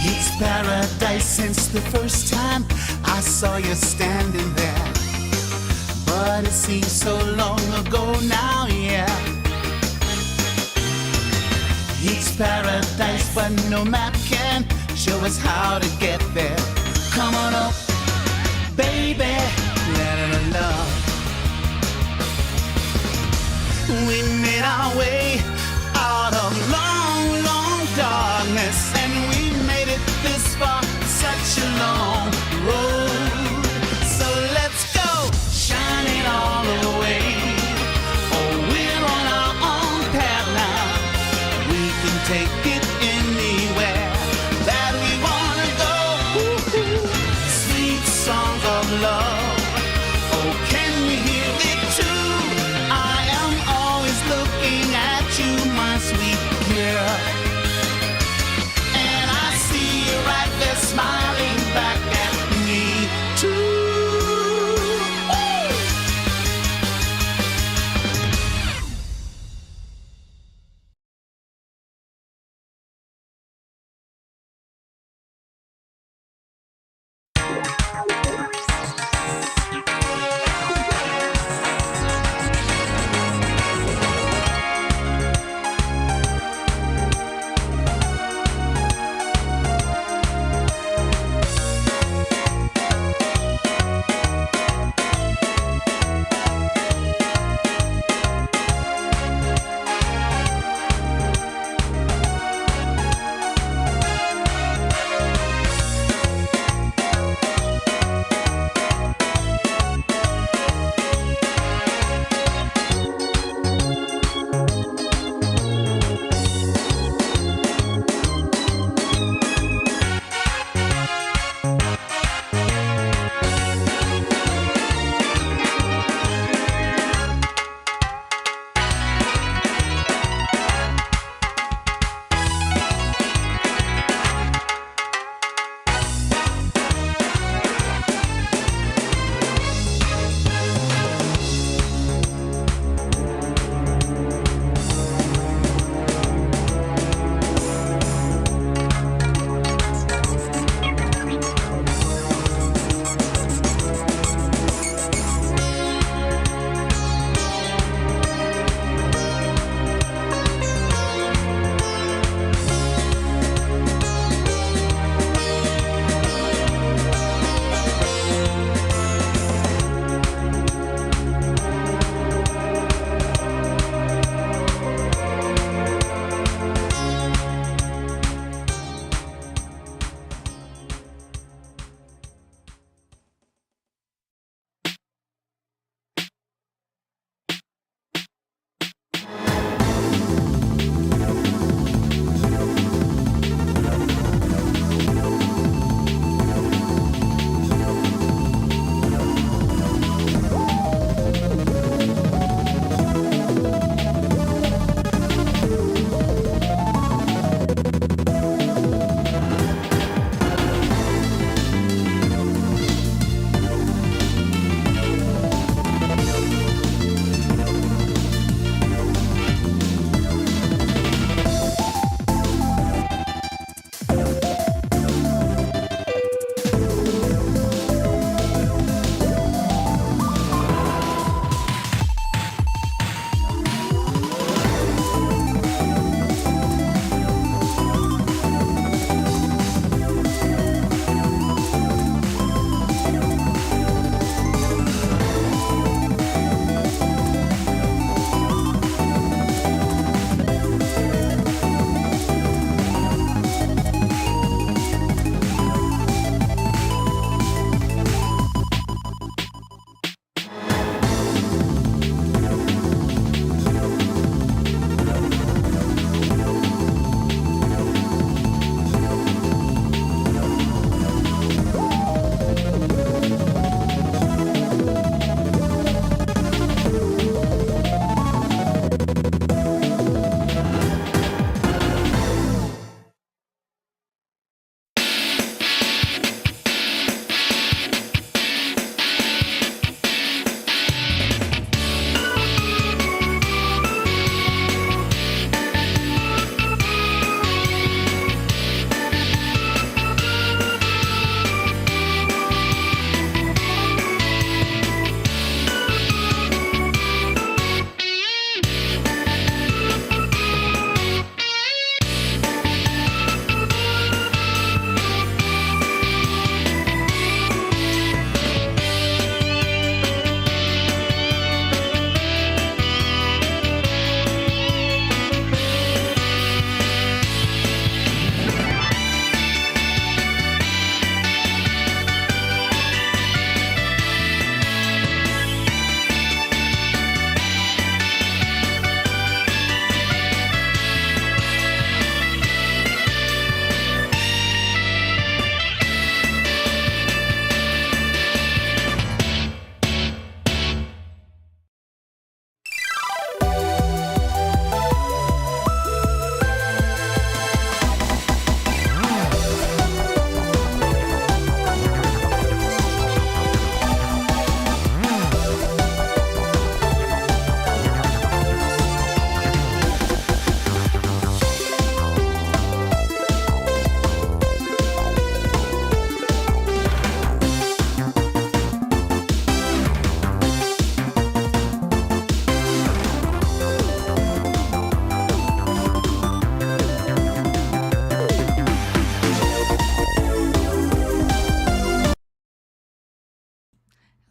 It's paradise since the first time I saw you standing there. But it seems so long ago now, yeah. It's paradise, but no map can show us how to get there. Come on up, baby, let it love. We made our way out of long, long darkness, and we made it this far, such a long road. So let's go, shining all the way. Oh, we're on our own path now. We can take it anywhere that we wanna go. Ooh, sweet songs of love. Oh, can you hear it too? I am always looking at you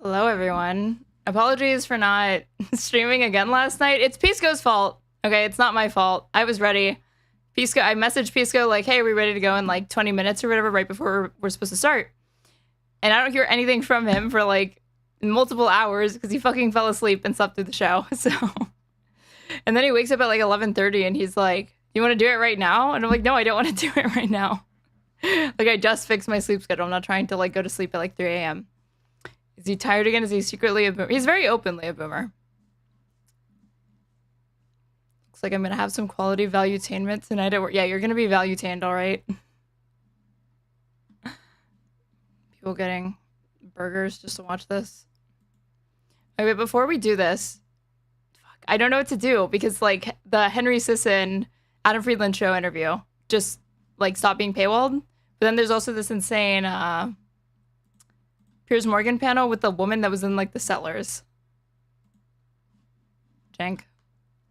Hello, everyone. Apologies for not streaming again last night. It's Pisco's fault. Okay, it's not my fault. I was ready. Pisco, I messaged Pisco like, hey, are we ready to go in like 20 minutes or whatever right before we're supposed to start? And I don't hear anything from him for like multiple hours because he fucking fell asleep and slept through the show. So, and then he wakes up at like 11:30 and he's like, you want to do it right now? And I'm like, no, I don't want to do it right now. Like, I just fixed my sleep schedule. I'm not trying to like go to sleep at like 3 a.m. Is he tired again? Is he secretly a boomer? He's very openly a boomer. Looks like I'm going to have some quality value-tainment tonight at work. Yeah, you're going to be value-tained, all right? People getting burgers just to watch this. Okay, but before we do this, I don't know what to do because, like, the Henry Sisson, Adam Friedland show interview just, like, stopped being paywalled. But then there's also this insane Piers Morgan panel with the woman that was in, like, the Settlers. Cenk.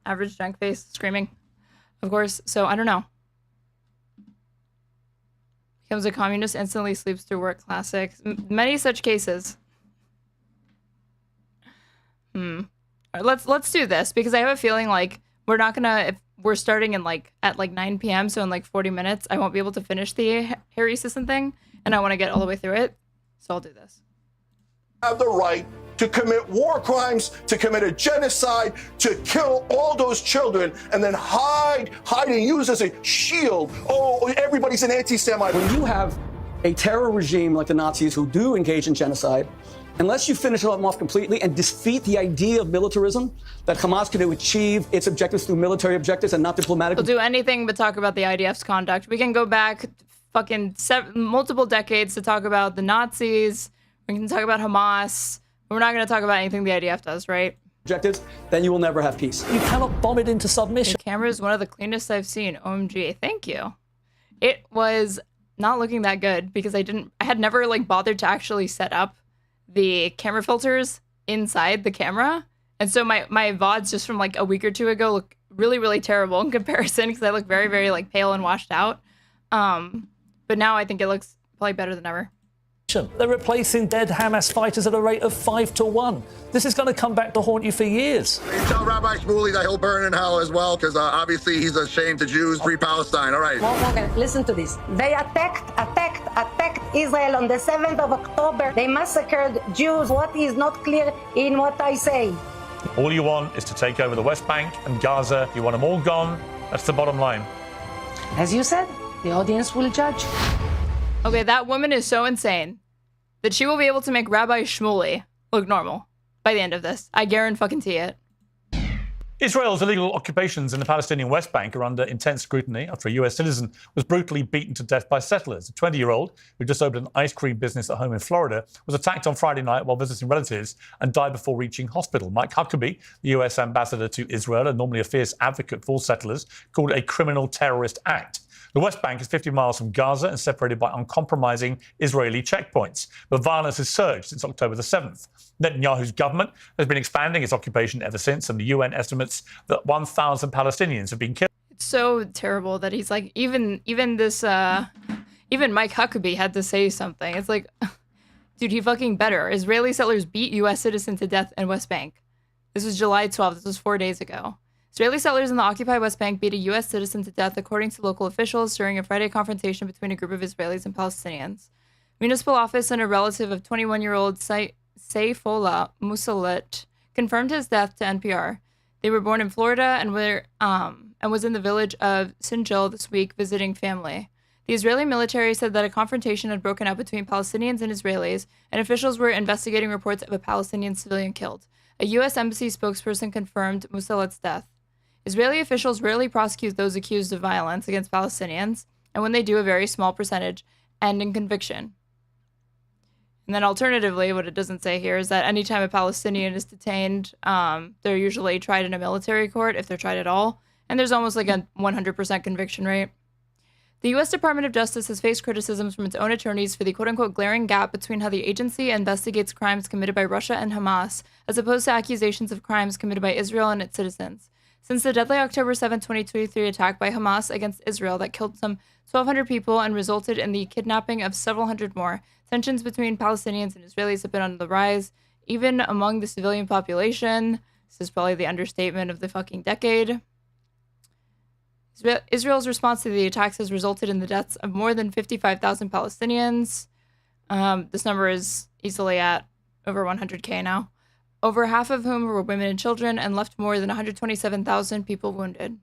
Average Cenk face screaming, of course. So, I don't know. Becomes a communist, instantly sleeps through work. Classic. Many such cases. All right, let's do this because I have a feeling like we're not gonna, if we're starting in like at like 9 p.m. so in like 40 minutes I won't be able to finish the Harry Sisson thing, and I want to get all the way through it, so I'll do this. Have the right to commit war crimes, to commit a genocide, to kill all those children, and then hide and use as a shield. Oh, everybody's an anti-Semite. When you have a terror regime like the Nazis who do engage in genocide, unless you finish them off completely and defeat the idea of militarism, that Hamas can achieve its objectives through military objectives and not diplomatic. We'll do anything but talk about the IDF's conduct. We can go back fucking multiple decades to talk about the Nazis. We can talk about Hamas. We're not going to talk about anything the IDF does, right? Objectives, then you will never have peace. You cannot bomb it into submission. The camera is one of the cleanest I've seen. OMG, thank you. It was not looking that good because I had never like bothered to actually set up the camera filters inside the camera. And so my VODs just from like a week or two ago look really, really terrible in comparison because I look very, very like pale and washed out. But now I think it looks probably better than ever. They're replacing dead Hamas fighters at a rate of 5 to 1. This is going to come back to haunt you for years. Tell Rabbi Shmuley that he'll burn in hell as well, because obviously he's a shame to Jews. Free Palestine. All right. Morgan, listen to this. They attacked Israel on the 7th of October. They massacred Jews. What is not clear in what I say? All you want is to take over the West Bank and Gaza. You want them all gone. That's the bottom line. As you said, the audience will judge. Okay, that woman is so insane that she will be able to make Rabbi Shmuley look normal by the end of this. I guarantee it. Israel's illegal occupations in the Palestinian West Bank are under intense scrutiny after a US citizen was brutally beaten to death by settlers. A 20-year-old who just opened an ice cream business at home in Florida was attacked on Friday night while visiting relatives and died before reaching hospital. Mike Huckabee, the US ambassador to Israel and normally a fierce advocate for settlers, called it a criminal terrorist act. The West Bank is 50 miles from Gaza and separated by uncompromising Israeli checkpoints. But violence has surged since October the 7th. Netanyahu's government has been expanding its occupation ever since, and the UN estimates that 1,000 Palestinians have been killed. It's so terrible that he's like, even Mike Huckabee had to say something. It's like, dude, he fucking better. Israeli settlers beat US citizen to death in West Bank. This was July 12th. This was 4 days ago. Israeli settlers in the occupied West Bank beat a U.S. citizen to death, according to local officials, during a Friday confrontation between a group of Israelis and Palestinians. Municipal office and a relative of 21-year-old Saifullah Musalet confirmed his death to NPR. They were born in Florida and was in the village of Sinjil this week visiting family. The Israeli military said that a confrontation had broken out between Palestinians and Israelis, and officials were investigating reports of a Palestinian civilian killed. A U.S. embassy spokesperson confirmed Musalet's death. Israeli officials rarely prosecute those accused of violence against Palestinians, and when they do, a very small percentage end in conviction. And then alternatively, what it doesn't say here is that anytime a Palestinian is detained, they're usually tried in a military court, if they're tried at all, and there's almost like a 100% conviction rate. The U.S. Department of Justice has faced criticisms from its own attorneys for the quote-unquote glaring gap between how the agency investigates crimes committed by Russia and Hamas, as opposed to accusations of crimes committed by Israel and its citizens. Since the deadly October 7, 2023 attack by Hamas against Israel that killed some 1,200 people and resulted in the kidnapping of several hundred more, tensions between Palestinians and Israelis have been on the rise. even among the civilian population. This is probably the understatement of the fucking decade. Israel's response to the attacks has resulted in the deaths of more than 55,000 Palestinians. This number is easily at over 100K now. Over half of whom were women and children, and left more than 127,000 people wounded.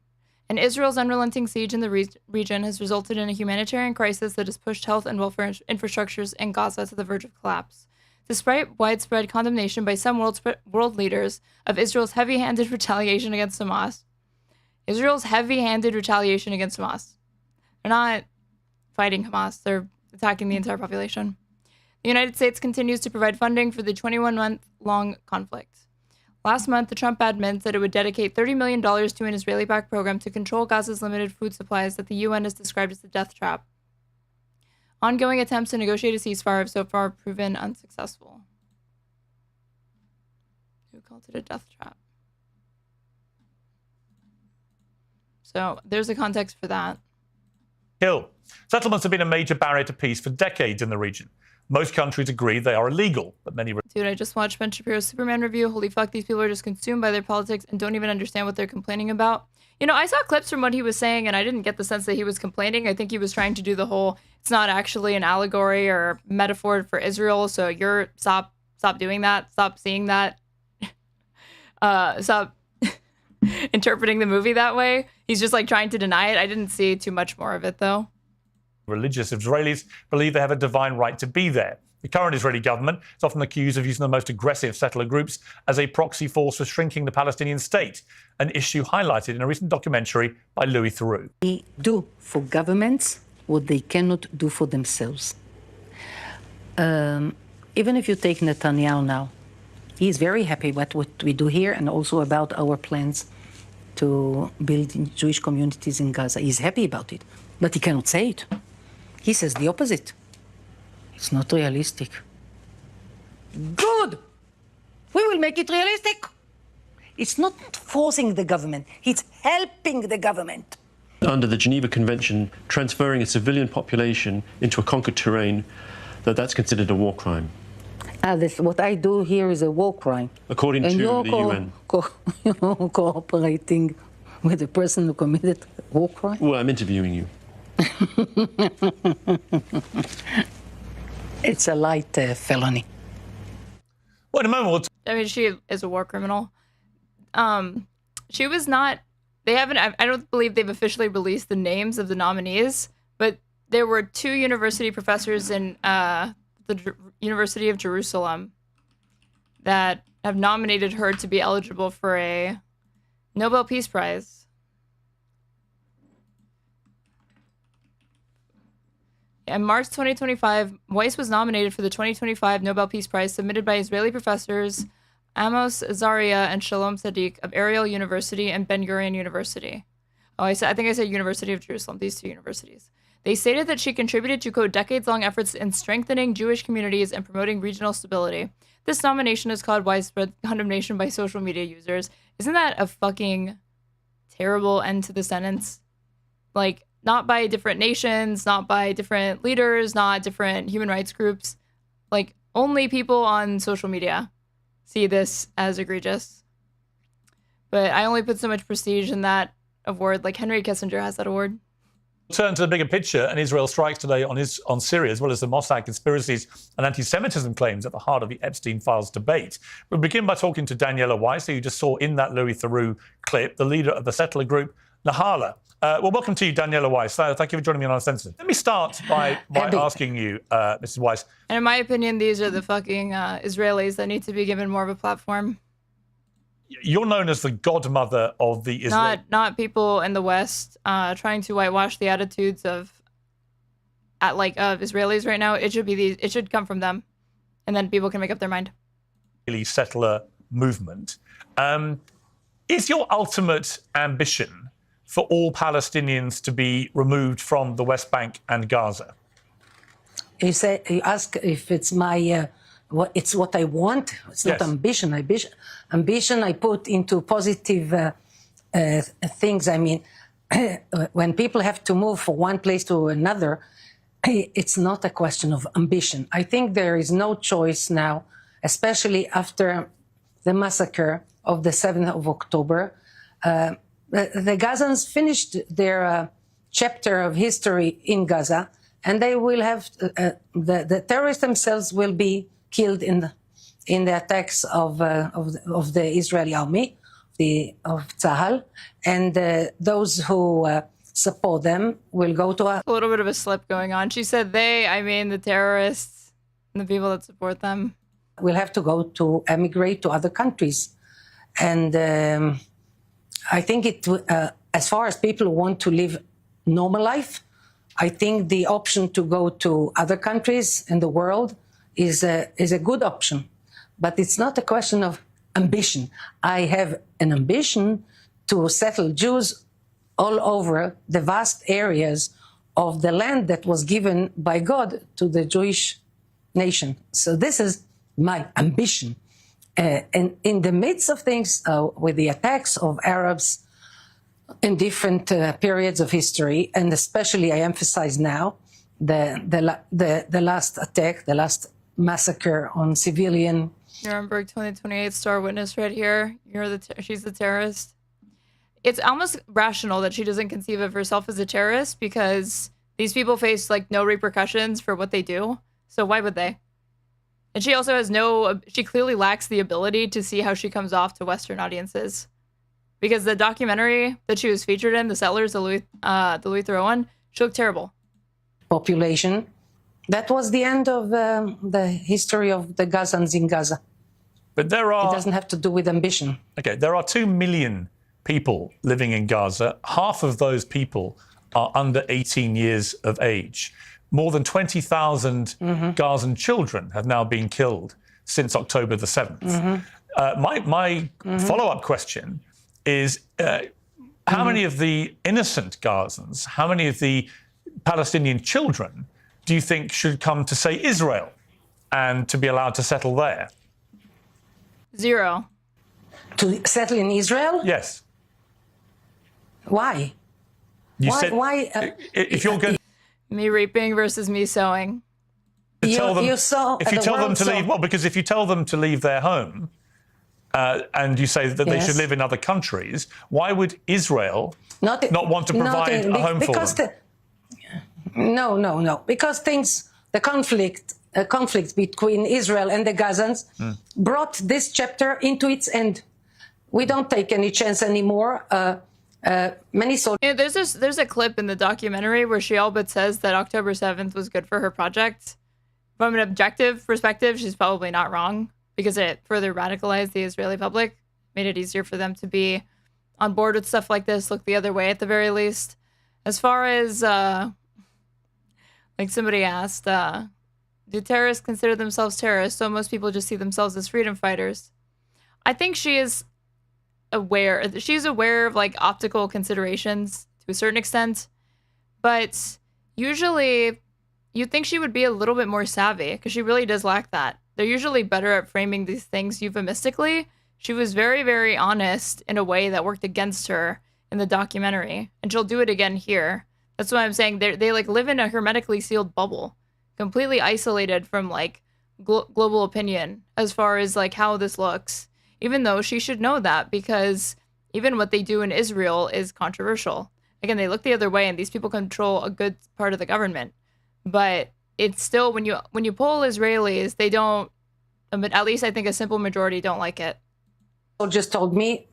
And Israel's unrelenting siege in the region has resulted in a humanitarian crisis that has pushed health and welfare infrastructures in Gaza to the verge of collapse. Despite widespread condemnation by some world leaders of Israel's heavy-handed retaliation against Hamas, They're not fighting Hamas. They're attacking the entire population. The United States continues to provide funding for the 21-month-long conflict. Last month, the Trump admin said it would dedicate $30 million to an Israeli-backed program to control Gaza's limited food supplies that the UN has described as a death trap. Ongoing attempts to negotiate a ceasefire have so far proven unsuccessful. Who called it a death trap? So there's a context for that. Hill. Settlements have been a major barrier to peace for decades in the region. Most countries agree they are illegal, but many... Dude, I just watched Ben Shapiro's Superman review. Holy fuck, these people are just consumed by their politics and don't even understand what they're complaining about. You know, I saw clips from what he was saying, and I didn't get the sense that he was complaining. I think he was trying to do the whole, it's not actually an allegory or metaphor for Israel, so you're, stop doing that, stop seeing that, stop interpreting the movie that way. He's just like trying to deny it. I didn't see too much more of it, though. Religious Israelis believe they have a divine right to be there. The current Israeli government is often accused of using the most aggressive settler groups as a proxy force for shrinking the Palestinian state, an issue highlighted in a recent documentary by Louis Theroux. They do for governments what they cannot do for themselves. Even if you take Netanyahu now, he is very happy about what we do here and also about our plans to build Jewish communities in Gaza. He's happy about it, but he cannot say it. He says the opposite. It's not realistic. Good! We will make it realistic. It's not forcing the government, it's helping the government. Under the Geneva Convention, transferring a civilian population into a conquered terrain, that's considered a war crime. What I do here is a war crime. According to the UN. You're cooperating with the person who committed a war crime? Well, I'm interviewing you. It's a light felony. Well, in a moment, I mean, she is a war criminal. She was not, I don't believe they've officially released the names of the nominees, but there were 2 university professors in the University of Jerusalem that have nominated her to be eligible for a Nobel Peace Prize. In March 2025, Weiss was nominated for the 2025 Nobel Peace Prize submitted by Israeli professors Amos Azaria and Shalom Sadiq of Ariel University and Ben-Gurion University. I think I said University of Jerusalem, these 2 universities. They stated that she contributed to, quote, decades-long efforts in strengthening Jewish communities and promoting regional stability. This nomination has caused widespread condemnation by social media users. Isn't that a fucking terrible end to the sentence? Like, not by different nations, not by different leaders, not different human rights groups. Like, only people on social media see this as egregious. But I only put so much prestige in that award. Like, Henry Kissinger has that award. Turn to the bigger picture, and Israel strikes today on Syria, as well as the Mossad conspiracies and anti-Semitism claims at the heart of the Epstein Files debate. We'll begin by talking to Daniela Weiss, who you just saw in that Louis Theroux clip, the leader of the settler group Nahala. Well, welcome to you, Daniela Weiss. Thank you for joining me on Uncensored. Let me start by asking you, Mrs. Weiss. And in my opinion, these are the fucking Israelis that need to be given more of a platform. You're known as the godmother of the Israel. Not people in the West trying to whitewash the attitudes of Israelis right now. It should come from them, and then people can make up their mind. Israeli settler movement. Is your ultimate ambition for all Palestinians to be removed from the West Bank and Gaza? You ask if it's my, it's what I want. It's not ambition. Ambition I put into positive things. I mean, when people have to move from one place to another, it's not a question of ambition. I think there is no choice now especially after the massacre of the 7th of October. The Gazans finished their chapter of history in Gaza, and they will have the terrorists themselves will be killed in the attacks of the Israeli army, of Tzahal, and those who support them will go to A little bit of a slip going on. She said they, I mean the terrorists and the people that support them. will have to go to emigrate to other countries. And I think as far as people who want to live normal life, I think the option to go to other countries in the world is a good option. But it's not a question of ambition. I have an ambition to settle Jews all over the vast areas of the land that was given by God to the Jewish nation. So this is my ambition. And in the midst of things, with the attacks of Arabs in different periods of history, and especially I emphasize now the last attack, the last massacre on civilian. Nuremberg 2028 star witness right here. She's the terrorist. It's almost rational that she doesn't conceive of herself as a terrorist because these people face like no repercussions for what they do. So why would they? And she also has she clearly lacks the ability to see how she comes off to Western audiences. Because the documentary that she was featured in, The Settlers, the Louis Theroux one, she looked terrible. Population. That was the end of the history of the Gazans in Gaza. But it doesn't have to do with ambition. Okay, there are 2 million people living in Gaza. Half of those people are under 18 years of age. More than 20,000 Gazan children have now been killed since October the 7th. My follow-up question is, how many of the innocent Gazans, how many of the Palestinian children do you think should come to, say, Israel and to be allowed to settle there? 0. To settle in Israel? Yes. Why? Why? If you're going, me reaping versus me sowing. If you tell them to leave, well, because if you tell them to leave their home, and you say that they should live in other countries, why would Israel not want to provide a home for them? No. Because the conflict between Israel and the Gazans brought this chapter into its end. We don't take any chance anymore. Many soldiers. There's a clip in the documentary where she all but says that October 7th was good for her project. From an objective perspective, she's probably not wrong because it further radicalized the Israeli public, made it easier for them to be on board with stuff like this, look the other way at the very least. As far as, like somebody asked, do terrorists consider themselves terrorists? So most people just see themselves as freedom fighters. I think she is aware. She's aware of like optical considerations to a certain extent, but usually you'd think she would be a little bit more savvy because she really does lack that. They're usually better at framing these things euphemistically. She was very, very honest in a way that worked against her in the documentary, and she'll do it again here. That's why I'm saying they like live in a hermetically sealed bubble, completely isolated from like global opinion as far as like how this looks. Even though she should know that because even what they do in Israel is controversial. Again, they look the other way and these people control a good part of the government. But it's still, when you poll Israelis, they don't, at least I think a simple majority don't like it. Just told me,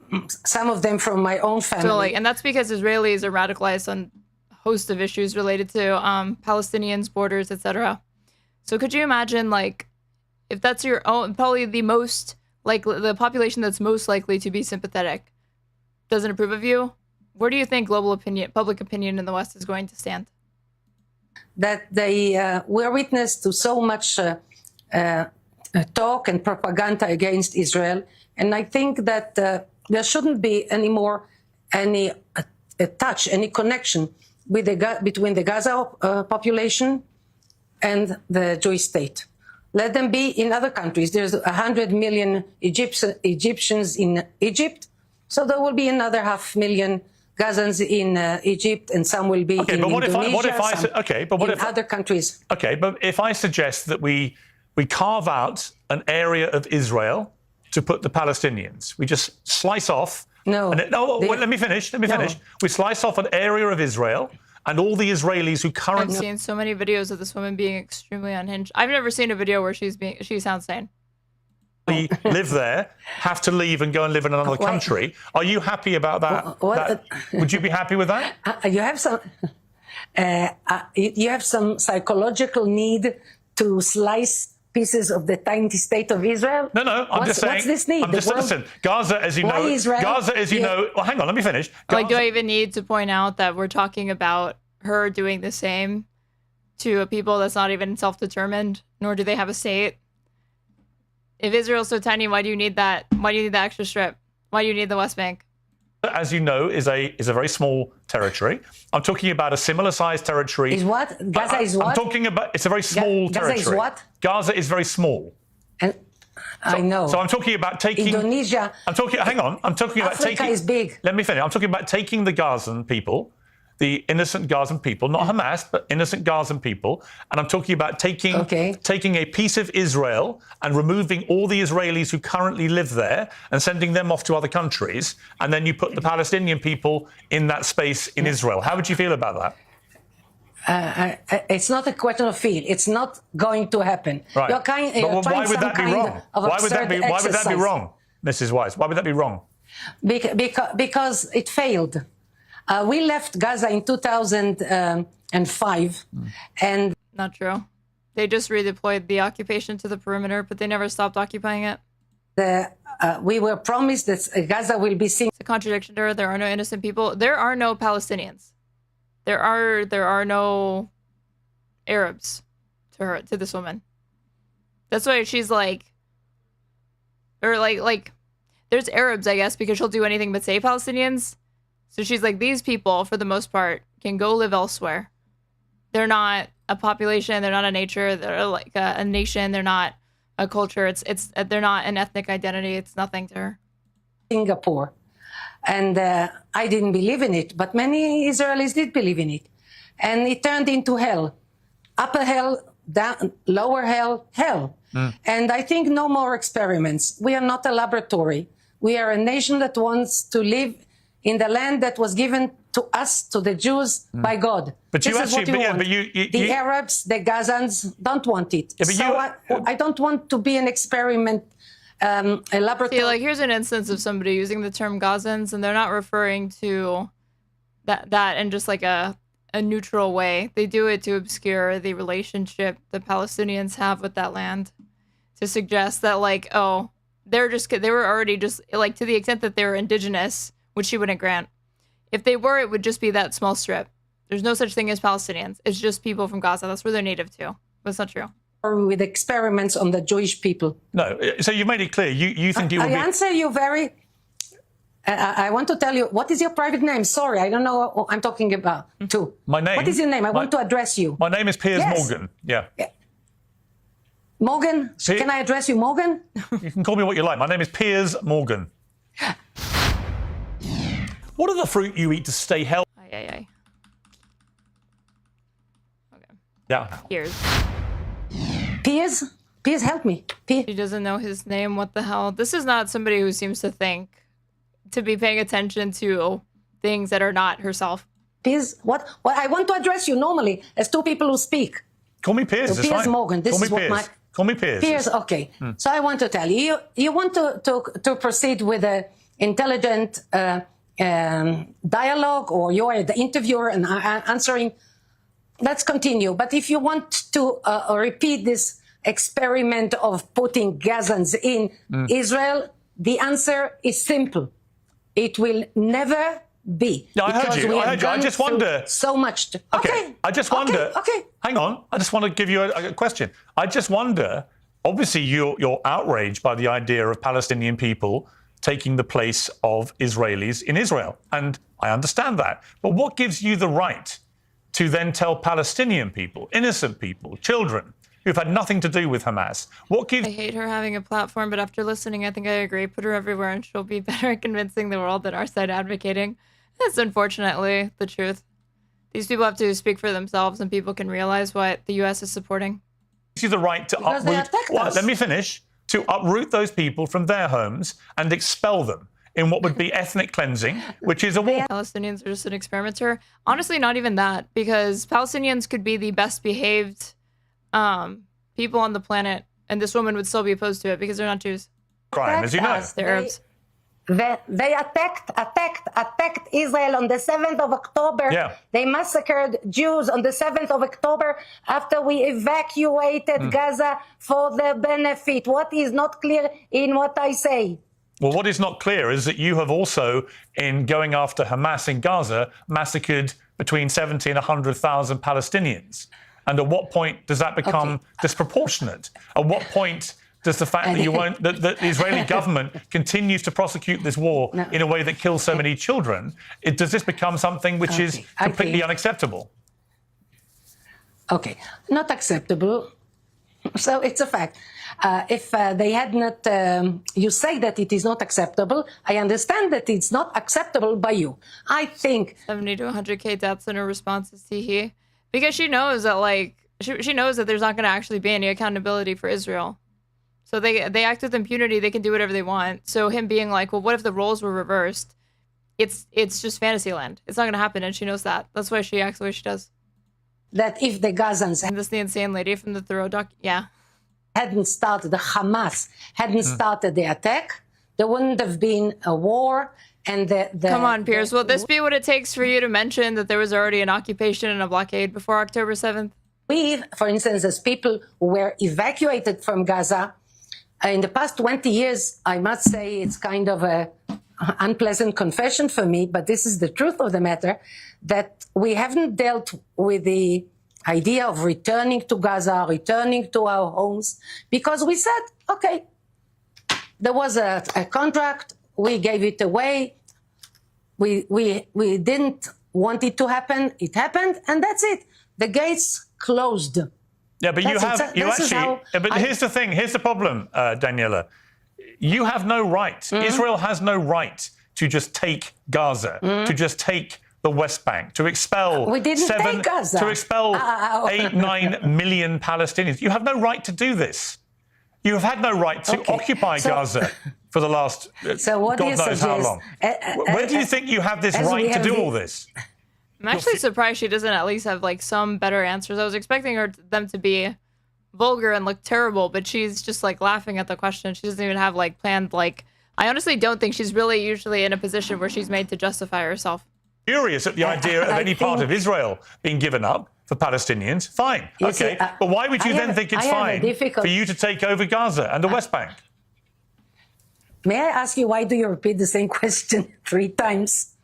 some of them from my own family. So and that's because Israelis are radicalized on a host of issues related to Palestinians, borders, etc. So could you imagine like, if that's your own, probably the most, like the population that's most likely to be sympathetic doesn't approve of you, where do you think global opinion, public opinion in the West is going to stand? That we're witness to so much talk and propaganda against Israel. And I think that there shouldn't be any connection with between the Gaza population and the Jewish state. Let them be in other countries. There's 100 million Egyptians in Egypt, so there will be another 500,000 Gazans in Egypt, and some will be in Indonesia, other countries. Okay, but if I suggest that we we carve out an area of Israel to put the Palestinians. We just slice off. No. Wait, let me finish. We slice off an area of Israel, and all the Israelis who I've currently seen so many videos of this woman being extremely unhinged. I've never seen a video where she sounds sane. live there have to leave and go and live in another country. Are you happy about that? Would you be happy with that? You have some psychological need to slice pieces of the tiny state of Israel. No. I'm just saying. What's this need? Listen. Gaza, as you know. Well, hang on. Let me finish. Do I even need to point out that we're talking about her doing the same to a people that's not even self-determined, nor do they have a state? If Israel's so tiny, why do you need that? Why do you need the extra strip? Why do you need the West Bank? As you know, is a very small territory. I'm talking about a similar-sized territory. Is what? Gaza is what? I'm talking about. It's a very small territory. Gaza is what? Gaza is very small. I know. So I'm talking about taking Indonesia. Hang on. I'm talking about Africa taking. is big. Let me finish. I'm talking about taking the Gazan people, the innocent Gazan people, not Hamas, but innocent Gazan people, and I'm talking about taking a piece of Israel and removing all the Israelis who currently live there and sending them off to other countries, and then you put the Palestinian people in that space in Israel. How would you feel about that? It's not a question of feel. It's not going to happen. Right. Why would that be wrong? Why would that be wrong, Mrs. Wise? Why would that be wrong? Because it failed. We left Gaza in 2005, and not true. They just redeployed the occupation to the perimeter, but they never stopped occupying it. We were promised that Gaza will be seen. It's a contradiction to her. There are no innocent people. There are no Palestinians. There are no Arabs to this woman. That's why she's like, there's Arabs, I guess, because she'll do anything but say Palestinians. So she's like, these people, for the most part, can go live elsewhere. They're not a population. They're not a nature. They're like a nation. They're not a culture. They're not an ethnic identity. It's nothing to her. Singapore. And I didn't believe in it, but many Israelis did believe in it. And it turned into hell. Upper hell, down, lower hell, hell. And I think no more experiments. We are not a laboratory. We are a nation that wants to live in the land that was given to us, to the Jews, by God. But the Arabs, the Gazans don't want it. I don't want to be an experiment, a laboratory. See, here's an instance of somebody using the term Gazans, and they're not referring to that in just like a neutral way. They do it to obscure the relationship the Palestinians have with that land, to suggest that they were already just to the extent that they were indigenous, which she wouldn't grant. If they were, it would just be that small strip. There's no such thing as Palestinians. It's just people from Gaza. That's where they're native to. But it's not true. Or with experiments on the Jewish people. No. So you made it clear. You think it would be... I answer you very... I want to tell you, what is your private name? Sorry, I don't know what I'm talking about, too. My name? What is your name? I want to address you. My name is Piers Morgan. Yeah. Morgan? See? Can I address you Morgan? You can call me what you like. My name is Piers Morgan. What are the fruit you eat to stay healthy? Okay. Yeah. Piers, help me. She doesn't know his name. What the hell? This is not somebody who seems to be paying attention to things that are not herself. Piers, what? I want to address you normally as two people who speak. Call me Piers. So Piers Morgan. This is what my... Call me Piers. Piers, okay. So I want to tell you, you want to proceed with an intelligent dialogue, or you're the interviewer and answering. Let's continue. But if you want to repeat this experiment of putting Gazans in Israel, the answer is simple. It will never be. No, I heard you. I just wonder. So much. Okay. I just wonder. Okay. Hang on. I just want to give you a question. I just wonder. Obviously, you're outraged by the idea of Palestinian people taking the place of Israelis in Israel, and I understand that. But what gives you the right to then tell Palestinian people, innocent people, children, who've had nothing to do with Hamas? What gives... I hate her having a platform, but after listening, I think I agree. Put her everywhere and she'll be better at convincing the world that our side advocating. That's unfortunately the truth. These people have to speak for themselves, and people can realize what the U.S. is supporting. you the right to Because they uproot. attacked Well, us. let me finish. To uproot those people from their homes and expel them in what would be ethnic cleansing, which is a war. Palestinians are just an experimenter. Honestly, not even that, because Palestinians could be the best behaved people on the planet, and this woman would still be opposed to it because they're not Jews. Crime, as you know. They're Arabs. They attacked Israel on the 7th of October. Yeah. They massacred Jews on the 7th of October after we evacuated Gaza for their benefit. What is not clear in what I say? Well, what is not clear is that you have also, in going after Hamas in Gaza, massacred between 70 and 100,000 Palestinians. And at what point does that become disproportionate? At what point does the fact that you won't, that the Israeli government continues to prosecute this war in a way that kills so many children, does this become something which is completely unacceptable? Okay, not acceptable. So it's a fact. If they had not, you say that it is not acceptable. I understand that it's not acceptable by you. I think 70 to 100K deaths in her response is teehee. Because she knows that, like, she knows that there's not going to actually be any accountability for Israel. So they act with impunity. They can do whatever they want. So him being like, well, what if the roles were reversed? It's just fantasy land. It's not going to happen, and she knows that. That's why she acts the way she does. that if the Gazans And this the insane lady from the Thoreau doc. Yeah. hadn't started, the Hamas hadn't started the attack, there wouldn't have been a war. And Come on, Piers. Will this be what it takes for you to mention that there was already an occupation and a blockade before October 7th? We, for instance, as people who were evacuated from Gaza, in the past 20 years, I must say it's kind of a unpleasant confession for me, but this is the truth of the matter, that we haven't dealt with the idea of returning to Gaza, returning to our homes, because we said, okay, there was a contract, we gave it away, we didn't want it to happen, it happened, and that's it. The gates closed. Yeah, but here's the thing, here's the problem, Daniela. You have no right, Israel has no right to just take Gaza, to just take the West Bank, to expel We didn't take Gaza. to expel 8-9 million Palestinians. You have no right to do this. You have had no right to occupy Gaza for the last So what God do you knows how suggest? long. Where do you think you have this right to do all this? I'm actually surprised she doesn't at least have like some better answers. I was expecting them to be vulgar and look terrible, but she's just like laughing at the question. She doesn't even have like planned, like, I honestly don't think she's really usually in a position where she's made to justify herself. Furious at the idea of any part of Israel being given up for Palestinians, fine. Okay, but why would you then think it's fine for you to take over Gaza and the West Bank? May I ask you, why do you repeat the same question 3 times?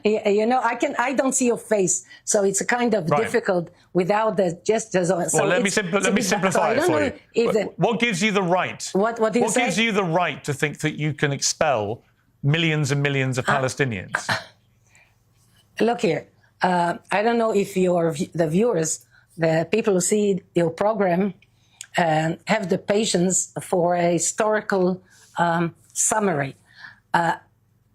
You know, I don't see your face, so it's kind of difficult without the gestures. So well, let me simplify it for you. What gives you the right? What gives you the right to think that you can expel millions and millions of Palestinians? Look here, I don't know if the viewers, the people who see your program, have the patience for a historical summary.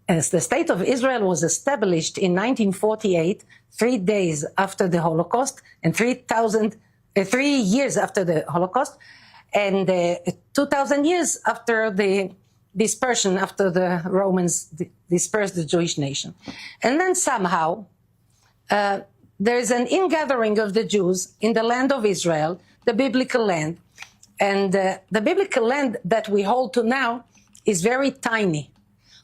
As the State of Israel was established in 1948, 3 days after the Holocaust, and 3 years after the Holocaust, and 2,000 years after the dispersion, after the Romans dispersed the Jewish nation. And then somehow there is an ingathering of the Jews in the land of Israel, the biblical land. And the biblical land that we hold to now is very tiny.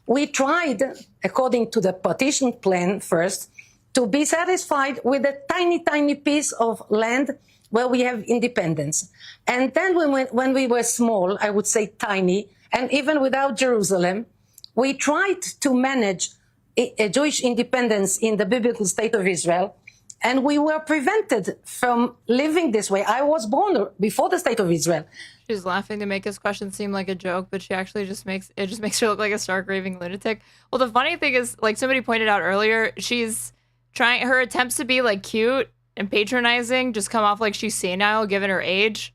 We tried, according to the partition plan first, to be satisfied with a tiny, tiny piece of land where we have independence. And then when we were small, I would say tiny, and even without Jerusalem, we tried to manage a Jewish independence in the biblical state of Israel, and we were prevented from living this way. I was born before the state of Israel. She's laughing to make this question seem like a joke, but she actually just makes her look like a stark raving lunatic. Well, the funny thing is, like somebody pointed out earlier, she's trying, her attempts to be like cute and patronizing just come off like she's senile given her age.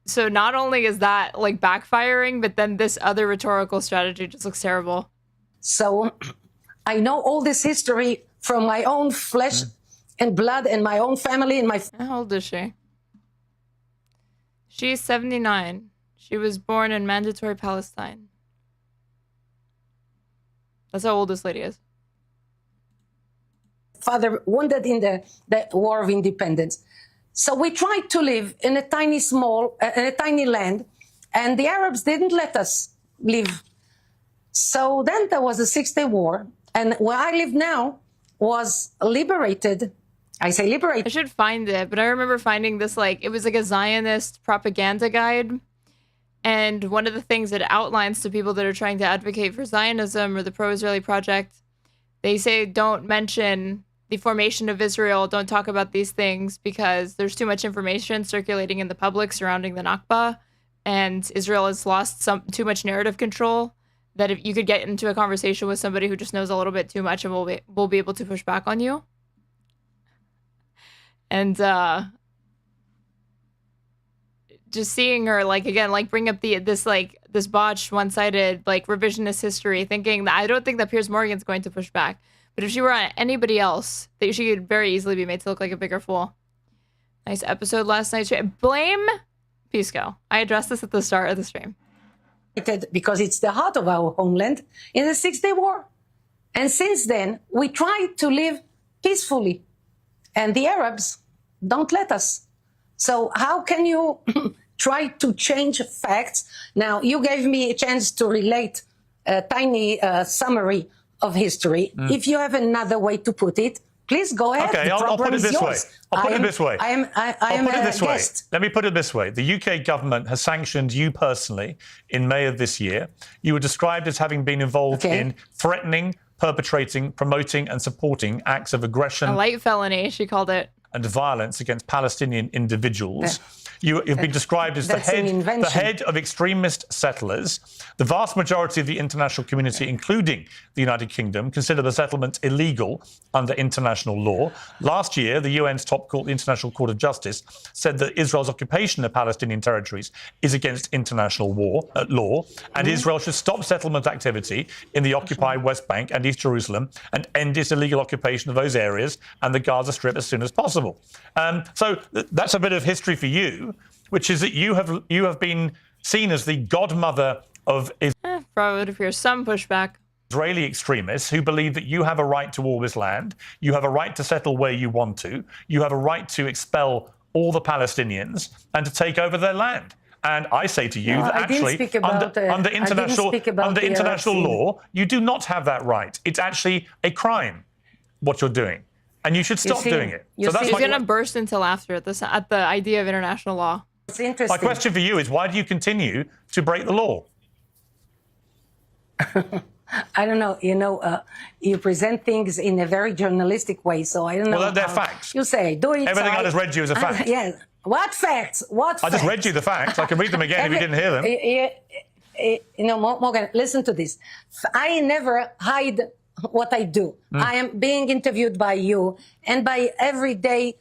So not only is that like backfiring, but then this other rhetorical strategy just looks terrible. So I know all this history from my own flesh and blood and my own family and my... How old is she? She's 79. She was born in Mandatory Palestine. That's how old this lady is. Father wounded in the War of Independence. So we tried to live in a tiny land, and the Arabs didn't let us live. So then there was a 6-day war, and where I live now was liberated. I say liberated. I should find it, but I remember finding this, like, it was like a Zionist propaganda guide. And one of the things it outlines to people that are trying to advocate for Zionism or the pro-Israeli project, they say don't mention the formation of Israel, don't talk about these things because there's too much information circulating in the public surrounding the Nakba, and Israel has lost too much narrative control, that if you could get into a conversation with somebody who just knows a little bit too much and will be able to push back on you. And just seeing her, like, again, like, bring up this botched, one-sided, like, revisionist history, thinking that I don't think that Piers Morgan's going to push back. But if she were on anybody else, she could very easily be made to look like a bigger fool. Nice episode last night. Blame Pisco. I addressed this at the start of the stream. Because it's the heart of our homeland in the 6-day war. And since then, we tried to live peacefully. And the Arabs don't let us. So how can you try to change facts? Now, you gave me a chance to relate a tiny summary of history. If you have another way to put it, please go ahead. Okay, I'll put it this way. I'll put it this way. I am a guest. Let me put it this way. The UK government has sanctioned you personally in May of this year. You were described as having been involved in threatening, perpetrating, promoting and supporting acts of aggression. A light felony, she called it. And violence against Palestinian individuals. You've been described as the head of extremist settlers. The vast majority of the international community, including the United Kingdom, consider the settlement illegal under international law. Last year, the UN's top court, the International Court of Justice, said that Israel's occupation of Palestinian territories is against international law, and Israel should stop settlement activity in the occupied West Bank and East Jerusalem and end its illegal occupation of those areas and the Gaza Strip as soon as possible. So that's a bit of history for you, which is that you have been seen as the godmother of Probably would appear some pushback. Israeli extremists who believe that you have a right to all this land, you have a right to settle where you want to, you have a right to expel all the Palestinians and to take over their land. And I say to you that actually, under international law, you do not have that right. It's actually a crime, what you're doing. And you should stop doing it. So that's going to burst into laughter at the idea of international law. It's interesting. My question for you is, why do you continue to break the law? I don't know. You present things in a very journalistic way, so I don't know. Well, they're facts. You say, do it. Everything I just read you is a fact. Yes. What facts? I just read you the facts. I can read them again if you didn't hear them. Morgan, listen to this. I never hide what I do. I am being interviewed by you and by everyday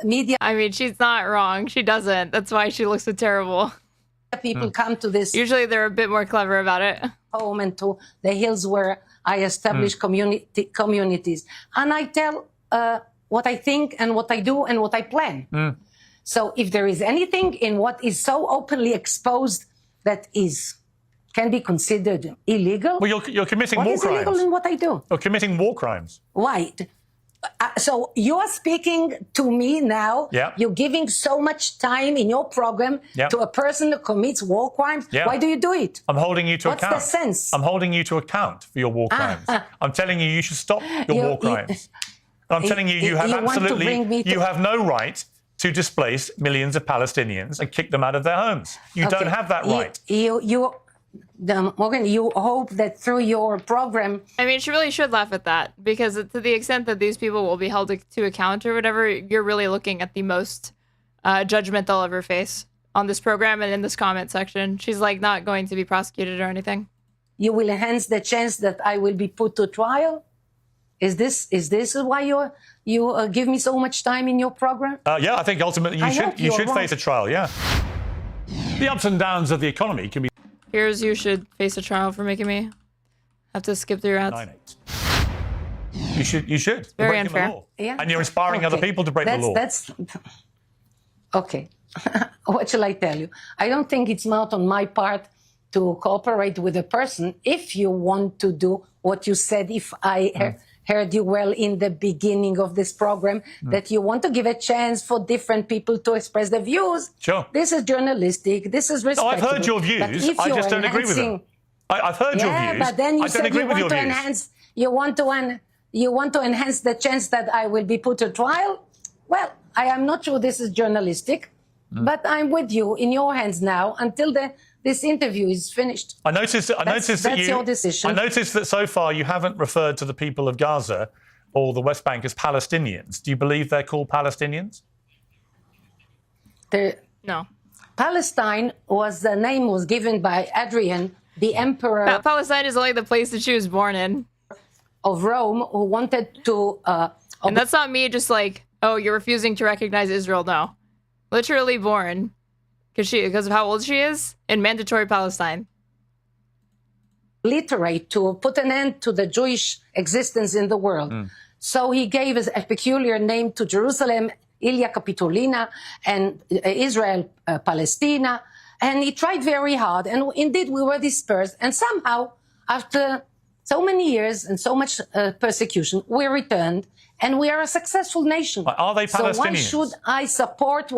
media. I mean, she's not wrong. She doesn't. That's why she looks so terrible. People come to this. Usually they're a bit more clever about it. Home and to the hills where I establish communities. And I tell what I think and what I do and what I plan. So if there is anything in what is so openly exposed that can be considered illegal. Well, you're committing war crimes. What is illegal in what I do? You're committing war crimes. Why? So you are speaking to me now. Yeah. You're giving so much time in your program to a person who commits war crimes. Yeah. Why do you do it? I'm holding you to account. What's the sense? I'm holding you to account for your war crimes. I'm telling you should stop your war crimes. I'm telling you have no right to displace millions of Palestinians and kick them out of their homes. You don't have that right. Morgan, you hope that through your program... I mean, she really should laugh at that, because to the extent that these people will be held to account or whatever, you're really looking at the most judgment they'll ever face on this program and in this comment section. She's like not going to be prosecuted or anything. You will enhance the chance that I will be put to trial? Is this why you give me so much time in your program? Yeah, I think ultimately you should face a trial, yeah. The ups and downs of the economy can be... Here's you should face a trial for making me have to skip through ads. 9-8. You should. Very unfair. The law. Yeah. And you're inspiring other people to break the law. Okay. What shall I tell you? I don't think it's not on my part to cooperate with a person if you want to do what you said, if I heard you well in the beginning of this program, that you want to give a chance for different people to express their views. Sure. This is journalistic. This is respectful. No, I've heard your views. I just don't agree with them. I've heard your views. Yeah, but then you said you want to enhance. You want to enhance the chance that I will be put to trial. Well, I am not sure this is journalistic, but I'm with you in your hands now until this interview is finished. I noticed that your decision. I noticed that so far you haven't referred to the people of Gaza or the West Bank as Palestinians. Do you believe they're called Palestinians? No. Palestine the name was given by Adrian, the emperor. Palestine is only the place that she was born in. Of Rome, who wanted to. And that's not me just like, oh, you're refusing to recognize Israel. No. Literally born. Because of how old she is in mandatory Palestine. Literate to put an end to the Jewish existence in the world. So he gave a peculiar name to Jerusalem, Ilia Capitolina, and Israel, Palestina. And he tried very hard. And indeed, we were dispersed. And somehow, after so many years and so much persecution, we returned. And we are a successful nation. Are they Palestinians? So why should I support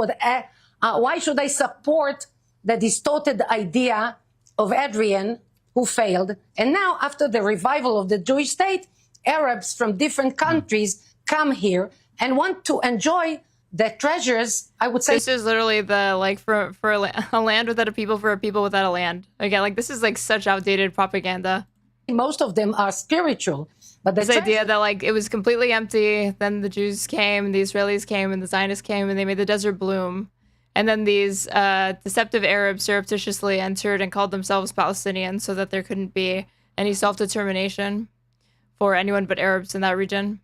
why should I support the distorted idea of Adrian, who failed? And now, after the revival of the Jewish state, Arabs from different countries come here and want to enjoy the treasures, I would say. This is literally the, like, for a land without a people, for a people without a land. Again, like, this is, like, such outdated propaganda. Most of them are spiritual. But this idea that, like, it was completely empty, then the Jews came, the Israelis came, and the Zionists came, and they made the desert bloom. And then these deceptive Arabs surreptitiously entered and called themselves Palestinians so that there couldn't be any self-determination for anyone but Arabs in that region.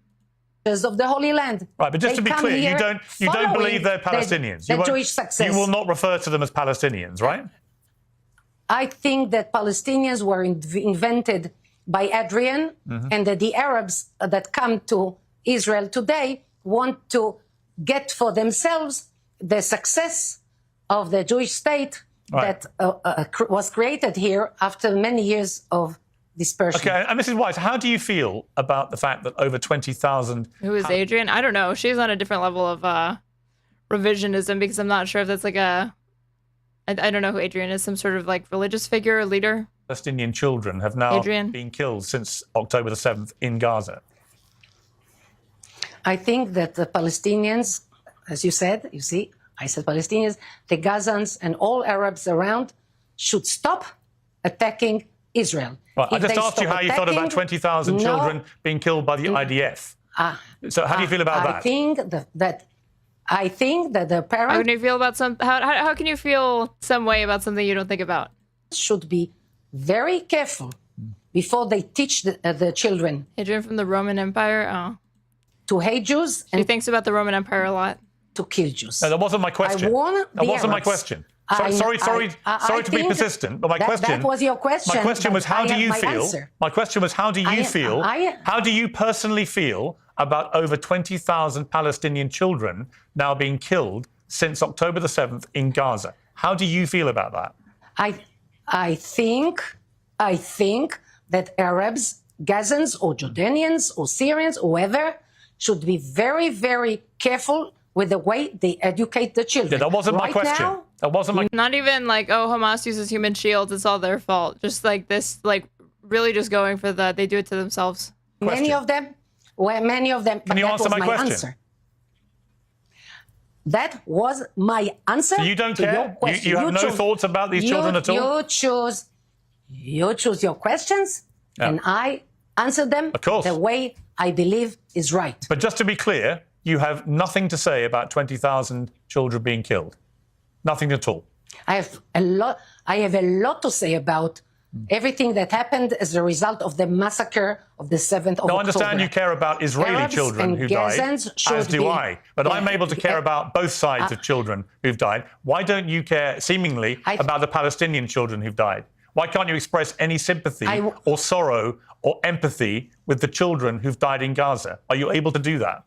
Of the Holy Land. Right, but just to be clear, you don't believe they're Palestinians. The Jewish success. You will not refer to them as Palestinians, right? I think that Palestinians were invented by Adrian, and that the Arabs that come to Israel today want to get for themselves the success of the Jewish state that was created here after many years of dispersion. Okay, and Mrs. Weiss, how do you feel about the fact that over 20,000... Who is Adrian? I don't know. She's on a different level of revisionism, because I'm not sure if that's like a... I don't know who Adrian is, some sort of like religious figure or leader. Palestinian children have now been killed since October the 7th in Gaza. I think that the Palestinians, as you said, you see, I said Palestinians, the Gazans and all Arabs around should stop attacking Israel. Right, I just asked you how you felt about 20,000 children being killed by the IDF. So how do you feel about that? I think that the parents... How can you feel about how can you feel some way about something you don't think about? Should be very careful before they teach the children. Adrian from the Roman Empire? Oh. To hate Jews. She thinks about the Roman Empire a lot. To kill Jews. No, that wasn't my question. That wasn't my question. Sorry to be persistent, but my question... That was your question. My question was, how do you feel? My question was, how do you feel? How do you personally feel about over 20,000 Palestinian children now being killed since October the 7th in Gaza? How do you feel about that? I think that Arabs, Gazans or Jordanians or Syrians, whoever, should be very, very careful with the way they educate the children. Yeah, that wasn't my question. Now, that wasn't my... Not even like, oh, Hamas uses human shields, it's all their fault. Just like this, like really just going for they do it to themselves. Many of them. Can you answer my question? Answer. That was my answer. So you don't care? You have no thoughts about these children at all? You choose your questions, and I answer them the way I believe is right. But just to be clear, you have nothing to say about 20,000 children being killed. Nothing at all. I have a lot to say about everything that happened as a result of the massacre of the 7th of October. I understand you care about Israeli children who died, as do I. But I'm able to care about both sides of children who've died. Why don't you care, seemingly, about the Palestinian children who've died? Why can't you express any sympathy or sorrow or empathy with the children who've died in Gaza? Are you able to do that?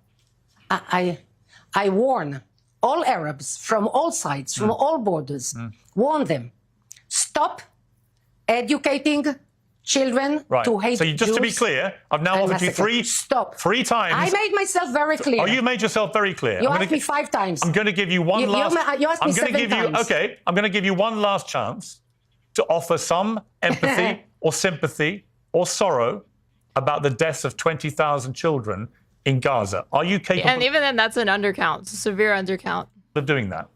I warn all Arabs from all sides, from all borders, warn them, stop educating children Right. to hate So just to be Jews clear, I've now and offered you massacre. three times. I made myself very clear. Oh, you made yourself very clear. You I'm asked gonna me 5 times. I'm going to give you one last. You asked me I'm gonna 7 give you. times. Okay, I'm going to give you one last chance to offer some empathy or sympathy or sorrow about the deaths of 20,000 children in Gaza. Are you capable And even then, that's an undercount, it's a severe undercount. of doing that?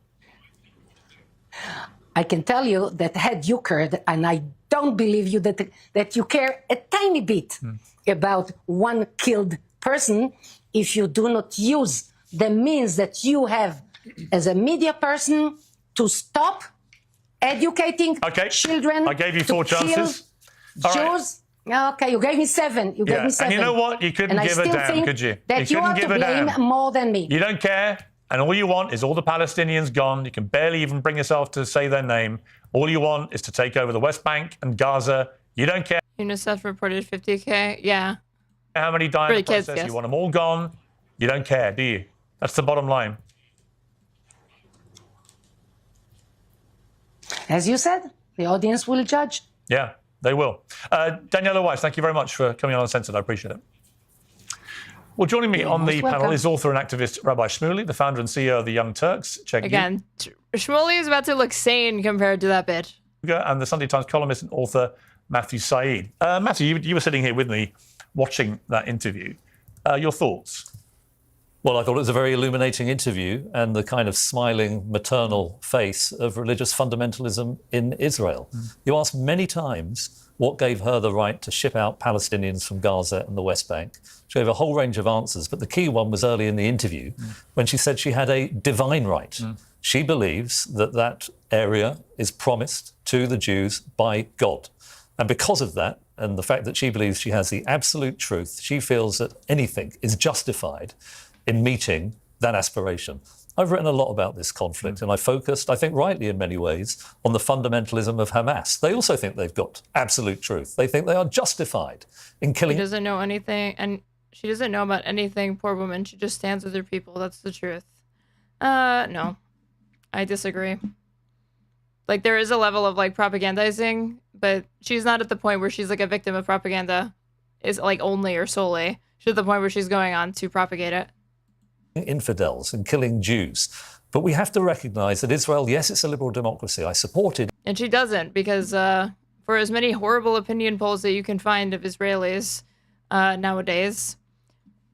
I can tell you that had you cared, and I don't believe you that you care a tiny bit about one killed person, if you do not use the means that you have as a media person to stop educating children. I gave you 4 to kill chances. All right. Jews. Okay, you gave me 7. You gave me 7. And you know what? You couldn't And I give a still damn, think could you? That You you are couldn't to give a blame damn. more than me. You don't care, and all you want is all the Palestinians gone. You can barely even bring yourself to say their name. All you want is to take over the West Bank and Gaza. You don't care UNICEF reported 50K. Yeah. how many die in the For the kids, process. yes. You want them all gone. You don't care, do you? That's the bottom line. As you said, the audience will judge. Yeah, they will. Daniela Weiss, thank you very much for coming on Uncensored. I appreciate it. Well, joining me on the most panel welcome. is author and activist Rabbi Shmuley, the founder and CEO of the Young Turks. Cenk Again, Shmuley is about to look sane compared to that bitch. Uygur, and the Sunday Times columnist and author Matthew Said. Matthew, you were sitting here with me watching that interview. Your thoughts? Well, I thought it was a very illuminating interview and the kind of smiling maternal face of religious fundamentalism in Israel. You asked many times what gave her the right to ship out Palestinians from Gaza and the West Bank. She gave a whole range of answers, but the key one was early in the interview when she said she had a divine right. She believes that that area is promised to the Jews by God. And because of that, and the fact that she believes she has the absolute truth, she feels that anything is justified in meeting that aspiration. I've written a lot about this conflict, and I focused, I think rightly in many ways, on the fundamentalism of Hamas. They also think they've got absolute truth. They think they are justified in killing. She doesn't know anything, and she doesn't know about anything, poor woman. She just stands with her people. That's the truth. No, I disagree. Like, there is a level of, like, propagandizing, but she's not at the point where she's, like, a victim of propaganda, is like, only or solely. She's at the point where she's going on to propagate it. Infidels and killing Jews. But we have to recognise that Israel, yes, it's a liberal democracy. I support it. And she doesn't, because for as many horrible opinion polls that you can find of Israelis nowadays,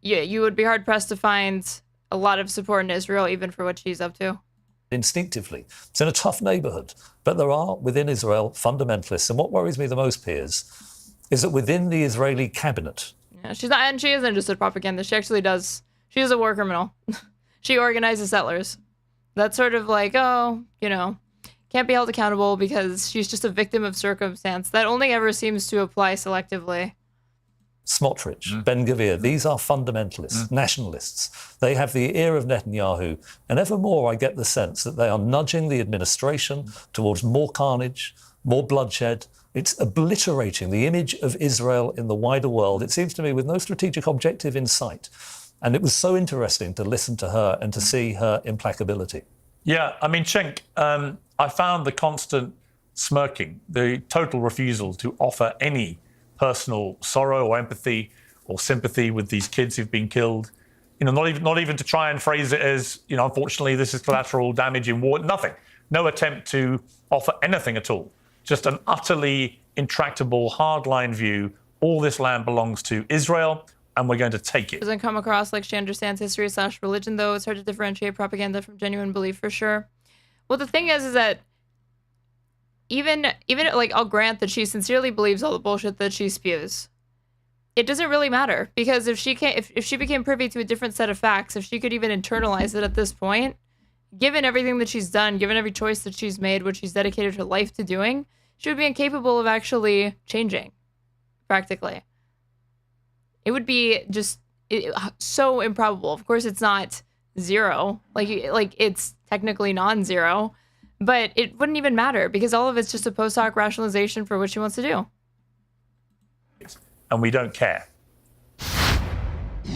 you would be hard-pressed to find a lot of support in Israel, even for what she's up to. Instinctively. It's in a tough neighbourhood. But there are, within Israel, fundamentalists. And what worries me the most, Piers, is that within the Israeli cabinet... Yeah, she's not, and she isn't just a propagandist. She actually does. She is a war criminal. She organizes settlers. That's sort of like, oh, you know, can't be held accountable because she's just a victim of circumstance. That only ever seems to apply selectively. Smotrich, Ben Gvir, these are fundamentalists, nationalists. They have the ear of Netanyahu. And ever more, I get the sense that they are nudging the administration towards more carnage, more bloodshed. It's obliterating the image of Israel in the wider world, it seems to me, with no strategic objective in sight. And it was so interesting to listen to her and to see her implacability. Yeah, I mean, Cenk, I found the constant smirking, the total refusal to offer any personal sorrow or empathy or sympathy with these kids who've been killed. You know, not even to try and phrase it as, you know, unfortunately, this is collateral damage in war. Nothing. No attempt to offer anything at all. Just an utterly intractable, hardline view. All this land belongs to Israel, and we're going to take it. Doesn't come across like she understands history / religion, though. It's hard to differentiate propaganda from genuine belief, for sure. Well, the thing is that even like, I'll grant that she sincerely believes all the bullshit that she spews. It doesn't really matter, because if she became privy to a different set of facts, if she could even internalize it at this point, given everything that she's done, given every choice that she's made, what she's dedicated her life to doing, she would be incapable of actually changing, practically. It would be just so improbable. Of course, it's not zero. Like it's technically non-zero, but it wouldn't even matter because all of it's just a post hoc rationalization for what she wants to do. And we don't care.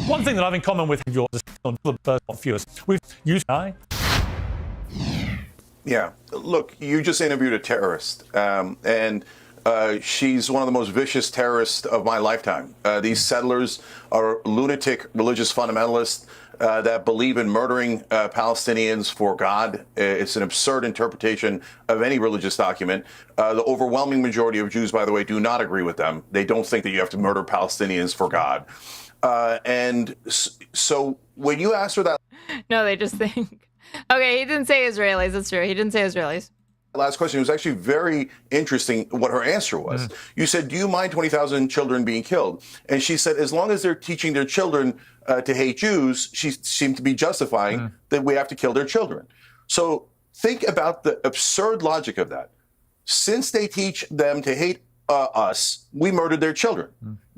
One thing that I have in common with yours, on the first viewers, we've used Yeah. Look, you just interviewed a terrorist, and she's one of the most vicious terrorists of my lifetime. These settlers are lunatic religious fundamentalists that believe in murdering Palestinians for God. It's an absurd interpretation of any religious document. The overwhelming majority of Jews, by the way, do not agree with them. They don't think that you have to murder Palestinians for God. And so when you ask her that... No, they just think... Okay, he didn't say Israelis. That's true. He didn't say Israelis. Last question was actually very interesting what her answer was. You said, do you mind 20,000 children being killed? And she said, as long as they're teaching their children to hate Jews, she seemed to be justifying that we have to kill their children. So think about the absurd logic of that. Since they teach them to hate us, we murdered their children.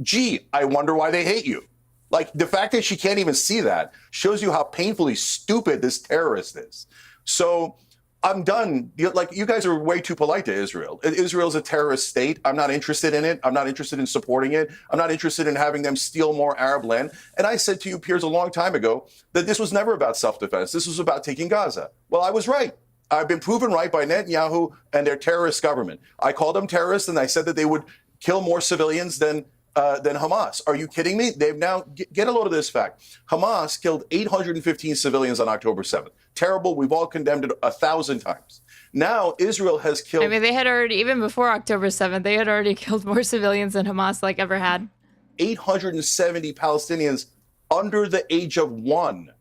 Gee, I wonder why they hate you. Like, the fact that she can't even see that shows you how painfully stupid this terrorist is. So I'm done. You guys are way too polite to Israel. Israel's a terrorist state. I'm not interested in it. I'm not interested in supporting it. I'm not interested in having them steal more Arab land. And I said to you, Piers, a long time ago that this was never about self-defense. This was about taking Gaza. Well, I was right. I've been proven right by Netanyahu and their terrorist government. I called them terrorists, and I said that they would kill more civilians than Hamas. Are you kidding me? They've now, get a load of this fact. Hamas killed 815 civilians on October 7th. Terrible. We've all condemned it 1,000 times. Now Israel has killed... I mean, they had already, even before October 7th, they had already killed more civilians than Hamas ever had. 870 Palestinians under the age of 1.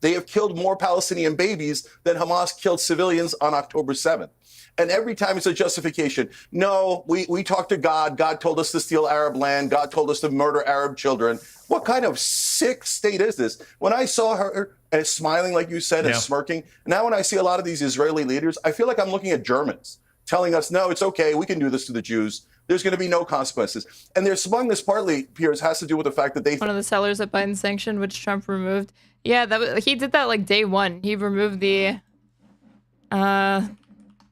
They have killed more Palestinian babies than Hamas killed civilians on October 7th. And every time it's a justification. No, we talked to God. God told us to steal Arab land. God told us to murder Arab children. What kind of sick state is this? When I saw her and smiling, like you said, and smirking, now when I see a lot of these Israeli leaders, I feel like I'm looking at Germans telling us, no, it's okay. We can do this to the Jews. There's going to be no consequences. And they're among this partly, Piers, has to do with the fact that they... One of the sellers that Biden sanctioned, which Trump removed. Yeah, he did that like day one. He removed the...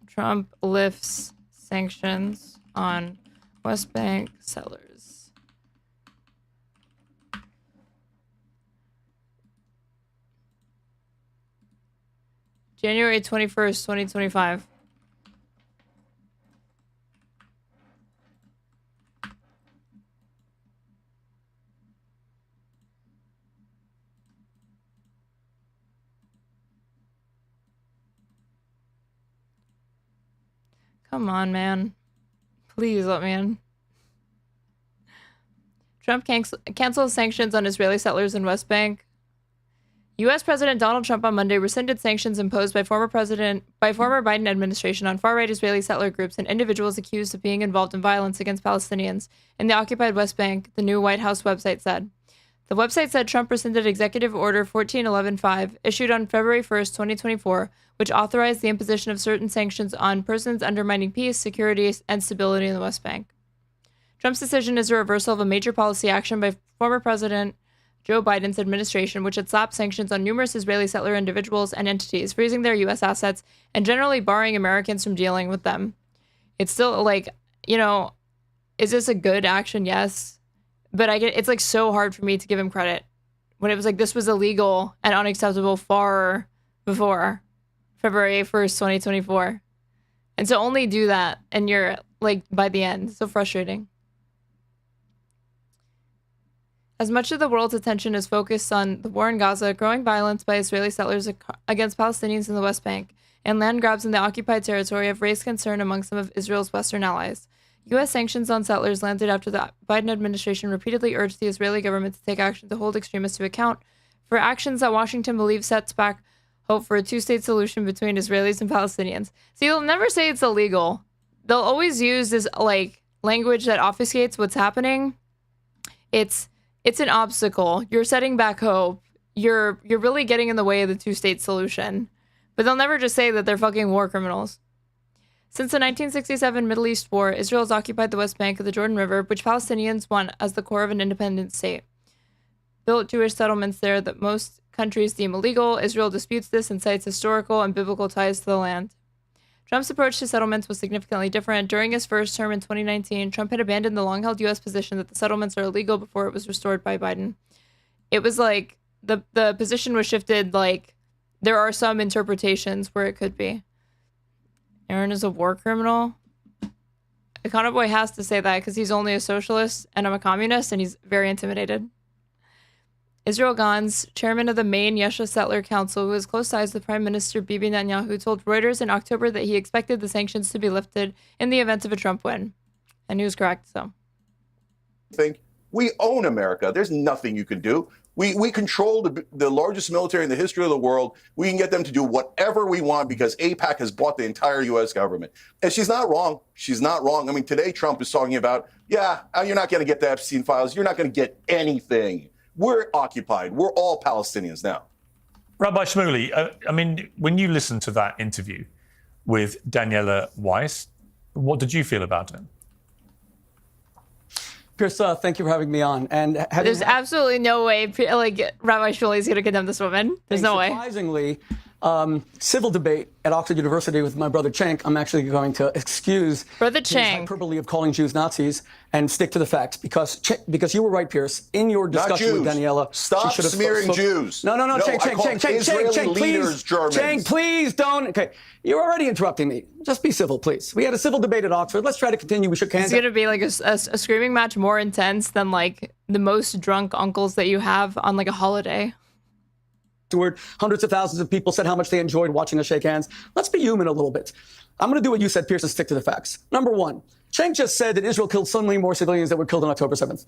Trump lifts sanctions on West Bank sellers. January 21st, 2025. Come on, man. Please let me in. Trump cancels sanctions on Israeli settlers in West Bank. U.S. President Donald Trump on Monday rescinded sanctions imposed by former Biden administration on far-right Israeli settler groups and individuals accused of being involved in violence against Palestinians in the occupied West Bank, the new White House website said. The website said Trump rescinded Executive Order 1411-5, issued on February 1st, 2024, which authorized the imposition of certain sanctions on persons undermining peace, security, and stability in the West Bank. Trump's decision is a reversal of a major policy action by former President Joe Biden's administration, which had slapped sanctions on numerous Israeli settler individuals and entities, freezing their U.S. assets and generally barring Americans from dealing with them. It's still like, is this a good action? Yes. But it's like so hard for me to give him credit when it was like this was illegal and unacceptable far before February 1st, 2024. And to only do that and you're like by the end, so frustrating. As much of the world's attention is focused on the war in Gaza, growing violence by Israeli settlers against Palestinians in the West Bank, and land grabs in the occupied territory have raised concern among some of Israel's Western allies. U.S. sanctions on settlers landed after the Biden administration repeatedly urged the Israeli government to take action to hold extremists to account for actions that Washington believes sets back hope for a two-state solution between Israelis and Palestinians. See, they'll never say it's illegal. They'll always use this like language that obfuscates what's happening. It's an obstacle. You're setting back hope. You're really getting in the way of the two-state solution. But they'll never just say that they're fucking war criminals. Since the 1967 Middle East War, Israel has occupied the West Bank of the Jordan River, which Palestinians want as the core of an independent state. Built Jewish settlements there that most countries deem illegal, Israel disputes this and cites historical and biblical ties to the land. Trump's approach to settlements was significantly different. During his first term in 2019, Trump had abandoned the long-held U.S. position that the settlements are illegal before it was restored by Biden. It was like the position was shifted like there are some interpretations where it could be. Aaron is a war criminal. Econo Boy has to say that because he's only a socialist and I'm a communist, and he's very intimidated. Israel Gans, chairman of the main Yesha Settler Council, who is close ties with Prime Minister Bibi Netanyahu, told Reuters in October that he expected the sanctions to be lifted in the event of a Trump win. And he was correct, so. Think we own America. There's nothing you can do. We control the largest military in the history of the world. We can get them to do whatever we want because AIPAC has bought the entire U.S. government. And she's not wrong. She's not wrong. I mean, today Trump is talking about, yeah, you're not going to get the Epstein files. You're not going to get anything. We're occupied. We're all Palestinians now. Rabbi Shmuley, I mean, when you listened to that interview with Daniela Weiss, what did you feel about it? Piers, thank you for having me on. And there's absolutely no way, like, Rabbi Shmuley is going to condemn this woman. There's no way. Surprisingly, civil debate at Oxford University with my brother Cenk, I'm actually going to excuse Brother his Cenk hyperbole of calling Jews Nazis and stick to the facts because you were right, Piers, in your discussion with Daniela. Stop smearing Jews. No, Cenk, please don't. Okay, you're already interrupting me. Just be civil, please. We had a civil debate at Oxford. Let's try to continue. We shook hands. It's going to be like a screaming match more intense than like the most drunk uncles that you have on like a holiday. Afterward, hundreds of thousands of people said how much they enjoyed watching us shake hands. Let's be human a little bit. I'm going to do what you said, Piers, and stick to the facts. Number one, Cenk just said that Israel killed so many more civilians that were killed on October 7th.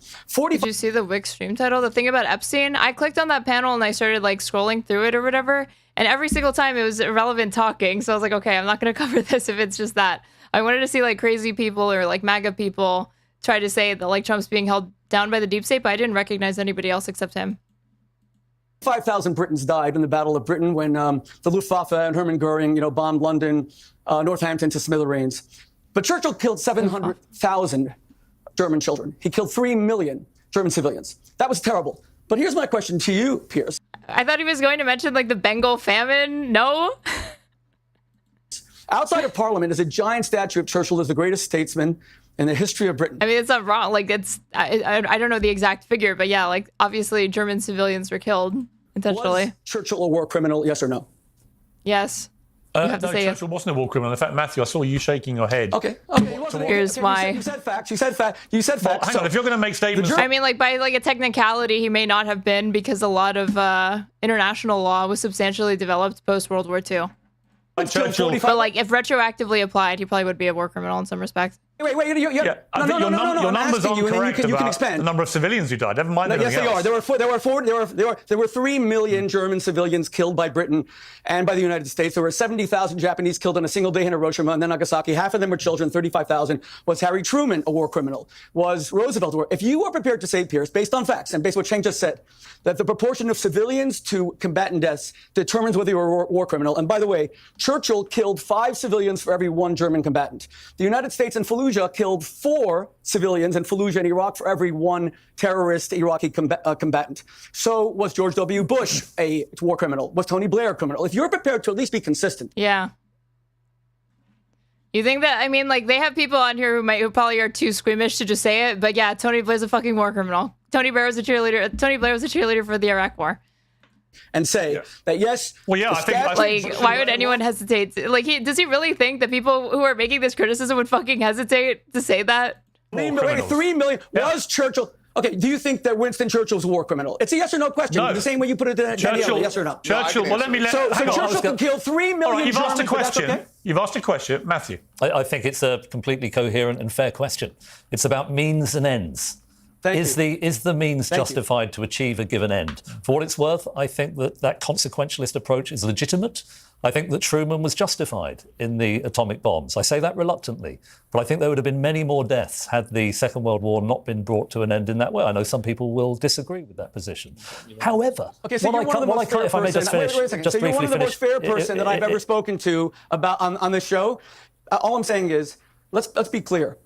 Did you see the Wix stream title? The thing about Epstein, I clicked on that panel and I started like scrolling through it or whatever. And every single time it was irrelevant talking. So I was like, okay, I'm not going to cover this if it's just that. I wanted to see like crazy people or like MAGA people try to say that like Trump's being held down by the deep state, but I didn't recognize anybody else except him. 5,000 Britons died in the Battle of Britain when the Luftwaffe and Hermann Goering, bombed London, Northampton to smithereens. But Churchill killed 700,000 German children. He killed 3 million German civilians. That was terrible. But here's my question to you, Piers. I thought he was going to mention like the Bengal famine. No? Outside of Parliament is a giant statue of Churchill as the greatest statesman in the history of Britain. I mean, it's not wrong. Like, I don't know the exact figure, but yeah, like, obviously German civilians were killed intentionally. Was Churchill a war criminal, yes or no? Yes. You have to no, say Churchill wasn't a war criminal. In fact, Matthew, I saw you shaking your head. Okay. Here's why. You said facts. You said facts. Well, hang on. If you're going to make statements... I mean, like, by like a technicality, he may not have been because a lot of international law was substantially developed post-World War II. But like, if retroactively applied, he probably would be a war criminal in some respects. Wait, your numbers aren't correct about the number of civilians who died. Never mind anything else. Yes, they are. There were 3 million German civilians killed by Britain and by the United States. There were 70,000 Japanese killed in a single day in Hiroshima and then Nagasaki. Half of them were children. 35,000. Was Harry Truman a war criminal? Was Roosevelt a war? If you are prepared to say, Piers, based on facts and based on what Cenk just said, that the proportion of civilians to combatant deaths determines whether you're a war criminal. And by the way, Churchill killed 5 civilians for every 1 German combatant. The United States in Fallujah killed 4 civilians in Fallujah and Iraq for every 1 terrorist Iraqi combatant. So was George W. Bush a war criminal? Was Tony Blair a criminal? If you're prepared to at least be consistent. Yeah. You think that, I mean, like, they have people on here who probably are too squeamish to just say it, but yeah, Tony Blair's a fucking war criminal. Tony Blair was a cheerleader for the Iraq War. And say that yes. Well, yeah, I think why would anyone hesitate? Like, does he really think that people who are making this criticism would fucking hesitate to say that? 3 million. Yeah. Was Churchill? Okay, do you think that Winston Churchill's a war criminal? It's a yes or no question. No. The same way you put it to Daniela, yes or no? Churchill. Well, let me. So Churchill can kill 3 million. All right, you've Germans, asked a question. okay? You've asked a question, Matthew. I think it's a completely coherent and fair question. It's about means and ends. Is the means justified to achieve a given end? For what it's worth, I think that consequentialist approach is legitimate. I think that Truman was justified in the atomic bombs. I say that reluctantly, but I think there would have been many more deaths had the Second World War not been brought to an end in that way. I know some people will disagree with that position. However, so you're one of the most fair person that I've ever spoken to about on this show. All I'm saying is, let's be clear.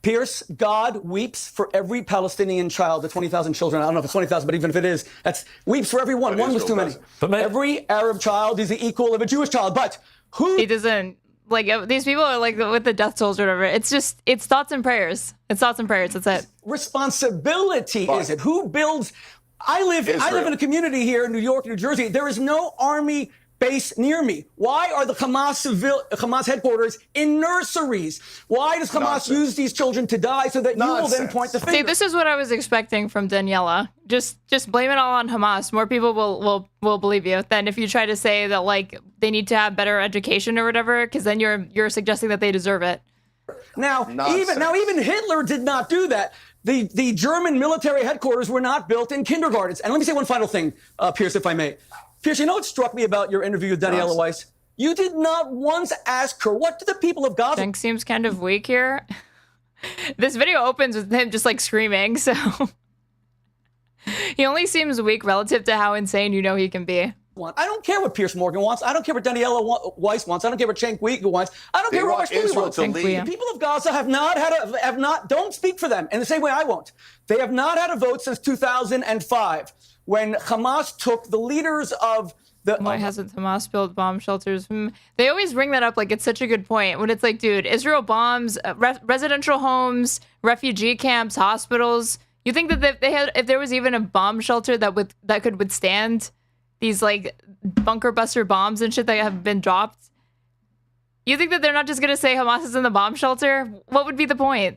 Piers, God weeps for every Palestinian child, the 20,000 children. I don't know if it's 20,000, but even if it is, that's weeps for every one. One was too many. But every Arab child is the equal of a Jewish child. But who? He doesn't, like, these people are like with the death tolls or whatever. It's just, it's thoughts and prayers. It's thoughts and prayers. That's it. Responsibility is it? Who builds? I live in a community here in New York, New Jersey. There is no army base near me? Why are the Hamas headquarters in nurseries? Why does Hamas use these children to die so that you will then point the finger? See, this is what I was expecting from Daniela. Just blame it all on Hamas. More people will believe you than if you try to say that like they need to have better education or whatever, because then you're suggesting that they deserve it. Now even Hitler did not do that. The German military headquarters were not built in kindergartens. And let me say one final thing, Piers, if I may. Piers, you know what struck me about your interview with Daniela Weiss? You did not once ask her, what do the people of Gaza... Cenk seems kind of weak here. This video opens with him just like screaming, so... He only seems weak relative to how insane you know he can be. I don't care what Piers Morgan wants. I don't care what Daniela Weiss wants. I don't care what Cenk Uygur wants. I don't care what Israel wants. The people of Gaza don't speak for them in the same way I won't. They have not had a vote since 2005 when Hamas took the leaders of the... Why hasn't Hamas built bomb shelters? They always bring that up like it's such a good point when it's like, dude, Israel bombs residential homes, refugee camps, hospitals. You think that if there was even a bomb shelter that could withstand these like bunker buster bombs and shit that have been dropped, you think that they're not just going to say Hamas is in the bomb shelter? What would be the point?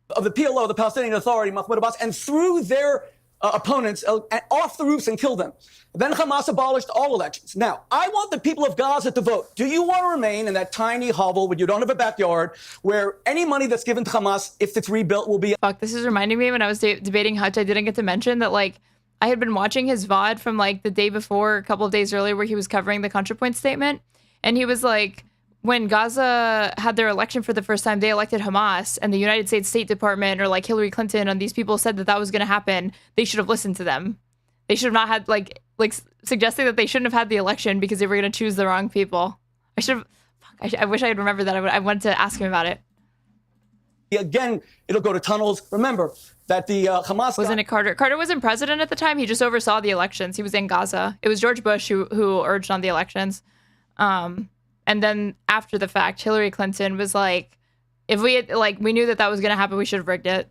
Of the PLO, the Palestinian Authority, Mahmoud Abbas, and threw their opponents off the roofs and killed them. Then Hamas abolished all elections. Now, I want the people of Gaza to vote. Do you want to remain in that tiny hovel where you don't have a backyard, where any money that's given to Hamas, if it's rebuilt, will be... Fuck, this is reminding me when I was debating Hutch, I didn't get to mention that, like, I had been watching his VOD from like the day before, a couple of days earlier, where he was covering the ContraPoint statement. And he was like, when Gaza had their election for the first time, they elected Hamas, and the United States State Department or like Hillary Clinton and these people said that was going to happen. They should have listened to them. They should have not had like suggesting that they shouldn't have had the election because they were going to choose the wrong people. I wish I had remembered that. I wanted to ask him about it. Again, it'll go to tunnels. Remember that the Hamas... Wasn't it Carter? Carter wasn't president at the time. He just oversaw the elections. He was in Gaza. It was George Bush who urged on the elections. And then after the fact, Hillary Clinton was like, if we had, like, we knew that was going to happen, we should have rigged it.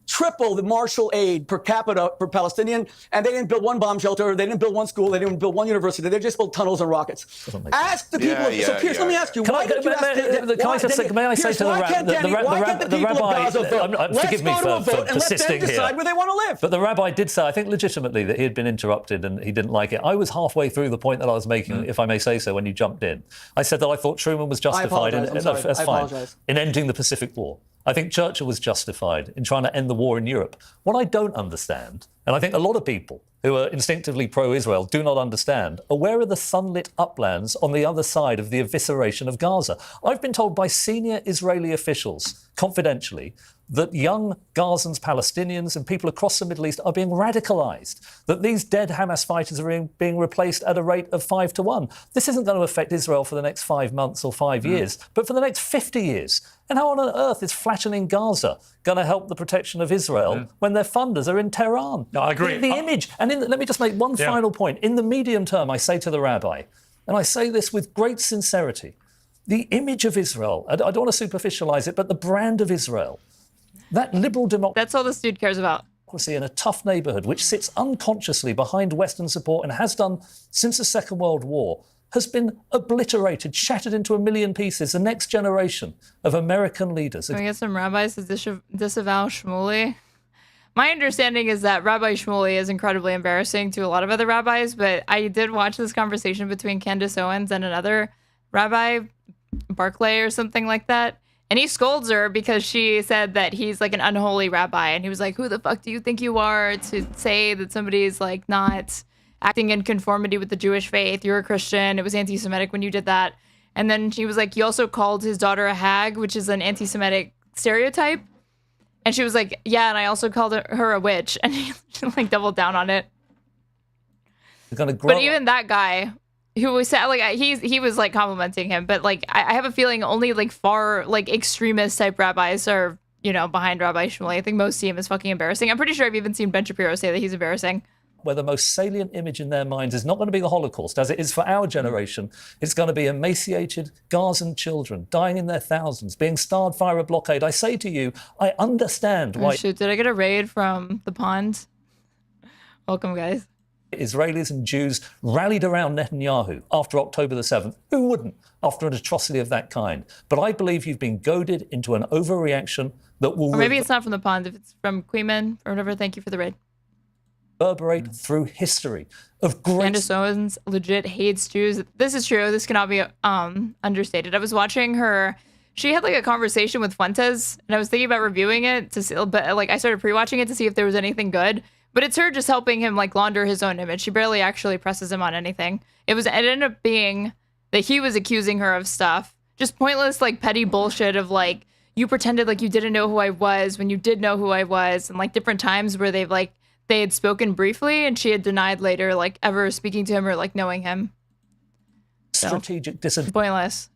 Triple the Marshall aid per capita per Palestinian, and they didn't build one bomb shelter, they didn't build one school, they didn't build one university, they just built tunnels and rockets. Ask the people. So Piers, let me ask you, may I say to the rabbi, forgive me for persisting here, where they want to live. But the rabbi did say, I think legitimately, that he had been interrupted and he didn't like it. I was halfway through the point that I was making, if I may say so, when you jumped in. I said that I thought Truman was justified in ending the Pacific War. I think Churchill was justified in trying to end the war in Europe. What I don't understand, and I think a lot of people who are instinctively pro-Israel do not understand, are where are the sunlit uplands on the other side of the evisceration of Gaza? I've been told by senior Israeli officials, confidentially, that young Gazans, Palestinians and people across the Middle East are being radicalised, that these dead Hamas fighters are being replaced at a rate of 5 to 1. This isn't going to affect Israel for the next 5 months or 5 years, but for the next 50 years. And how on earth is flattening Gaza going to help the protection of Israel when their funders are in Tehran? No, I agree. The image, and let me just make one final point. In the medium term, I say to the rabbi, and I say this with great sincerity, the image of Israel, I don't want to superficialise it, but the brand of Israel, that liberal democracy... That's all this dude cares about. ...in a tough neighbourhood, which sits unconsciously behind Western support and has done since the Second World War, has been obliterated, shattered into a million pieces. The next generation of American leaders... Can we get some rabbis to disavow Shmuley? My understanding is that Rabbi Shmuley is incredibly embarrassing to a lot of other rabbis, but I did watch this conversation between Candace Owens and another rabbi, Barclay or something like that. And he scolds her because she said that he's like an unholy rabbi. And he was like, who the fuck do you think you are to say that somebody's like not acting in conformity with the Jewish faith? You're a Christian. It was anti-Semitic when you did that. And then she was like, you also called his daughter a hag, which is an anti-Semitic stereotype. And she was like, yeah, and I also called her a witch. And he like doubled down on it. But even that guy... who was like he was like complimenting him, but like I have a feeling only like far like extremist type rabbis are behind Rabbi Shmuley. I think most see him as fucking embarrassing. I'm pretty sure I've even seen Ben Shapiro say that he's embarrassing. Where the most salient image in their minds is not going to be the Holocaust, as it is for our generation. It's going to be emaciated Gazan children dying in their thousands, being starved via a blockade. I say to you, I understand why. Oh, shoot, did I get a raid from the pond? Welcome, guys. Israelis and Jews rallied around Netanyahu after October the 7th. Who wouldn't after an atrocity of that kind? But I believe you've been goaded into an overreaction that will... Or maybe it's not from the pond. If it's from Queenman or whatever, thank you for the raid. ...reverberate through history of great... Candace Owens legit hates Jews. This is true. This cannot be understated. I was watching her... She had like a conversation with Fuentes, and I was thinking about reviewing it to see, but like I started pre-watching it to see if there was anything good. But it's her just helping him like launder his own image. She barely actually presses him on anything. It ended up being that he was accusing her of stuff, just pointless like petty bullshit of like, you pretended like you didn't know who I was when you did know who I was, and like different times where they had spoken briefly and she had denied later like ever speaking to him or like knowing him. Strategic disadvantage. Pointless.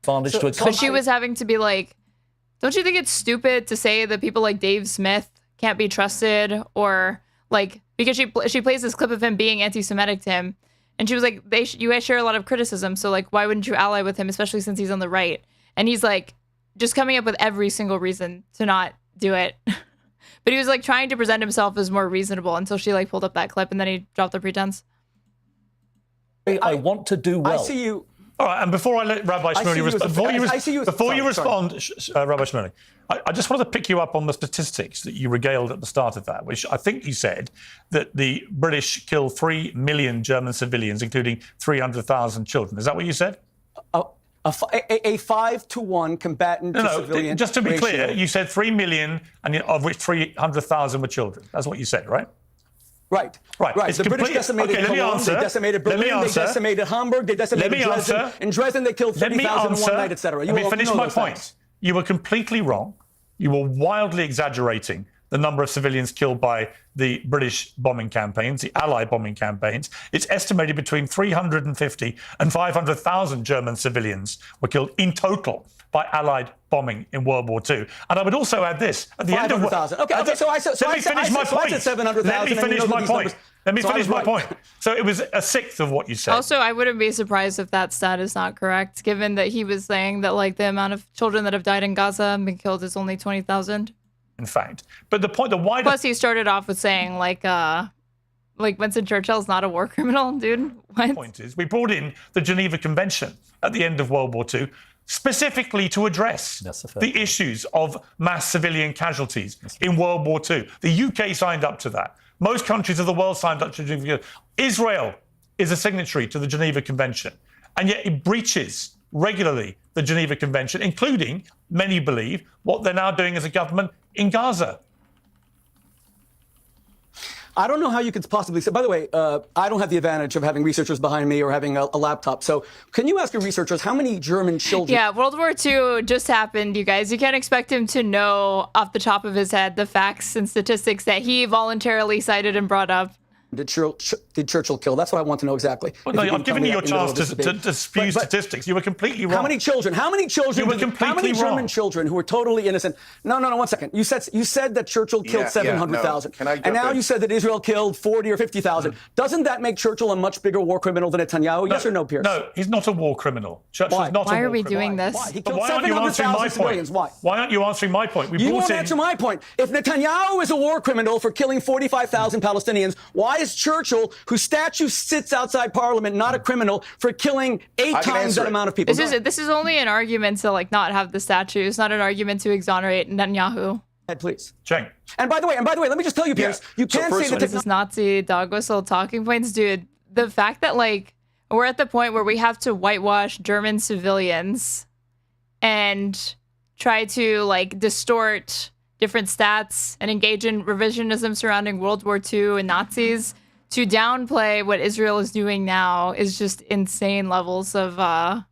But she was having to be like, don't you think it's stupid to say that people like Dave Smith can't be trusted, or like, because she plays this clip of him being anti-Semitic to him, and she was like, you guys share a lot of criticism, so like why wouldn't you ally with him, especially since he's on the right? And he's like just coming up with every single reason to not do it. But he was like trying to present himself as more reasonable until she like pulled up that clip, and then he dropped the pretense. I want to do well. I see you. All right, and before I let Rabbi Shmuley respond, before you respond, Rabbi Shmuley, I just wanted to pick you up on the statistics that you regaled at the start of that, which I think you said that the British killed 3 million German civilians, including 300,000 children. Is that what you said? A 5-to-1 combatant to civilian. Just to be clear, you said 3 million, and of which 300,000 were children. That's what you said, right? Right. The British decimated Cologne, they decimated Berlin, they decimated Hamburg, they decimated Dresden. In Dresden, they killed 30,000 in one night, etc. Let me finish my point. You were completely wrong. You were wildly exaggerating the number of civilians killed by the British bombing campaigns, the Allied bombing campaigns. It's estimated between 350 and 500,000 German civilians were killed in total by Allied bombing in World War II. And I would also add this. At the end of... Okay, so I said 700,000. Let me finish my point. Let me finish my point. So it was a sixth of what you said. Also, I wouldn't be surprised if that stat is not correct, given that he was saying that like the amount of children that have died in Gaza and been killed is only 20,000. In fact. But the point, the wider... Plus, he started off with saying like Winston Churchill's not a war criminal, dude. What? The point is, we brought in the Geneva Convention at the end of World War II, specifically to address the issues of mass civilian casualties in World War II. The UK signed up to that. Most countries of the world signed up to the Geneva. Israel is a signatory to the Geneva Convention, and yet it breaches regularly the Geneva Convention, including, many believe, what they're now doing as a government in Gaza. I don't know how you could possibly say, by the way, I don't have the advantage of having researchers behind me or having a laptop. So can you ask your researchers how many German children... Yeah, World War II just happened, you guys. You can't expect him to know off the top of his head the facts and statistics that he voluntarily cited and brought up. Did Churchill kill? That's what I want to know exactly. Well, no, I've given you your chance to spew statistics. You were completely wrong. How many children? You were completely How many German children who were totally innocent? No, 1 second. You said that Churchill killed 700,000. And now you said that Israel killed 40 or 50,000. Doesn't that make Churchill a much bigger war criminal than Netanyahu? Yes or no, Pierce? No, he's not a war criminal. Churchill is not a war criminal. Why are we doing this? Why? He killed 700,000 civilians. Why? Why aren't you answering my point? You won't answer my point. If Netanyahu is a war criminal for killing 45,000 Palestinians, why is Churchill, whose statue sits outside Parliament, not a criminal for killing 8 times that amount of people? This is only an argument to like not have the statue. It's not an argument to exonerate Netanyahu. Please. Cenk. And by the way, let me just tell you, Piers, you can't say that this is Nazi dog whistle talking points, dude. The fact that like we're at the point where we have to whitewash German civilians and try to like distort different stats and engage in revisionism surrounding World War II and Nazis to downplay what Israel is doing now is just insane levels of, I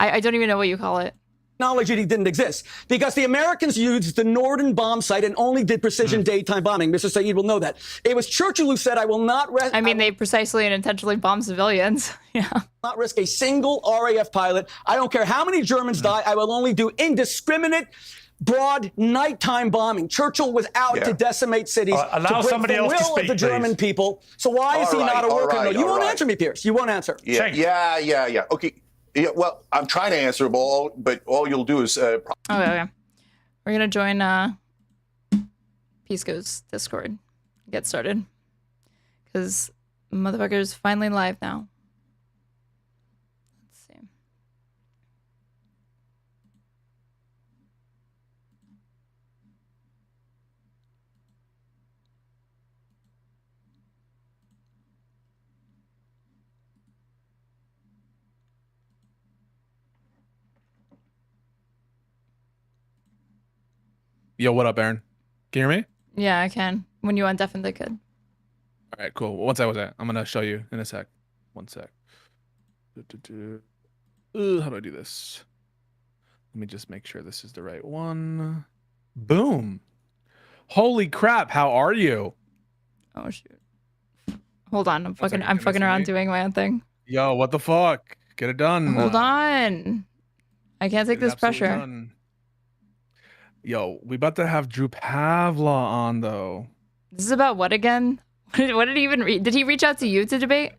don't even know what you call it. Knowledge that he didn't exist because the Americans used the Norden bomb site and only did precision daytime bombing. Mr. Saeed will know that. It was Churchill who said, I will not rest. I mean, they precisely and intentionally bombed civilians. Yeah. Not risk a single RAF pilot. I don't care how many Germans die. I will only do indiscriminate broad nighttime bombing. Churchill was out to decimate cities allow to somebody break the else to will speak, of the German people. So why is he not a war criminal? You won't answer me, Pierce. You won't answer. Yeah. Okay. Yeah, well, I'm trying to answer, but all you'll do is... Okay. We're going to join Pisco's Discord. Get started. because motherfucker's finally live now. Let's see. Yo, what up, Aaron? Can you hear me? Yeah, I can. When you definitely could. All right, cool. Once I was at, I'm gonna show you in a sec. One sec. How do I do this? Let me just make sure this is the right one. Boom. Holy crap! How are you? Oh shoot. Hold on, I'm fucking Can you see around me? doing my own thing. Yo, what the fuck? Get it done. Hold on. I can't take Get it this absolutely pressure. done. Yo, we about to have Drew Pavlou on though. This is about what again? What did he even read? Did he reach out to you to debate?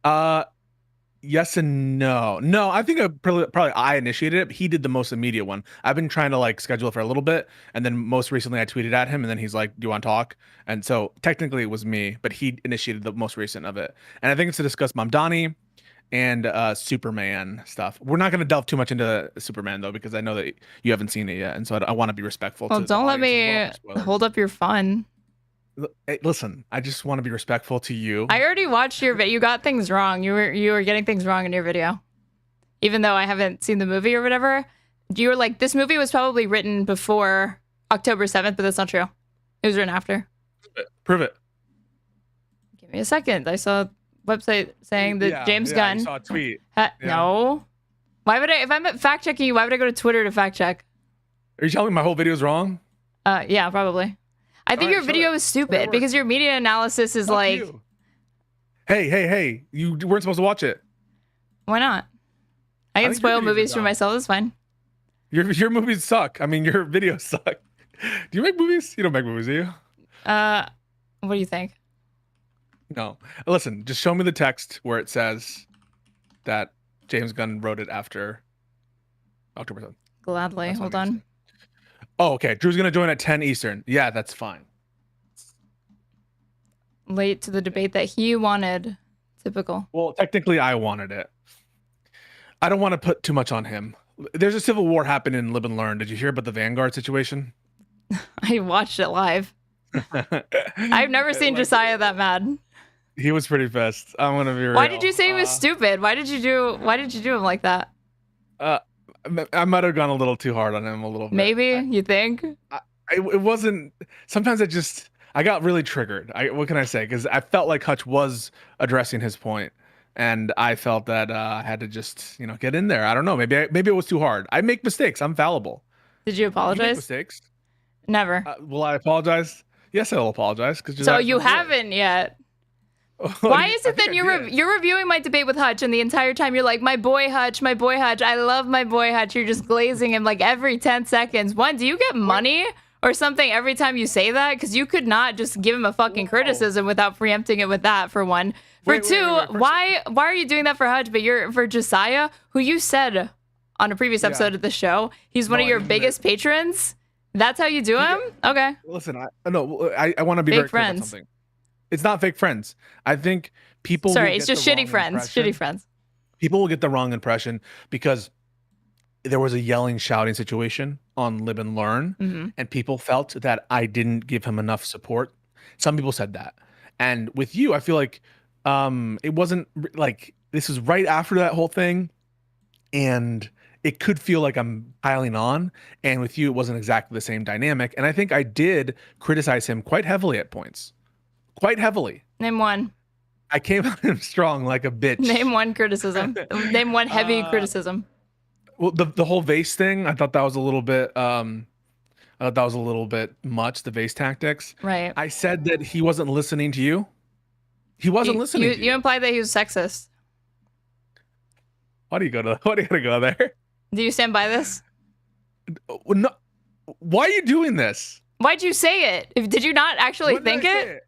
Yes and no. No, I think probably I initiated it. But he did the most immediate one. I've been trying to like schedule it for a little bit, and then most recently I tweeted at him, and then he's like, "Do you want to talk?" And so technically it was me, but he initiated the most recent of it. And I think it's to discuss Mamdani and Superman stuff. We're not going to delve too much into Superman though, because I know that you haven't seen it yet, and so I want to be respectful. Well, to don't the let me audience as well. hold up your fun. Hey, listen, I just want to be respectful to you. I already watched your video. You got things wrong. You were getting things wrong in your video. Even though I haven't seen the movie or whatever. You were like, this movie was probably written before October 7th, but that's not true. It was written after. Prove it. Give me a second. I saw a website saying that James Gunn. I saw a tweet. No. Why would I, if I'm fact checking you, why would I go to Twitter to fact check? Are you telling me my whole video is wrong? Yeah, probably. I think All right, your video is stupid because your media analysis is Fuck like, you. Hey, you weren't supposed to watch it. why not? I can think spoil your videos are movies for dumb. myself. That's fine. Your movies suck. I mean, your videos suck. Do you make movies? You don't make movies, do you? What do you think? No. Listen, just show me the text where it says that James Gunn wrote it after October 7th. Gladly. That's Hold what I on. Oh, okay. Drew's going to join at 10 Eastern. Yeah, that's fine. Late to the debate that he wanted. Typical. Well, technically, I wanted it. I don't want to put too much on him. There's a civil war happening in Live and Learn. Did you hear about the Vanguard situation? I watched it live. I've never seen Josiah that mad. He was pretty pissed. I'm gonna be real. Why did you say he was stupid? Why did you do him like that? I might have gone a little too hard on him a little bit. Maybe you think? It wasn't. Sometimes I got really triggered. What can I say? Because I felt like Hutch was addressing his point, and I felt that I had to just get in there. I don't know. Maybe it was too hard. I make mistakes. I'm fallible. Did you apologize? You make mistakes. Never. Will I apologize? Yes, I will apologize. So you haven't yet. Why is it that you're reviewing my debate with Hutch, and the entire time you're like, my boy Hutch, I love my boy Hutch. You're just glazing him like every 10 seconds. One, do you get money or something every time you say that? Because you could not just give him a fucking criticism without preempting it with that, for one. For two, why are you doing that for Hutch, but you're for Josiah, who you said on a previous episode of the show, he's one of your biggest patrons? That's how you do him? Okay. Listen, I want to be very clear about something. It's not fake friends. I think people. Sorry, it's just shitty friends. Shitty friends. People will get the wrong impression because there was a yelling, shouting situation on Live and Learn, and people felt that I didn't give him enough support. Some people said that, and with you, I feel like it wasn't like this was right after that whole thing, and it could feel like I'm piling on. And with you, it wasn't exactly the same dynamic. And I think I did criticize him quite heavily at points. Quite heavily. Name one. I came at him strong like a bitch. Name one criticism. Name one heavy criticism. Well, the whole vase thing, I thought that was a little bit much, the vase tactics. Right. I said that he wasn't listening to you. He wasn't listening to you. You implied that he was sexist. Why do you gotta go there? Do you stand by this? No. Why are you doing this? Why'd you say it? Did you not actually think it?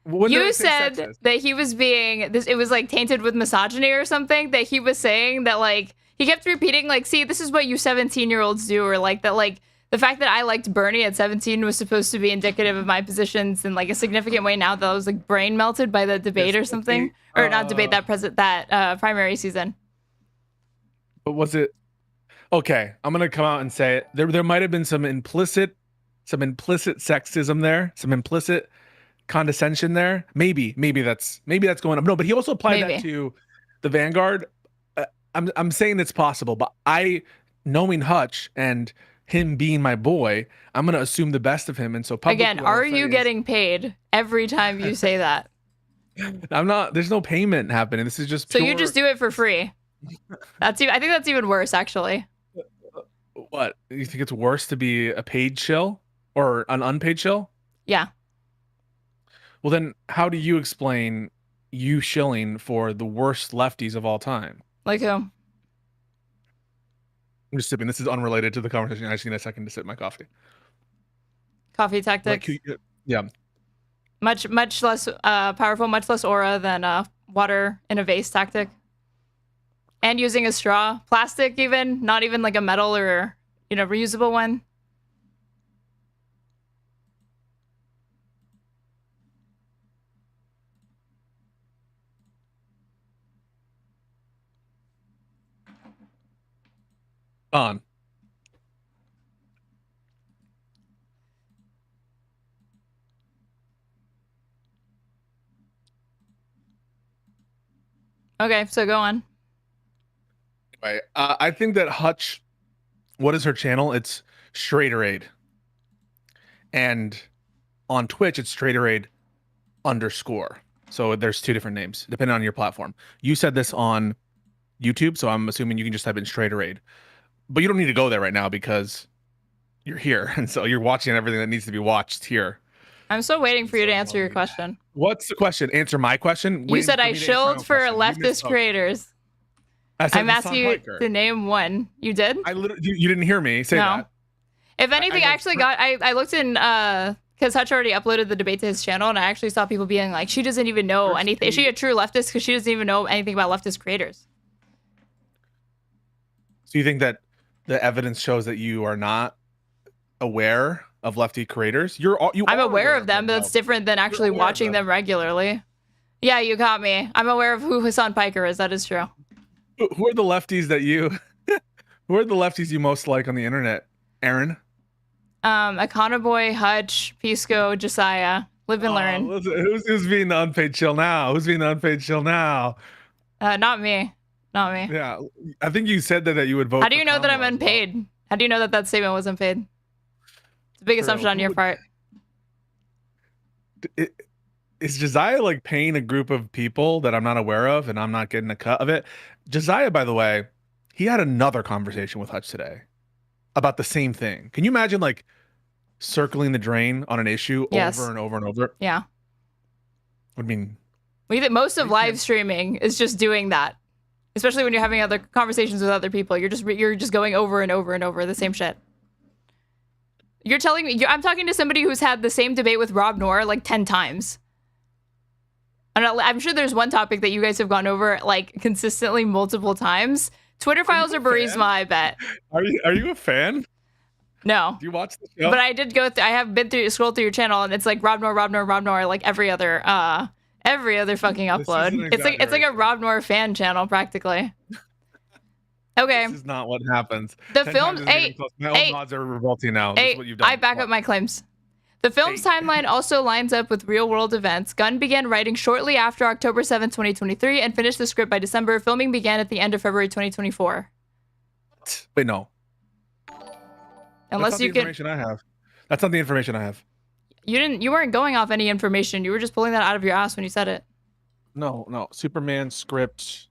You said that he was being this. It was like tainted with misogyny or something. That he was saying that like he kept repeating like, see, this is what you 17-year-olds do, or like that like The fact that I liked Bernie at 17 was supposed to be indicative of my positions in like a significant way. Now that I was like brain melted by the debate or something, or not debate, that primary season. But was it okay? I'm gonna come out and say it. There might have been some implicit sexism there, some implicit condescension there. Maybe that's going up. No, but he also applied that to the Vanguard. I'm saying it's possible, but knowing Hutch and him being my boy, I'm gonna assume the best of him, and so publicly, again, are you getting paid every time you say that? I'm not. There's no payment happening. This is just so you just do it for free. I think that's even worse, actually. What, you think it's worse to be a paid shill or an unpaid shill? Yeah. Well, then how do you explain you shilling for the worst lefties of all time? Like who? I'm just sipping. This is unrelated to the conversation. I just need a second to sip my coffee. Coffee tactics. Yeah. Much less powerful, much less aura than water in a vase tactic. And using a straw, plastic even, not even like a metal or reusable one. On. Okay, so go on. Right. I think that Hutch, what is her channel? It's Straighterade. And on Twitch, it's Straighterade _. So there's two different names, depending on your platform. You said this on YouTube, so I'm assuming you can just type in Straighterade. But you don't need to go there right now because you're here. And so you're watching everything that needs to be watched here. I'm still waiting for you to answer your question. What's the question? Answer my question? You said I shilled for leftist creators. I'm asking you to name one. You did? You didn't hear me say that. If anything, I looked in because Hutch already uploaded the debate to his channel, and I actually saw people being like, she doesn't even know anything. Is she a true leftist because she doesn't even know anything about leftist creators? So you think that the evidence shows that you are not aware of lefty creators? I'm aware of them, but that's different than actually watching them regularly. Yeah, you got me. I'm aware of who Hassan Piker is. That is true. Who are the lefties that you? Who are the lefties you most like on the internet, Aaron? Econoboy, Hutch, Pisco, Josiah. Live and learn. Who's being the unpaid chill now? Who's being the unpaid chill now? Not me. Not me. Yeah, I think you said that you would vote. How do you know that I'm unpaid? How do you know that statement was unpaid? It's a big assumption on your part. Is Josiah like paying a group of people that I'm not aware of and I'm not getting a cut of it? Josiah, by the way, he had another conversation with Hutch today about the same thing. Can you imagine like circling the drain on an issue over and over and over? Yeah. I mean, most of live streaming is just doing that. Especially when you're having other conversations with other people, you're just going over and over and over the same shit. You're telling me I'm talking to somebody who's had the same debate with Rob Noor like 10 times. I'm sure there's one topic that you guys have gone over like consistently multiple times. Twitter files or Burisma, I bet. Are you a fan? No. Do you watch the show? But I did go. I have been scrolled through your channel, and it's like Rob Noor, like every other fucking upload. It's like a Rob Noor fan channel practically. Okay. This is not what happens. The film. My own odds are revolting now. This is what you've done. I back up my claims. The film's timeline also lines up with real-world events. Gunn began writing shortly after October 7, 2023, and finished the script by December. Filming began at the end of February 2024. Wait, no. Unless you can. Information I have. That's not the information I have. You weren't going off any information. You were just pulling that out of your ass when you said it. No. Superman script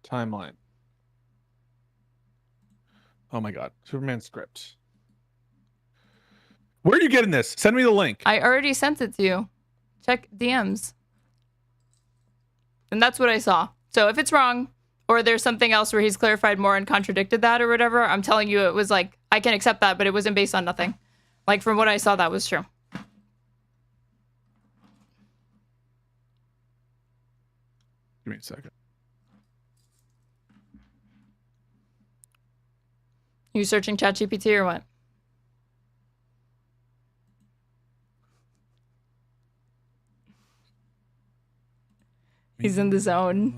timeline. Oh my God. Superman script. Where are you getting this? Send me the link. I already sent it to you. Check DMs. And that's what I saw. So if it's wrong, or there's something else where he's clarified more and contradicted that or whatever, I'm telling you it was like, I can accept that, but it wasn't based on nothing. Like from what I saw, that was true. Give me a second. You searching ChatGPT or what? He's in the zone.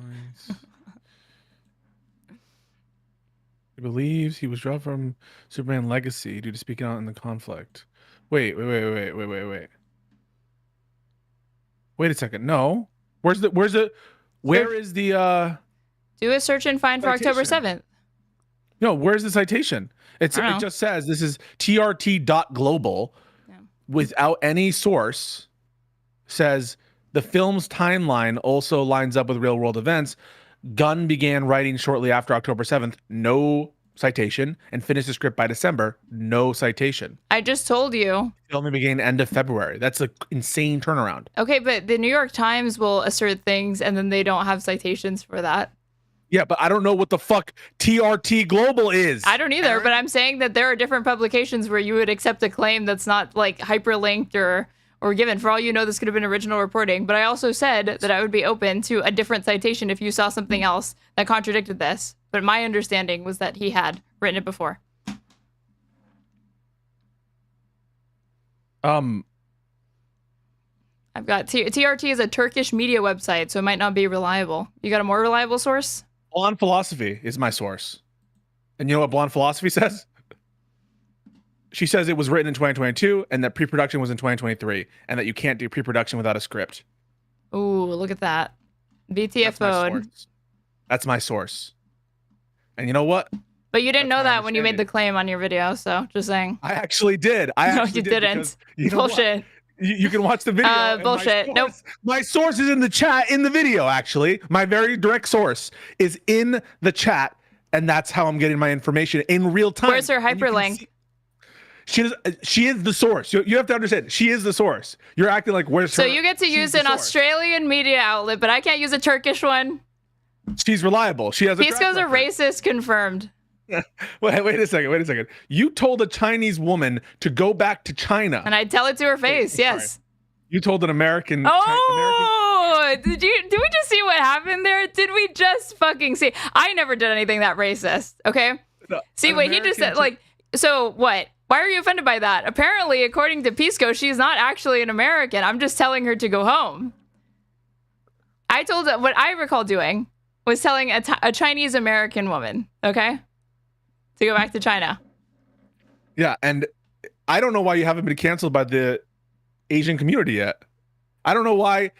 He believes he was dropped from Superman Legacy due to speaking out in the conflict. Wait. Wait a second. No. Where is the Do a search and find for October 7th. No, where's the citation? It just says this is trt.global without any source. Says the film's timeline also lines up with real world events. Gunn began writing shortly after October 7th. No citation. And finished the script by December. No citation. I just told you. Filming began end of February. That's an insane turnaround. Okay, but the New York Times will assert things and then they don't have citations for that. Yeah, but I don't know what the fuck TRT Global is. I don't either, but I'm saying that there are different publications where you would accept a claim that's not like hyperlinked or given. For all you know, this could have been original reporting. But I also said that I would be open to a different citation if you saw something else that contradicted this. But my understanding was that he had written it before. I've got TRT is a Turkish media website, so it might not be reliable. You got a more reliable source? Blonde Philosophy is my source. And you know what Blonde Philosophy says? She says it was written in 2022 and that pre-production was in 2023 and that you can't do pre-production without a script. Ooh, look at that. BTFO. That's my source. And you know what? But you didn't know that when you made the claim on your video, so just saying. I actually did. No, you didn't. Bullshit. You can watch the video. Bullshit. Nope. My source is in the chat in the video, actually. My very direct source is in the chat, and that's how I'm getting my information in real time. Where's her hyperlink? She is the source. You have to understand. She is the source. You're acting like where's her? So you get to use an Australian media outlet, but I can't use a Turkish one. She's reliable. She has a Pisco's a racist, confirmed. Wait a second. You told a Chinese woman to go back to China. And I tell it to her face, yes. Sorry. You told an American... Did we just see what happened there? Did we just fucking see? I never did anything that racist, okay? No, see, wait, he just said, like, so what? Why are you offended by that? Apparently, according to Pisco, she's not actually an American. I'm just telling her to go home. I told her, what I recall doing was telling a Chinese American woman, okay, to go back to China. Yeah, and I don't know why you haven't been canceled by the Asian community yet. I don't know why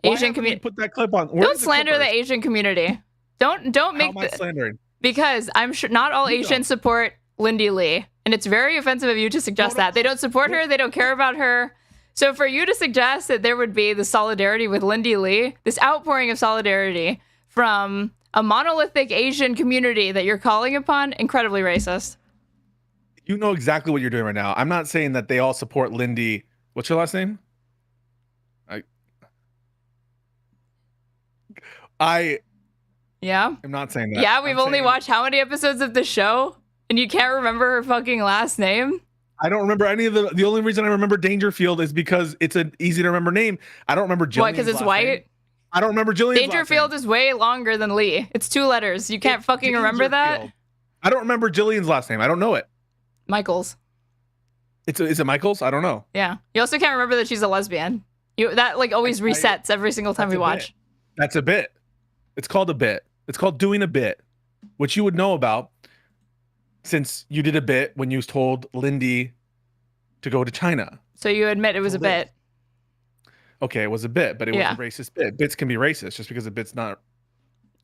Asian community put that clip on. Don't slander the Asian community. Don't make How am I slandering? Because I'm sure not all Asians support Lindy Lee, and it's very offensive of you to suggest that. They don't support her. They don't care about her. So for you to suggest that there would be the solidarity with Lindy Lee, this outpouring of solidarity from a monolithic Asian community that you're calling upon, incredibly racist. You know exactly what you're doing right now. I'm not saying that they all support Lindy. What's your last name? Yeah. I'm not saying that. Yeah, we've only watched how many episodes of the show, and you can't remember her fucking last name? I don't remember any of the only reason I remember Dangerfield is because it's an easy to remember name. I don't remember Jillian's Why? Because it's white? Name. I don't remember Jillian's Dangerfield is way longer than Lee. It's 2 letters. You can't fucking remember that? I don't remember Jillian's last name. I don't know it. Michaels. Is it Michaels? I don't know. Yeah. You also can't remember that she's a lesbian. That like always resets every single time we watch. That's a bit. It's called a bit. It's called doing a bit, which you would know about since you did a bit when you told Lindy to go to China. So you admit it was a bit. Okay, it was a bit, but it was a racist bit. Bits can be racist just because a bit's not.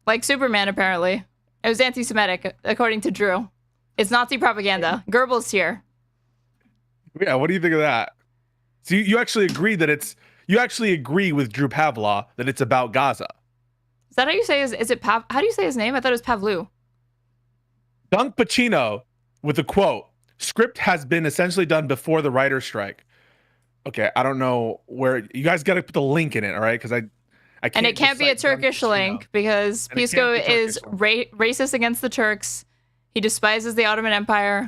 Like Superman, apparently. It was anti-Semitic, according to Drew. It's Nazi propaganda. Goebbels here. Yeah, what do you think of that? So you actually agree that you actually agree with Drew Pavlou that it's about Gaza. Is that how you say how do you say his name? I thought it was Pavlou. Dunk Pacino with a quote, script has been essentially done before the writer's strike. Okay, I don't know where you guys got to put the link in it, all right? Because I can't. And it can't be a Turkish link because Pisco is racist against the Turks. He despises the Ottoman Empire.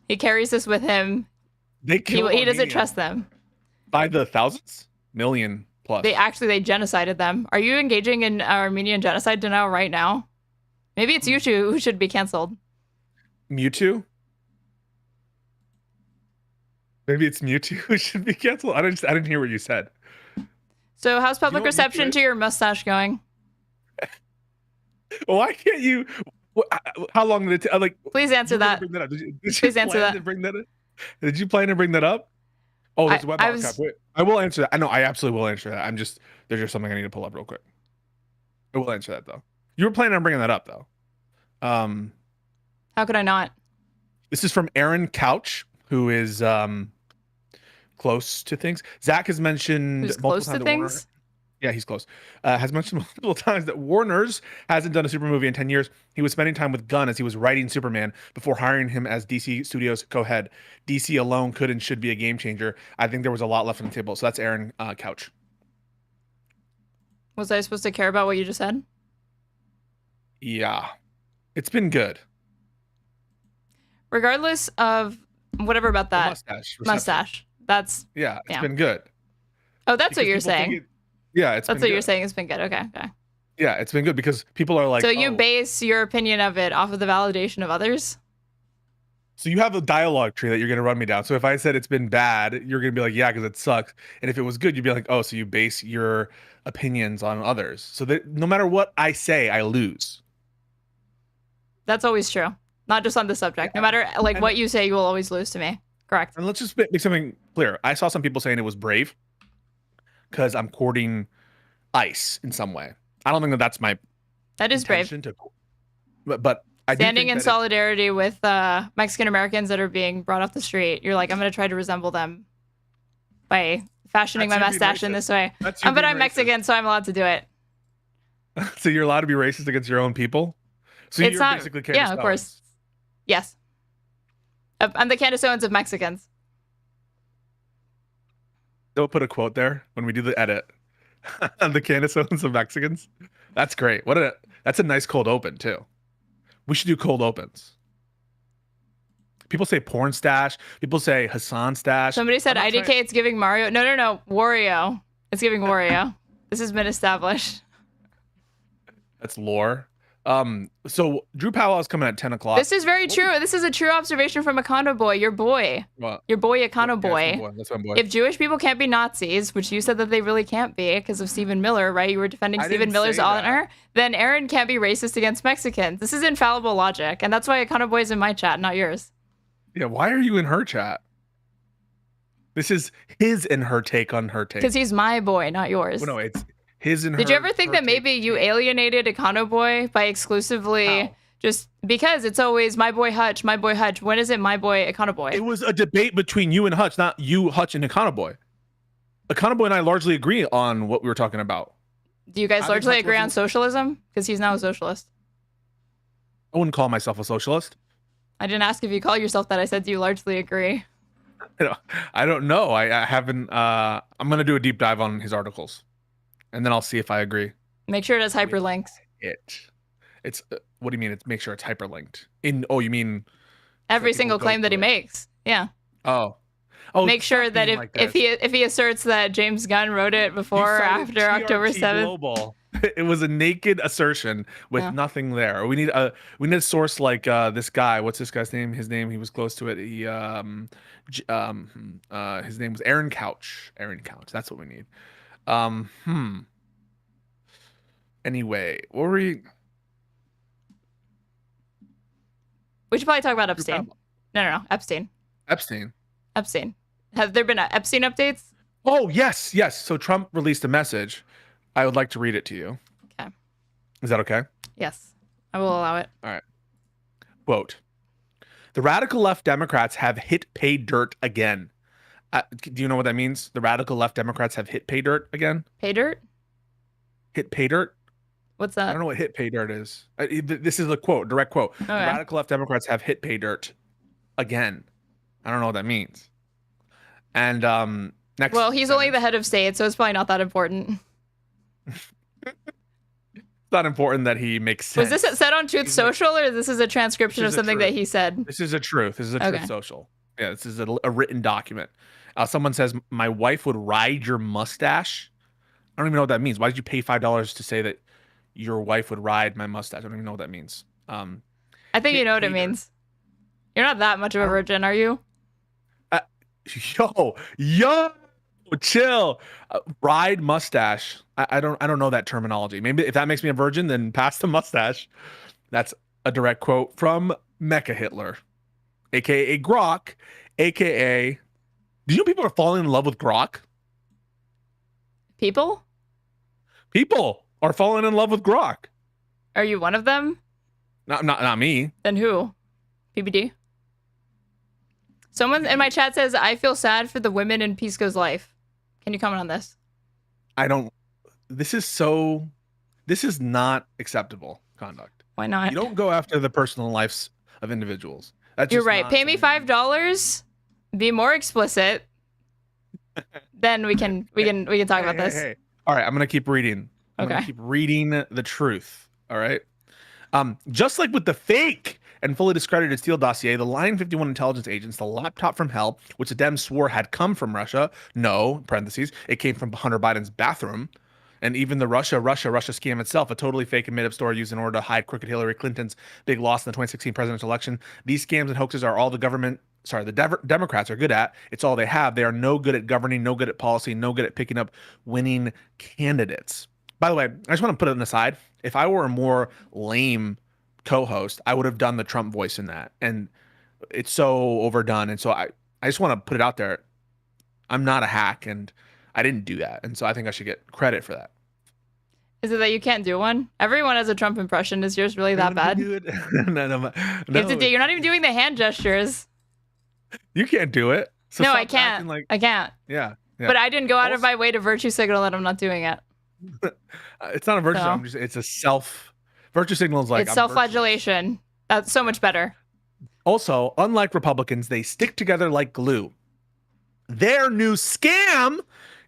He carries this with him. He doesn't trust them. By the thousands? Million plus. They genocided them. Are you engaging in Armenian genocide denial right now? Maybe it's you two who should be canceled. Mewtwo? Maybe it's Mewtwo who should be canceled. I didn't hear what you said. So how's public reception to your mustache going? Why can't you? How long did it like? Please answer you were gonna that. Bring that up. Did you Please answer plan that. to bring that up? Did you plan to bring that up? Oh, there's a web archive. Wait, I will answer that. I know. I absolutely will answer that. There's just something I need to pull up real quick. I will answer that though. You were planning on bringing that up though. How could I not? This is from Aaron Couch, who is close to things. Zach has mentioned Who's multiple close times to that Warner- things? Yeah, he's close. Has mentioned multiple times that Warner's hasn't done a super movie in 10 years. He was spending time with Gunn as he was writing Superman before hiring him as DC Studios co-head. DC alone could and should be a game changer. I think there was a lot left on the table. So that's Aaron Couch. Was I supposed to care about what you just said? Yeah, it's been good. Regardless of whatever about that mustache. That's It's been good. Oh, that's what you're people think saying. It's That's been what you're good. saying. It's been good. Okay. Yeah, it's been good because people are like, So you base your opinion of it off of the validation of others? So you have a dialogue tree that you're going to run me down. So if I said it's been bad, you're going to be like, yeah, because it sucks. And if it was good, you'd be like, oh, so you base your opinions on others. So that no matter what I say, I lose. That's always true. Not just on the subject. No matter what you say, you will always lose to me. Correct. And let's just make something clear. I saw some people saying it was brave because I'm courting ICE in some way. I don't think that that's my That is brave. But I do Standing think in that solidarity with Mexican Americans that are being brought off the street. You're like, I'm going to try to resemble them by fashioning my That's you being mustache in racist. this way. That's you But being I'm Mexican, so I'm allowed to do it. So you're allowed to be racist against your own people? So It's you're not, basically yeah, Candace of course. Owens. Yes. I'm the Candace Owens of Mexicans. They'll put a quote there when we do the edit. The Candace Owens of Mexicans. That's great. That's a nice cold open too. We should do cold opens. People say porn stash. People say Hassan stash. Somebody said IDK, it's giving Mario. No. Wario. It's giving Wario. This has been established. That's lore. So Drew Pavlou is coming at 10 o'clock. This is very true. This is a true observation from Econo Boy, your boy. What? Your boy, Econo Boy. That's my boy. If Jewish people can't be Nazis, which you said that they really can't be because of Stephen Miller, right? You were defending I Stephen didn't Miller's say that. honor, then Aaron can't be racist against Mexicans. This is infallible logic, and that's why Econo Boy is in my chat, not yours. Yeah, why are you in her chat? This is his and her take on her take. Because he's my boy, not yours. Well, no, it's his and her. Did you ever think that maybe you alienated Econo Boy by exclusively just because it's always my boy Hutch, my boy Hutch? When is it my boy Econo Boy? It was a debate between you and Hutch, not you, Hutch, and Econo Boy. Econo Boy and I largely agree on what we were talking about. Do you guys I think largely Hutch agree on wasn't- socialism? Because he's now a socialist. I wouldn't call myself a socialist. I didn't ask if you call yourself that. I said, do you largely agree? I don't know. I haven't. I'm gonna do a deep dive on his articles, and then I'll see if I agree. Make sure it has hyperlinks. It's what do you mean? It's make sure it's hyperlinked. You mean Every people single go claim that to he makes. Yeah. oh Make sure stop that being like this. if he asserts that James Gunn wrote it before or You cited after October TRT 7th. Global. It was a naked assertion with nothing there. We need a source like this guy. What's this guy's name? His name. He was close to it. His name was Aaron Couch. Aaron Couch. That's what we need. Anyway, what were we? We should probably talk about Epstein. No. Epstein. Epstein. Have there been Epstein updates? Oh, yes. So Trump released a message. I would like to read it to you. Okay. Is that okay? Yes. I will allow it. All right. Quote, the radical left Democrats have hit pay dirt again. Do you know what that means? The radical left Democrats have hit pay dirt again? Pay dirt? Hit pay dirt? What's that? I don't know what hit pay dirt is. This is a quote, direct quote. The radical left Democrats have hit pay dirt again. I don't know what that means. And next. Well, he's only the head of state, so it's probably not that important. It's not important that he makes sense. Was this said on Truth Social, or this is a transcription of something that he said? This is a truth. This is a Okay. Truth Social. Yeah, this is a written document. Someone says, my wife would ride your mustache. I don't even know what that means. Why did you pay $5 to say that your wife would ride my mustache? I don't even know what that means. I think you know what it means. You're not that much of a virgin, are you? Yo, chill. Bride mustache. I don't know that terminology. Maybe if that makes me a virgin, then pass the mustache. That's a direct quote from Mecha Hitler, aka Grok, aka. Do you know people are falling in love with Grok? People? People are falling in love with Grok. Are you one of them? Not me. Then who? PBD? Someone in my chat says, I feel sad for the women in Pisco's life. Can you comment on this? I don't. This is not acceptable conduct. Why not? You don't go after the personal lives of individuals. That's You're just right. not Pay me something- $5. Be more explicit. Then we can talk about this. Hey. All right, I'm gonna keep reading. I'm Okay. gonna keep reading the truth. All right. Just like with the fake and fully discredited Steele dossier, the Line 51 intelligence agents, the laptop from hell, which the Dems swore had come from Russia. No, parentheses, it came from Hunter Biden's bathroom. And even the Russia scam itself, a totally fake and made-up story used in order to hide crooked Hillary Clinton's big loss in the 2016 presidential election. These scams and hoaxes are all the Democrats are good at. It's all they have. They are no good at governing, no good at policy, no good at picking up winning candidates. By the way, I just want to put it on the side. If I were a more lame co-host, I would have done the Trump voice in that. And it's so overdone. And so I just want to put it out there. I'm not a hack, and I didn't do that. And so I think I should get credit for that. Is it that you can't do one? Everyone has a Trump impression. Is yours really that bad? Do it. no, You're not even doing the hand gestures. You can't do it. So No, stop I can't. acting like- I can't. Yeah. But I didn't go out of my way to virtue signal that I'm not doing it. It's not a virtue. No. It's a virtue signal is like It's I'm self-flagellation. That's so much better. Also, unlike Republicans, they stick together like glue. Their new scam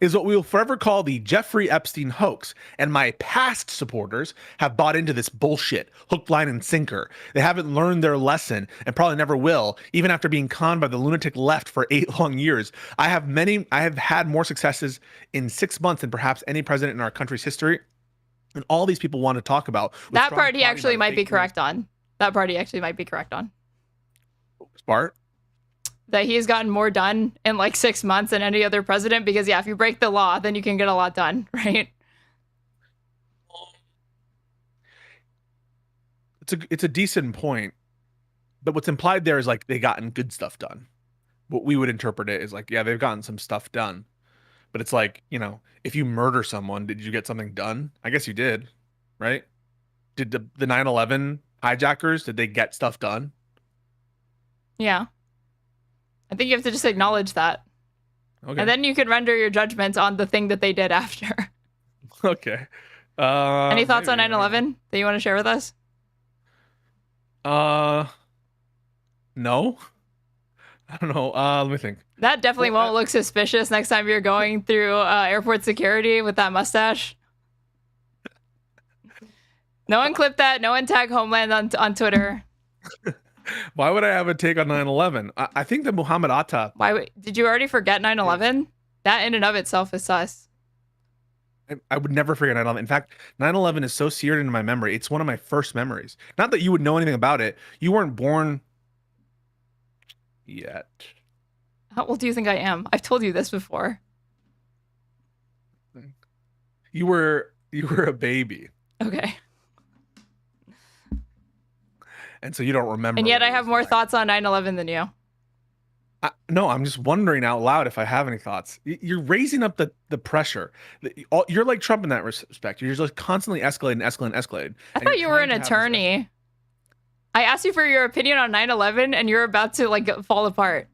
is what we will forever call the Jeffrey Epstein hoax. And my past supporters have bought into this bullshit, hook, line, and sinker. They haven't learned their lesson and probably never will, even after being conned by the lunatic left for 8 long years. I have had more successes in 6 months than perhaps any president in our country's history. And all these people want to talk about. That part he actually might be correct on. That part he actually might be correct on. Smart. That he's gotten more done in like 6 months than any other president because, yeah, if you break the law, then you can get a lot done, right? It's a decent point. But what's implied there is like they gotten good stuff done. What we would interpret it is like, yeah, they've gotten some stuff done. But it's like, if you murder someone, did you get something done? I guess you did, right? Did the 9/11 hijackers, did they get stuff done? Yeah. I think you have to just acknowledge that. Okay. And then you can render your judgment on the thing that they did after. Okay. Any thoughts on 9/11 that you want to share with us? No. I don't know. Let me think. That definitely won't look suspicious next time you're going through airport security with that mustache. No one clip that. No one tag Homeland on Twitter. Why would I have a take on 9/11? I think that Muhammad Atta. Did you already forget 9/11? That in and of itself is sus. I would never forget 9/11. In fact, 9/11 is so seared into my memory. It's one of my first memories. Not that you would know anything about it. You weren't born yet. How old do you think I am? I've told you this before. You were a baby. Okay. And so you don't remember. And yet I have more thoughts on 9/11 than you. No, I'm just wondering out loud if I have any thoughts. You're raising up the pressure. You're like Trump in that respect. You're just constantly escalating. I thought you were an attorney. I asked you for your opinion on 9/11 and you're about to like fall apart.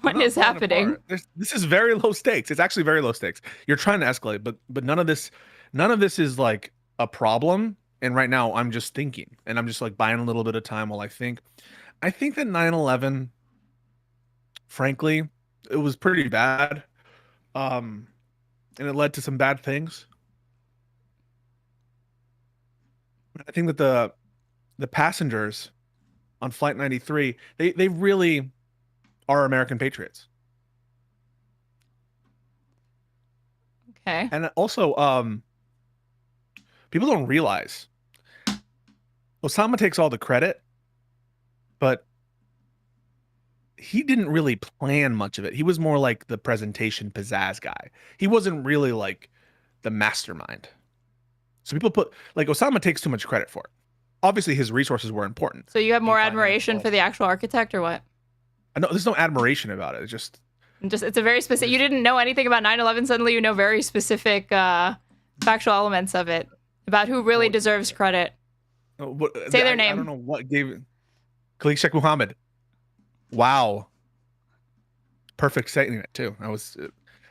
What is happening? This is very low stakes. It's actually very low stakes. You're trying to escalate, but none of this is like a problem. And right now I'm just thinking, and I'm just like buying a little bit of time while I think. I think that 9/11, frankly, it was pretty bad. And it led to some bad things. I think that the passengers on Flight 93, they really are American patriots. Okay. And also, people don't realize Osama takes all the credit, but he didn't really plan much of it. He was more like the presentation pizzazz guy. He wasn't really like the mastermind. So people put like Osama takes too much credit for it. Obviously, his resources were important. So you have more admiration for the actual architect, or what? No, there's no admiration about it. It's just it's a very specific. You didn't know anything about 9/11. Suddenly, you know very specific factual elements of it about who really deserves credit. Say their name. I don't know what gave it. Khalid Sheikh Mohammed. Wow. Perfect saying it too. I was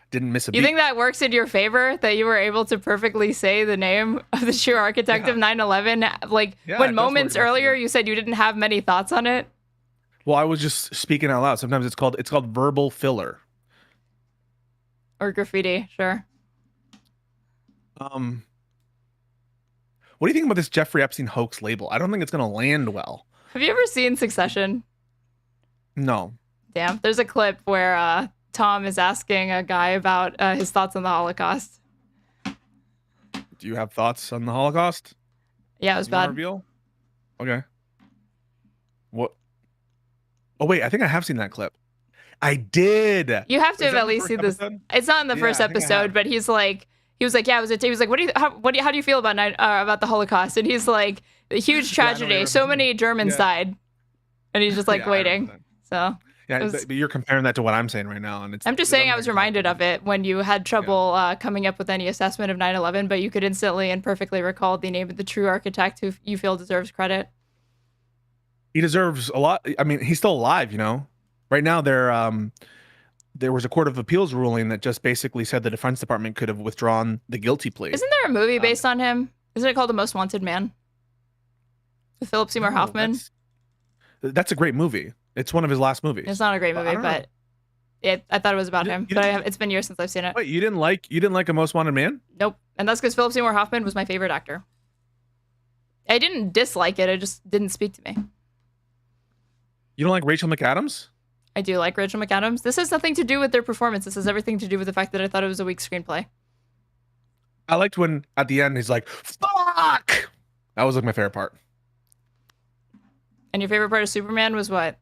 didn't miss a beat. You think that works in your favor that you were able to perfectly say the name of the true architect of 9/11? Like when moments earlier you said you didn't have many thoughts on it. Well, I was just speaking out loud. Sometimes it's called verbal filler. Or graffiti, sure. What do you think about this Jeffrey Epstein hoax label? I don't think it's going to land well. Have you ever seen Succession? No. Damn. There's a clip where Tom is asking a guy about his thoughts on the Holocaust. Do you have thoughts on the Holocaust? Yeah, it was bad. Reveal? Okay. What? Oh, wait. I think I have seen that clip. I did. You have to have at least seen this. It's not in the first episode, but he was like, yeah, it was he was like, how do you feel about the Holocaust? And he's like, a huge tragedy. So many Germans died. And he's just like waiting. So yeah, but you're comparing that to what I'm saying right now, and I'm just saying I was reminded of it when you had trouble coming up with any assessment of 9/11, but you could instantly and perfectly recall the name of the true architect who you feel deserves credit. He deserves a lot. I mean, he's still alive, you know. Right now, there was a court of appeals ruling that just basically said the Defense Department could have withdrawn the guilty plea. Isn't there a movie based on him? Isn't it called The Most Wanted Man? With Philip Seymour Hoffman? That's a great movie. It's one of his last movies. It's not a great movie, but I thought it was about him. But it's been years since I've seen it. Wait, you didn't like A Most Wanted Man? Nope. And that's because Philip Seymour Hoffman was my favorite actor. I didn't dislike it. It just didn't speak to me. You don't like Rachel McAdams? I do like Rachel McAdams. This has nothing to do with their performance. This has everything to do with the fact that I thought it was a weak screenplay. I liked when at the end he's like, "Fuck!" That was like my favorite part. And your favorite part of Superman was what?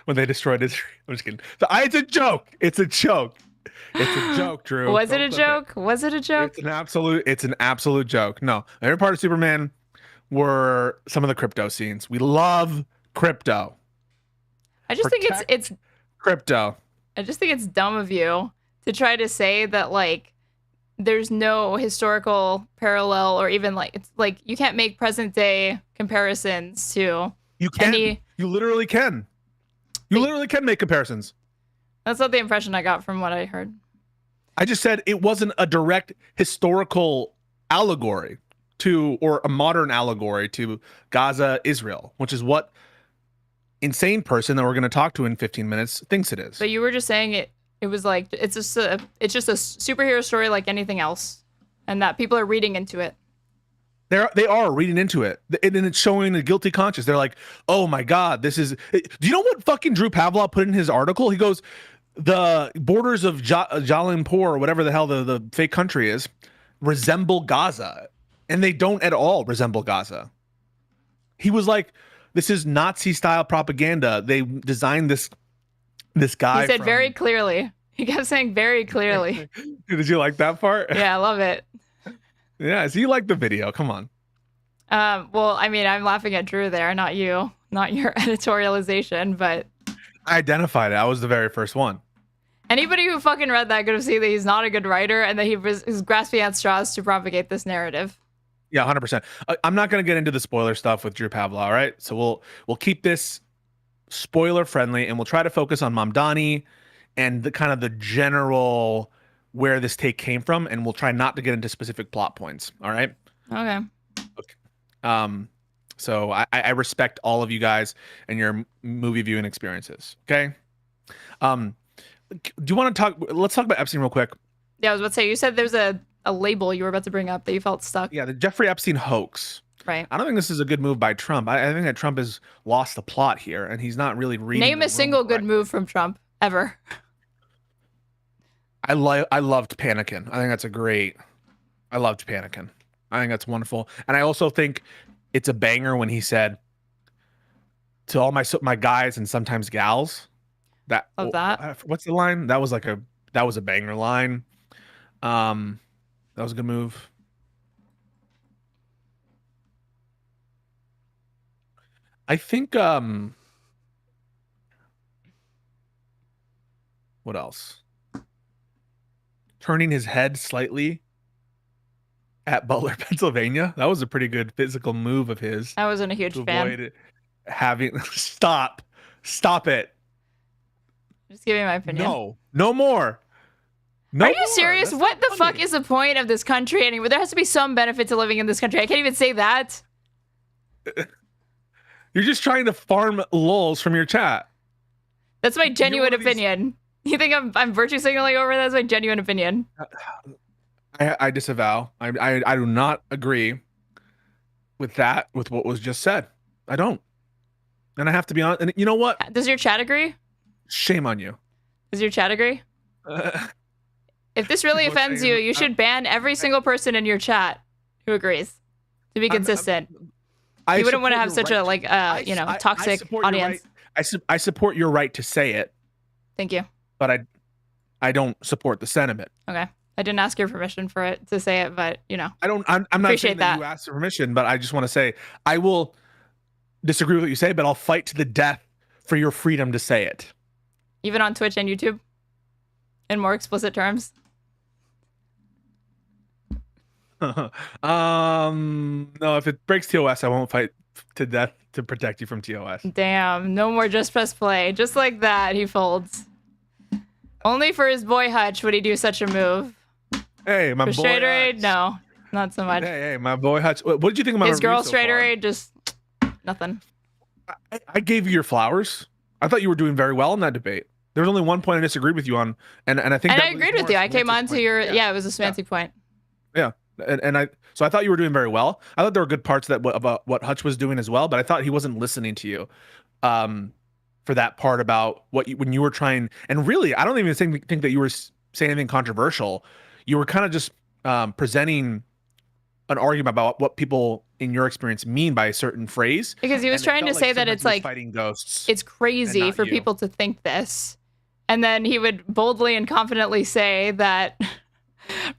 When they destroyed Israel. I'm just kidding. It's a joke. It's a joke. It's a joke, Drew. Was it a joke? Was it a joke? It's an absolute joke. No. My favorite part of Superman were some of the crypto scenes. We love crypto. I just think it's crypto. I just think it's dumb of you to try to say that like there's no historical parallel or even like it's like you can't make present day comparisons to you literally can. You literally can make comparisons. That's not the impression I got from what I heard. I just said it wasn't a direct historical allegory or a modern allegory to Gaza, Israel, which is what insane person that we're going to talk to in 15 minutes thinks it is. But you were just saying it was like it's just a superhero story like anything else, and that people are reading into it. They are reading into it, and it's showing a guilty conscience. They're like, "Oh my God, this is." Do you know what fucking Drew Pavlou put in his article? He goes, "The borders of Jalalpur or whatever the hell the fake country is resemble Gaza, and they don't at all resemble Gaza." He was like, "This is Nazi-style propaganda. They designed this guy." He said very clearly. He kept saying very clearly. Did you like that part? Yeah, I love it. Yeah, so you like the video. Come on. Well, I mean, I'm laughing at Drew there, not you, not your editorialization, but I identified it. I was the very first one. Anybody who fucking read that could have seen that he's not a good writer and that he's grasping at straws to propagate this narrative. Yeah, 100%. I'm not going to get into the spoiler stuff with Drew Pavlou, all right? So we'll keep this spoiler friendly, and we'll try to focus on Mamdani and the kind of the general where this take came from, and we'll try not to get into specific plot points. All right. Okay. So I respect all of you guys and your movie viewing experiences. Okay. Do you want to talk? Let's talk about Epstein real quick. Yeah, I was about to say, you said there's a label you were about to bring up that you felt stuck. Yeah, the Jeffrey Epstein hoax. Right. I don't think this is a good move by Trump. I think that Trump has lost the plot here, and he's not really reading. Name a single good move from Trump ever. I loved Panicking. I think that's I loved Panicking. I think that's wonderful. And I also think it's a banger when he said, to all my guys and sometimes gals. That Love that. What's the line? That was a banger line. That was a good move. I think what else? Turning his head slightly at Butler, Pennsylvania. That was a pretty good physical move of his. I wasn't a huge to fan. avoid having stop it. Just giving my opinion. No more. No Are you more. serious? That's What not the funny. fuck is the point of this country anyway? There has to be some benefit to living in this country. I can't even say that. You're just trying to farm lulls from your chat. That's my genuine one of these- opinion. You think I'm virtue signaling over? That's my genuine opinion. I disavow. I do not agree with that, with what was just said. I don't. And I have to be honest. And you know what? Does your chat agree? Shame on you. Does your chat agree? If this really People are offends saying- you, you should ban every single person in your chat who agrees to be consistent. I You wouldn't want to support have your such right a toxic support your audience. right- I support your right to say it, Thank you. but I don't support the sentiment. Okay. I didn't ask your permission for it to say it, but I'm not Appreciate saying that you that. asked for permission, but I just want to say I will disagree with what you say, but I'll fight to the death for your freedom to say it. even on Twitch and YouTube in more explicit terms. No, if it breaks TOS, I won't fight to death to protect you from TOS. Damn, no more just press play. Just like that, he folds. Only for his boy Hutch would he do such a move. Hey, my For boy. Straighterade, no, not so much. Hey, my boy Hutch. What did you think of my His review girl so far? Straighterade, just nothing. I gave you your flowers. I thought you were doing very well in that debate. There was only one point I disagreed with you on, and I think And that I was agreed more with you. a I came semantic on to point. your it was a semantic point. Yeah, and so I thought you were doing very well. I thought there were good parts about what Hutch was doing as well, but I thought he wasn't listening to you for that part about when you were trying. And really, I don't even think that you were saying anything controversial. You were kind of just presenting an argument about what people in your experience mean by a certain phrase. Because he was And it trying to felt say that sometimes it's he was like fighting ghosts. it's crazy not for you. people to think this. And then he would boldly and confidently say that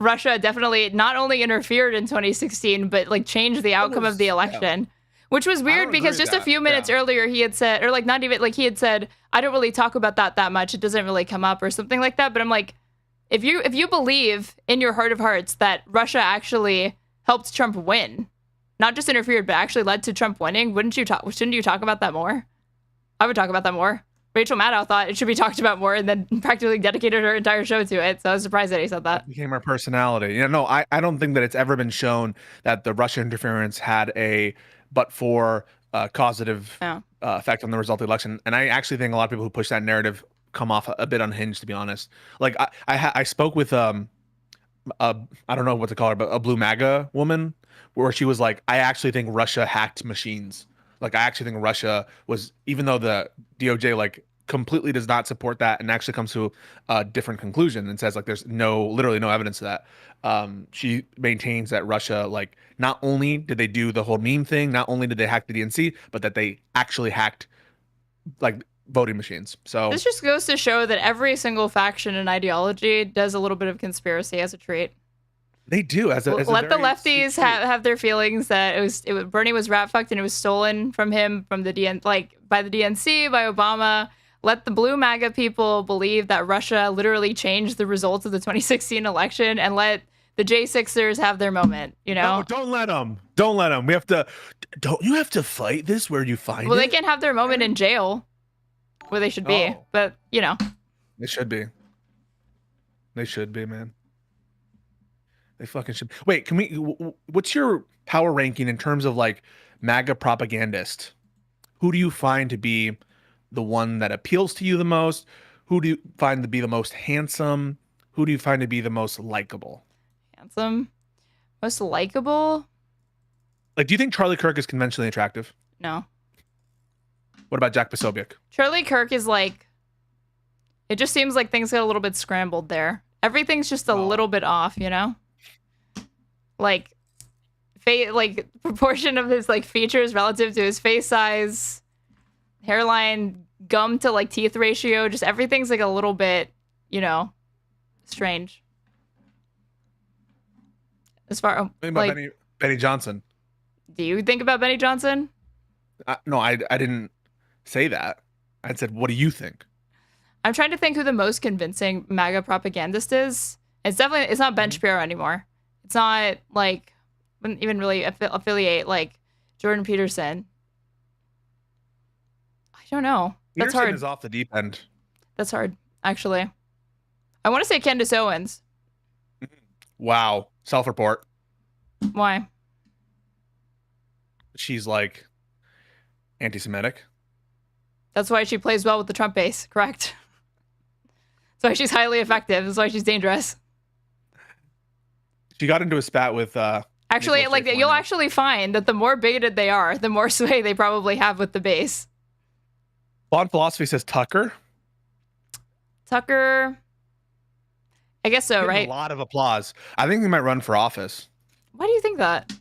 Russia definitely not only interfered in 2016, but like changed the outcome of the election. Which was weird because just a few minutes earlier he had said, or like not even like he had said, I don't really talk about that much. It doesn't really come up or something like that. But I'm like, if you believe in your heart of hearts that Russia actually helped Trump win, not just interfered, but actually led to Trump winning, shouldn't you talk about that more? I would talk about that more. Rachel Maddow thought it should be talked about more and then practically dedicated her entire show to it. So I was surprised that he said that. Became our personality. I don't think that it's ever been shown that the Russia interference had a but for causative effect on the result of the election. And I actually think a lot of people who push that narrative come off a bit unhinged, to be honest. Like I spoke with I don't know what to call her, but a blue MAGA woman, where she was like, I actually think Russia hacked machines. Like, I actually think Russia was, even though the DOJ like completely does not support that and actually comes to a different conclusion and says like there's literally no evidence of that. She maintains that Russia, like, not only did they do the whole meme thing, not only did they hack the DNC, but that they actually hacked like voting machines. So This just goes to show that every single faction and ideology does a little bit of conspiracy as a trait. they do let the lefties have their feelings that Bernie was rat fucked and it was stolen from him by the DNC, by Obama. Let the blue MAGA people believe that Russia literally changed the results of the 2016 election, and let the J6ers have their moment. No, don't let them. We have to. Don't you have to fight this where you find Well, it? they can have their moment in jail, where they should be. Oh. But They should be. They should be, man. They fucking should. Wait, can we? What's your power ranking in terms of like MAGA propagandist? Who do you find to be the one that appeals to you the most? Who do you find to be the most handsome? Who do you find to be the most likable? handsome, most likable. Like, do you think Charlie Kirk is conventionally attractive? No. What about Jack Posobiec? Charlie Kirk is like, it just seems like things got a little bit scrambled there. Everything's just a little bit off, Like, proportion of his like features relative to his face size, hairline, gum to like teeth ratio, just everything's like a little bit, strange. As far Think about like, Benny Johnson. do you think about Benny Johnson? No, I didn't say that. I said, what do you think? I'm trying to think who the most convincing MAGA propagandist is. It's not Ben Shapiro anymore. It's not like, wouldn't even really affiliate like Jordan Peterson. I don't know. That's Peterson hard. is off the deep end. That's hard, actually. I want to say Candace Owens. Wow. Self-report. Why? She's like anti-Semitic. That's why she plays well with the Trump base, correct? That's why she's highly effective. That's why she's dangerous. She got into a spat with Actually, Nicholas like J. you'll Fournier. actually find that the more bigoted they are, the more sway they probably have with the base. Bond Philosophy says Tucker. Tucker, I guess so, Getting right? A lot of applause. I think he might run for office. Why do you think that?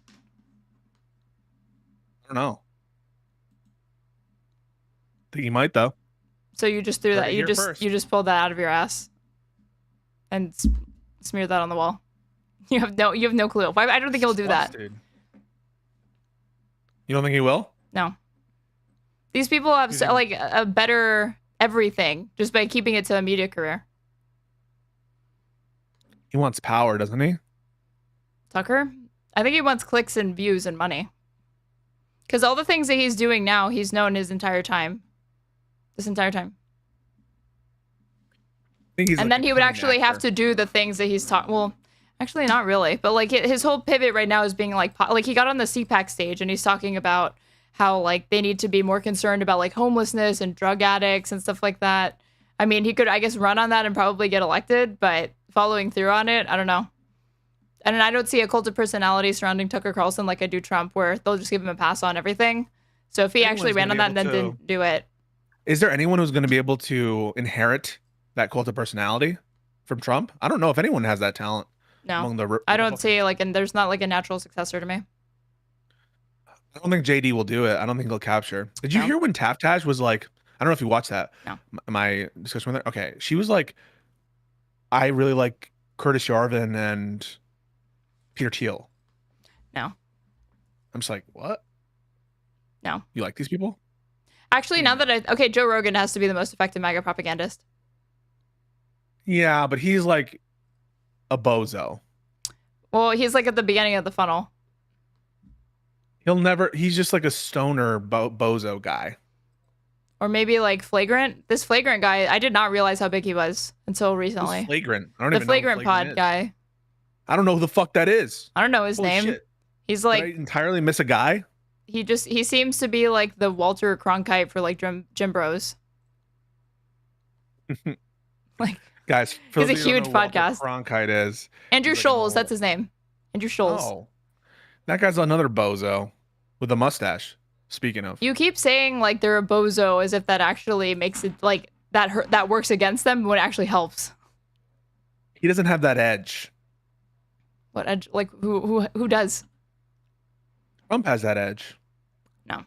I don't know. I think he might though. So you just threw Heard that. it You here just first. you just pulled that out of your ass and smeared that on the wall. You have no clue. Why? I don't think he'll do that. Dude. You don't think he will? No. These people have like a better everything just by keeping it to a media career. He wants power, doesn't he? Tucker, I think he wants clicks and views and money. Because all the things that he's doing now, he's known his entire time. This entire time. I think he's And like then a he would cunning actually have actor. to do the things that he's taught. Well, actually not really. But like his whole pivot right now is being like he got on the CPAC stage and he's talking about how like they need to be more concerned about like homelessness and drug addicts and stuff like that. I mean, he could, I guess, run on that and probably get elected, but following through on it, I don't know. And I don't see a cult of personality surrounding Tucker Carlson like I do Trump, where they'll just give him a pass on everything. So if he actually ran on that and then didn't do it. Is there anyone who's going to be able to inherit that cult of personality from Trump? I don't know if anyone has that talent. No, among the I don't see like, and there's not like a natural successor to me. I don't think JD will do it. I don't think he'll capture. Did you hear when Taftash was like, I don't know if you watched that. No. My discussion with her. Okay. She was like, I really like Curtis Yarvin and Peter Thiel. No. I'm just like, what? No. You like these people? Actually, now that okay, Joe Rogan has to be the most effective MAGA propagandist. Yeah, but he's like a bozo. Well, he's like at the beginning of the funnel. He's just like a stoner bozo guy. Or maybe like Flagrant. This Flagrant guy, I did not realize how big he was until recently. Who's Flagrant? I don't The even know who Flagrant Pod is. guy. I don't know who the fuck that is. I don't know his Holy name. shit. He's Did I like, entirely miss a guy? he seems to be like the Walter Cronkite for like gym bros. Like, Guys, for he's a those of you who huge don't know who Walter podcast. Cronkite is. Andrew He's like an Scholes, old- that's his name. Andrew Scholes. Oh, that guy's another bozo with a mustache. Speaking of, You keep saying like they're a bozo as if that actually makes it like that works against them when it actually helps. he doesn't have that edge. What edge? Like who does? Trump has that edge. No.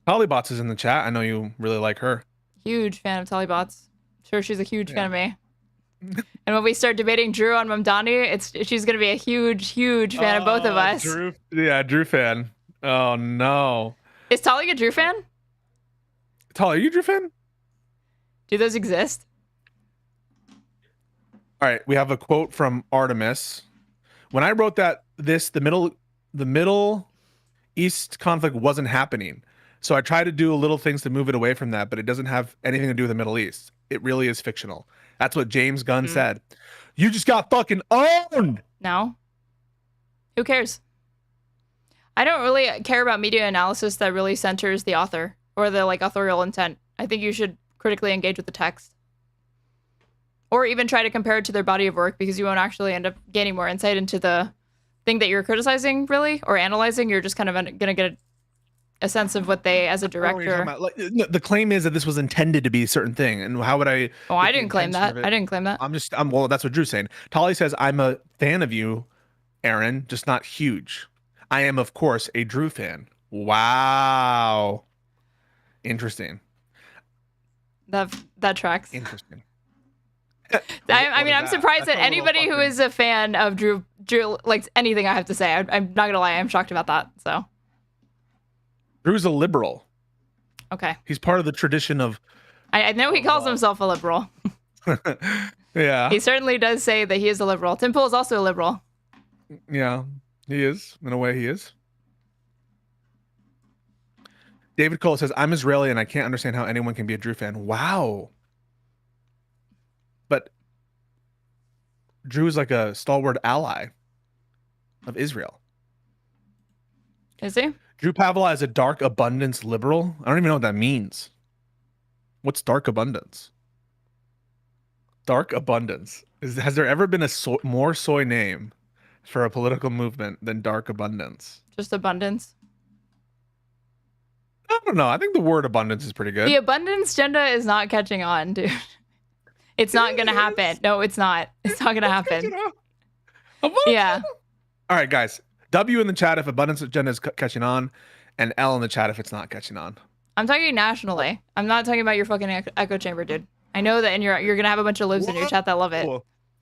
Hollybots is in the chat. I know you really like her. Huge fan of Talibots. Sure, she's a huge fan of me. And when we start debating Drew on Mamdani, she's gonna be a huge fan of both of us. Drew fan. Oh no. Is Tali a Drew fan? Tali, are you a Drew fan? Do those exist? All right, we have a quote from Artemis. When I wrote that the Middle East conflict wasn't happening. So I tried to do little things to move it away from that, but it doesn't have anything to do with the Middle East. It really is fictional. That's what James Gunn said. You just got fucking owned. No. Who cares? I don't really care about media analysis that really centers the author or the like authorial intent. I think you should critically engage with the text. Or even try to compare it to their body of work, because you won't actually end up gaining more insight into the thing that you're criticizing, really, or analyzing. You're just kind of going to get a sense of what they, as a I don't know what you're director. talking about. Like, the claim is that this was intended to be a certain thing, and how would I? Oh, I get the didn't claim intention that. of it? I didn't claim that. Well, that's what Drew's saying. Tali says, I'm a fan of you, Aaron, just not huge. I am, of course, a Drew fan. Wow. Interesting. That tracks. Interesting. I mean, I'm surprised that anybody who is a fan of Drew likes anything I have to say. I'm not gonna lie, I'm shocked about that. So Drew's a liberal. okay, he's part of the tradition of. I know he calls himself a liberal. Yeah, he certainly does say that he is a liberal. Tim Pool is also a liberal. Yeah, he is. In a way, he is. David Cole says, "I'm Israeli and I can't understand how anyone can be a Drew fan." Wow. But Drew is like a stalwart ally of Israel. Is he? Drew Pavlou is a dark abundance liberal. I don't even know what that means. What's dark abundance? Dark abundance. Has there ever been a more soy name for a political movement than dark abundance? Just abundance. I don't know. I think the word abundance is pretty good. The abundance agenda is not catching on, dude. It's not going to happen. No, it's not. It's not going to happen. Yeah. All right, guys. W in the chat if abundance agenda is catching on, and L in the chat if it's not catching on. I'm talking nationally. I'm not talking about your fucking echo chamber, dude. I know that you're going to have a bunch of libs in your chat that love it.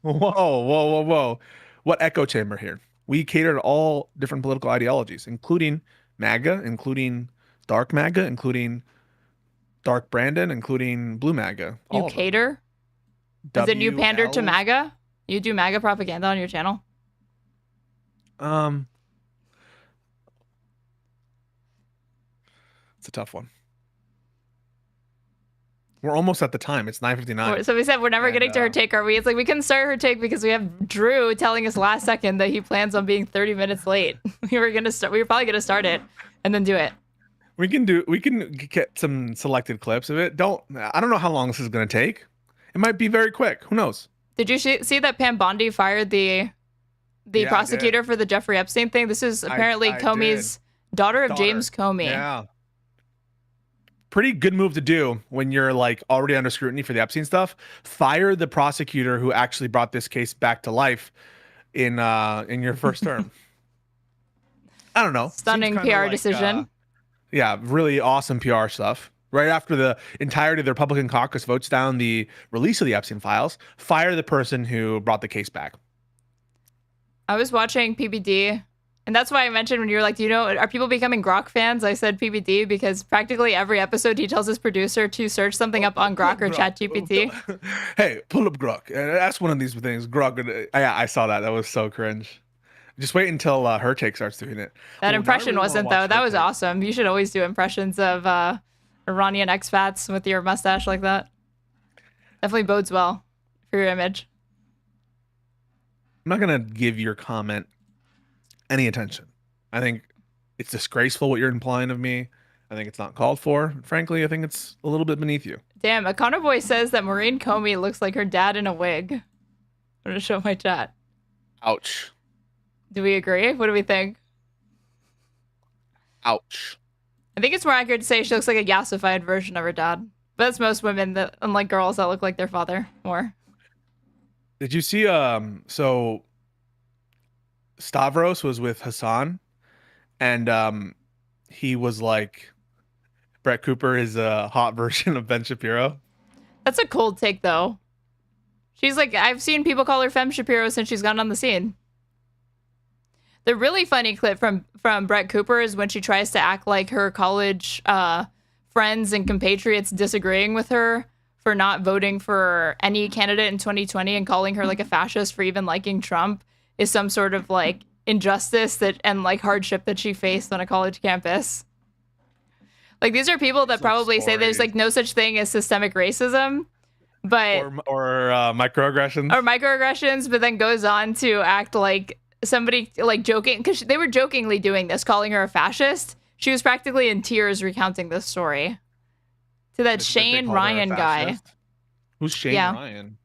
Whoa. What echo chamber here? We cater to all different political ideologies, including MAGA, including dark MAGA, including dark Brandon, including blue MAGA. You cater? Is it you pander to MAGA? You do MAGA propaganda on your channel? It's a tough one. We're almost at the time. It's 9:59. So we said we're never getting to her take, are we? It's like we couldn't start her take because we have Drew telling us last second that he plans on being 30 minutes late. We were probably gonna start it and then do it. We can get some selected clips of it. I don't know how long this is gonna take. It might be very quick. Who knows? Did you see that Pam Bondi fired the prosecutor for the Jeffrey Epstein thing? This is apparently Comey's daughter of James Comey. Yeah. Pretty good move to do when you're like already under scrutiny for the Epstein stuff. Fire the prosecutor who actually brought this case back to life in your first term. I don't know. Stunning PR decision. Yeah, really awesome PR stuff. Right after the entirety of the Republican caucus votes down the release of the Epstein files, fire the person who brought the case back. I was watching PBD, and that's why I mentioned when you were like, do you know, are people becoming Grok fans? I said PBD because practically every episode he tells his producer to search something up on Grok or ChatGPT. Hey, pull up Grok. That's one of these things. Grok. Yeah, I saw that. That was so cringe. Just wait until her take starts doing it. That impression wasn't, though. That was awesome. You should always do impressions of Iranian expats with your mustache like that. Definitely bodes well for your image. I'm not going to give your comment any attention. I think it's disgraceful what you're implying of me. I think it's not called for. Frankly, I think it's a little bit beneath you. Damn, Econo Boy says that Maureen Comey looks like her dad in a wig. I'm going to show my chat. Ouch. Do we agree? What do we think? Ouch. I think it's more accurate to say she looks like a yassified version of her dad. But that's most women, that, unlike girls, that look like their father more. Did you see, so Stavros was with Hassan, and he was like, Brett Cooper is a hot version of Ben Shapiro. That's a cold take, though. She's like, I've seen people call her Femme Shapiro since she's gotten on the scene. The really funny clip from Brett Cooper is when she tries to act like her college friends and compatriots disagreeing with her for not voting for any candidate in 2020 and calling her like a fascist for even liking Trump is some sort of like injustice and like hardship that she faced on a college campus. Like these are people that probably say there's like no such thing as systemic racism, but or microaggressions. Or microaggressions, but then goes on to act like somebody like joking, because they were jokingly doing this, calling her a fascist. She was practically in tears recounting this story to that Shane Ryan guy. Who's Shane Ryan?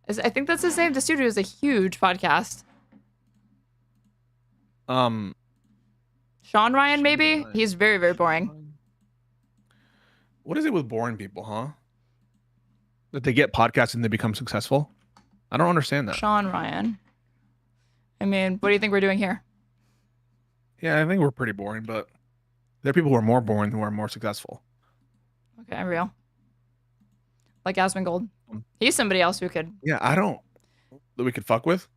I think that's his name. The studio is a huge podcast. Sean Ryan, maybe? Ryan. He's very, very boring. What is it with boring people, huh? That they get podcasts and they become successful? I don't understand that. Sean Ryan. I mean, what do you think we're doing here? Yeah, I think we're pretty boring, but there are people who are more boring who are more successful. Okay, real. Like Asmongold. He's somebody else who could. Yeah, I don't. That we could fuck with.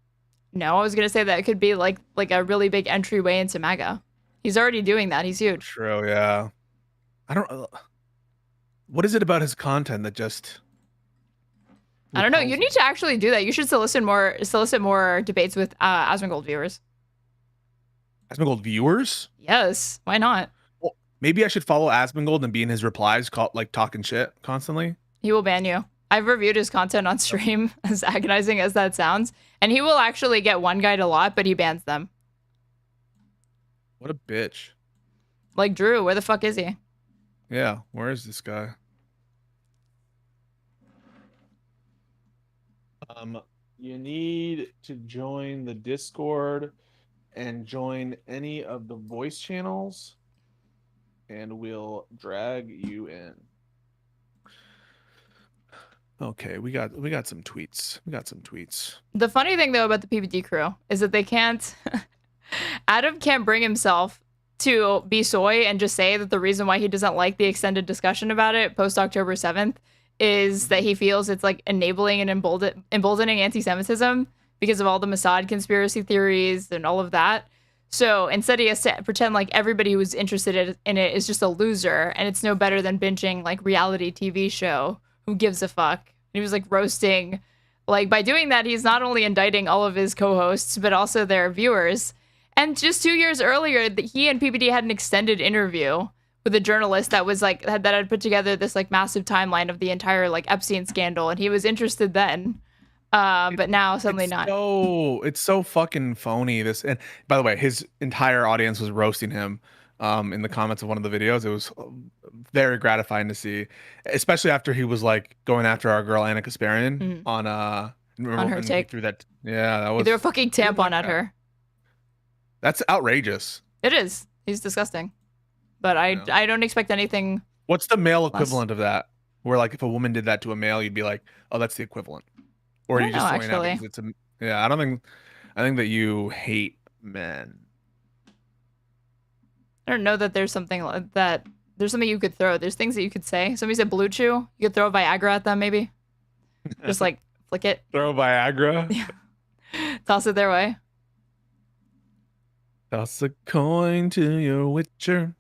No, I was gonna say that it could be like a really big entryway into MAGA. He's already doing that. He's huge. True. Yeah. I don't. What is it about his content that just? I don't know. You need to actually do that. You should solicit more debates with Asmongold viewers. Asmongold viewers? Yes. Why not? Well, maybe I should follow Asmongold and be in his replies, like talking shit constantly. He will ban you. I've reviewed his content on stream, as agonizing as that sounds, and he will actually get one guide a lot, but he bans them. What a bitch. Like Drew, where the fuck is he? Yeah, where is this guy? You need to join the Discord and join any of the voice channels, and we'll drag you in. Okay, we got some tweets. We got some tweets. The funny thing though about the PBD crew is that they can't. Adam can't bring himself to be soy and just say that the reason why he doesn't like the extended discussion about it post October 7th is that he feels it's like enabling and emboldening anti-Semitism because of all the Mossad conspiracy theories and all of that. So instead he has to pretend like everybody who's interested in it is just a loser, and it's no better than binging like reality TV show. Who gives a fuck? And he was like roasting, like by doing that, he's not only indicting all of his co-hosts, but also their viewers. And just 2 years earlier, he and PBD had an extended interview with a journalist that was like, that had put together this like massive timeline of the entire like Epstein scandal. And he was interested then. But now suddenly not. It's so fucking phony. This, and by the way, his entire audience was roasting him in the comments of one of the videos. It was very gratifying to see, especially after he was like going after our girl Anna Kasparian on her take. Through that, yeah, that was. He threw a fucking tampon at her. That's outrageous. It is. He's disgusting. But I don't expect anything. What's the male equivalent of that? Where like if a woman did that to a male, you'd be like, oh, that's the equivalent. Or are you just throwing out because it's a, yeah, I think that you hate men. I don't know that there's something like that. There's something you could throw. There's things that you could say. Somebody said Blue Chew. You could throw Viagra at them, maybe. Just like flick it. Throw Viagra. Yeah. Toss it their way. Toss a coin to your Witcher.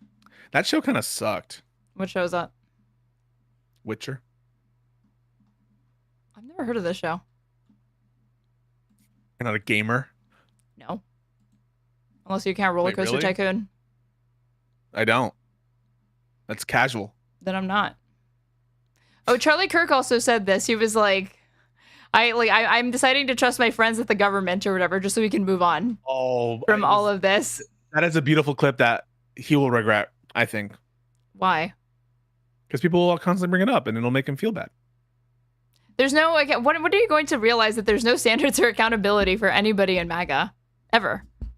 That show kind of sucked. What show is that? Witcher. I've never heard of this show. You're not a gamer? No. Unless you count Roller Coaster Tycoon. I don't. That's casual. Then I'm not. Oh, Charlie Kirk also said this. He was like, I'm deciding to trust my friends at the government or whatever, just so we can move on from all of this. That is a beautiful clip that he will regret, I think. Why? Because people will constantly bring it up and it'll make him feel bad. There's no, like, what are you going to realize that there's no standards or accountability for anybody in MAGA? Ever. I'm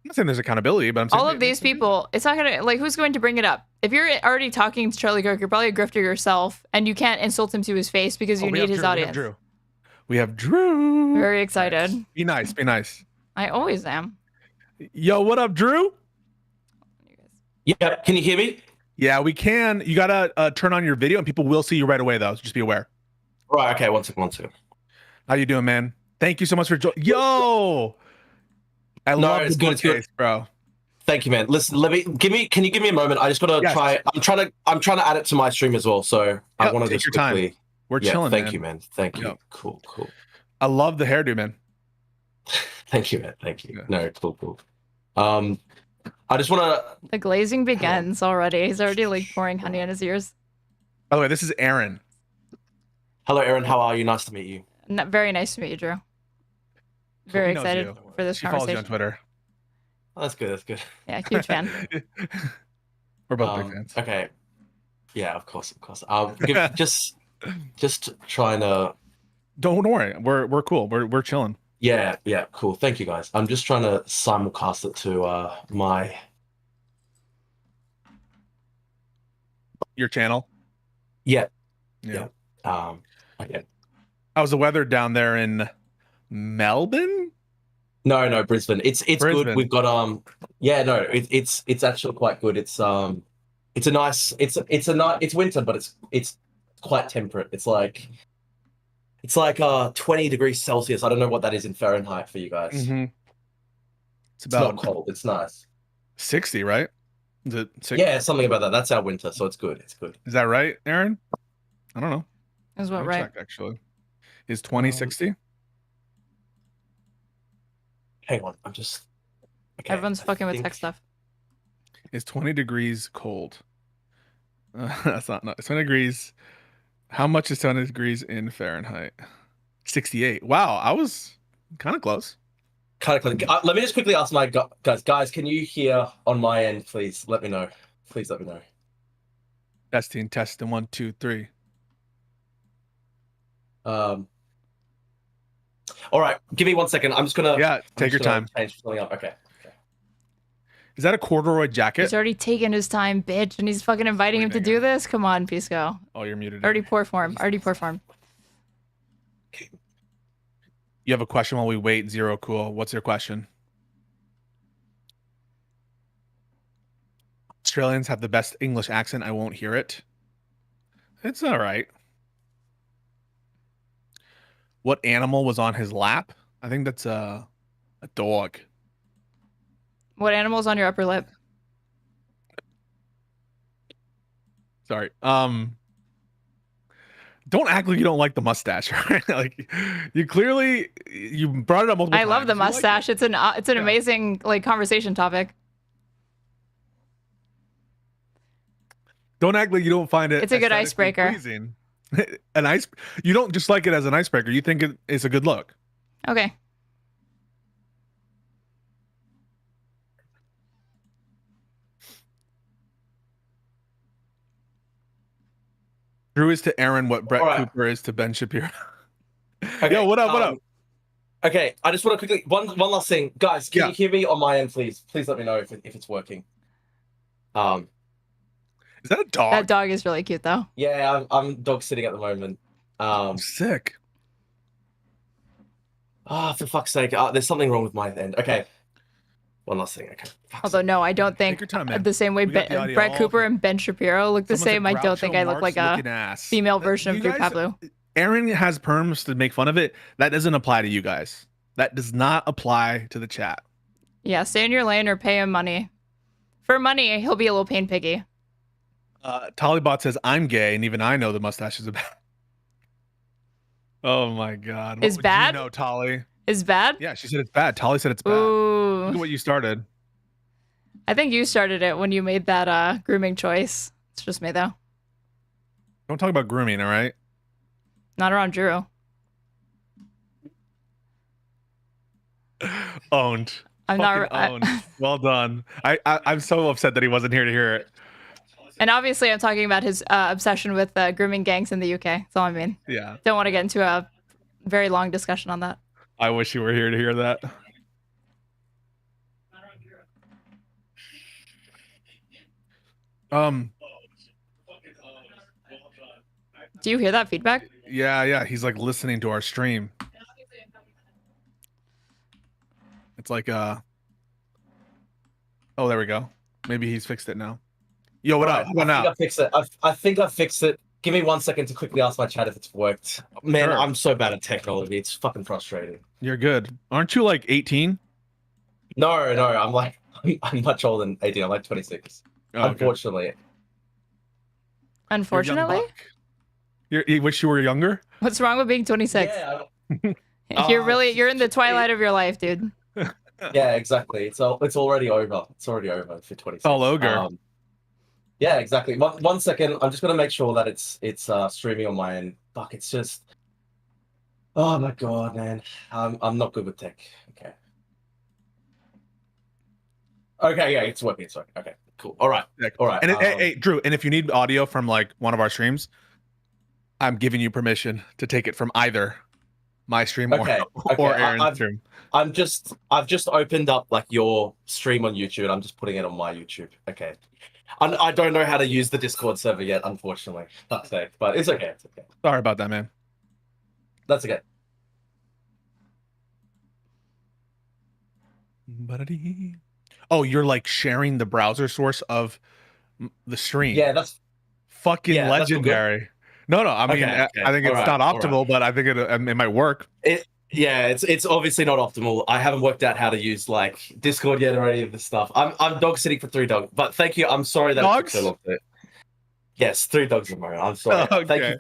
not saying there's accountability, but I'm saying all of these people, it's not gonna, like, who's going to bring it up? If you're already talking to Charlie Kirk, you're probably a grifter yourself, and you can't insult him to his face because you need his audience. We have Drew. Very excited. Nice. Be nice. Be nice. I always am. Yo, what up, Drew? Yeah, can you hear me? Yeah, we can. You gotta turn on your video, and people will see you right away, though. So just be aware. Right. Okay. One second. How you doing, man? Thank you so much for joining. Yo, I love the bookcase, bro. Thank you, man. Listen, can you give me a moment? I just gotta try. I'm trying to add it to my stream as well. So I want to just quickly. Time. We're chilling. Thank you, man. Thank you. Yep. Cool. I love the hairdo, man. Thank you, man. Thank you. Yeah. No, cool. I just want to. The glazing begins already. He's already like pouring honey in his ears. By the way, this is Aaron. Hello, Aaron. How are you? Nice to meet you. Very nice to meet you, Drew. Very excited for this conversation. Follows you on Twitter. Oh, that's good. Yeah, huge fan. We're both big fans. Okay. Yeah, of course. Just trying to. Don't worry. We're cool. We're chilling. Yeah, cool. Thank you, guys. I'm just trying to simulcast it to my. Your channel. Yeah. Okay. How's the weather down there in Melbourne? No, Brisbane. It's Brisbane. Good. We've got it's actually quite good. It's It's a nice. It's winter, but it's quite temperate. It's like 20 degrees Celsius. I don't know what that is in Fahrenheit for you guys. Mm-hmm. It's not cold. It's nice. 60, right? Is it 60? Yeah, something about that. That's our winter, so it's good. It's good. Is that right, Aaron? I don't know. Is what Let me right? check, actually. Is 2060? Hang on, I'm just. Okay, Everyone's fucking with tech stuff. Is 20 degrees cold? That's not 20 degrees. How much is 20 degrees in Fahrenheit? 68. Wow, I was kind of close. Kind of close. Let me just quickly ask my guys. Guys, can you hear on my end, please? Let me know. Please let me know. Testing. 1, 2, 3. All right, give me 1 second. I'm just gonna. Yeah, take your time. Change something up. Okay. Is that a corduroy jacket? He's already taken his time, bitch, and he's fucking inviting him to do this. Come on, Pisco. Oh, you're muted. Already poor form. You have a question while we wait. Zero cool. What's your question? Australians have the best English accent. I won't hear it. It's all right. What animal was on his lap? I think that's a dog. What animal's on your upper lip? Sorry. Don't act like you don't like the mustache, right? Like you clearly brought it up multiple times. I love the mustache. It's an amazing like conversation topic. Don't act like you don't find it. It's a good icebreaker. Pleasing. You don't just like it as an icebreaker. You think it's a good look. Okay. Drew is to Aaron what Brett Cooper is to Ben Shapiro. Okay, Yo, what up? What up? Okay, I just want to quickly one last thing, guys. Can you hear me on my end, please? Please let me know if it's working. Is that a dog? That dog is really cute, though. Yeah, I'm dog sitting at the moment. Sick. Oh, for fuck's sake! There's something wrong with my end. Okay, one last thing. Okay. Although no, I don't think the same way Brett Cooper and Ben Shapiro look the same. I don't think I look like a female version of Drew Pavlou. Aaron has perms to make fun of it. That doesn't apply to you guys. That does not apply to the chat. Yeah, stay in your lane or pay him money. For money, he'll be a little pain piggy. Tollybot says I'm gay, and even I know the mustache is bad. Oh my god! Is bad? No, Tolly. Is bad? Yeah, she said it's bad. Tolly said it's bad. Ooh. Look at what you started. I think you started it when you made that grooming choice. It's just me though. Don't talk about grooming, all right? Not around Drew. Owned. I'm not owned. Well done. I'm so upset that he wasn't here to hear it. And obviously, I'm talking about his obsession with grooming gangs in the UK. That's all I mean. Yeah. Don't want to get into a very long discussion on that. I wish you were here to hear that. Do you hear that feedback? Yeah. He's like listening to our stream. It's like oh, there we go. Maybe he's fixed it now. Yo, what up? I think I fixed it. Give me 1 second to quickly ask my chat if it's worked. Man, Sure. I'm so bad at technology. It's fucking frustrating. You're good. Aren't you like 18? No. I'm much older than 18. I'm like 26. Oh, unfortunately. Okay. Unfortunately? You wish you were younger? What's wrong with being 26? Yeah. You're in the twilight of your life, dude. Yeah, exactly. It's already over. It's already over for 26. All ogre. Yeah, exactly. 1 second. I'm just gonna make sure that it's streaming on my end. Fuck, it's just. Oh my god, man. I'm not good with tech. Okay. Okay, yeah, it's working. It's working. Okay, cool. All right. All right. And hey, Drew, and if you need audio from like one of our streams, I'm giving you permission to take it from either my stream or Aaron's stream. I've just opened up like your stream on YouTube and I'm just putting it on my YouTube. Okay. I don't know how to use the Discord server yet, unfortunately. Fuck's sake, but it's okay. It's okay. Sorry about that, man. That's okay. Oh, you're like sharing the browser source of the stream. Yeah, that's fucking yeah, that's all good. legendary. No, I mean, Okay, I think it's not optimal, but I think it might work. Yeah, it's obviously not optimal. I haven't worked out how to use like Discord yet or any of this stuff. I'm dog sitting for 3 dogs, but thank you. I'm sorry that it took so long. Yes, 3 dogs at the moment. I'm sorry. Okay.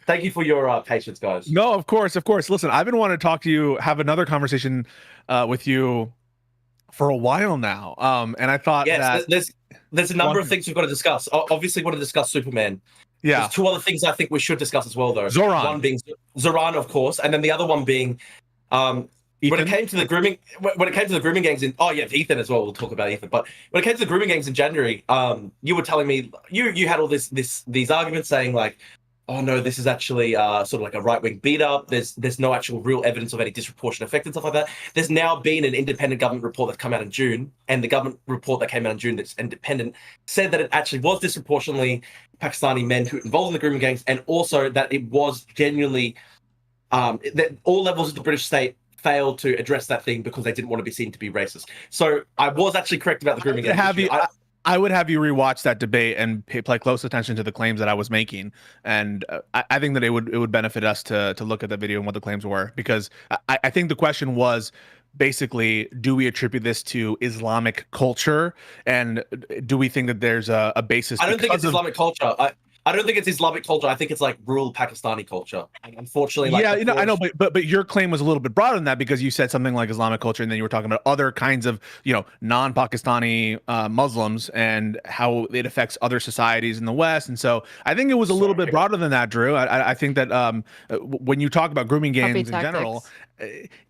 Thank you for your patience, guys. No, of course. Listen, I've been wanting to talk to you, have another conversation with you for a while now. And I thought that there's a number of things we've got to discuss. Obviously, we want to discuss Superman. Yeah. There's 2 other things I think we should discuss as well, though. Zoran. One being Zoran, of course, and then the other one being when it came to the grooming gangs in Ethan as well. We'll talk about Ethan. But when it came to the grooming gangs in January, you were telling me you had all these arguments saying like, oh no, this is actually sort of like a right-wing beat up. There's no actual real evidence of any disproportionate effect and stuff like that. There's now been an independent government report that's come out in June, and the government report that came out in June that's independent said that it actually was disproportionately Pakistani men who involved in the grooming gangs, and also that it was genuinely that all levels of the British state failed to address that thing because they didn't want to be seen to be racist. So I was actually correct about the grooming gangs. I would have you rewatch that debate and pay close attention to the claims that I was making, and I think that it would benefit us to look at the video and what the claims were, because I think the question was basically, do we attribute this to Islamic culture, and do we think that there's a basis? I don't think it's Islamic culture. I don't think it's Islamic culture. I think it's like rural Pakistani culture. And unfortunately, like I know, but your claim was a little bit broader than that, because you said something like Islamic culture, and then you were talking about other kinds of, non-Pakistani Muslims and how it affects other societies in the West. And so I think it was a little bit broader than that, Drew. I think that when you talk about grooming gangs in general,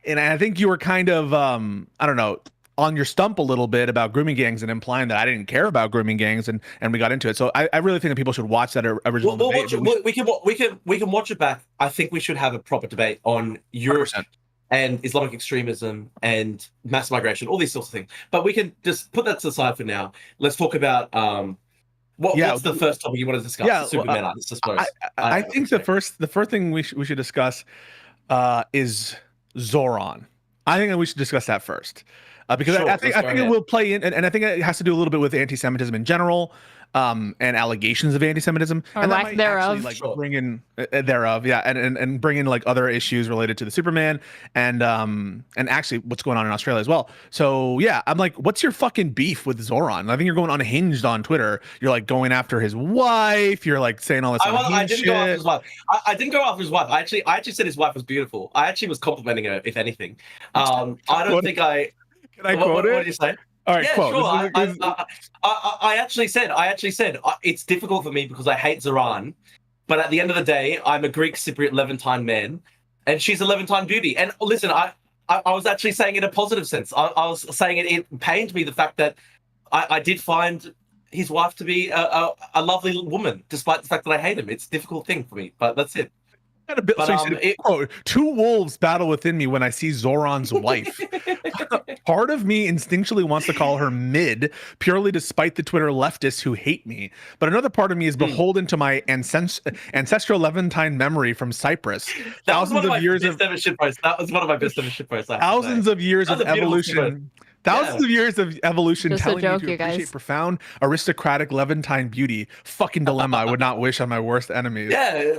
and I think you were kind of I don't know, on your stump a little bit about grooming gangs and implying that I didn't care about grooming gangs, and we got into it. So I really think that people should watch that original debate. We can watch it back. I think we should have a proper debate on Europe 100%. And Islamic extremism and mass migration, all these sorts of things. But we can just put that to the side for now. Let's talk about what's the first topic you want to discuss? Yeah, Superman, I suppose. I think the first thing we should discuss is Zoran. I think that we should discuss that first. Because I think it will play in, and I think it has to do a little bit with anti-Semitism in general, and allegations of anti-Semitism, or and lack thereof. Bring in and bring in like other issues related to the Superman, and actually what's going on in Australia as well. So yeah, I'm like, what's your fucking beef with Zoran? I think you're going unhinged on Twitter. You're like going after his wife. You're like saying all this. I didn't go after his wife. I didn't go after his wife. I actually said his wife was beautiful. I actually was complimenting her, if anything. I don't think I. Can I quote it? What did you say? All right, yeah, quote. Sure. I actually said it's difficult for me because I hate Zoran, but at the end of the day, I'm a Greek Cypriot Levantine man, and she's a Levantine beauty. And listen, I was actually saying it in a positive sense. I was saying it pained me the fact that I did find his wife to be a lovely woman, despite the fact that I hate him. It's a difficult thing for me, but that's it. Quote, 2 wolves battle within me when I see Zoran's wife. Part of me instinctually wants to call her mid, purely despite the Twitter leftists who hate me. But another part of me is beholden to my ancestral Levantine memory from Cyprus. That was one of my best ever shitposts. That was one of my best ever shitposts. Thousands of years of evolution. Thousands of years of evolution Just telling joke, me to you appreciate guys. profound aristocratic Levantine beauty. Fucking dilemma I would not wish on my worst enemies. Yeah,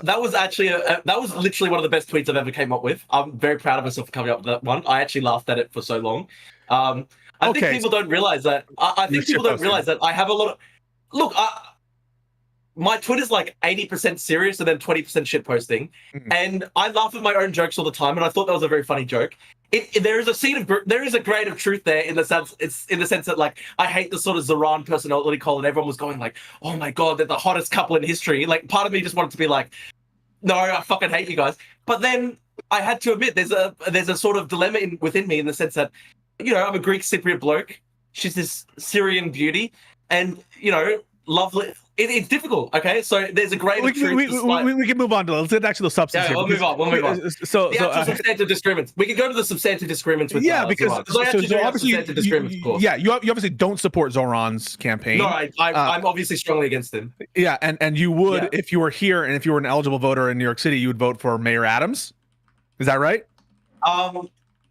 that was actually that was literally one of the best tweets I've ever came up with. I'm very proud of myself for coming up with that one. I actually laughed at it for so long. I think people don't realize that. I think people don't realize that I have a lot of my Twitter's like 80% serious and then 20% shitposting, and I laugh at my own jokes all the time. And I thought that was a very funny joke. There is a grain of truth there in the sense that like I hate the sort of Zoran personality call, and everyone was going like, oh my god, they're the hottest couple in history. Like part of me just wanted to be like, no, I fucking hate you guys. But then I had to admit there's a sort of dilemma within me in the sense that, I'm a Greek Cypriot bloke. She's this Syrian beauty, and lovely. It's difficult, okay? So there's a great truth. We can move on to let's get actually the substance. Yeah, we'll move on. So the actual substantive disagreements. We can go to the substantive disagreements with because obviously you obviously don't support Zoran's campaign. No, I'm obviously strongly against him. Yeah, and you would if you were here and if you were an eligible voter in New York City, you would vote for Mayor Adams. Is that right?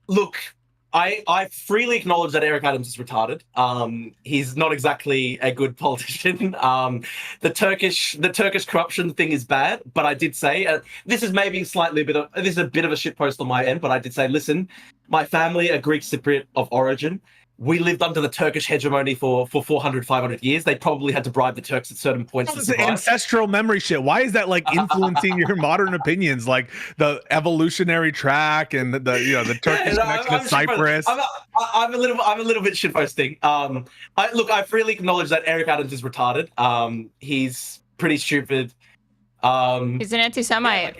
Look, I freely acknowledge that Eric Adams is retarded. He's not exactly a good politician. The Turkish corruption thing is bad, but I did say this is maybe this is a bit of a shitpost on my end, but I did say, listen, my family are Greek Cypriot of origin. We lived under the Turkish hegemony for 400, 500 years. They probably had to bribe the Turks at certain points. This is ancestral memory shit. Why is that like influencing your modern opinions? Like the evolutionary track and the Turkish connection to Cyprus. I'm a little bit shitposting. I freely acknowledge that Eric Adams is retarded. He's pretty stupid. He's an anti-Semite.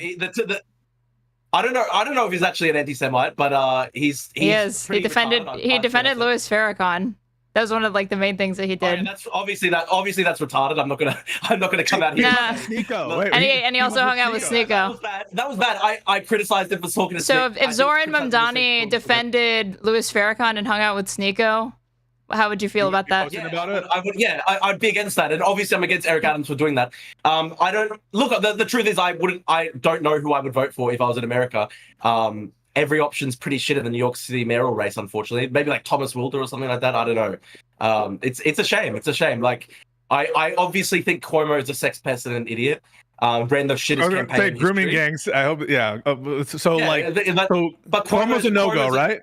I don't know if he's actually an anti-Semite, but he is. He defended Louis Farrakhan. That was one of like the main things that he did. And that's obviously that's retarded. I'm not gonna come out here. Nah. Sneeko. And he also hung out with Sneeko. That was bad. I criticized him for talking to So Sneeko. if Zoran Mamdani defended Louis Farrakhan and hung out with Sneeko, how would you feel about that? I'd be against that, and obviously I'm against Eric Adams for doing that. I don't look. The truth is, I don't know who I would vote for if I was in America. Every option's pretty shit in the New York City mayoral race, unfortunately. Maybe like Thomas Wilder or something like that. I don't know. It's a shame. It's a shame. Like I obviously think Cuomo is a sex pest and an idiot. Ran the shittest campaign. Grooming gangs. I hope. Yeah. But Cuomo's a no-go, right?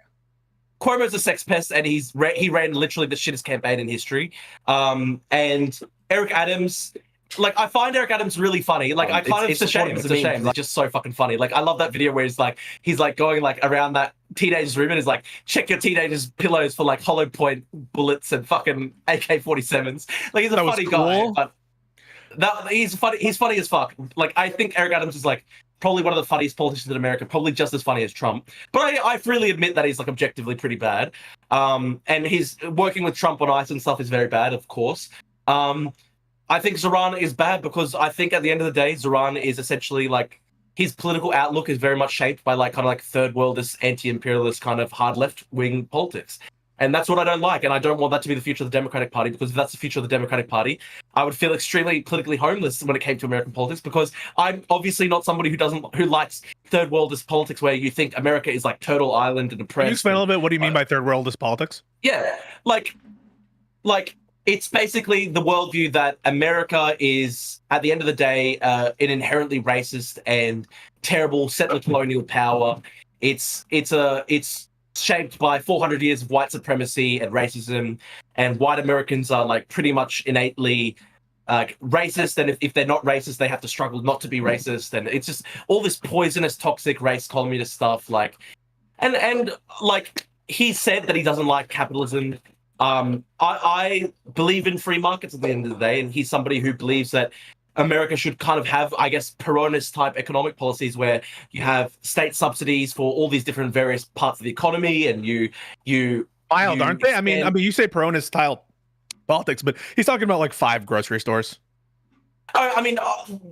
Cuomo's a sex pest, and he ran literally the shittest campaign in history. And Eric Adams, like, I find Eric Adams really funny. Like, it's a shame. It's a shame. It's just so fucking funny. Like, I love that video where he's going like around that teenager's room and is like, check your teenager's pillows for like hollow point bullets and fucking AK-47s. Like, he's a funny guy. But he's funny as fuck. Like, I think Eric Adams is like probably one of the funniest politicians in America, probably just as funny as Trump. But I freely admit that he's like objectively pretty bad. And he's working with Trump on ICE and stuff is very bad, of course. I think Zoran is bad because I think at the end of the day, Zoran is essentially like, his political outlook is very much shaped by like kind of like third worldist, anti-imperialist kind of hard left-wing politics. And that's what I don't like. And I don't want that to be the future of the Democratic Party, because if that's the future of the Democratic Party, I would feel extremely politically homeless when it came to American politics, because I'm obviously not somebody who likes third worldist politics where you think America is like turtle island and oppressed. Can you explain a little bit? What do you mean by third worldist politics? Yeah, like it's basically the worldview that America is, at the end of the day, an inherently racist and terrible settler colonial power. It's shaped by 400 years of white supremacy and racism, and white Americans are like pretty much innately racist, and if they're not racist, they have to struggle not to be racist, and it's just all this poisonous, toxic race communist stuff. Like, and like he said that he doesn't like capitalism. I believe in free markets at the end of the day, and he's somebody who believes that America should kind of have, I guess, Peronist type economic policies where you have state subsidies for all these different various parts of the economy, and you mild, aren't they? I mean, you say Peronist style politics, but he's talking about like 5 grocery stores. I mean,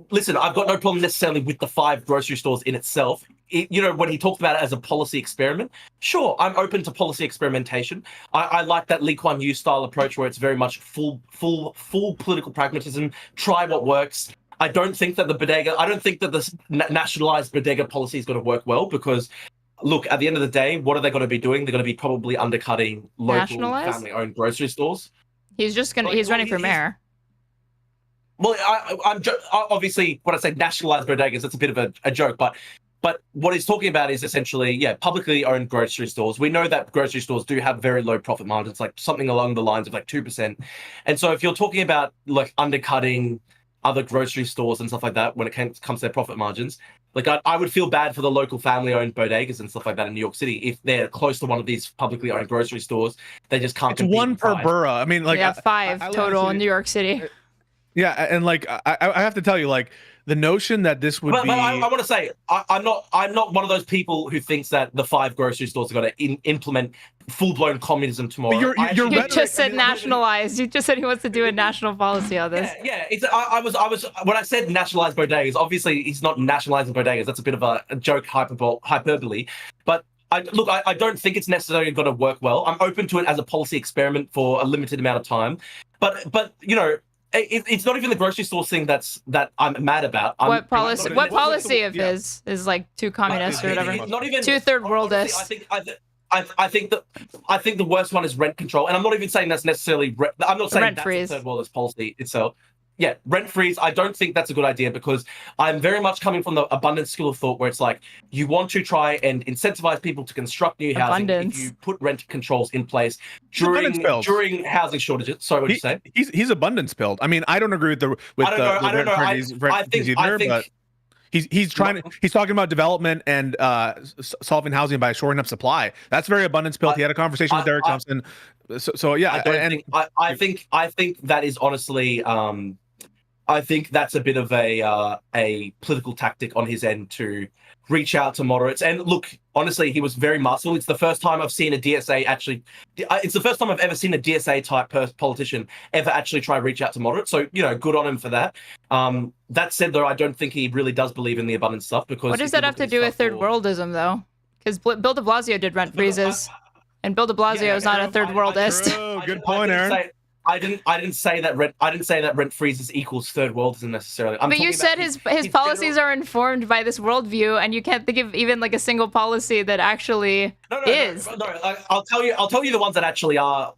listen, I've got no problem necessarily with the 5 grocery stores in itself. When he talked about it as a policy experiment, sure, I'm open to policy experimentation. I like that Lee Kuan Yew style approach where it's very much full political pragmatism. Try what works. I don't think that the nationalized bodega policy is going to work well, because, look, at the end of the day, what are they going to be doing? They're going to be probably undercutting local family-owned grocery stores. He's running for mayor. Well, I'm obviously, when I say nationalized bodegas, it's a bit of a joke, but what he's talking about is essentially, publicly owned grocery stores. We know that grocery stores do have very low profit margins, like something along the lines of like 2%. And so if you're talking about like undercutting other grocery stores and stuff like that when it comes to their profit margins, like I would feel bad for the local family-owned bodegas and stuff like that in New York City. If they're close to one of these publicly owned grocery stores, they just can't compete. It's 1 per borough. I mean, like 5 total in New York City. Yeah, and like I have to tell you, like the notion that this would be. But I want to say I'm not one of those people who thinks that the 5 grocery stores are going to implement full-blown communism tomorrow. You just said nationalized. You just said he wants to do a national policy on this. Yeah. I was when I said nationalized bodegas. Obviously, he's not nationalizing bodegas. That's a bit of a joke hyperbole. But I don't think it's necessarily going to work well. I'm open to it as a policy experiment for a limited amount of time. But it's not even the grocery store thing that I'm mad about. What policy of his is like too communist or whatever? Not even too third worldist. I think the worst one is rent control, and I'm not even saying that's necessarily. I'm not saying that's freeze. the third worldist policy itself. Yeah, rent freeze. I don't think that's a good idea because I'm very much coming from the abundance school of thought, where it's like you want to try and incentivize people to construct new housing if you put rent controls in place during housing shortages. Sorry, what did you say? He's abundance build. I mean, I don't agree with the but he's talking about development and solving housing by shoring up supply. That's very abundance built. He had a conversation with Derek Thompson. So yeah, I think that is honestly I think that's a bit of a political tactic on his end to reach out to moderates. And look, honestly, he was very masterful. It's the first time I've seen a DSA actually. It's the first time I've ever seen a DSA type politician ever actually try to reach out to moderates. So good on him for that. That said, though, I don't think he really does believe in the abundance stuff because. What does that have to do with third worldism, though? Because Bill De Blasio did rent freezes, and Bill De Blasio is not a third worldist. Good point, Aaron. I didn't say that rent freezes equals third worldism necessarily. But you said his policies are informed by this worldview, and you can't think of even like a single policy that actually is. No, I'll tell you the ones that actually are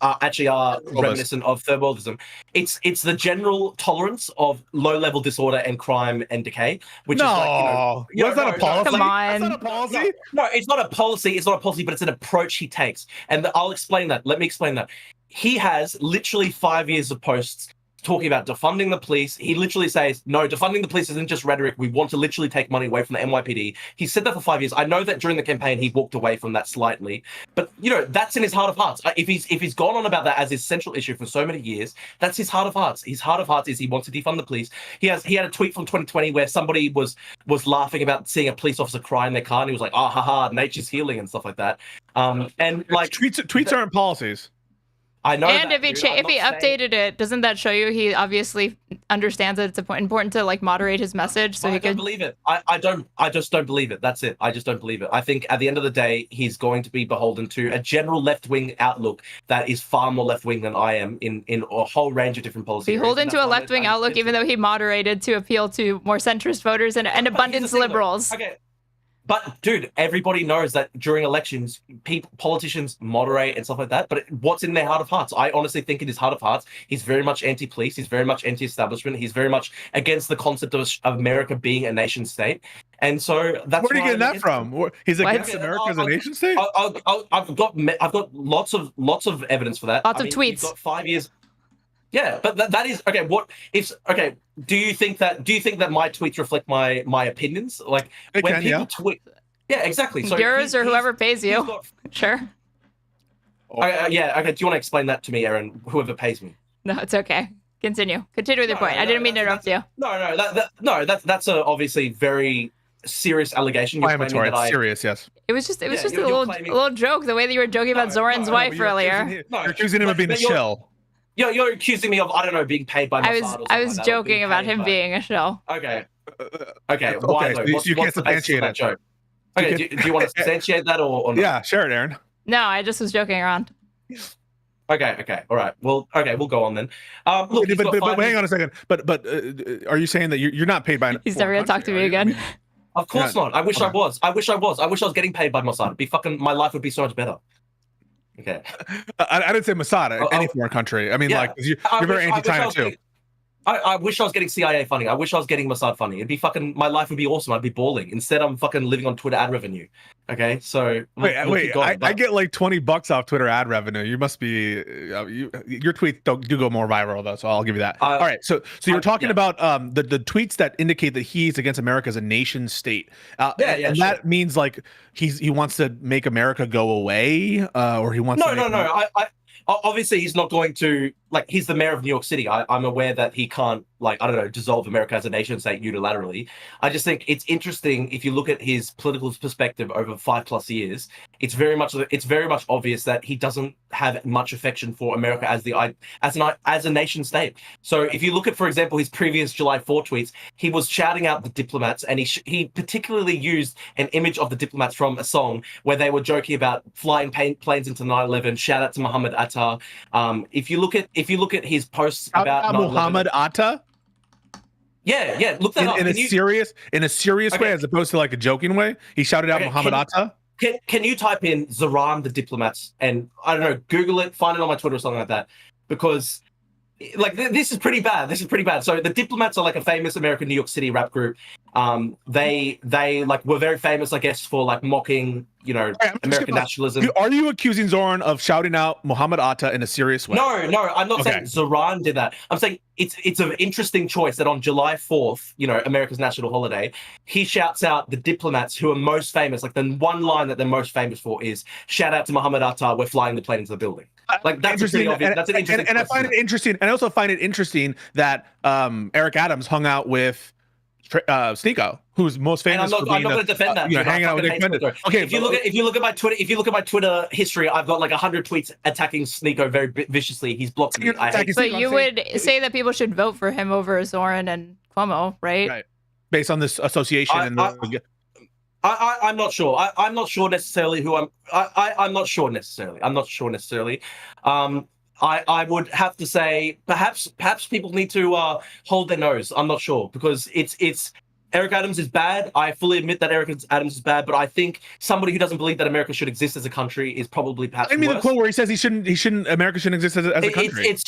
reminiscent of third worldism. It's the general tolerance of low level disorder and crime and decay, which is like was that a policy? Come on. That's not a policy. No, it's not a policy. It's not a policy, but it's an approach he takes, and I'll explain that. Let me explain that. He has literally 5 years of posts talking about defunding the police. He literally says, no, defunding the police isn't just rhetoric. We want to literally take money away from the NYPD. He said that for 5 years. I know that during the campaign, he walked away from that slightly. But, that's in his heart of hearts. If he's gone on about that as his central issue for so many years, that's his heart of hearts. His heart of hearts is he wants to defund the police. He had a tweet from 2020 where somebody was laughing about seeing a police officer cry in their car, and he was like, haha, nature's healing and stuff like that. And like tweets aren't policies. I know. And if he updated it, doesn't that show you he obviously understands that it's important to like moderate his message? So I don't believe it. I just don't believe it. That's it. I just don't believe it. I think at the end of the day, he's going to be beholden to a general left-wing outlook that is far more left-wing than I am in a whole range of different policies. Beholden to a left-wing outlook, even though he moderated to appeal to more centrist voters and abundance liberals. Okay. But, dude, everybody knows that during elections, politicians moderate and stuff like that. But what's in their heart of hearts? I honestly think in his heart of hearts, he's very much anti-police. He's very much anti-establishment. He's very much against the concept of America being a nation state. And so that's where are you getting that from? He's against America as a nation state? I've got lots of evidence for that. Lots of tweets. You've got 5 years. Yeah, but that is okay. Do you think that my tweets reflect my opinions? Like when people tweet, yeah, exactly. So yours or whoever pays you, sure. Yeah. Okay. Do you want to explain that to me, Aaron? Whoever pays me. No, it's okay. Continue with your point. I didn't mean to interrupt you. No, that's a obviously very serious allegation. Inflammatory. Serious, yes. It was just a little joke. The way that you were joking about Zoran's wife earlier. You're accusing him of being a shill. You're accusing me of, I don't know, being paid by Mossad. I was joking about him being a shill. Okay. Why though? You can't substantiate that joke? Okay, do you want to substantiate that or not? Yeah, share it, Aaron. No, I just was joking around. Okay, all right. Well, we'll go on then. Look, but hang on a second. But are you saying that you're not paid by? He's never gonna talk to me again. Of course not. I wish I was. I wish I was getting paid by Mossad. My life would be so much better. Okay. I didn't say Mossad. Any foreign country. I mean, like you're very anti-China too. I wish I was getting CIA funding. I wish I was getting Mossad funding. It'd be my life would be awesome. I'd be balling. Instead, I'm fucking living on Twitter ad revenue. Okay, so wait. I get like $20 off Twitter ad revenue. You must be your tweets do go more viral though, so I'll give you that. All right, so you're talking about the tweets that indicate that he's against America as a nation state. And that means like he wants to make America go away, or he wants. No. Obviously, he's not going to, like, he's the mayor of New York City. I'm aware that he can't, like, I don't know, dissolve America as a nation state unilaterally. I just think it's interesting if you look at his political perspective over 5+ years. It's very much obvious that he doesn't have much affection for America as a nation state. So if you look at, for example, his previous July 4 tweets, he was shouting out the diplomats, and he particularly used an image of the diplomats from a song where they were joking about flying planes into 9/11. Shout out to Muhammad Atta. If you look at his posts about Muhammad Atta. Yeah, look that up. In a serious way, as opposed to like a joking way. He shouted out Muhammad Atta. can you type in Zoran the Diplomats and I don't know, Google it, find it on my Twitter or something like that, because like this is pretty bad. This is pretty bad. So the Diplomats are like a famous American New York City rap group. They like were very famous, I guess, for like mocking, you know, American nationalism. Are you accusing Zoran of shouting out Muhammad Atta in a serious way? No, I'm not saying Zoran did that. I'm saying it's an interesting choice that on July 4th, you know, America's national holiday, he shouts out the Diplomats who are most famous. Like the one line that they're most famous for is "Shout out to Muhammad Atta, we're flying the plane into the building." Like that's pretty obvious. That's an interesting. And I find it interesting. And I also find it interesting that Eric Adams hung out with Sneeko, who's most famous. I'm not going to defend that. Hanging out with Nick Bender. Okay, if you look at my Twitter history, I've got like 100 tweets attacking Sneeko very viciously. He's blocked me. But you would say that people should vote for him over Zoran and Cuomo, right? Right. Based on this association. I'm not sure. I'm not sure necessarily who I'm not sure necessarily. I would have to say perhaps people need to hold their nose. I'm not sure, because it's Eric Adams is bad. I fully admit that Eric Adams is bad, but I think somebody who doesn't believe that America should exist as a country is probably perhaps. I mean, worse. the quote where he says America shouldn't exist as a country. It's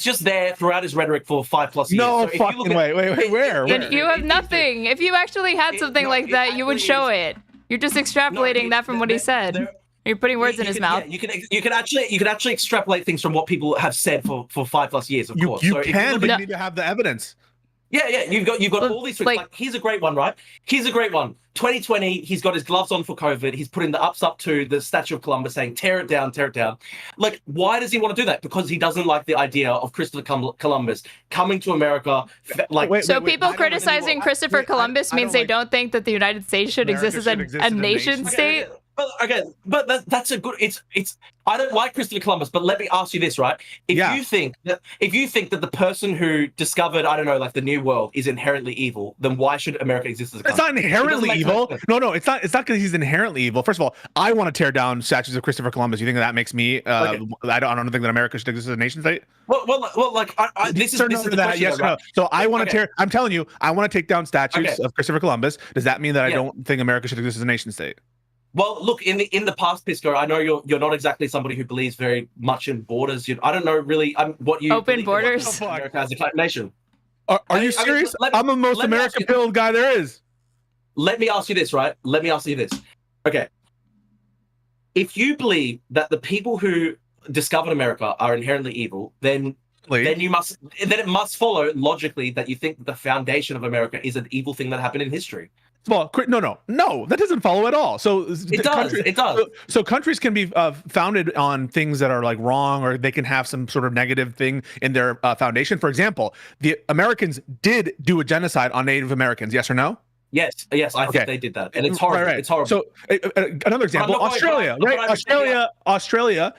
just there throughout his rhetoric for 5+ years. No fucking way. Wait, where? Then you have nothing. If you actually had something like that, you would show it. You're just extrapolating that from what he said. You're putting words in his mouth. Yeah, you can actually extrapolate things from what people have said for 5+ years. Of course, you can, but you need to have the evidence. Yeah, you've got all these things. Like, here's a great one, right? Here's a great one. 2020, he's got his gloves on for COVID. He's putting the ups up to the Statue of Columbus, saying, tear it down, tear it down. Like, why does he want to do that? Because he doesn't like the idea of Christopher Columbus coming to America. So people criticizing Christopher Columbus means they don't think that the United States should exist as a nation state? But that's a good. It's. I don't like Christopher Columbus, but let me ask you this, right? If you think that the person who discovered, I don't know, like the New World is inherently evil, then why should America exist as a country? It's not inherently evil. No, it's not. It's not because he's inherently evil. First of all, I want to tear down statues of Christopher Columbus. You think that makes me? I don't think that America should exist as a nation state. Well, like this is the question. Yes, right? no. So I want to tear. I'm telling you, I want to take down statues of Christopher Columbus. Does that mean that I don't think America should exist as a nation state? Well, look, in the past, Pisco, I know you're not exactly somebody who believes very much in borders. I don't know really what you open borders America as a nation. Are you serious? I'm the most American-pilled guy there is. Let me ask you this, right? Let me ask you this. Okay. If you believe that the people who discovered America are inherently evil, then it must follow logically that you think the foundation of America is an evil thing that happened in history. Well, no, that doesn't follow at all. So it does. So countries can be founded on things that are like wrong, or they can have some sort of negative thing in their foundation. For example, the Americans did do a genocide on Native Americans. Yes or no? Yes, I think they did that, and it's horrible. Right. It's horrible. So another example, Australia, right? Australia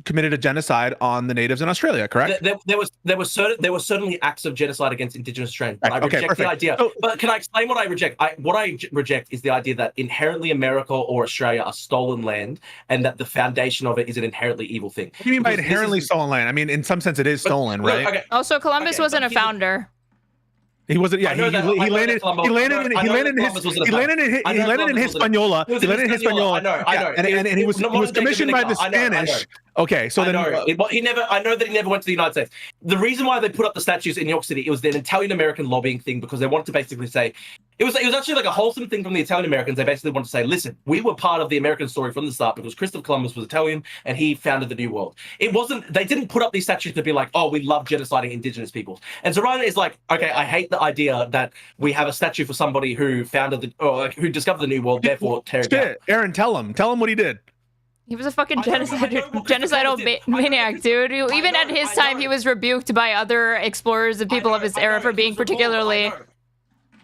committed a genocide on the natives in Australia, correct? There were certainly acts of genocide against Indigenous Australians. Right. I reject the idea. But can I explain what I reject? What I reject is the idea that inherently America or Australia are stolen land, and that the foundation of it is an inherently evil thing. What do you mean by inherently stolen land? I mean, in some sense, it is stolen, right? Okay. Also, Columbus wasn't a founder. He wasn't. Yeah, he landed in Hispaniola. And he was commissioned by the Spanish. Okay, so I know that he never went to the United States. The reason why they put up the statues in New York City, it was an Italian American lobbying thing, because they wanted to basically say it was actually like a wholesome thing from the Italian Americans. They basically wanted to say, listen, we were part of the American story from the start because Christopher Columbus was Italian and he founded the New World. They didn't put up these statues to be like, oh, we love genociding indigenous peoples. And Zoran is like, okay, I hate the idea that we have a statue for somebody who who discovered the New World, therefore tear it down. Aaron, tell him what he did. He was a fucking genocidal maniac, dude. Even at his time, he was rebuked by other explorers and people of his era for being particularly...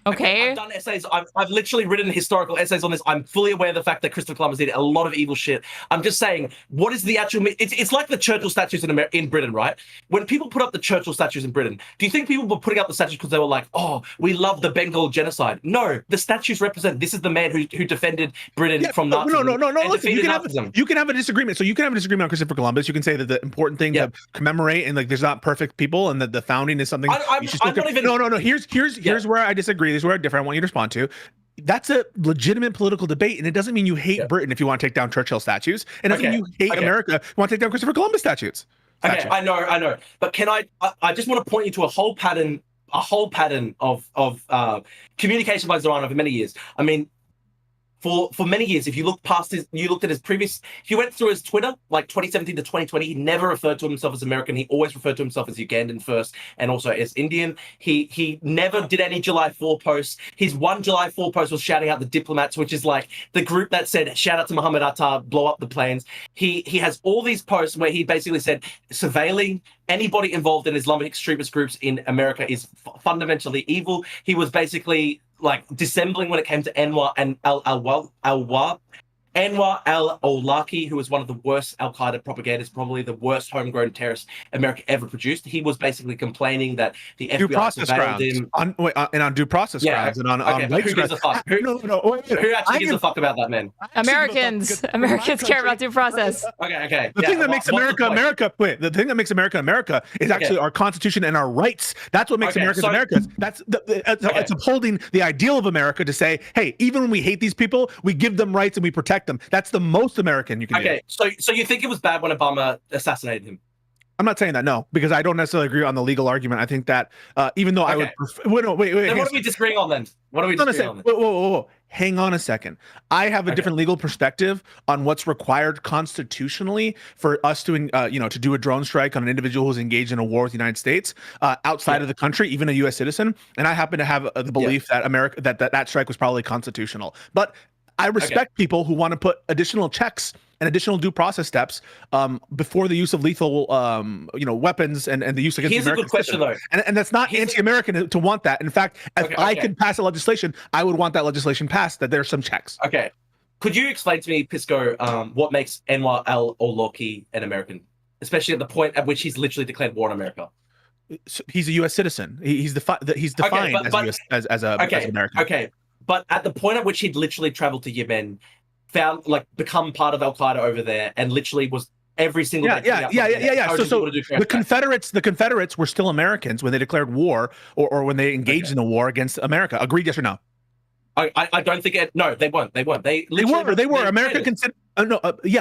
Okay. I've done essays. I've literally written historical essays on this. I'm fully aware of the fact that Christopher Columbus did a lot of evil shit. I'm just saying, what is the actual... It's like the Churchill statues in Britain, right? When people put up the Churchill statues in Britain, do you think people were putting up the statues because they were like, oh, we love the Bengal genocide? No, the statues represent, this is the man who defended Britain from Nazism. No. Listen, you can have a disagreement. So you can have a disagreement on Christopher Columbus. You can say that the important thing to commemorate, and like there's not perfect people, and that the founding is something you should still... No. Here's where I disagree. This is where I differ. I want you to respond to. that's a legitimate political debate, and it doesn't mean you hate Britain if you want to take down Churchill statues. It doesn't mean you hate America if you want to take down Christopher Columbus statues. Okay, I know. But I just want to point you to a whole pattern of communication by Zoran over many years. I mean, for many years, if you look past you looked at his previous, if you went through his Twitter, like 2017 to 2020, he never referred to himself as American. He always referred to himself as Ugandan first and also as Indian. He never did any July 4 posts. His one July 4 post was shouting out the diplomats, which is like the group that said, shout out to Muhammad Atta, blow up the planes. He has all these posts where he basically said, surveilling anybody involved in Islamic extremist groups in America is fundamentally evil. He was basically like dissembling when it came to Anwar and Anwar al-Awlaki, who was one of the worst al-Qaeda propagandists, probably the worst homegrown terrorist America ever produced. He was basically complaining that the FBI surveilled him. On due process grounds and on who gives a fuck? Who actually gives a fuck about that, man? Americans care about due process. Okay. The thing that makes America America. Wait, the thing that makes America America is actually our Constitution and our rights. That's what makes America America. It's upholding the ideal of America to say, hey, even when we hate these people, we give them rights and we protect them. That's the most American you can do. Okay, so you think it was bad when Obama assassinated him? I'm not saying that, no, because I don't necessarily agree on the legal argument. I think that even though I would wait. Then what are we disagreeing on then? Whoa. Hang on a second. I have a different legal perspective on what's required constitutionally for us to, to do a drone strike on an individual who's engaged in a war with the United States outside of the country, even a U.S. citizen. And I happen to have the belief that that strike was probably constitutional. But I respect people who want to put additional checks and additional due process steps before the use of lethal, weapons and the use against. Here's a good question, though, and that's not anti-American to want that. In fact, if I could pass a legislation, I would want that legislation passed. That there's some checks. Okay, could you explain to me, Pisco, what makes Anwar al-Awlaki an American, especially at the point at which he's literally declared war on America? He's a U.S. citizen. He's defined as an American. Okay. But at the point at which he'd literally traveled to Yemen, become part of Al Qaeda over there, and literally was every single day. So the Confederates were still Americans when they declared war or when they engaged in a war against America. Agreed? Yes or no? I don't think it. No, they weren't. They weren't. They were. America considered.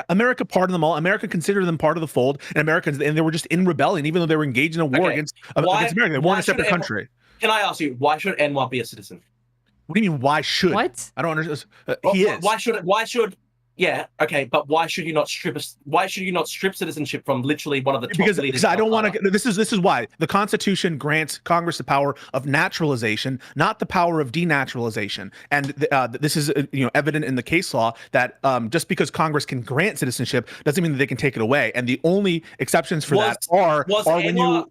America pardoned them all. America considered them part of the fold, and Americans, and they were just in rebellion, even though they were engaged in a war against America. They weren't a separate country. Can I ask you, why should Anwar be a citizen? What do you mean? Why should? What? I don't understand. He is. Why should? Yeah. Okay. But why should you not strip us? Why should you not strip citizenship from literally one of the top leaders? Because I don't want to. This is why the Constitution grants Congress the power of naturalization, not the power of denaturalization. And this is evident in the case law that just because Congress can grant citizenship doesn't mean that they can take it away. And the only exceptions for that are when you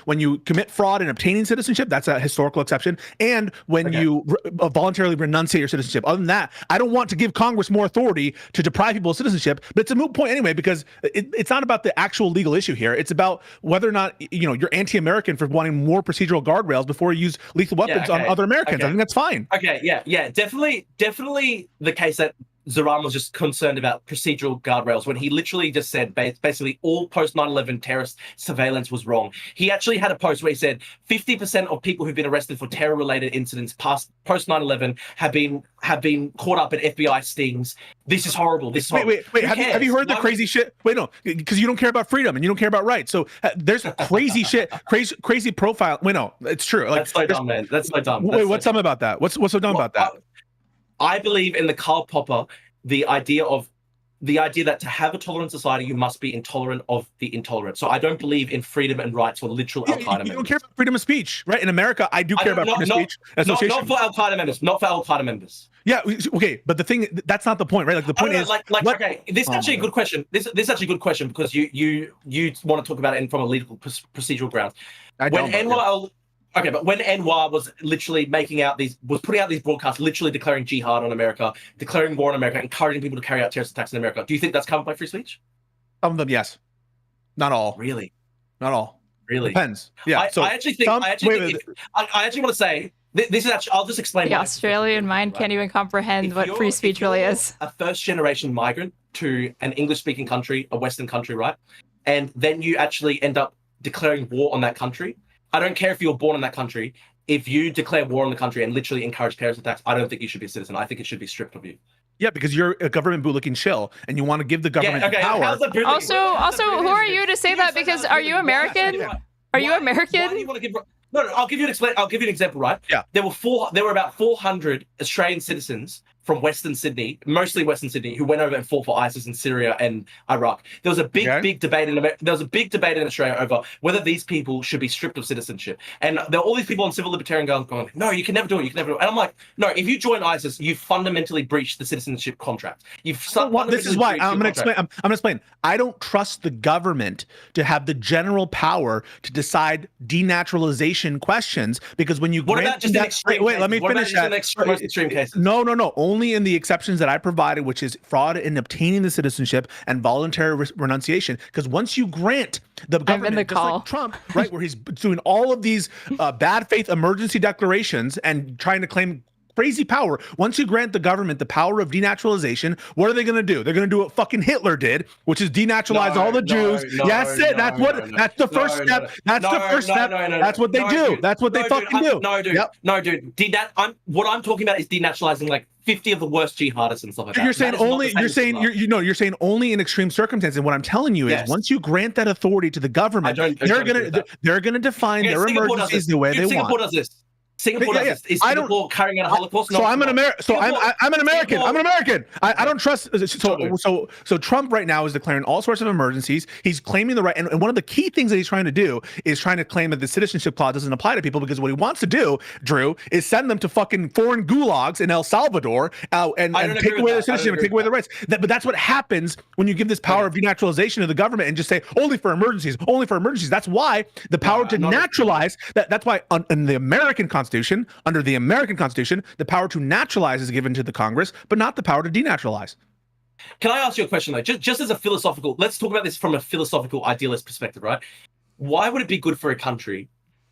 when you commit fraud in obtaining citizenship. That's a historical exception. And when you voluntarily renunciate your citizenship. Other than that, I don't want to give Congress more authority to deprive people of citizenship, but it's a moot point anyway, because it's not about the actual legal issue here. It's about whether or not you're anti-American for wanting more procedural guardrails before you use lethal weapons on other Americans. I think that's fine. Okay, yeah, definitely the case that Zoran was just concerned about procedural guardrails when he literally just said basically all post 9/11 terrorist surveillance was wrong. He actually had a post where he said 50% of people who've been arrested for terror-related incidents post 9/11 have been caught up in FBI stings. This is horrible. This is horrible. Wait. Have you heard the crazy shit? Wait, no, because you don't care about freedom and you don't care about rights. So there's crazy shit, crazy profile. Wait, no, it's true. That's so dumb, man. That's so dumb. Wait, what's dumb about that? What's so dumb about that? I believe in the Karl Popper, the idea that to have a tolerant society, you must be intolerant of the intolerant. So I don't believe in freedom and rights for literal Al Qaeda members. You don't care about freedom of speech, right? In America, I do care about freedom of speech. Not for Al Qaeda members. Not for Al Qaeda members. Yeah, okay, but the thing, that's not the point, right? Like the point is, okay, this is actually a good question. This is actually a good question because you want to talk about it from a legal procedural grounds. But when Anwar was literally putting out these broadcasts, literally declaring jihad on America, declaring war on America, encouraging people to carry out terrorist attacks in America, do you think that's covered by free speech? Some of them, yes. Not all. Really? Not all. Really? Depends. Yeah. I actually want to say this is actually. I'll just explain. The Australian mind can't even comprehend what free speech really is. A first-generation migrant to an English-speaking country, a Western country, right? And then you actually end up declaring war on that country. I don't care if you were born in that country. if you declare war on the country and literally encourage terrorist attacks, I don't think you should be a citizen. I think it should be stripped of you. Yeah, because you're a government bootlicking shill, and you want to give the government power. Also, who are you to say that? Because are you American? Are you American? Why do you want to give? No, I'll give you an example, right? Yeah. There were about 400 Australian citizens from Western Sydney, mostly Western Sydney, who went over and fought for ISIS in Syria and Iraq. There was a big debate in Australia over whether these people should be stripped of citizenship. And there are all these people on civil libertarian grounds going, no, you can never do it. You can never do it. And I'm like, no, if you join ISIS, you fundamentally breached the citizenship contract. This is why I'm going to explain. I don't trust the government to have the general power to decide denaturalization questions, because when you grant let me finish that. Most extreme cases. No. Only in the exceptions that I provided, which is fraud in obtaining the citizenship and voluntary renunciation. Because once you grant the government, just like Trump, right, where he's doing all of these bad faith emergency declarations and trying to claim crazy power. Once you grant the government the power of denaturalization, what are they going to do? They're going to do what fucking Hitler did, which is denaturalize all the Jews. That's the first step. That's what they do. That's what they fucking do. No, dude. What I'm talking about is denaturalizing like 50 of the worst jihadists and stuff like that. You're saying only in extreme circumstances. And what I'm telling you is, once you grant that authority to the government, they're gonna define their emergencies the way they want. Singapore does this. Singapore does this. Is Singapore carrying out a Holocaust? So I'm an American. I'm an American. I don't trust. So Trump right now is declaring all sorts of emergencies. He's claiming the right, and one of the key things that he's trying to do is trying to claim that the citizenship clause doesn't apply to people, because what he wants to do, Drew, is send them to fucking foreign gulags in El Salvador and take away their citizenship and take away their rights. But that's what happens when you give this power of denaturalization to the government and just say only for emergencies, only for emergencies. That's why the power to naturalize. That's why in the American Constitution, under the American Constitution, the power to naturalize is given to the Congress, but not the power to denaturalize. Can I ask you a question, though? Just as a philosophical, let's talk about this from a philosophical idealist perspective, right? Why would it be good for a country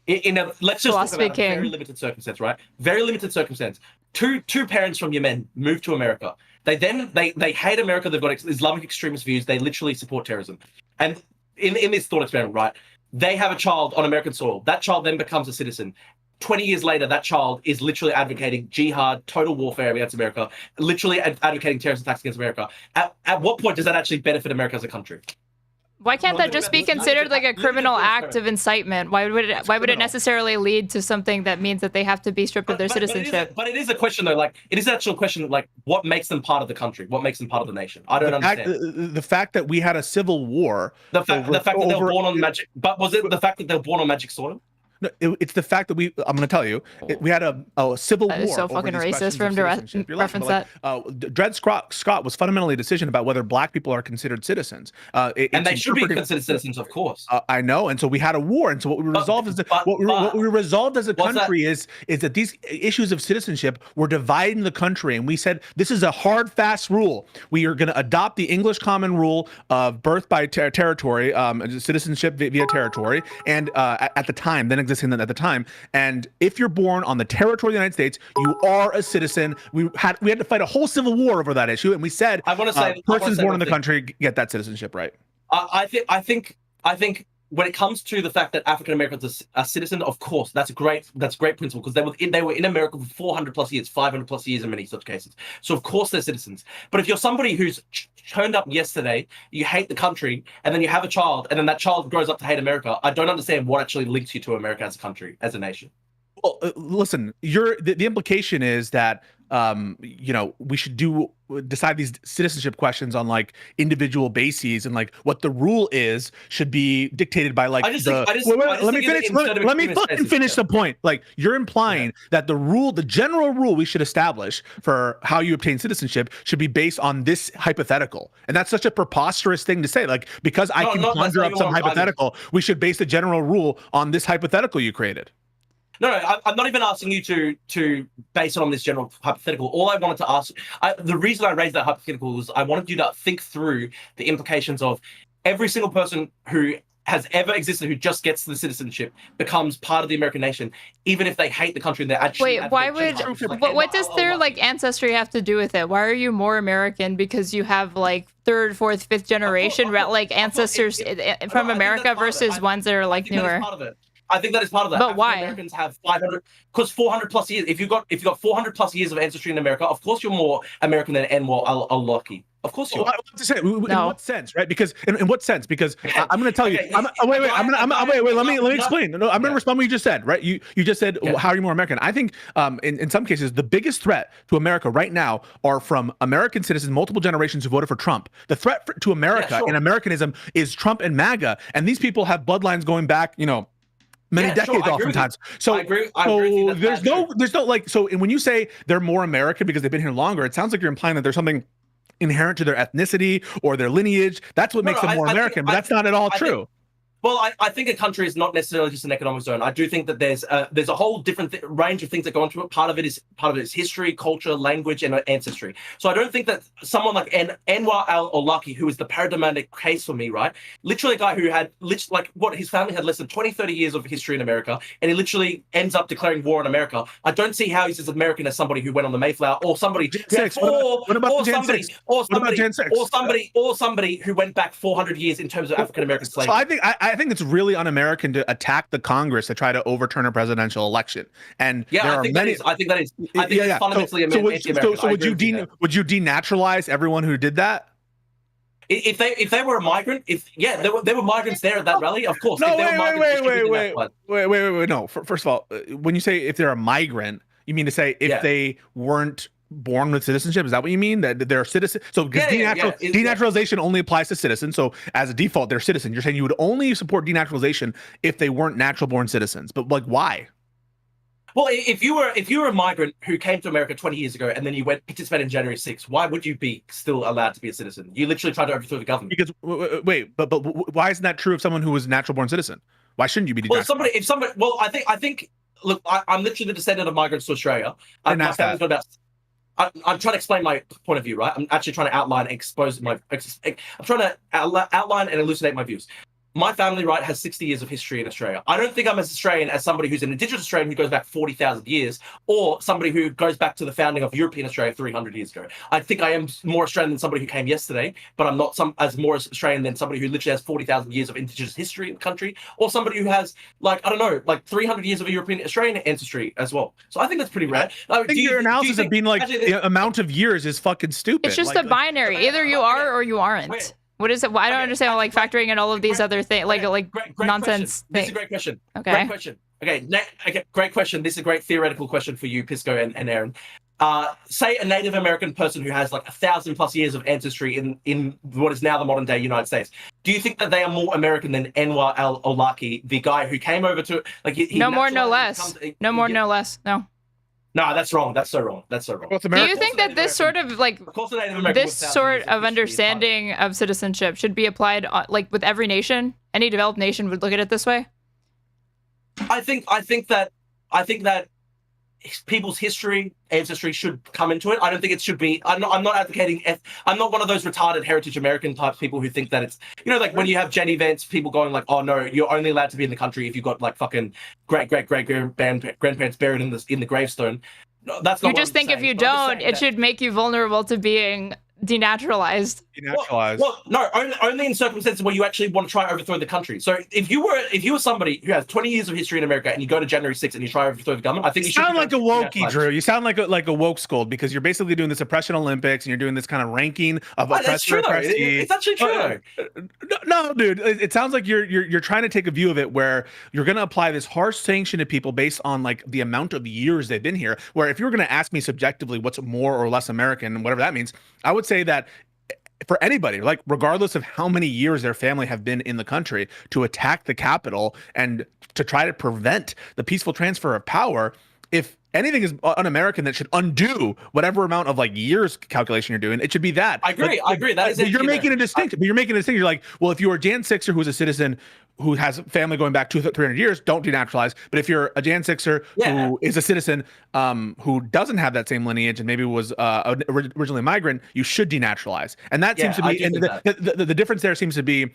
let's just talk about a very limited circumstance, right? Very limited circumstance. Two parents from Yemen move to America. They hate America. They've got Islamic extremist views. They literally support terrorism. And in this thought experiment, right, they have a child on American soil. That child then becomes a citizen. 20 years later, that child is literally advocating jihad, total warfare against America, literally advocating terrorist attacks against America. At what point does that actually benefit America as a country? Why can't that just be considered like a criminal act of incitement? Why would it necessarily lead to something that means that they have to be stripped of their citizenship? But it is a question, though. Like, it is an actual question. Like, what makes them part of the country? What makes them part of the nation? I don't understand. The fact that we had a civil war. The fact that they were born on magic. But was it the fact that they were born on magic soil? No, it's the fact that I'm going to tell you, we had a civil war. It's so fucking racist for him to reference that. Dred Scott was fundamentally a decision about whether black people are considered citizens. And they should be considered citizens, of course. I know. And so we had a war. And so what we resolved what we resolved as a country is that these issues of citizenship were dividing the country. And we said, this is a hard, fast rule. We are going to adopt the English common rule of birth by territory, citizenship via territory. And at the time, then existing at the time, and if you're born on the territory of the United States, you are a citizen. We had to fight a whole civil war over that issue, and we said, persons born in the country get that citizenship right. I think when it comes to the fact that African Americans are a citizen, of course, that's a great principle, because they were in America for 400 plus years, 500 plus years in many such cases. So of course they're citizens. But if you're somebody who's turned up yesterday, you hate the country, and then you have a child, and then that child grows up to hate America, I don't understand what actually links you to America as a country, as a nation. Well, listen, the implication is that we should decide these citizenship questions on like individual bases, and like what the rule is should be dictated by like let me fucking finish the point. Like, you're implying that the general rule we should establish for how you obtain citizenship should be based on this hypothetical. And that's such a preposterous thing to say. Like, because I can conjure up some hypothetical, we should base the general rule on this hypothetical you created. No, I'm not even asking you to base it on this general hypothetical. All I wanted to ask, the reason I raised that hypothetical was I wanted you to think through the implications of every single person who has ever existed who just gets the citizenship becomes part of the American nation, even if they hate the country and they're actually... Wait, why would... What does their like ancestry have to do with it? Why are you more American because you have like third, fourth, fifth generation like ancestors from America versus ones that are like newer? I think that is part of that. But why? Americans have 500 because 400 plus years. If you got 400 plus years of ancestry in America, of course you're more American than Anwar al-Awlaki. Of course you are. I want to say, in what sense, right? Because in what sense? Because I'm going to tell you. Wait. Let me explain. No, I'm going to respond to what you just said, right? You just said, how are you more American? I think in some cases, the biggest threat to America right now are from American citizens, multiple generations who voted for Trump. The threat to America and Americanism is Trump and MAGA, and these people have bloodlines going back, many decades oftentimes. So, there's no like, so when you say they're more American because they've been here longer, it sounds like you're implying that there's something inherent to their ethnicity or their lineage. That's what makes them more American, but that's not at all true. Well, I think a country is not necessarily just an economic zone. I do think that there's a whole different range of things that go into it. Part of it is history, culture, language, and ancestry. So I don't think that someone like Anwar al-Awlaki, who is the paradigmatic case for me, right? Literally a guy who had his family had less than 20, 30 years of history in America, and he literally ends up declaring war on America. I don't see how he's as American as somebody who went on the Mayflower, or somebody who went back 400 years in terms of African American slavery. So I think it's really un-American to attack the Congress to try to overturn a presidential election. And I think that is fundamentally anti-American. So would you denaturalize everyone who did that? If they were a migrant, there were migrants there at that rally, of course. No, wait. No, first of all, when you say if they're a migrant, you mean to say if they weren't born with citizenship? Is that what you mean? That they're citizens? So because denaturalization only applies to citizens. So as a default, they're citizens. You're saying you would only support denaturalization if they weren't natural born citizens. But like, why? Well, if you were a migrant who came to America 20 years ago and then you went participate in January 6th, why would you be still allowed to be a citizen? You literally tried to overthrow the government. Because but why isn't that true of someone who was a natural born citizen? Why shouldn't you be denaturalized? I think. Look, I'm literally the descendant of migrants to Australia. My family's got about. I'm trying to explain my point of view, right? I'm actually trying to outline and I'm trying to outline and elucidate my views. My family, right, has 60 years of history in Australia. I don't think I'm as Australian as somebody who's an Indigenous Australian who goes back 40,000 years, or somebody who goes back to the founding of European Australia 300 years ago. I think I am more Australian than somebody who came yesterday, but I'm not more Australian than somebody who literally has 40,000 years of Indigenous history in the country, or somebody who has, 300 years of European Australian ancestry as well. So I think that's pretty rare. I think your analysis of being the amount of years is fucking stupid. It's just a binary. Either you are or you aren't. Wait. What is it? Well, I don't understand factoring in all of these other things, like nonsense. This is a great question. Okay. Great question. Okay, great question. This is a great theoretical question for you, Pisco and Aaron. Say a Native American person who has 1,000+ years of ancestry in what is now the modern day United States. Do you think that they are more American than Anwar al-Awlaki, the guy who came over to no more, no less. No more, no less. No. No, that's wrong. That's so wrong. That's so wrong. Do you think that this sort of understanding of citizenship should be applied with every nation? Any developed nation would look at it this way? I think that people's history, ancestry should come into it. I don't think it should be. I'm not advocating. I'm not one of those retarded heritage American type people who think that it's when you have Gen events, people going oh no, you're only allowed to be in the country if you've got fucking great grandparents buried in the gravestone. No, that's not. You just think if you don't, it should make you vulnerable to being denaturalized. Well, no, only in circumstances where you actually want to try and overthrow the country. So if you were somebody who has 20 years of history in America and you go to January 6th and you try to overthrow the government, I think you sound like a wokey, Drew. You sound like a woke scold because you're basically doing this oppression Olympics and you're doing this kind of ranking of oppressor oppressee. It's actually true. No, dude. It sounds like you're trying to take a view of it where you're going to apply this harsh sanction to people based on the amount of years they've been here. Where if you were going to ask me subjectively what's more or less American, whatever that means, I would say that for anybody, regardless of how many years their family have been in the country, to attack the Capitol and to try to prevent the peaceful transfer of power, if anything is un-American that should undo whatever amount of years calculation you're doing, it should be that. I agree. That is. You're making a distinction. But you're making a distinction. You're like, well, if you are a Jan Sixer who's a citizen who has family going back 200-300 years, don't denaturalize. But if you're a Jan Sixer who is a citizen who doesn't have that same lineage and maybe was originally a migrant, you should denaturalize. And that seems to be, and the difference there seems to be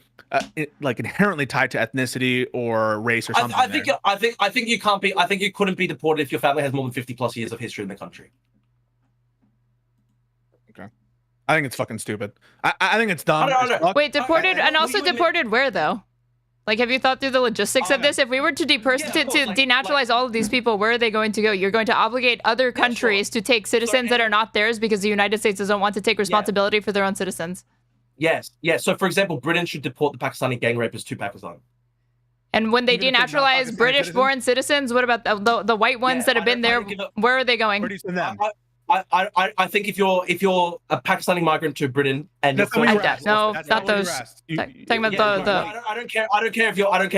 inherently tied to ethnicity or race or something. I think you can't be. I think you couldn't be deported if your family has more than 50+ years of history in the country. Okay, I think it's fucking stupid. I think it's dumb. Wait, deported and also deported where though? Like, have you thought through the logistics of this? If we were to denaturalize all of these people, where are they going to go? You're going to obligate other countries to take citizens that are not theirs because the United States doesn't want to take responsibility for their own citizens. Yes. So, for example, Britain should deport the Pakistani gang rapists to Pakistan. And when they denaturalize British-born citizens, what about the white ones that have been there? Where are they going? I think if you're a Pakistani migrant to Britain and not those. Talking about I don't care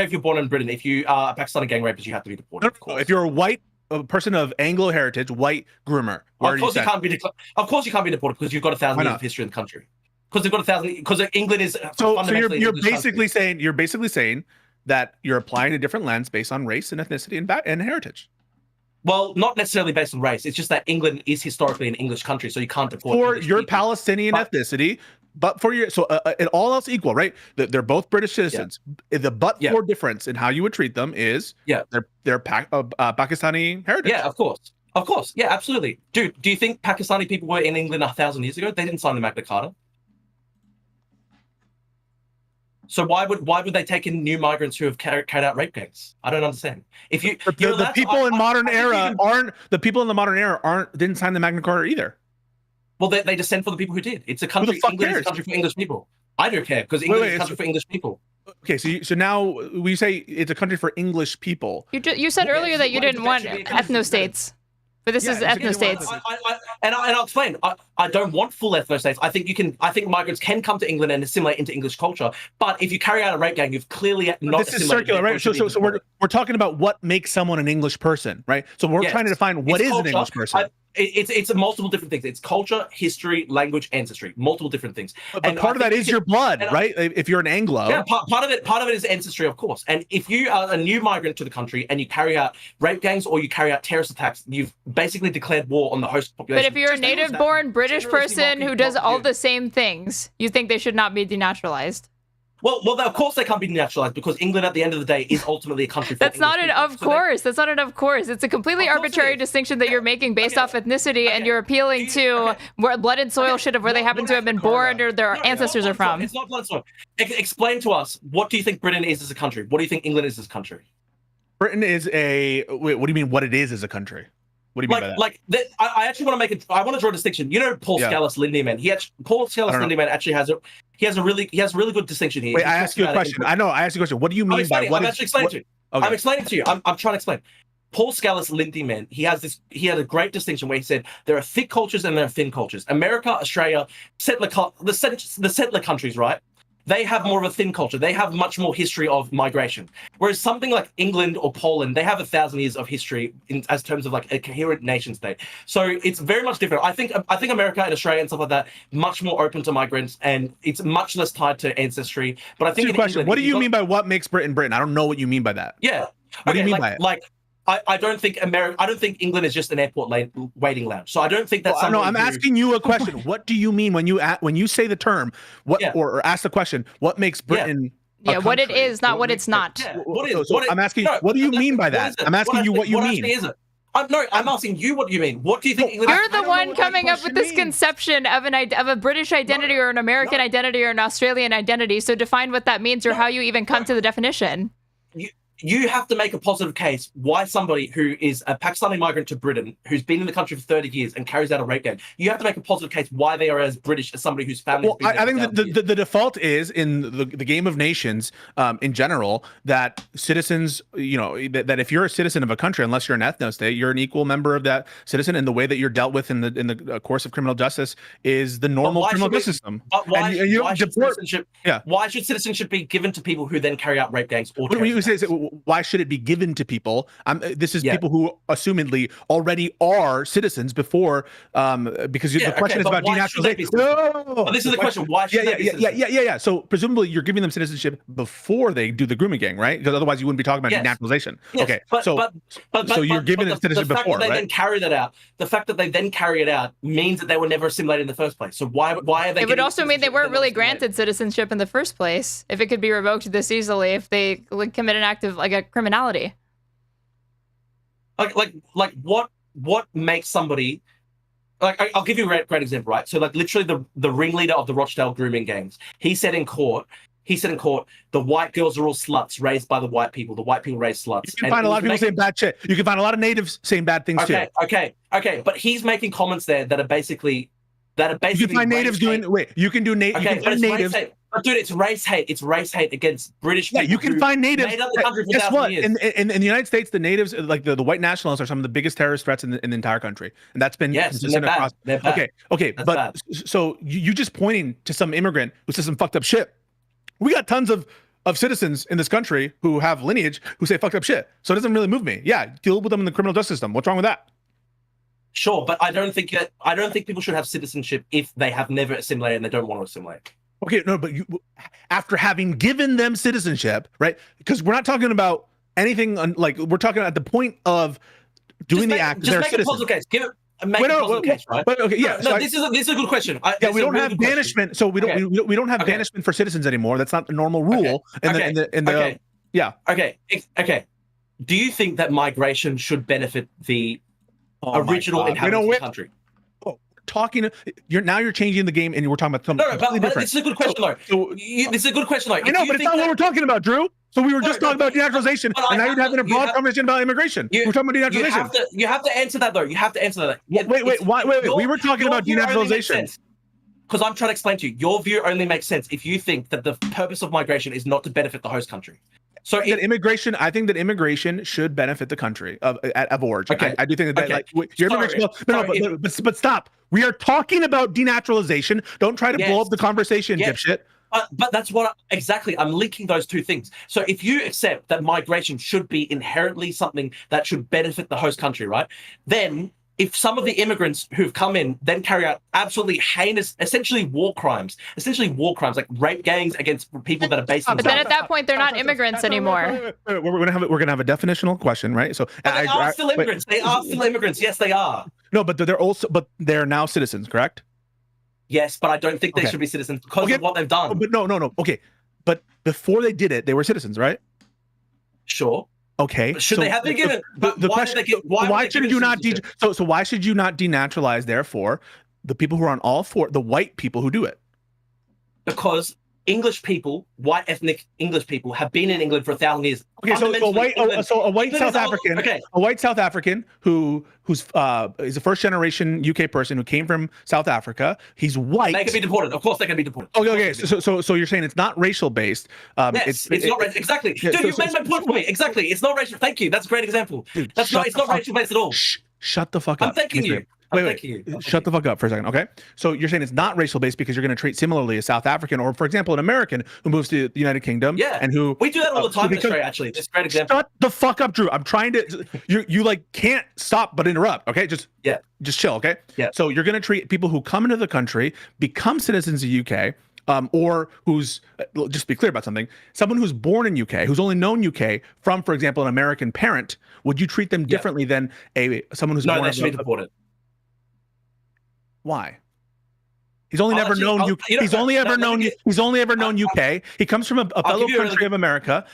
if you're born in Britain. If you are a Pakistani gang rapist, you have to be deported. No, if you're a white person of Anglo heritage, white groomer, of course you can't be deported because you've got 1,000 years of history in the country. Because they've got 1,000. Because England is so you're basically saying that you're applying a different lens based on race and ethnicity and heritage. Well, not necessarily based on race. It's just that England is historically an English country, so you can't deport for English your people. Palestinian ethnicity, but for your it all else equal, right? They're both British citizens. The for difference in how you would treat them is they're Pakistani heritage. Yeah, of course. Yeah, absolutely. Dude, do you think Pakistani people were in England 1,000 years ago? They didn't sign the Magna Carta. So why would they take in new migrants who have carried out rape gangs? I don't understand. If you the people in modern era didn't sign the Magna Carta either. Well, they descend from the people who did. It's a country. England is a country for English people. I don't care because England is a country for English people. Okay, so now we say it's a country for English people. You said earlier that you didn't want ethno-states. But this is ethno-states. And I'll explain. I don't want full ethno-states. I think migrants can come to England and assimilate into English culture. But if you carry out a rape gang, you've clearly not. This is circular, right? So we're talking about what makes someone an English person, right? So we're trying to define what is an English person. It's multiple different things. It's culture, history, language, ancestry. Multiple different things. But part of that is your blood, right? If you're an Anglo. Yeah, part of it is ancestry, of course. And if you are a new migrant to the country and you carry out rape gangs or you carry out terrorist attacks, you've basically declared war on the host population. But if you're a native-born British person who does all the same things, you think they should not be denaturalized? Well, of course they can't be denaturalized because England, at the end of the day, is ultimately a country. That's not an of course. That's not an of course. It's a completely arbitrary distinction that you're making based off ethnicity, and you're appealing to where blood and soil shit of where they happen to have been born or their ancestors are from. It's not blood and soil. Explain to us, what do you think Britain is as a country? What do you think England is as a country? Britain is a. Wait, what do you mean? What it is as a country? What do you mean by that? I actually want to make I want to draw a distinction. You know, Paul Scalise Lindyman. Paul Scalise Lindyman actually has a really good distinction here. Wait, I asked you a question. I asked you a question. What do you mean by what? I'm actually explaining to you. Okay. I'm explaining to you. I'm trying to explain. Paul Scalise Lindyman. He had a great distinction where he said there are thick cultures and there are thin cultures. America, Australia, the settler countries, right? They have more of a thin culture. They have much more history of migration. Whereas something like England or Poland, they have 1,000 years of history as terms of like a coherent nation state. So it's very much different. I think America and Australia and stuff like that much more open to migrants, and it's much less tied to ancestry. But I think in question. England, what do you mean by what makes Britain Britain? I don't know what you mean by that. Yeah. What do you mean by it? I don't think England is just an airport waiting lounge. So I don't think that's. No, I'm asking you a question. What do you mean when you say the term? Or ask the question? What makes Britain? Yeah, what it is, not what it's not. I'm asking. What do you mean by that? I'm asking you what you mean. I'm asking you what you mean. What do you think England? You're the one coming up with this conception of a British identity or an American identity or an Australian identity. So define what that means or how you even come to the definition. You have to make a positive case why somebody who is a Pakistani migrant to Britain, who's been in the country for 30 years and carries out a rape gang, you have to make a positive case why they are as British as somebody whose family. Well, I think the default is in the game of nations in general that citizens, that if you're a citizen of a country, unless you're an ethno-state, you're an equal member of that citizen, and the way that you're dealt with in the course of criminal justice is the normal criminal justice system. But why should citizenship be given to people who then carry out rape gangs or why should it be given to people? This is people who assumedly already are citizens before, because the question is about denaturalization. But this is the question. Why should they be citizens? Yeah. So presumably you're giving them citizenship before they do the grooming gang, right? Because otherwise you wouldn't be talking about denaturalization. Yes. Okay. So you're giving them citizenship before, right? The fact that they then carry it out means that they were never assimilated in the first place. So why are they? It would also mean they weren't really granted citizenship in the first place. If it could be revoked this easily, if they commit an act of a criminality. Like what makes somebody like I'll give you a great example, right? So literally the ringleader of the Rochdale grooming gangs, he said in court he said in court, the white girls are all sluts raised by the white people. The white people raise sluts. You can find a lot of people saying bad shit. You can find a lot of natives saying bad things too. Okay. But he's making comments there that are basically You can find natives doing. Wait, you can do natives. Okay, you can find natives. But dude, it's race hate. It's race hate against British people. Yeah, you can find natives. Made up the country for Guess what? years. In the United States, the natives, like the white nationalists, are some of the biggest terrorist threats in the entire country, and that's been consistent across. They're bad. Okay, That's but bad. so you just pointing to some immigrant who says some fucked up shit. We got tons of citizens in this country who have lineage who say fucked up shit, so it doesn't really move me. Yeah, deal with them in the criminal justice system. What's wrong with that? Sure, but I don't think people should have citizenship if they have never assimilated and they don't want to assimilate. Okay, no, but after having given them citizenship, right? Because we're not talking about anything like we're talking at the point of doing the act. Just make a puzzle case. Give it. Make a puzzle case, right? But okay, yeah. No, this is a good question. We don't have banishment, so we don't have banishment for citizens anymore. That's not the normal rule. Yeah. Okay. Do you think that migration should benefit the original inhabitants of the country? You're changing the game, and we're talking about something completely different. This is a good question, though. This is a good question, though. I know, but it's not what we're talking about, Drew. So we were just talking about denaturalization, and now you're having a broad conversation about immigration. We're talking about denaturalization. You have to answer that, though. You have to answer that. Wait. We were talking about denaturalization. Because I'm trying to explain to you, your view only makes sense if you think that the purpose of migration is not to benefit the host country. So I think that immigration should benefit the country of origin. Okay. I do think that your immigration. But stop. We are talking about denaturalization. Don't try to blow up the conversation, dipshit. But that's what exactly I'm linking those two things. So if you accept that migration should be inherently something that should benefit the host country, right? Then if some of the immigrants who've come in then carry out absolutely heinous, essentially war crimes like rape gangs against people that are based in. But then at that point, they're not immigrants anymore. We're gonna have a definitional question, right? So they are still immigrants. They are still immigrants. Yes, they are. No, but they're now citizens, correct? Yes, but I don't think they should be citizens because of what they've done. But no. Okay, but before they did it, they were citizens, right? Sure. Okay. Should they have been given? Why should you not? So why should you not denaturalize? Therefore, the people who are on all four, the white people who do it, because English people, white ethnic English people, have been in England for 1,000 years. Okay, so a white South African who's is a first generation UK person who came from South Africa. He's white. They can be deported. Of course, they can be deported. Okay. So you're saying it's not racial based? Yes, it's not racial. Exactly. Dude, you made my point for me. Exactly. It's not racial. Thank you. That's a great example. Dude, it's not racial based at all. Shut the fuck up. I'm thanking you. Wait. Shut the fuck up for a second, okay? So you're saying it's not racial based because you're going to treat similarly a South African or, for example, an American who moves to the United Kingdom, and who we do that all the time in Australia. Actually, it's a great example. Shut the fuck up, Drew. I'm trying to. You like can't stop but interrupt. Okay, just chill. Okay. Yeah. So you're going to treat people who come into the country, become citizens of UK. Or who's, just be clear about something, someone who's born in UK, who's only known UK from, for example, an American parent, would you treat them differently than someone who's born? No, they should be deported. Why? He's only never known UK. He's only ever known UK. He comes from a fellow country of America,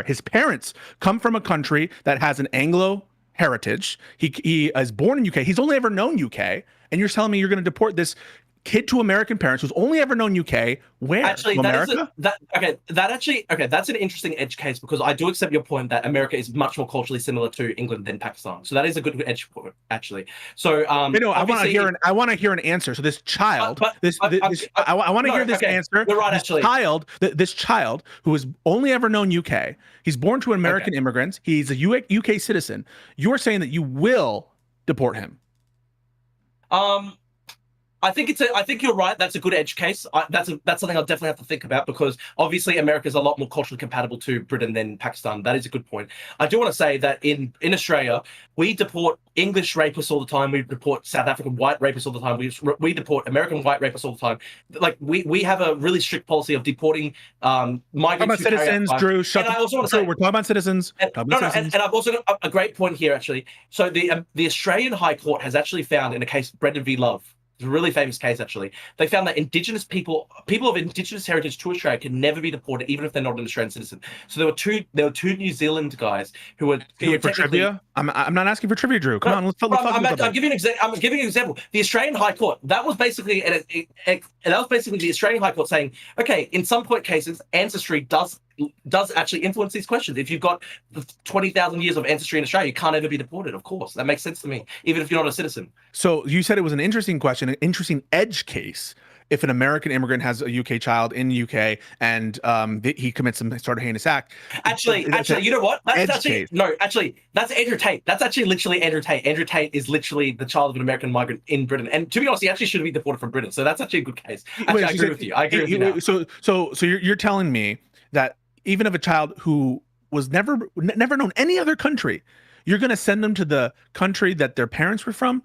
his parents come from a country that has an Anglo heritage. He is born in UK. He's only ever known UK, and you're telling me you're going to deport this kid to American parents who's only ever known UK. Where? Actually, America? That's an interesting edge case because I do accept your point that America is much more culturally similar to England than Pakistan. So that is a good edge point, actually. So I want to hear an answer. So this child, I want to hear this answer. You're right, actually. This child who has only ever known UK. He's born to American immigrants. He's a UK citizen. You're saying that you will deport him. I think you're right. That's a good edge case. That's something I'll definitely have to think about because obviously America is a lot more culturally compatible to Britain than Pakistan. That is a good point. I do want to say that in Australia, we deport English rapists all the time. We deport South African white rapists all the time. We deport American white rapists all the time. Like we have a really strict policy of deporting migrants. Citizens, Drew. We're talking about citizens. And I've also got a great point here actually. So the Australian High Court has actually found in a case Brendan v. Love. It's a really famous case, actually. They found that indigenous people of indigenous heritage to Australia can never be deported, even if they're not an Australian citizen. So there were two New Zealand guys who were for trivia. I'm not asking for trivia, Drew. Come on, let's talk about I'm giving you an example. The Australian High Court, that was basically the Australian High Court saying, okay, in some point cases, ancestry does actually influence these questions. If you've got 20,000 years of ancestry in Australia, you can't ever be deported. Of course, that makes sense to me, even if you're not a citizen. So you said it was an interesting question, an interesting edge case. If an American immigrant has a UK child in the UK and he commits some sort of heinous act. Actually, you know what? That's Andrew Tate. That's actually literally Andrew Tate. Andrew Tate is literally the child of an American migrant in Britain. And to be honest, he actually should be deported from Britain. So that's actually a good case. Actually, I agree with you. I agree with you now. So you're telling me that even of a child who was never known any other country, you're going to send them to the country that their parents were from?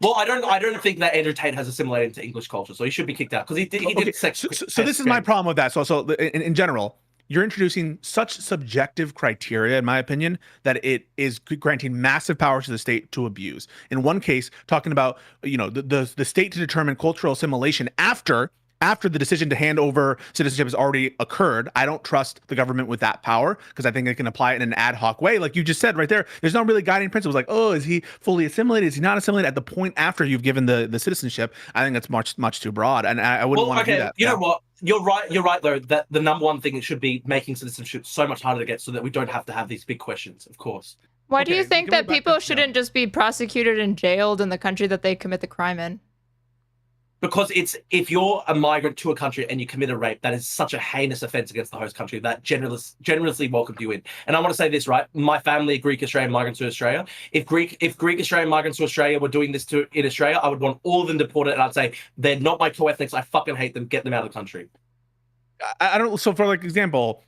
Well, I don't think that Andrew Tate has a similarity to English culture, so he should be kicked out because he did sex. So this is my problem with that. So in general, you're introducing such subjective criteria, in my opinion, that it is granting massive powers to the state to abuse. In one case, talking about the state to determine cultural assimilation after the decision to hand over citizenship has already occurred. I don't trust the government with that power because I think they can apply it in an ad hoc way. Like you just said right there, there's no really guiding principles like, oh, is he fully assimilated? Is he not assimilated at the point after you've given the citizenship? I think that's much too broad. And I wouldn't want to do that. You know what? You're right, though, that the number one thing should be making citizenship so much harder to get so that we don't have to have these big questions, of course. Why do you think that people shouldn't just be prosecuted and jailed in the country that they commit the crime in? Because if you're a migrant to a country and you commit a rape, that is such a heinous offense against the host country that generously welcomed you in. And I want to say this, right? My family are Greek Australian migrants to Australia. If Greek Australian migrants to Australia were doing this in Australia, I would want all of them deported, and I'd say they're not my co-ethnics. I fucking hate them. Get them out of the country. I don't. So for example,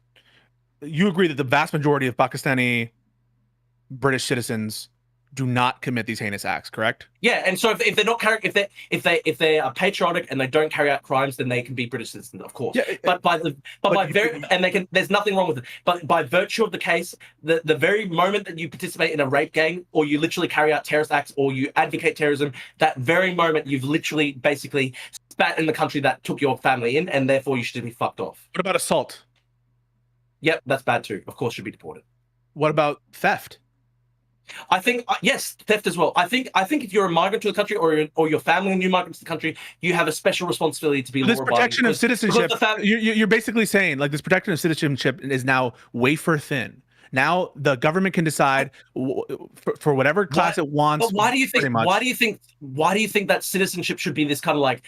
you agree that the vast majority of Pakistani British citizens do not commit these heinous acts, correct? Yeah, and so if they're not if they are patriotic and they don't carry out crimes, then they can be British citizens, of course. Yeah, there's nothing wrong with it. But by virtue of the case, the very moment that you participate in a rape gang or you literally carry out terrorist acts or you advocate terrorism, that very moment you've literally basically spat in the country that took your family in, and therefore you should be fucked off. What about assault? Yep, that's bad too. Of course, should be deported. What about theft? I think yes, theft as well. I think if you're a migrant to the country or your family and new migrants to the country, you have a special responsibility to be law abiding. This protection of citizenship, you're basically saying like this protection of citizenship is now wafer thin. Now the government can decide for whatever class it wants. But why do you think that citizenship should be this kind of like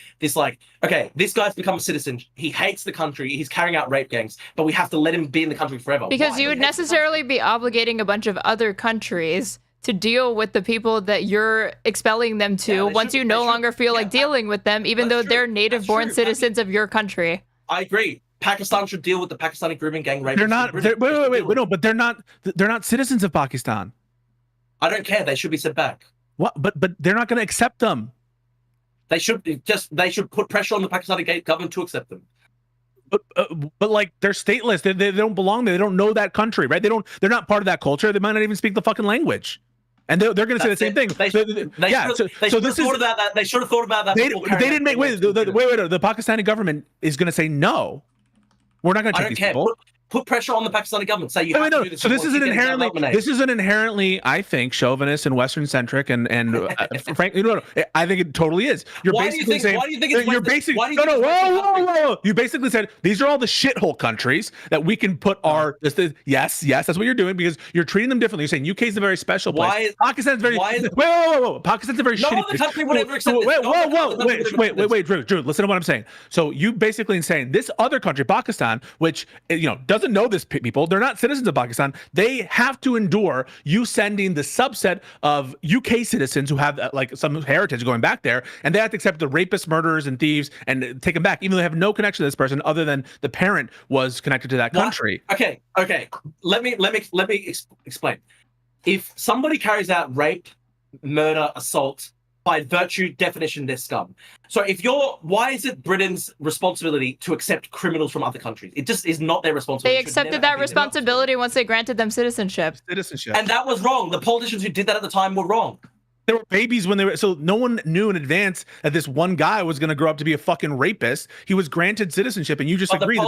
okay, this guy's become a citizen. He hates the country. He's carrying out rape gangs, but we have to let him be in the country forever. Because you would necessarily be obligating a bunch of other countries to deal with the people that you're expelling them to once you no longer feel like dealing with them, even though they're native-born citizens of your country. I agree. Pakistan should deal with the Pakistani grooming gang rape. They're not. Wait, no, but they're not. They're not citizens of Pakistan. I don't care. They should be sent back. What? But they're not going to accept them. They should put pressure on the Pakistani government to accept them. But like they're stateless. They don't belong there. They don't know that country, right? They're not part of that culture. They might not even speak the fucking language. And they're going to say the same thing. They should have thought about that. They should have thought about that. They didn't make. Wait. The Pakistani government is going to say no. We're not going to take these people. Put pressure on the Pakistani government. Say you have to do this. So this is an inherently, I think, chauvinist and Western centric, and frankly, no. I think it totally is. You're basically saying. Why do you think it's? You're basically whoa. You basically said these are all the shithole countries that we can put our. Yes, that's what you're doing because you're treating them differently. You're saying UK is a very special place. Pakistan's very. Whoa. Pakistan's a very shitty place. No other country would ever accept this. Wait, Drew. Listen to what I'm saying. So you basically saying this other country, Pakistan, which doesn't know this people, they're not citizens of Pakistan. They have to endure you sending the subset of UK citizens who have like some heritage going back there, and they have to accept the rapists, murderers, and thieves and take them back, even though they have no connection to this person other than the parent was connected to that country. Okay. Let me explain. If somebody carries out rape, murder, assault, by virtue definition, they're scum. So why is it Britain's responsibility to accept criminals from other countries? It just is not their responsibility. They accepted that responsibility once they granted them citizenship. And that was wrong. The politicians who did that at the time were wrong. There were babies when they were, so no one knew in advance that this one guy was going to grow up to be a fucking rapist. He was granted citizenship, and you just agreed.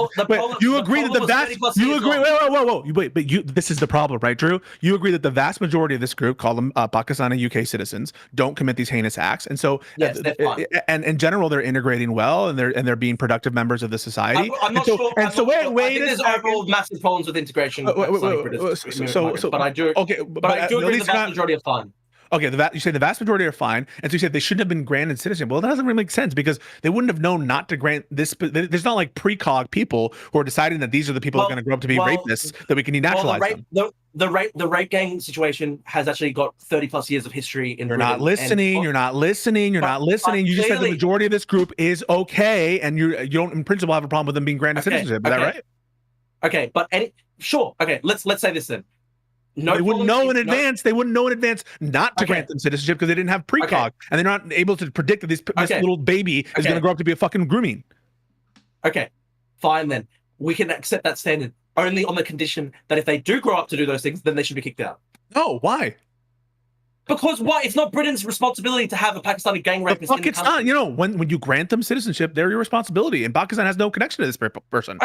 You agree that the vast, you agree. Wait, but you. This is the problem, right, Drew? You agree that the vast majority of this group, call them Pakistani UK citizens, don't commit these heinous acts, and so yes, and in general, they're integrating well, and they're being productive members of the society. I'm not sure. I think there's overall massive problems with integration. But I do. Okay, but I do agree the vast majority are fine. Okay, you say the vast majority are fine, and so you said they shouldn't have been granted citizenship. Well, that doesn't really make sense because they wouldn't have known not to grant this. There's not like precog people who are deciding that these are the people that are going to grow up to be rapists that we can denaturalize them. The rape gang situation has actually got 30+ years of history in Britain. You're not listening. You're not listening. You just said the majority of this group is okay, and you don't in principle have a problem with them being granted citizenship. Is that right? Okay, but sure. Okay, let's say this then. They wouldn't know in advance. They wouldn't know in advance not to grant them citizenship because they didn't have precog, and they're not able to predict that this little baby is going to grow up to be a fucking grooming. Okay, fine then. We can accept that standard only on the condition that if they do grow up to do those things, then they should be kicked out. No, why? Because why? It's not Britain's responsibility to have a Pakistani gang rapist in the country. Not. You know, when you grant them citizenship, they're your responsibility, and Pakistan has no connection to this person.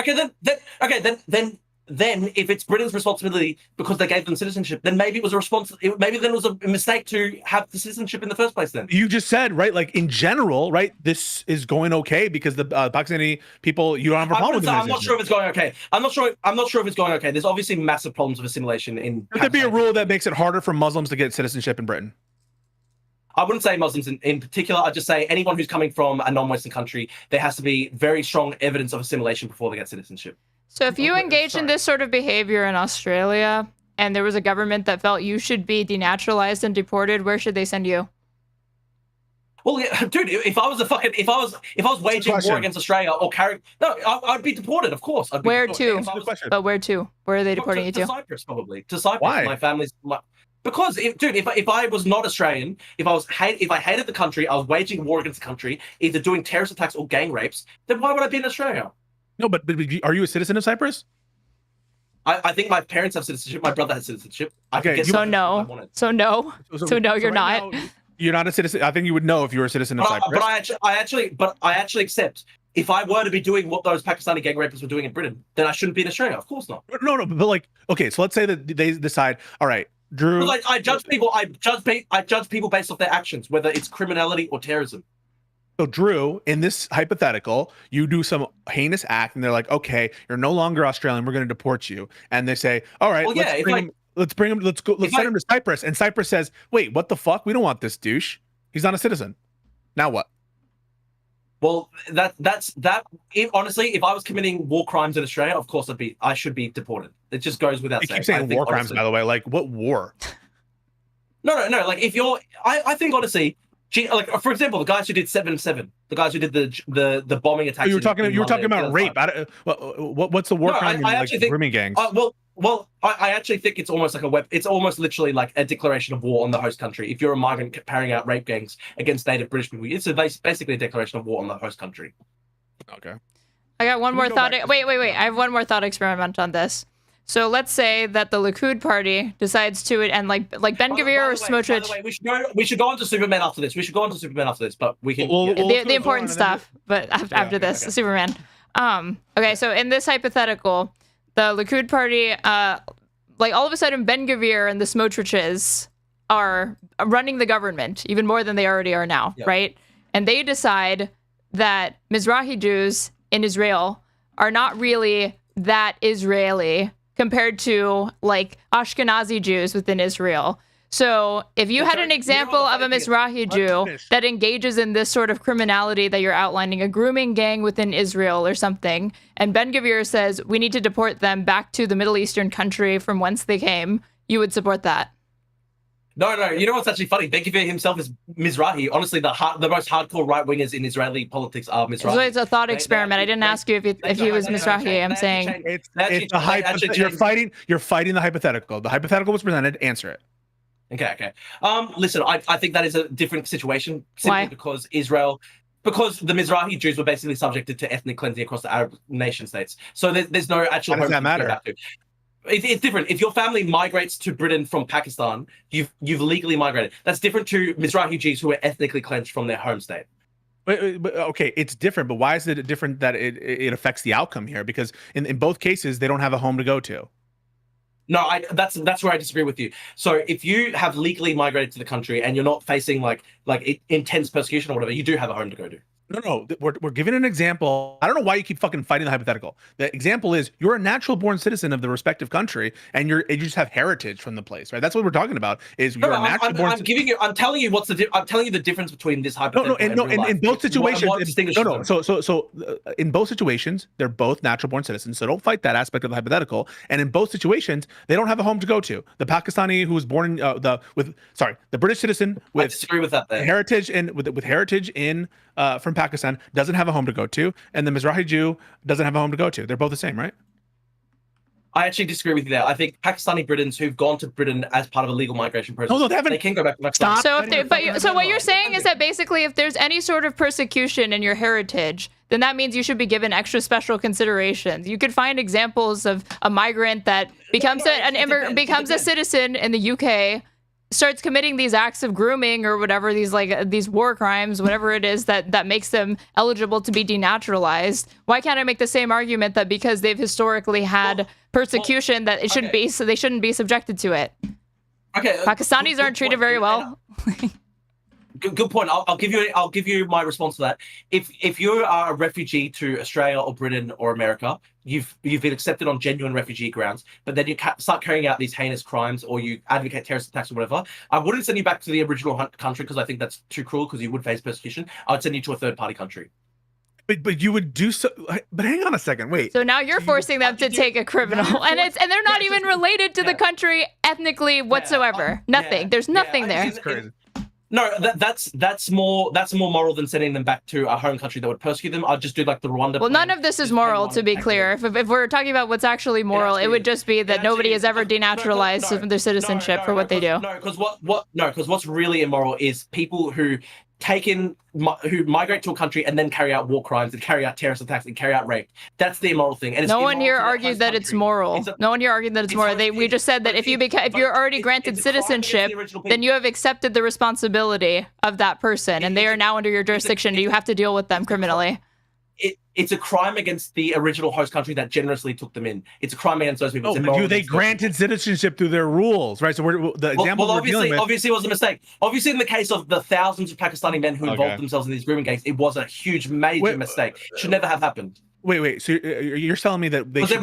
Then if it's Britain's responsibility because they gave them citizenship, then maybe it was a mistake to have the citizenship in the first place. Then you just said, right, like in general, right, this is going okay because the Pakistani people, you don't have a problem with them. I'm not sure if it's going okay. I'm not sure if it's going okay. There's obviously massive problems of assimilation in. Could there be a rule that makes it harder for Muslims to get citizenship in Britain? I wouldn't say Muslims in particular. I'd just say anyone who's coming from a non-Western country, there has to be very strong evidence of assimilation before they get citizenship. So if you engage in this sort of behavior in Australia and there was a government that felt you should be denaturalized and deported, where should they send you? Well, yeah, dude, if I was waging war against Australia or I'd be deported, of course. Where to? But where to? Where are they deporting you to? To Cyprus, probably. To Cyprus. Why? My family's. Because, if I was not Australian, if I hated the country, I was waging war against the country, either doing terrorist attacks or gang rapes, then why would I be in Australia? No, but are you a citizen of Cyprus? I think my parents have citizenship. My brother has citizenship. So no, you're not. You're not a citizen. I think you would know if you were a citizen of Cyprus. But I actually accept. If I were to be doing what those Pakistani gang rapists were doing in Britain, then I shouldn't be in Australia. Of course not. No, but like, okay, so let's say that they decide, all right, Drew. Like, I judge people based off their actions, whether it's criminality or terrorism. So Drew, in this hypothetical, you do some heinous act, and they're like, "Okay, you're no longer Australian. We're going to deport you." And they say, "All right, let's send him to Cyprus." And Cyprus says, "Wait, what the fuck? We don't want this douche. He's not a citizen. Now what?" Well, honestly, if I was committing war crimes in Australia, of course I should be deported. It just goes without saying. You keep saying war crimes, by the way. Like, what war? No. Like, if I think honestly. Like, for example, the guys who did 7/7, the guys who did the bombing attacks. You were talking about rape. What's the war crime in grooming gangs? I actually think it's almost like it's almost literally like a declaration of war on the host country. If you're a migrant carrying out rape gangs against native British people, it's basically a declaration of war on the host country. Okay. I got one more thought. Wait. I have one more thought experiment on this. So let's say that the Likud party decides to, and like Ben-Gvir or Smotrich. By the way, we should go on to Superman after this. But we can the important stuff. But after this, Superman. Okay, so in this hypothetical, the Likud party, like all of a sudden, Ben-Gvir and the Smotriches are running the government even more than they already are now, right? And they decide that Mizrahi Jews in Israel are not really that Israeli compared to like Ashkenazi Jews within Israel. So if you had an example of a Mizrahi Jew that engages in this sort of criminality that you're outlining, a grooming gang within Israel or something, and Ben-Gvir says we need to deport them back to the Middle Eastern country from whence they came, you would support that? No. You know what's actually funny? Ben-Gvir himself is Mizrahi. Honestly, the most hardcore right-wingers in Israeli politics are Mizrahi. So it's a thought experiment. I didn't ask you if he was Mizrahi. I'm saying it's a hypothetical. You're fighting the hypothetical. The hypothetical was presented. Answer it. Okay. Listen, I think that is a different situation simply because because the Mizrahi Jews were basically subjected to ethnic cleansing across the Arab nation states. So there's no actual. Why does that matter? It's different. If your family migrates to Britain from Pakistan, you've legally migrated. That's different to Mizrahijis who are ethnically cleansed from their home state. But okay, it's different. But why is it different that it affects the outcome here? Because in both cases, they don't have a home to go to. No, that's where I disagree with you. So if you have legally migrated to the country and you're not facing like intense persecution or whatever, you do have a home to go to. No, we're giving an example. I don't know why you keep fucking fighting the hypothetical. The example is you're a natural born citizen of the respective country, and you just have heritage from the place, right? That's what we're talking about. Is you're a natural born. I'm telling you I'm telling you the difference between this hypothetical. In both situations. So in both situations, they're both natural born citizens. So don't fight that aspect of the hypothetical. And in both situations, they don't have a home to go to. The Pakistani who was born the British citizen with I disagree with that. Heritage and with heritage in from Pakistan doesn't have a home to go to, and the Mizrahi Jew doesn't have a home to go to. They're both the same, right? I actually disagree with you there. I think Pakistani Britons who've gone to Britain as part of a legal migration process, they can go back to Pakistan. So what you're saying is that basically if there's any sort of persecution in your heritage, then that means you should be given extra special considerations. You could find examples of a migrant that becomes a citizen in the UK, starts committing these acts of grooming or whatever, these war crimes, whatever it is that makes them eligible to be denaturalized. Why can't I make the same argument that because they've historically had persecution that they shouldn't be subjected to it? Okay, Pakistanis aren't treated very well. Good point. I'll give you my response to that. If you are a refugee to Australia or Britain or America, you've been accepted on genuine refugee grounds, but then you start carrying out these heinous crimes or you advocate terrorist attacks or whatever, I wouldn't send you back to the original country because I think that's too cruel because you would face persecution. I would send you to a third party country. But you would do so. But hang on a second. Wait. So now you're forcing them to take a criminal, and they're not even related to the country ethnically whatsoever. Nothing. There's nothing there. That's crazy. No, that's more moral than sending them back to a home country that would persecute them. I'd just do like the Rwanda. Well, none of this is moral, to be clear. If we're talking about what's actually moral, it would just be that nobody has ever denaturalized their citizenship for what they do. No, because what's really immoral is people who who migrate to a country and then carry out war crimes and carry out terrorist attacks and carry out rape. That's the immoral thing. And no one here argued that it's moral. No one here argued that it's moral. We just said that if you're already granted citizenship, then you have accepted the responsibility of that person, and they are now under your jurisdiction. You have to deal with them criminally. It's a crime against the original host country that generously took them in. It's a crime against those people. They granted citizenship through their rules, right? So the example obviously it was a mistake. Obviously, in the case of the thousands of Pakistani men who involved themselves in these grooming gangs, it was a huge, major mistake. Should never have happened. Wait. So you're telling me that there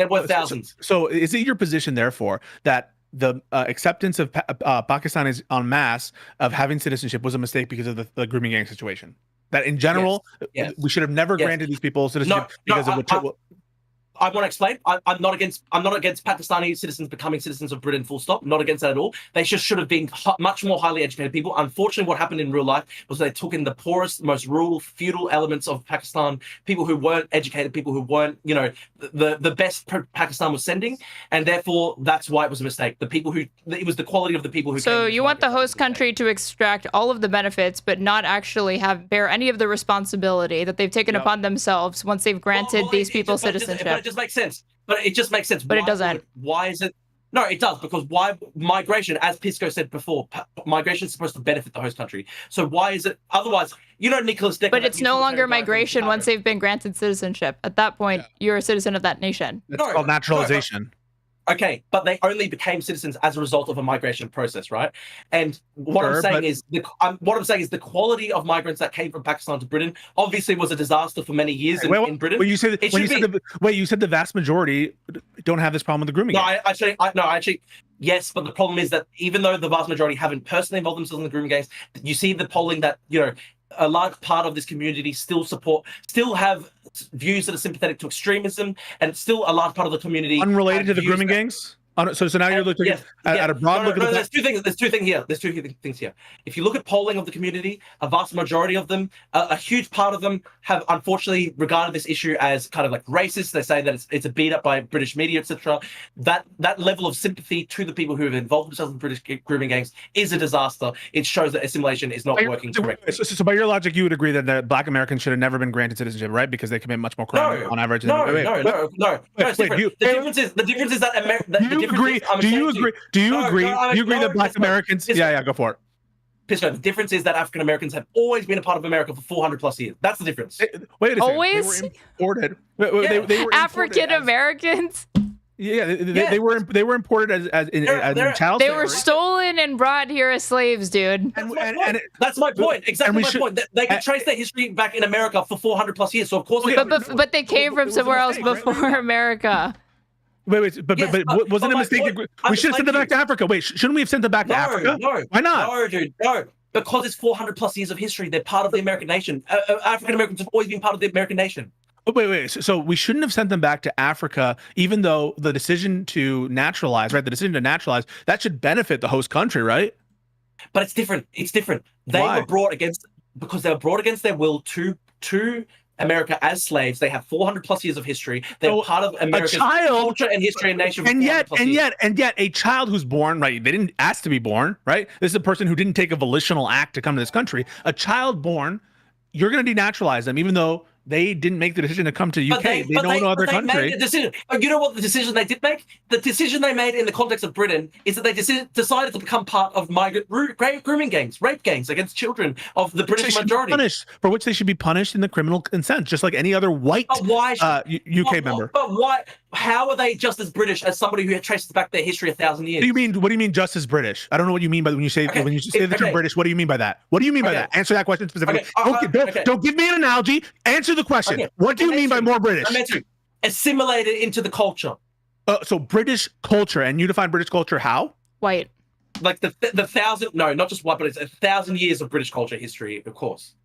were thousands. So is it your position, therefore, that the acceptance of Pakistanis en masse of having citizenship was a mistake because of the grooming gang situation? That in general, we should have never granted these people citizenship because of what. I want to explain. I'm not against Pakistani citizens becoming citizens of Britain. Full stop. Not against that at all. They should have been much more highly educated people. Unfortunately, what happened in real life was they took in the poorest, most rural, feudal elements of Pakistan. People who weren't educated, people who weren't, the best Pakistan was sending, and therefore that's why it was a mistake. It was the quality of the people who. So you want the host country to extract all of the benefits, but not actually bear any of the responsibility that they've taken upon themselves once they've granted these people citizenship. It just makes sense. But it just makes sense. But it doesn't. Why is it? No, it does, because why migration, as Pisco said before, migration is supposed to benefit the host country. So why is it otherwise? Nicholas Decker. But it's no longer migration once they've been granted citizenship. At that point, you're a citizen of that nation. It's called naturalization. Okay, but they only became citizens as a result of a migration process, right? And what I'm saying is the quality of migrants that came from Pakistan to Britain obviously was a disaster for many years in Britain. Well, you said the vast majority don't have this problem with the grooming. Actually, yes, but the problem is that even though the vast majority haven't personally involved themselves in the grooming gangs, you see the polling that a large part of this community still have views that are sympathetic to extremism, and still a large part of the community unrelated to the grooming gangs. So now you're looking at a broad look at there's two things. There's two things here. If you look at polling of the community, a vast majority of them, a huge part of them, have unfortunately regarded this issue as kind of like racist. They say that it's a beat up by British media, etc. That level of sympathy to the people who have involved themselves in British grooming gangs is a disaster. It shows that assimilation is not working correctly. So by your logic, you would agree that Black Americans should have never been granted citizenship, right? Because they commit much more crime on average. No. The difference is that. Do you agree that Black Americans? Yeah, go for it. Pisco, the difference is that African Americans have always been a part of America for 400 plus years. That's the difference. Wait a second. Always? They were imported. They were African Americans? They were imported as child. They were stolen and brought here as slaves, dude. That's my point. Exactly my point. They can trace their history back in America for 400 plus years. So of course, but they came from somewhere else before America. Wait, but wasn't it a mistake? We should have sent them back to Africa. Wait, shouldn't we have sent them back to Africa? No. Why not? No, dude, no. Because it's 400 plus years of history. They're part of the American nation. African Americans have always been part of the American nation. Wait. So we shouldn't have sent them back to Africa, even though the decision to naturalize, that should benefit the host country, right? But it's different. They were brought against their will to America as slaves. They have 400 plus years of history. They're part of America's culture and history and nation. And yet, a child who's born, right? They didn't ask to be born, right? This is a person who didn't take a volitional act to come to this country. A child born, you're going to denaturalize them, even though they didn't make the decision to come to UK. They don't know other country. Made the decision. You know what the decision they did make? The decision they made in the context of Britain is that they decided to become part of migrant grooming gangs, rape gangs against children of the British majority. For which they should be punished in the criminal sense, just like any other white UK member. But why? How are they just as British as somebody who traces back their history 1,000 years? What do you mean just as British? I don't know what you mean by when you say the term British. What do you mean by that? What do you mean by that? Answer that question specifically. Don't give me an analogy. Answer the question. What do you mean by more British? I meant to assimilate it into the culture. So British culture, and you define British culture how? White. Like the 1,000, no, not just white, but it's 1,000 years of British culture history, of course.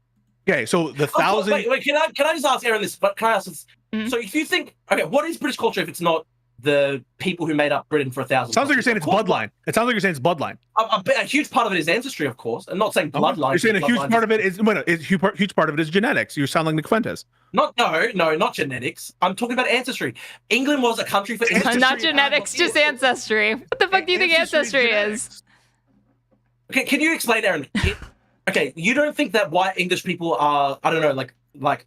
Okay, so the 1,000. Wait, can I just ask Aaron this? But can I ask this? Mm-hmm. So if you think, what is British culture if it's not the people who made up Britain for 1,000? Sounds like you're saying it's bloodline. It sounds like you're saying it's bloodline. A huge part of it is ancestry, of course. I'm not saying bloodline. You're saying a huge part of it is huge part of it is genetics. You sound like Nick Fuentes. No, not genetics. I'm talking about ancestry. England was a country for ancestry. Not genetics, just ancestry. What the fuck do you think ancestry is? Okay, can you explain, Aaron? Okay, you don't think that white English people are, I don't know, like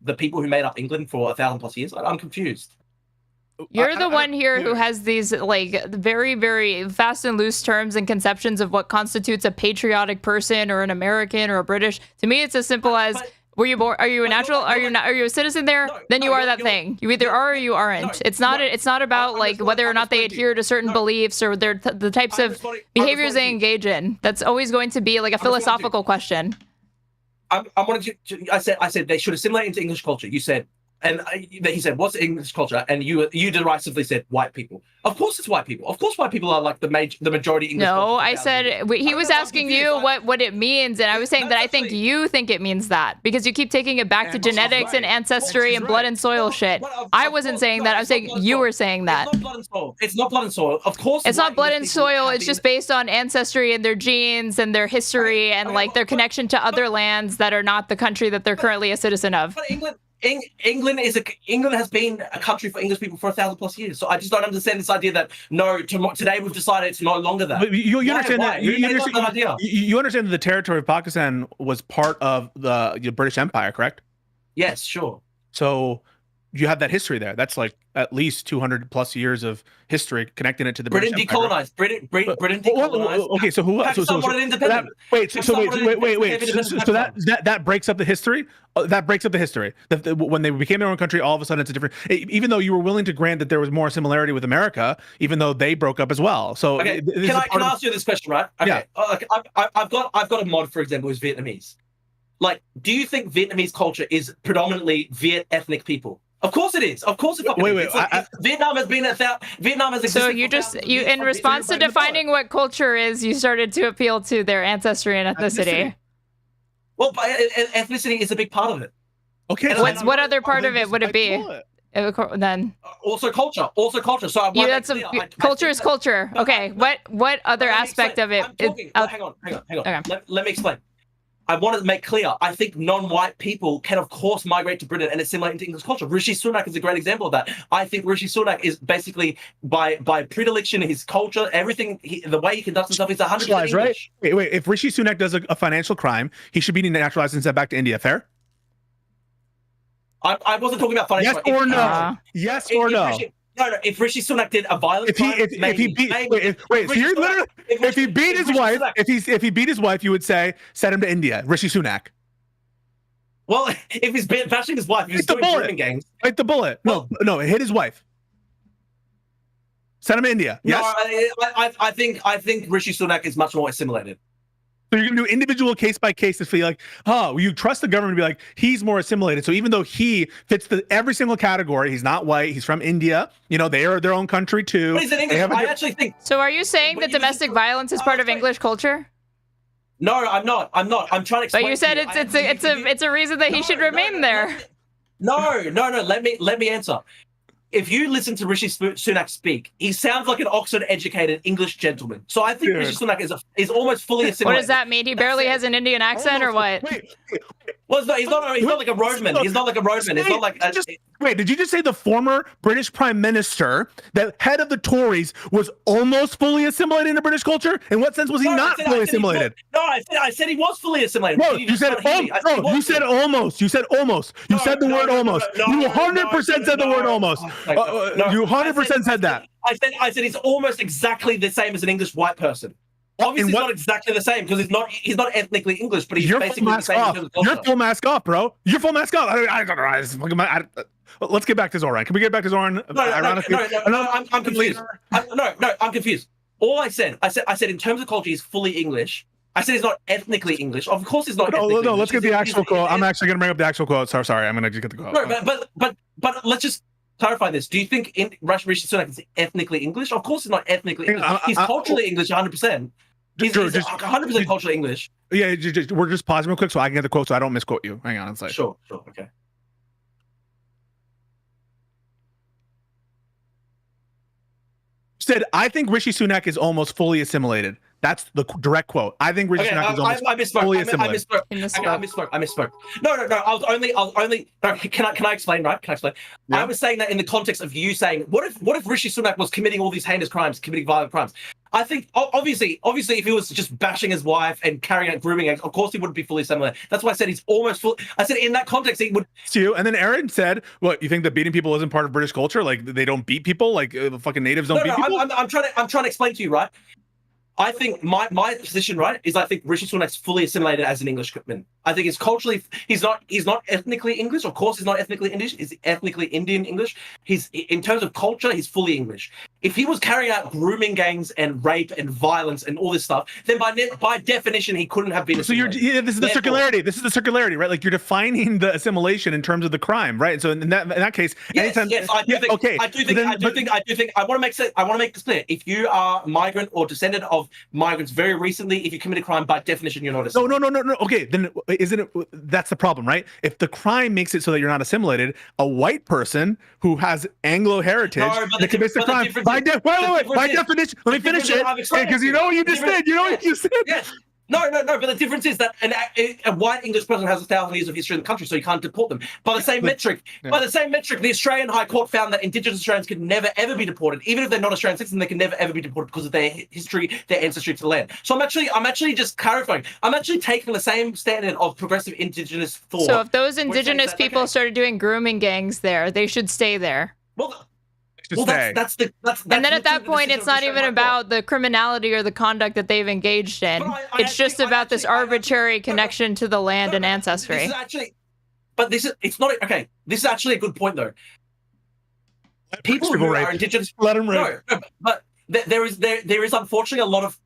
the people who made up England for 1,000 plus years? I'm confused. You're the one here who has these like very, very fast and loose terms and conceptions of what constitutes a patriotic person or an American or a British. To me, it's as simple as were you born? Are you a natural? Are you not? Are you a citizen there? Then you are that thing. You either are or you aren't. It's not about like whether or not they adhere to certain beliefs or the types of behaviors they engage in. That's always going to be like a philosophical question. I said they should assimilate into English culture. You said. And he said, what's English culture? And you derisively said white people. Of course it's white people. Of course white people are like the majority English culture. No, I said, he was asking you what it means. And I was saying that I think you think it means that. Because you keep taking it back to genetics and ancestry and blood and soil shit. I wasn't saying that. I was saying you were saying that. It's not blood and soil. It's not blood and soil. Of course it's not blood and soil. It's just based on ancestry and their genes and their history and like their connection to other lands that are not the country that they're currently a citizen of. But England has been a country for English people for 1,000 plus years. So I just don't understand this idea that today we've decided it's no longer that. But you understand that you understand that the territory of Pakistan was part of the British Empire, correct? Yes, sure. So you have that history there. That's like at least 200 plus years of history connecting it to the British Britain decolonized. Britain decolonized. Okay, so who? So that breaks up the history. That breaks up the history. When they became their own country, all of a sudden it's a different. Even though you were willing to grant that there was more similarity with America, even though they broke up as well. So okay, can I ask you this question, right? Okay, yeah. I've got a mod, for example, who's Vietnamese. Like, do you think Vietnamese culture is predominantly Viet ethnic people? Of course it is. Of course it fucking is. Vietnam has been Vietnam has existed. So you in response to defining what culture is, you started to appeal to their ancestry and ethnicity. Well, ethnicity is a big part of it. Okay. What other part of it would it be? Then also culture. So I yeah, that's culture is culture. Okay, what other aspect of it? Hang on. Okay. Let me explain. I want to make clear, I think non-white people can, of course, migrate to Britain and assimilate into English culture. Rishi Sunak is a great example of that. I think Rishi Sunak is basically, by predilection, his culture, everything, the way he conducts himself is 100% English. Right? Wait. If Rishi Sunak does a financial crime, he should be denaturalized and sent back to India. Fair? I wasn't talking about financial. Yes or no? Yes or no? No. If Rishi Sunak did a violent crime, if he beat his wife, you would say send him to India. Rishi Sunak. Well, if he's bashing his wife, if he's doing grooming gangs. Bite the bullet. No, it hit his wife. Send him to India. Yes. No, I think Rishi Sunak is much more assimilated. So you're gonna do individual case by case to feel like, you trust the government to be like, he's more assimilated. So even though he fits every single category, he's not white, he's from India, they are their own country too. But he's in English. I actually think. So are you saying that domestic violence is part of English culture? No, I'm not. I'm trying to explain. But you said it's a reason that he should remain there. No. Let me answer. If you listen to Rishi Sunak speak, he sounds like an Oxford-educated English gentleman. So I think Rishi Sunak is almost fully assimilated. What does that mean? He barely has an Indian accent, or what? Well, he's not like a roadman. He's not like a roadman. It's not like. Wait, did you just say the former British Prime Minister, the head of the Tories, was almost fully assimilated into British culture? In what sense was he not fully assimilated? I said he was fully assimilated. No, you said almost. You said almost. You said the word almost. You 100% said the word almost. You 100% said that. I said he's almost exactly the same as an English white person. Obviously, he's not exactly the same because he's not ethnically English, but he's basically the same. You're full mask off, bro. You're full mask off. Let's get back to Zoran. Can we get back to Zoran? No, I'm confused. I'm confused. All I said in terms of culture, he's fully English. I said he's not ethnically English. Of course, he's not. No, let's get the actual quote. I'm actually going to bring up the actual quote. Sorry, I'm going to just get the quote. No, but let's just clarify this. Do you think Rishi Sunak is ethnically English? Of course, he's not ethnically English. He's culturally English, 100%. He's 100% culturally English. Yeah, we're just pausing real quick so I can get the quote so I don't misquote you. Hang on, it's like. Sure, okay. Said, I think Rishi Sunak is almost fully assimilated. That's the direct quote. I think Rishi Sunak is almost fully assimilated. I misspoke. No. I was only. No, can I explain? Right? Can I explain? Yeah. I was saying that in the context of you saying, what if Rishi Sunak was committing all these heinous crimes, committing violent crimes? I think obviously, if he was just bashing his wife and carrying out grooming acts, of course he wouldn't be fully assimilated. That's why I said he's almost full. I said in that context he would. And then Aaron said, "What you think that beating people isn't part of British culture? Like they don't beat people? Like the fucking natives don't beat people?" I'm trying to explain to you, right? I think my position, right, is I think Rishi Sunak's fully assimilated as an Englishman. I think it's culturally, he's not ethnically English. Of course, he's not ethnically English. He's ethnically Indian English. He's in terms of culture, he's fully English. If he was carrying out grooming gangs and rape and violence and all this stuff, then by definition he couldn't have been assimilated. So this is the circularity. This is the circularity, right? Like you're defining the assimilation in terms of the crime, right? So in that case, yes, I do think. I want to make this clear. If you are a migrant or descendant of migrants very recently, if you commit a crime, by definition you're not assimilated. No. Okay, then isn't it? That's the problem, right? If the crime makes it so that you're not assimilated, a white person who has Anglo heritage that commits the crime by definition. Let me finish it because you know what you just did. Yes. No. But the difference is that a white English person has 1,000 years of history in the country, so you can't deport them. By the same metric, the Australian High Court found that Indigenous Australians could never ever be deported, even if they're not Australian citizens. They can never ever be deported because of their history, their ancestry to the land. So I'm actually just clarifying. I'm actually taking the same standard of progressive Indigenous thought. So if those Indigenous people started doing grooming gangs there, they should stay there. That's and then at that point, it's not even about the criminality or the conduct that they've engaged in. It's just about this arbitrary connection to the land and ancestry. This is actually a good point, though. People who are Indigenous, let them rape. But there is unfortunately a lot of.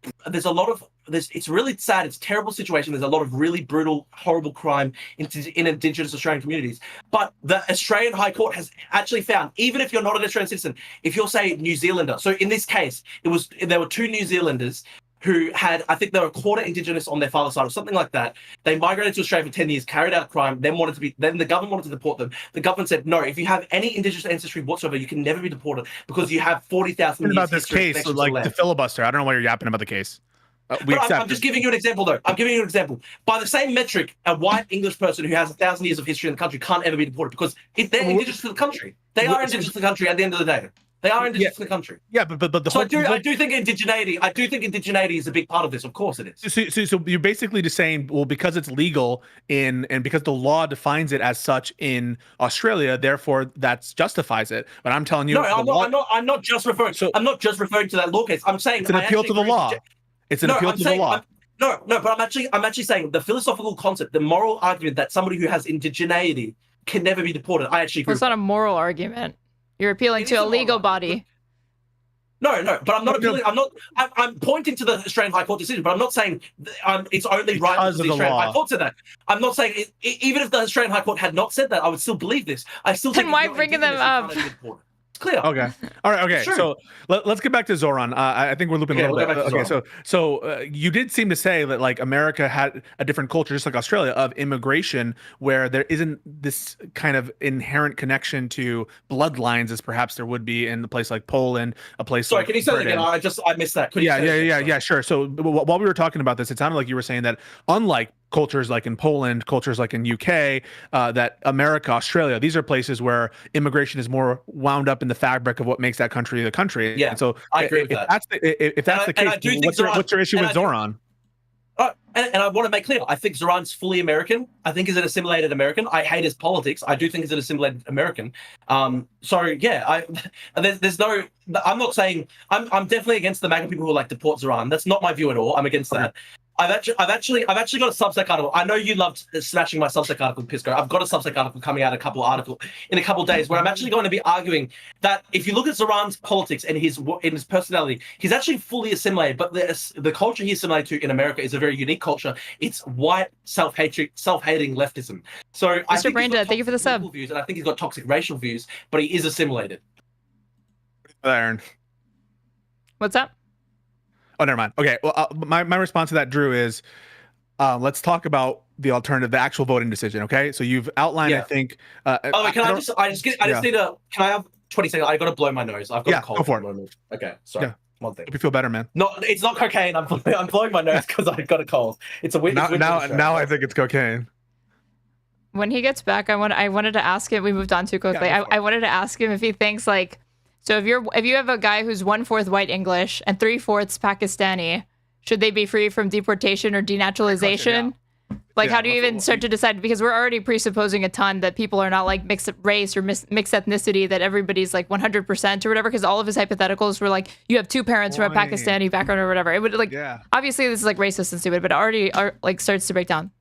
It's really sad. It's a terrible situation. There's a lot of really brutal, horrible crime in Indigenous Australian communities. But the Australian High Court has actually found, even if you're not an Australian citizen, if you're, say, New Zealander. So in this case, there were two New Zealanders who had, I think they were a quarter indigenous on their father's side or something like that. They migrated to Australia for 10 years, carried out a crime, then the government wanted to deport them. The government said, no, if you have any indigenous ancestry whatsoever, you can never be deported because you have 40,000 years about this case, like the filibuster. I don't know why you're yapping about the case. I'm just giving you an example, though. I'm giving you an example. By the same metric, a white English person who has 1,000 years of history in the country can't ever be deported because if they're indigenous to the country. They are indigenous to the country at the end of the day. They are indigenous to the country. Yeah, but the so whole, I do think indigeneity. I do think indigeneity is a big part of this. Of course, it is. So you're basically just saying, well, because it's legal and because the law defines it as such in Australia, therefore that justifies it. But I'm telling you, no, I'm not just referring. I'm not just referring to that law case. I'm saying it's an appeal to the law. It's an appeal to the law. No, but I'm actually saying the philosophical concept, the moral argument that somebody who has indigeneity can never be deported. I actually agree. Well, it's not a moral argument. You're appealing to a legal body. No, but I'm not appealing. I'm pointing to the Australian High Court decision, but I'm not saying it's only right because the Australian High Court said that. I'm not saying even if the Australian High Court had not said that, I would still believe this. I still think. Then why bringing them up? Clear. Okay. All right. Okay. Sure. So let's get back to Zoran. I think we're looping a little bit. Okay. So you did seem to say that like America had a different culture, just like Australia, of immigration, where there isn't this kind of inherent connection to bloodlines as perhaps there would be in a place like Poland, a place. Sorry, like can you say that again? I missed that. Yeah. Sure. So while we were talking about this, it sounded like you were saying that unlike cultures like in Poland, cultures like in UK, that America, Australia, these are places where immigration is more wound up in the fabric of what makes that country the country. Yeah, and so I agree with that. If that's the case, what's your issue with Zoran? And I want to make clear, I think Zoran's fully American. I think he's an assimilated American. I hate his politics. I do think he's an assimilated American. So yeah, there's no. I'm not saying I'm definitely against the MAGA people who like deport Zoran. That's not my view at all. I'm against that. I've actually got a Substack article. I know you loved smashing my Substack article, Pisco. I've got a Substack article coming out in a couple of days where I'm actually going to be arguing that if you look at Zoran's politics and his personality, he's actually fully assimilated. But the culture he's assimilated to in America is a very unique culture. It's white self-hating leftism. So Mr. Branda, thank you for the sub. Views, and I think he's got toxic racial views, but he is assimilated. Aaron. What's up? Oh, never mind. Okay. Well, my response to that, Drew, is let's talk about the alternative, the actual voting decision. Okay. So you've outlined, I think. Can I just need to? Can I have 20 seconds? I got to blow my nose. I've got a cold. Go for it. Moment. Okay. Sorry. Yeah. One thing. Hope you feel better, man. No, it's not cocaine. I'm blowing my nose because I've got a cold. It's a weird. Now I think it's cocaine. When he gets back, I wanted to ask him. We moved on too quickly. I wanted to ask him if he thinks like. So if you have a guy who's 1/4 white English and 3/4 Pakistani, should they be free from deportation or denaturalization? Like, how do you even start to decide? Because we're already presupposing a ton that people are not like mixed race or mixed ethnicity, that everybody's like 100% or whatever. Because all of his hypotheticals were like, you have two parents from a Pakistani background or whatever. It would like, obviously this is like racist and stupid, but it already like starts to break down.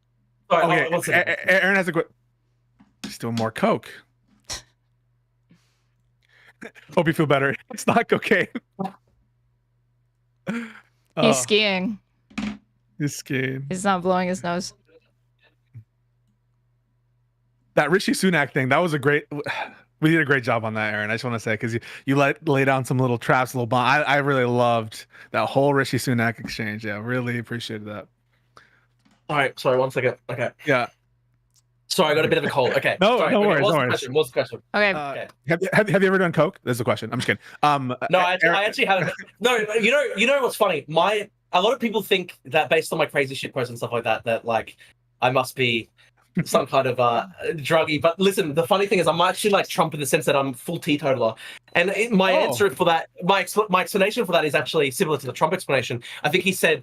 Okay, Aaron has a quick. He's doing more coke. Hope you feel better. It's not cocaine. He's skiing. He's skiing. He's not blowing his nose. That Rishi Sunak thing, that was a great. We did a great job on that, Aaron. I just want to say, because you lay down some little traps, a little bomb. I really loved that whole Rishi Sunak exchange. Yeah, really appreciated that. All right, sorry, 1 second. Okay. Yeah. Sorry, I got a bit of a cold. Okay. No worries. What's the question? Okay. Have you ever done coke? That's the question. I'm just kidding. No, I actually haven't. No, you know what's funny? A lot of people think that based on my crazy shit posts and stuff like that, that like I must be some kind of druggie. But listen, the funny thing is, I'm actually like Trump in the sense that I'm full teetotaler. And my answer for that, my explanation for that is actually similar to the Trump explanation. I think he said,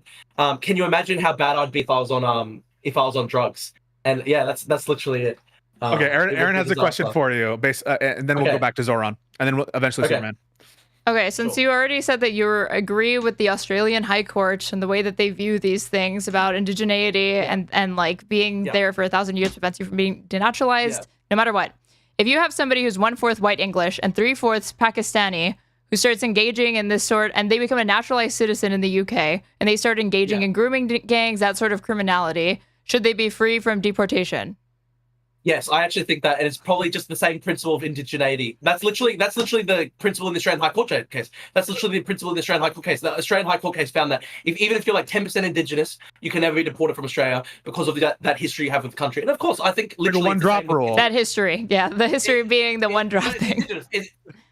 "Can you imagine how bad I'd be if I was on drugs?" And yeah, that's literally it. Okay, Aaron has a question for you, and then we'll go back to Zoran, and then we'll eventually Superman. Okay, since you already said that you agree with the Australian High Court and the way that they view these things about indigeneity and like being there for 1,000 years prevents you from being denaturalized, no matter what. If you have somebody who's 1/4 white English and 3/4 Pakistani who starts engaging in this sort, and they become a naturalized citizen in the UK, and they start engaging in grooming gangs, that sort of criminality, should they be free from deportation? Yes, I actually think that, and it's probably just the same principle of indigeneity. That's literally the principle in the Australian High Court case. That's literally the principle in the Australian High Court case. The Australian High Court case found that even if you're like 10% Indigenous, you can never be deported from Australia because of that history you have with the country. And of course, I think literally the one drop rule. That history, yeah, the history being the one drop thing.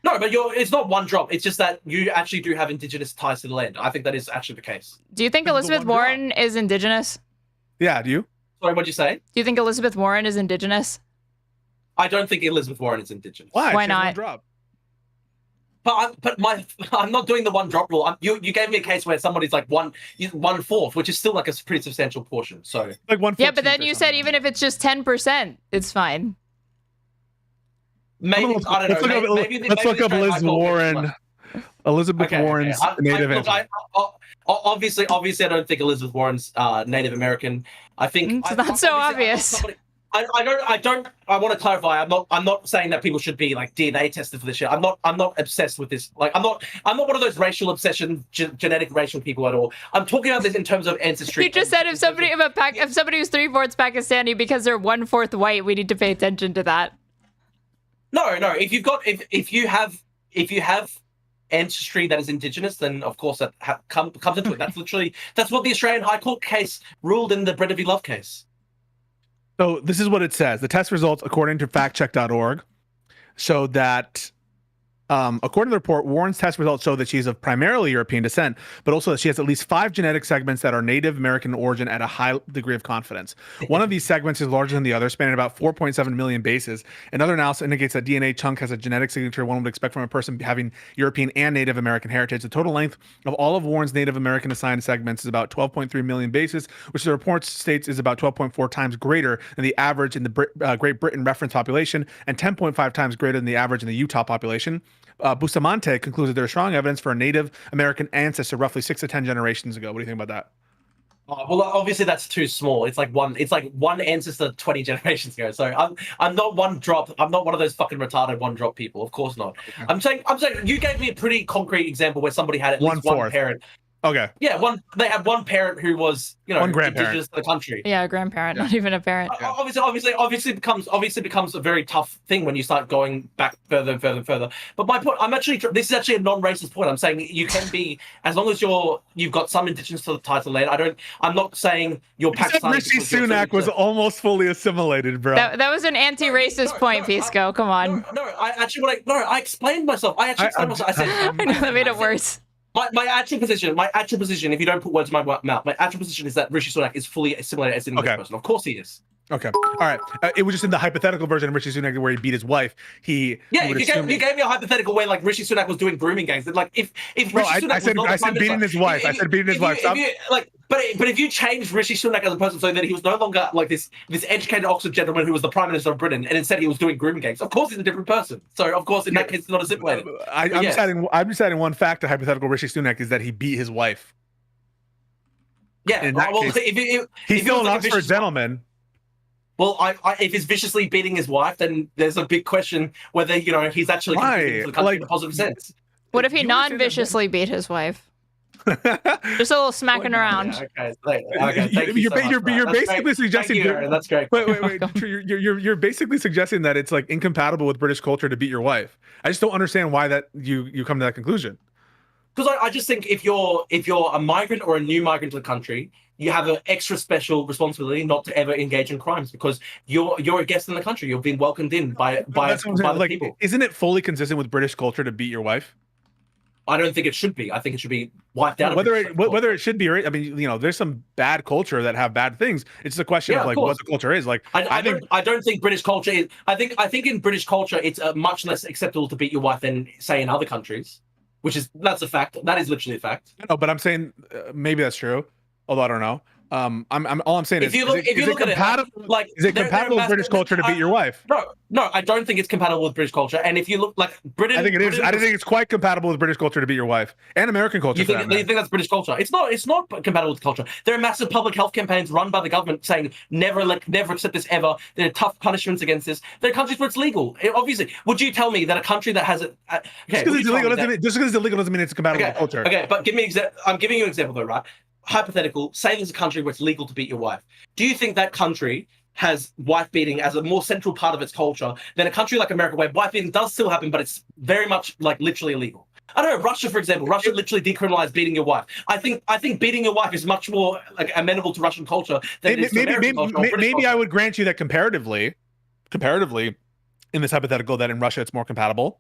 No, but it's not one drop. It's just that you actually do have Indigenous ties to the land. I think that is actually the case. Do you think Elizabeth Warren is Indigenous? Yeah, do you? Sorry, what'd you say? Do you think Elizabeth Warren is Indigenous? I don't think Elizabeth Warren is Indigenous. Why? Why She has one not? drop. I'm not doing the one drop rule. You gave me a case where somebody's like 1/4, which is still like a pretty substantial portion. So like 1/14. Yeah, but then you said even if it's just 10%, it's fine. Maybe I don't know. Let's look up Liz Warren. Elizabeth Warren's Native answer. Obviously, I don't think Elizabeth Warren's Native American. I think it's not so obvious. I want to clarify. I'm not saying that people should be like DNA tested for this shit. I'm not obsessed with this. Like I'm not one of those racial obsession, genetic racial people at all. I'm talking about this in terms of ancestry. You just said if somebody who's 3/4 Pakistani because they're 1/4 white, we need to pay attention to that. No. If you have ancestry that is Indigenous, then of course that comes into it. That's what the Australian High Court case ruled in the Brenda v. Love case. So this is what it says. The test results, according to factcheck.org, show that, according to the report, Warren's test results show that she's of primarily European descent, but also that she has at least 5 genetic segments that are Native American origin at a high degree of confidence. One of these segments is larger than the other, spanning about 4.7 million bases. Another analysis indicates that DNA chunk has a genetic signature one would expect from a person having European and Native American heritage. The total length of all of Warren's Native American assigned segments is about 12.3 million bases, which the report states is about 12.4 times greater than the average in the Great Britain reference population and 10.5 times greater than the average in the Utah population. Bustamante concludes that there is strong evidence for a Native American ancestor roughly 6 to 10 generations ago. What do you think about that? Well, obviously that's too small. It's like one ancestor 20 generations ago. So I'm not one drop. I'm not one of those fucking retarded one drop people. Of course not. Okay. I'm saying you gave me a pretty concrete example where somebody had at least one parent. Okay. Yeah, they had one parent who was, one grandparent Indigenous to the country. Yeah, a grandparent, not even a parent. Obviously becomes a very tough thing when you start going back further and further and further. But my point, this is actually a non-racist point. I'm saying you can be, as long as you've got some Indigenous to the title land. I'm not saying you're Pakistani. Rishi Sunak was almost fully assimilated, bro. That was an anti-racist point, Pisco. Come on. I explained myself. I explained myself. I said I know that made it worse. My actual position, if you don't put words in my mouth, my actual position is that Rishi Sunak is fully assimilated as an English person. Of course he is. Okay. All right. It was just in the hypothetical version of Rishi Sunak where he beat his wife. You gave me a hypothetical where like Rishi Sunak was doing grooming gangs. Like if Rishi Sunak I said beating his wife. I said beating his wife. But if you changed Rishi Sunak as a person so that he was no longer like this educated Oxford gentleman who was the Prime Minister of Britain, and instead he was doing grooming gangs, of course he's a different person. So of course in that case it's not assimilated. I'm just adding one fact to hypothetical Rishi Sunak is that he beat his wife. Yeah. He's still an Oxford gentleman. Well, if he's viciously beating his wife, then there's a big question whether he's actually contributing to the country in a positive sense. What if he non-viciously beat his wife? Just a little smacking around. You're basically suggesting that's great. Wait. You're basically suggesting that it's like incompatible with British culture to beat your wife. I just don't understand why that you come to that conclusion. Because I just think if you're a migrant or a new migrant to the country, you have an extra special responsibility not to ever engage in crimes because you're a guest in the country. You've been welcomed in by the people. Isn't it fully consistent with British culture to beat your wife? I don't think it should be. I think it should be wiped out. Whether it should be, I mean, there's some bad culture that have bad things. It's a question of what the culture is. Like, I don't think British culture is. I think in British culture it's much less acceptable to beat your wife than say in other countries, that's a fact. That is literally a fact. No, but I'm saying maybe that's true. Although I don't know. All I'm saying is it compatible with British culture to beat your wife? No, I don't think it's compatible with British culture. And if you look like Britain, I think it is. I think it's quite compatible with British culture to beat your wife and American culture. You think that's British culture? It's not compatible with culture. There are massive public health campaigns run by the government saying never accept this ever. There are tough punishments against this. There are countries where it's legal. Obviously, would you tell me that a country that has it? Just because it's illegal doesn't mean it's compatible with culture. Okay, but I'm giving you an example though, right? Hypothetical, say there's a country where it's legal to beat your wife. Do you think that country has wife beating as a more central part of its culture than a country like America, where wife beating does still happen, but it's very much like literally illegal. I don't know, Russia, for example. Russia literally decriminalized beating your wife. I think beating your wife is much more like amenable to Russian culture than it is to American culture or British maybe culture. I would grant you that comparatively, in this hypothetical, that in Russia it's more compatible.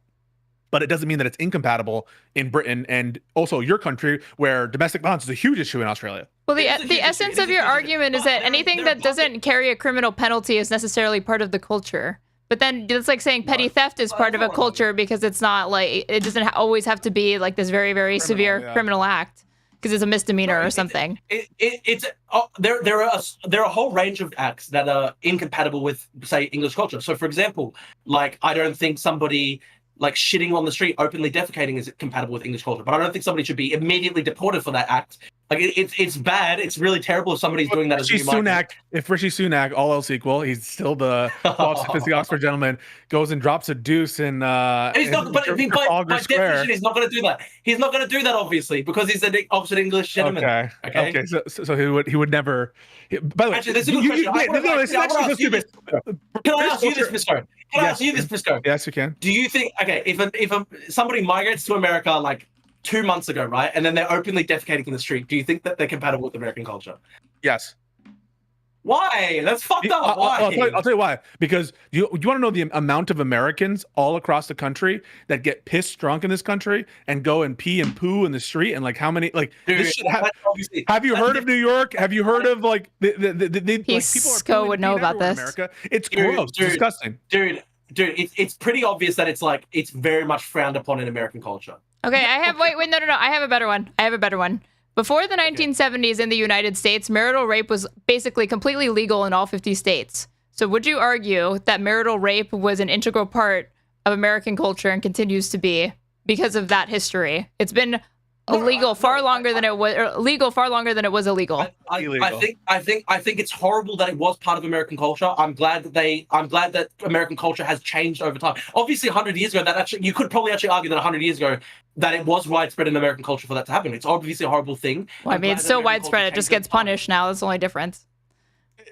But it doesn't mean that it's incompatible in Britain and also your country, where domestic violence is a huge issue in Australia. Well, the essence of your argument is that anything that doesn't carry a criminal penalty is necessarily part of the culture. But then it's like saying petty theft is part of a culture because it's not like, it doesn't always have to be like this very, very severe criminal act because it's a misdemeanor or something. There are a whole range of acts that are incompatible with, say, English culture. So, for example, like I don't think somebody like shitting on the street, openly defecating is compatible with English culture. But I don't think somebody should be immediately deported for that act. Like it's bad. It's really terrible if somebody's doing that as a migrant. If Rishi Sunak, all else equal, he's still the Oxford gentleman, goes and drops a deuce in he's not, but by definition, he's not going to do that. He's not going to do that, obviously, because he's an Oxford English gentleman. Okay. So he would never. By the way, actually, there's a good question. This is actually so stupid. Can I ask you this, Pisco? Yes, you can. Do you think, okay, if somebody migrates to America like 2 months ago, right, and then they're openly defecating in the street, do you think that they're compatible with American culture? Yes. Why? That's fucked up. Why? I'll tell you why. Because you want to know the amount of Americans all across the country that get pissed drunk in this country and go and pee and poo in the street, and like how many like dude, this shit have you heard of New York? Have you heard of like the Pisco would know about this. America? It's gross, it's disgusting. Dude, it's pretty obvious that it's very much frowned upon in American culture. Okay, no. I have a better one. Before the 1970s in the United States, marital rape was basically completely legal in all 50 states. So would you argue that marital rape was an integral part of American culture and continues to be because of that history? It's been illegal far longer than it was illegal. I think it's horrible that it was part of American culture. I'm glad that American culture has changed over time. Obviously, 100 years ago, you could probably actually argue that 100 years ago that it was widespread in American culture for that to happen. It's obviously a horrible thing. Well, I mean, it's so widespread, it just gets punished now. That's the only difference.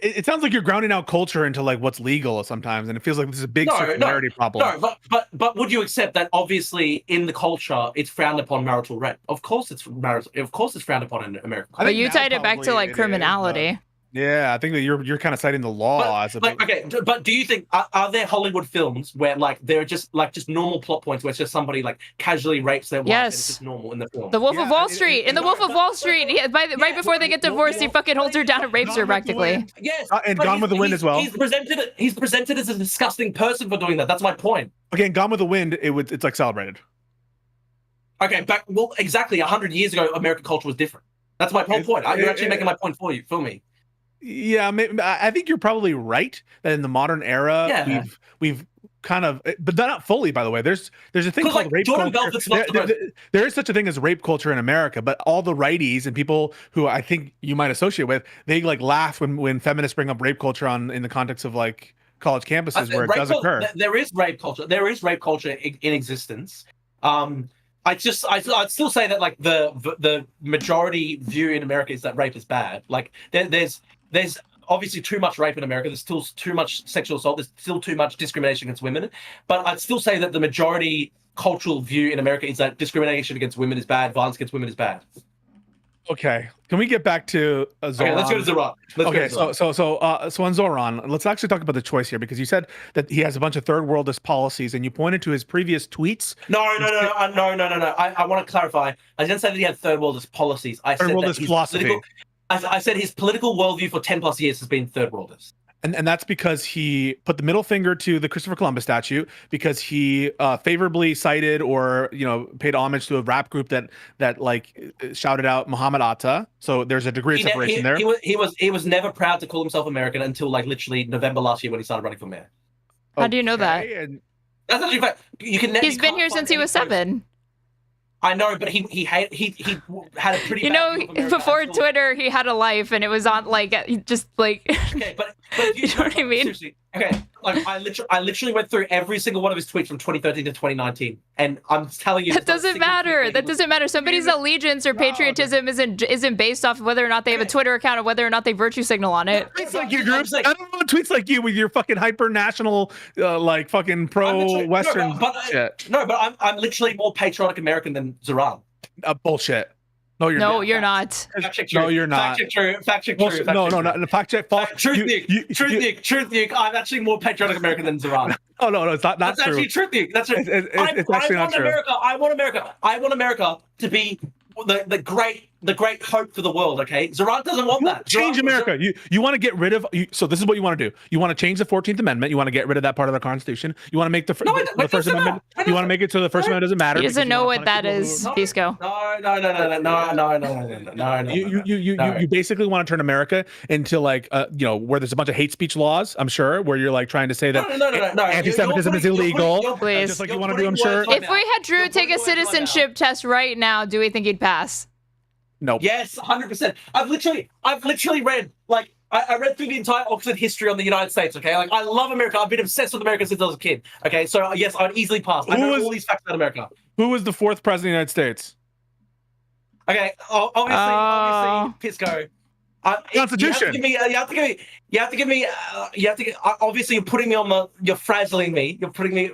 It sounds like you're grounding out culture into like what's legal sometimes, and it feels like this is a big circularity problem. No, but would you accept that obviously in the culture it's frowned upon marital rape? Of course it's frowned upon in American culture. But you tied it back to like criminality. Yeah, I think that you're kind of citing the law as a but do you think are there Hollywood films where like they're just normal plot points where it's just somebody like casually rapes their wife and it's just normal in the film? The Wolf of Wall Street. In the Wolf of Wall Street, right before they get divorced, he fucking holds her down and rapes her practically. Yes, and Gone with the Wind as well. He's presented as a disgusting person for doing that. That's my point. Again, Gone with the Wind, it's like celebrated. Okay, but well, exactly 100 years ago, American culture was different. That's my whole point. You're actually making my point for me. Yeah, I think you're probably right that in the modern era, we've kind of, but not fully, by the way. There's a thing called rape culture. There is such a thing as rape culture in America, but all the righties and people who I think you might associate with, they like laugh when feminists bring up rape culture in the context of like college campuses where it does occur. There is rape culture. There is rape culture in existence. I'd still say that like the majority view in America is that rape is bad. Like there's obviously too much rape in America. There's still too much sexual assault. There's still too much discrimination against women. But I'd still say that the majority cultural view in America is that discrimination against women is bad. Violence against women is bad. Okay, can we get back to Zoran? Okay, let's go to Zoran. So on Zoran, let's actually talk about the choice here, because you said that he has a bunch of third worldist policies, and you pointed to his previous tweets. No. I want to clarify. I didn't say that he had third worldist policies. I said that his philosophy. I said his political worldview for 10 plus years has been third worldist. And that's because he put the middle finger to the Christopher Columbus statue, because he favorably cited or paid homage to a rap group that like shouted out Muhammad Atta. So there's a degree of separation there. He was never proud to call himself American until like literally November last year when he started running for mayor. How do you know that? That's actually fact. He's been here since he was 7. I know, but he had a pretty. Before Twitter, he had a life, and it was on like just like. Okay, but you know what I mean? Seriously, okay. Like I literally went through every single one of his tweets from 2013 to 2019, and I'm telling you that doesn't matter. That doesn't matter. Somebody's allegiance or patriotism isn't based off of whether or not they have a Twitter account or whether or not they virtue signal on it. Tweets like you, groups. I don't want tweets like you with your fucking hyper national, like fucking pro Western shit. No, but I'm literally more patriotic American than Zoran. Bullshit. No, you're no, not. you're not. Fact check true. No, you're not. Fact check true. Fact check Bullshit. true. No, fact check false. Truth, Nick. I'm actually more patriotic American than Zoran. No, it's not That's true. Actually truth, Nick. That's true. It's actually not true. I want America to be the great hope for the world. Okay, Zoran doesn't want that. Change America. You want to get rid of. So this is what you want to do. You want to change the 14th Amendment. You want to get rid of that part of the Constitution. You want to make the First Amendment. You want to make it so the First Amendment doesn't matter. He doesn't know what that is, Pisco. No. You basically want to turn America into like where there's a bunch of hate speech laws. I'm sure where you're like trying to say that no. anti-Semitism is illegal. Please. Just like you want to do. I'm sure. If we had Drew take a citizenship test right now, do we think he'd pass? No. Yes, 100%. I've literally read I read through the entire Oxford history on the United States. Okay, like I love America. I've been obsessed with America since I was a kid. Okay, so yes, I'd easily pass. I know all these facts about America. Who was the 4th president of the United States? Okay, obviously, Pisco. Constitution. You have to give me. Obviously, you're putting me on you're frazzling me. You're putting me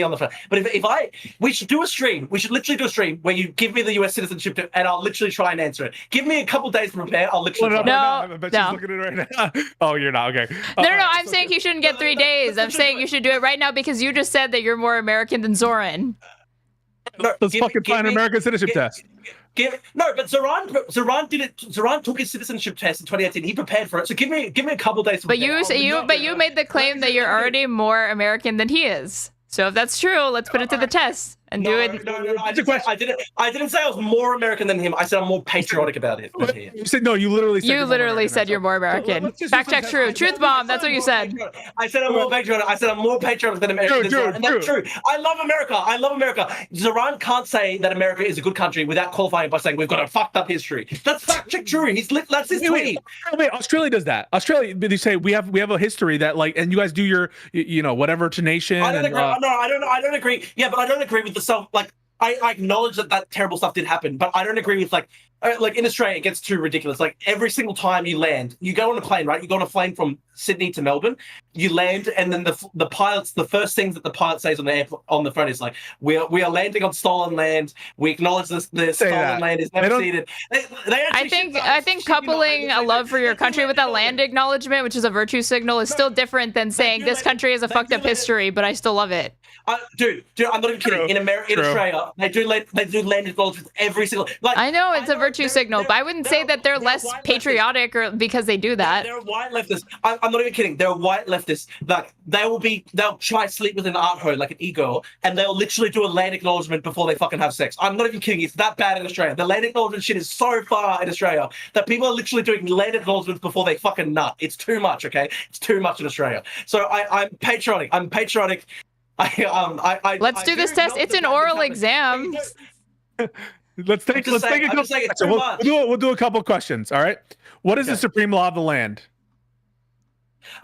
on the. But we should do a stream. We should literally do a stream where you give me the U.S. citizenship, and I'll literally try and answer it. Give me a couple days to prepare. I'll literally. I bet she's looking at it right now. Oh, you're not okay. No. I'm saying he shouldn't get 3 days. I'm saying you should do it right now because you just said that you're more American than Zoran. Let's fucking find an American citizenship test. But Zoran did it. Zoran took his citizenship test in 2018. He prepared for it. So give me a couple days. But you made the claim that you're already more American than he is. So if that's true, let's put it to the test and do it. No. I didn't say I was more American than him. I said I'm more patriotic about it than him. You said no. You literally said you're more American. Fact check true. Truth bomb. That's what you said. I said I'm more patriotic. I said I'm more patriotic than American. And that's true. I love America. Zoran can't say that America is a good country without qualifying by saying we've got a fucked up history. That's fact check true. That's his tweet. Wait, Australia does that. Australia, they say we have a history that and you guys do your whatever to nation. I don't agree. I don't agree. Yeah, but I don't agree with the stuff. Like, I acknowledge that terrible stuff did happen, but I don't agree with like in Australia it gets too ridiculous. Like every single time you land, you go on a plane, right? You go on a plane from Sydney to Melbourne. You land, and then the pilots. The first things that the pilot says on the phone is like, "We are landing on stolen land. We acknowledge the stolen land is never ceded." I think coupling a love for your country with a land acknowledgement, which is a virtue signal, is still different than saying this country has a fucked up history, but I still love it. Dude, I'm not even kidding. In Australia, they do land acknowledgements every single. Like, I know it's a virtue signal, but I wouldn't say that they're less patriotic or because they do that. They're white leftists. I'm not even kidding. They're white leftists. Like they'll try to sleep with an art hoe, like an e-girl, and they'll literally do a land acknowledgement before they fucking have sex. I'm not even kidding. It's that bad in Australia. The land acknowledgement shit is so far in Australia that people are literally doing land acknowledgements before they fucking nut. It's too much. Okay, it's too much in Australia. So I'm patriotic. Let's do this test. It's an oral exam. Let's take a couple. We'll do a couple questions. All right. What is the supreme law of the land?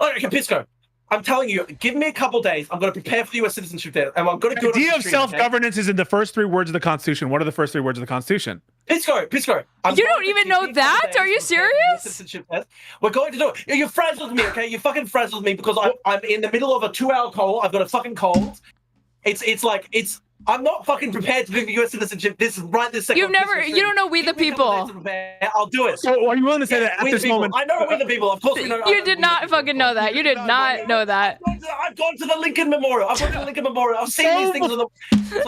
Okay, Pisco. I'm telling you, give me a couple days. I'm going to prepare for the U.S. citizenship there, and I'm going to do it. The idea of self-governance is in the first 3 words of the Constitution. What are the first 3 words of the Constitution? Pisco. You don't even know that? Are you serious? We're going to do it. You frazzled me, okay? You fucking frazzled me because I'm in the middle of a 2-hour call. I've got a fucking cold. I'm not fucking prepared to do the U.S. citizenship this second. You don't know We the People. I'll do it. So are you willing to say that at this moment? I know We the People. Of course we know. You did not fucking know that. You did not know that. I've gone to the Lincoln Memorial. I've seen these things. So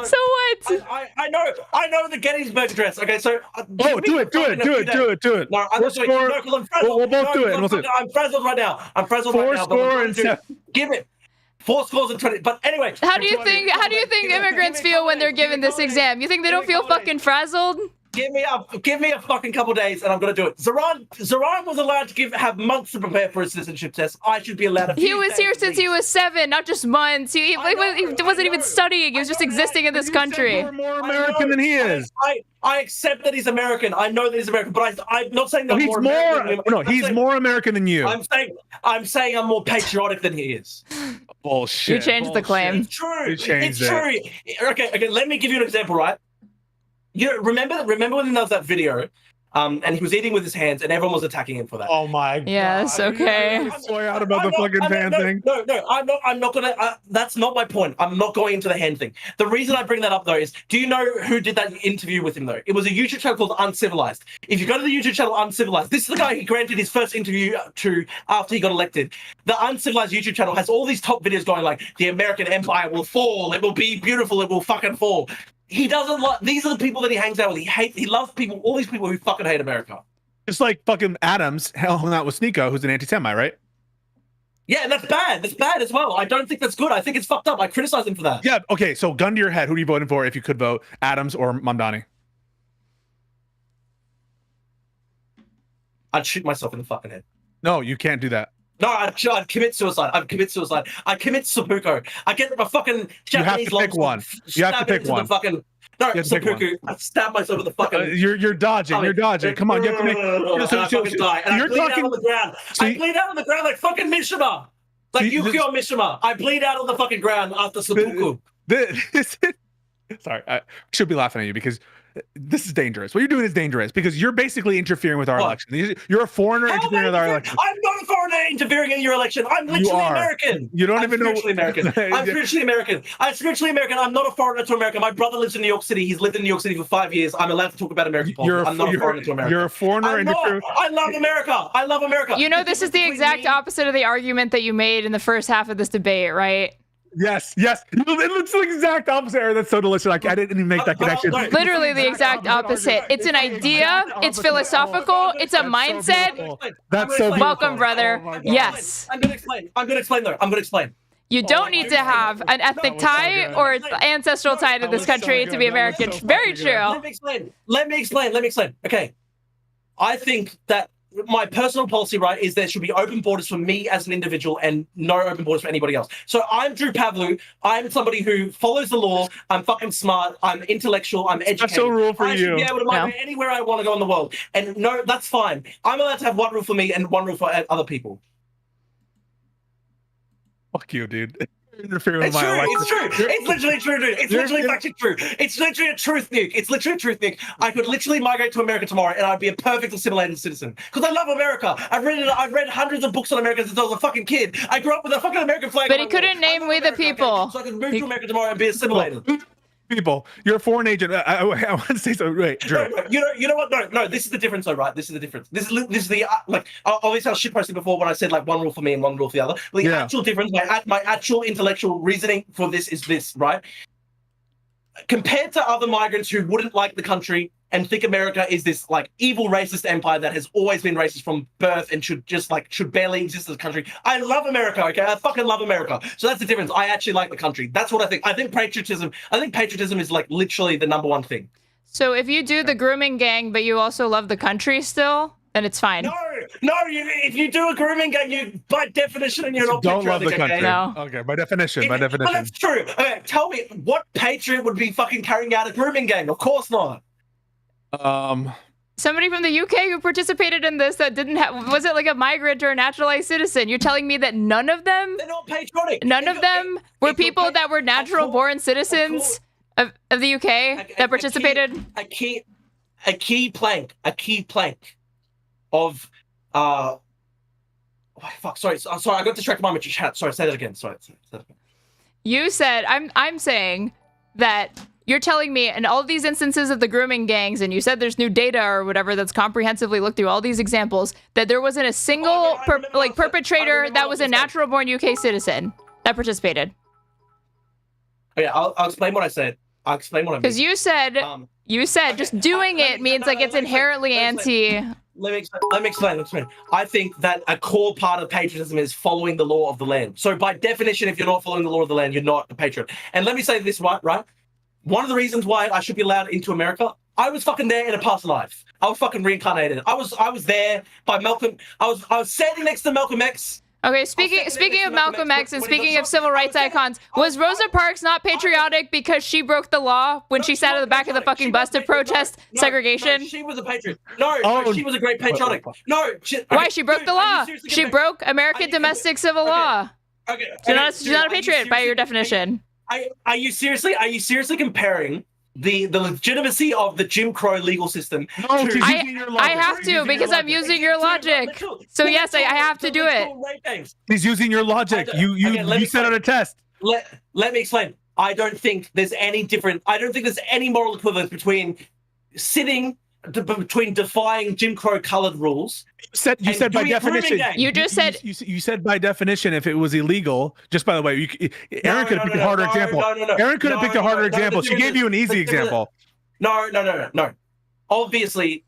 what? I know the Gettysburg Address. Okay, so. Do it. No, I'm not doing it. No, because I'm frazzled. We'll both do it. I'm frazzled right now. Give it. 4 scores and 20. But anyway, how do you think immigrants feel when they're given this exam? You think they don't feel fucking frazzled? Give me a fucking couple days, and I'm gonna do it. Zoran was allowed to have months to prepare for a citizenship test. I should be allowed. He was here since he was 7, not just months. He wasn't even studying. He was just existing in this country. You're more American than he is. I accept that he's American. I know that he's American, but I'm not saying that he's more American than him. No, he's more American than you. I'm saying I'm more patriotic than he is. Bullshit. You changed the claim. It's true. You changed it's true. Okay. Let me give you an example, right? You know, remember when there was that video, and he was eating with his hands, and everyone was attacking him for that. Oh my god. Yes. Okay. Soy out about the fucking pan thing. No. I'm not gonna. That's not my point. I'm not going into the hand thing. The reason I bring that up though is, do you know who did that interview with him though? It was a YouTube channel called Uncivilized. If you go to the YouTube channel Uncivilized, this is the guy he granted his first interview to after he got elected. The Uncivilized YouTube channel has all these top videos going like, the American Empire will fall. It will be beautiful. It will fucking fall. He doesn't like. These are the people that he hangs out with. He loves people. All these people who fucking hate America. Just like fucking Adams hung out with Sneeko, who's an anti-Semite, right? Yeah, and that's bad. That's bad as well. I don't think that's good. I think it's fucked up. I criticize him for that. Yeah. Okay. So, gun to your head, who are you voting for if you could vote, Adams or Mamdani? I'd shoot myself in the fucking head. No, you can't do that. No, I'd commit suicide. I'd commit suicide. I commit seppuku. I get my fucking Japanese. You have to pick one. You have to pick one. Seppuku. I stab myself in the fucking. You're dodging. You're dodging. Come on, you have to make. You're talking on the ground. I bleed out on the ground like fucking Mishima. Like Yukio Mishima. I bleed out on the fucking ground after seppuku. Sorry, I should be laughing at you because this is dangerous. What you're doing is dangerous because you're basically interfering with our election. You're a foreigner interfering with our election. I'm not a foreigner interfering in your election. I'm literally American. You don't even know. American. I'm spiritually American. I'm spiritually American. I'm not a foreigner to America. My brother lives in New York City. He's lived in New York City for 5 years. I'm allowed to talk about American politics. I'm not a foreigner to America. You're a foreigner. I love America. I love America. You know, this is the exact opposite of the argument that you made in the first half of this debate, right? Yes. It looks like the exact opposite. That's so delicious. I didn't even make that connection. Literally the exact opposite. It's an idea. It's philosophical. It's a mindset. That's so beautiful. Welcome, brother. Yes. I'm gonna explain. You don't need to have an ethnic tie or ancestral tie to this country to be American. Very true. Let me explain. Okay. I think that my personal policy, right, is there should be open borders for me as an individual and no open borders for anybody else. So I'm Drew Pavlou. I'm somebody who follows the law. I'm fucking smart. I'm intellectual. I'm educated. Special rule for I should be able to migrate anywhere I want to go in the world. And no, that's fine. I'm allowed to have one rule for me and one rule for other people. Fuck you, dude. Interfering with my election. It's true. It's literally true, dude. It's literally factually true. It's literally a truth, Nick. It's literally a truth, Nick. I could literally migrate to America tomorrow, and I'd be a perfect assimilated citizen because I love America. I've read hundreds of books on America since I was a fucking kid. I grew up with a fucking American flag. But he couldn't name We the People. Okay? So I could move to America tomorrow and be assimilated. People, you're a foreign agent. I want to say so. Right, Drew. No, you know what? No. This is the difference, though, right? This is the difference. This is the like. Obviously, I was shitposting before when I said like one rule for me and one rule for the other. But the actual difference, my actual intellectual reasoning for this is this, right? Compared to other migrants who wouldn't like the country and think America is this like evil racist empire that has always been racist from birth and should barely exist as a country. I love America, okay? I fucking love America. So that's the difference. I actually like the country. That's what I think. I think patriotism is like literally the number one thing. So if you do the grooming gang, but you also love the country still, then it's fine. No. If you do a grooming gang, you by definition you're not don't love the patriotic, country. No. Okay, by definition. But that's true. Okay, tell me, what patriot would be fucking carrying out a grooming gang? Of course not. Somebody from the UK who participated in this that didn't have, was it like a migrant or a naturalized citizen? You're telling me that none of them? They're not patriotic. None of them were people that were natural born citizens of the UK that participated? A key plank of oh fuck, sorry, I got distracted by my chat. Sorry, say that again. You said, I'm saying that you're telling me in all these instances of the grooming gangs, and you said there's new data or whatever that's comprehensively looked through all these examples, that there wasn't a single perpetrator that was a natural born UK citizen that participated. Oh, yeah, I'll explain what I said. I'll explain what I mean. Because you said just doing it means like it's inherently anti. Let me explain. I think that a core part of patriotism is following the law of the land. So by definition, if you're not following the law of the land, you're not a patriot. And let me say this, right? One of the reasons why I should be allowed into America, I was fucking there in a past life. I was fucking reincarnated. I was there by Malcolm. I was standing next to Malcolm X. Okay, speaking of Malcolm X and speaking of civil rights icons, was Rosa Parks not patriotic because she broke the law when she sat at the back of the fucking bus to protest segregation? No, she was a patriot. No, she was a great patriotic. No, why? She broke the law. She broke American domestic civil law. Okay. She's not a patriot by your definition. Are you seriously comparing the legitimacy of the Jim Crow legal system? No, I have to because I'm using your logic. So yes, I have to do it. He's using your logic. You set out a test. Let me explain. I don't think there's any moral equivalence between between defying Jim Crow colored rules. You said by definition. You just said you said by definition if it was illegal. Just by the way, Aaron could have picked a harder example. Aaron could have picked a harder example. She gave you an easy example. No. Obviously,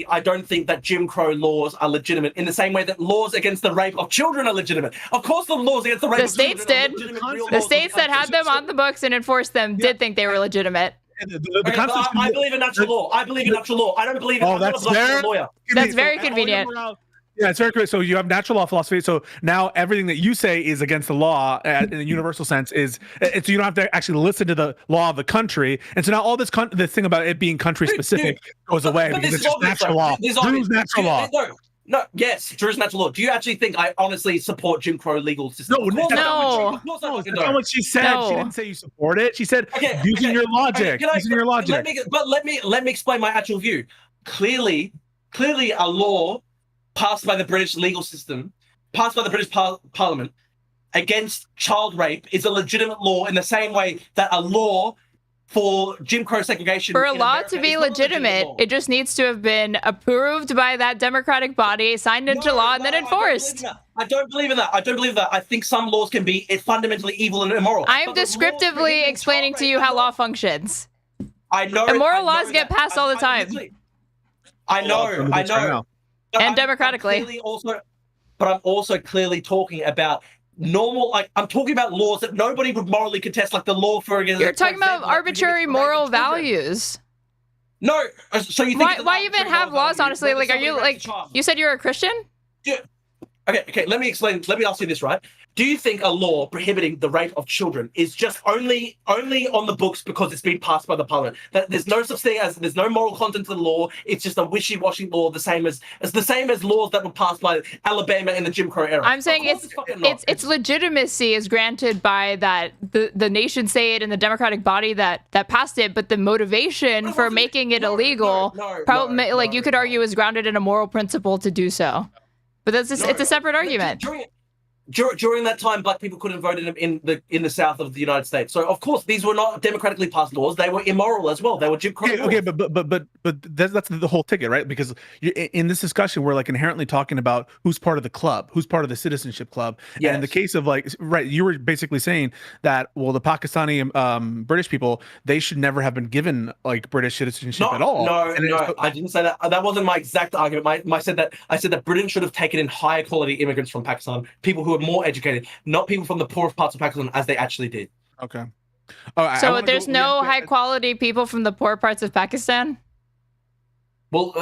I don't think that Jim Crow laws are legitimate in the same way that laws against the rape of children are legitimate. Of course, the laws against the rape of children are legitimate. The states that had them on the books and enforced them did think they were legitimate. I believe in natural law. I believe in natural law. I don't believe in that's a lawyer. That's very convenient. Yeah, it's very good. So you have natural law philosophy. So now everything that you say is against the law in a universal sense so you don't have to actually listen to the law of the country. And so now all this thing about it being country specific goes away because it's just natural law. Drew's natural law. Yes, Drew's natural law. Do you actually think I honestly support Jim Crow legal system? No. That's not what she said. No. She didn't say you support it. She said using your logic. Using your logic. Let me explain my actual view. Clearly a law passed by the British legal system, passed by the British Parliament against child rape is a legitimate law in the same way that a law for Jim Crow segregation. For a law to be legitimate, it just needs to have been approved by that democratic body, signed into law, and then enforced. I don't believe in that. I think some laws can be fundamentally evil and immoral. I'm descriptively explaining to you how law functions. I know. Immoral laws get passed all the time. I know. And democratically. But I'm also clearly talking about I'm talking about laws that nobody would morally contest, like the law for You're talking about arbitrary moral values. No, so you think why even have laws? Honestly, like, are you like you said you're a Christian? Yeah. Okay. Let me explain. Let me ask you this, right? Do you think a law prohibiting the rape of children is just only on the books because it's been passed by the parliament? That there's no such thing as there's no moral content to the law. It's just a wishy-washy law, the same as laws that were passed by Alabama in the Jim Crow era. I'm saying its legitimacy is granted by that the nation state and the democratic body that passed it, but the motivation for making it illegal, you could argue, is grounded in a moral principle to do so. But it's a separate argument. During that time, black people couldn't vote in the South of the United States. So of course, these were not democratically passed laws. They were immoral as well. They were Jim Crow laws. Okay, but that's the whole ticket, right? Because in this discussion, we're like inherently talking about who's part of the club, who's part of the citizenship club. Yes. And in the case of you were basically saying that the Pakistani British people, they should never have been given British citizenship at all. No, I didn't say that. That wasn't my exact argument. I said that Britain should have taken in higher quality immigrants from Pakistan, people who are more educated, not people from the poorest parts of Pakistan, as they actually did. Okay. So there's no high quality people from the poor parts of Pakistan? Well,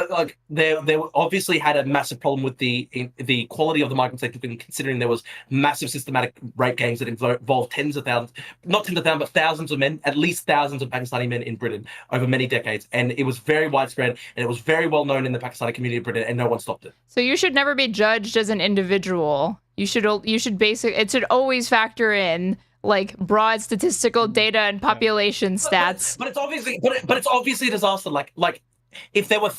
they obviously had a massive problem with the quality of the migrants they took in, considering there was massive systematic rape gangs that involved but thousands of men, at least thousands of Pakistani men in Britain over many decades. And it was very widespread, and it was very well known in the Pakistani community of Britain, and no one stopped it. So you should never be judged as an individual. It should always factor in broad statistical data and population stats. But it's obviously a disaster. If there were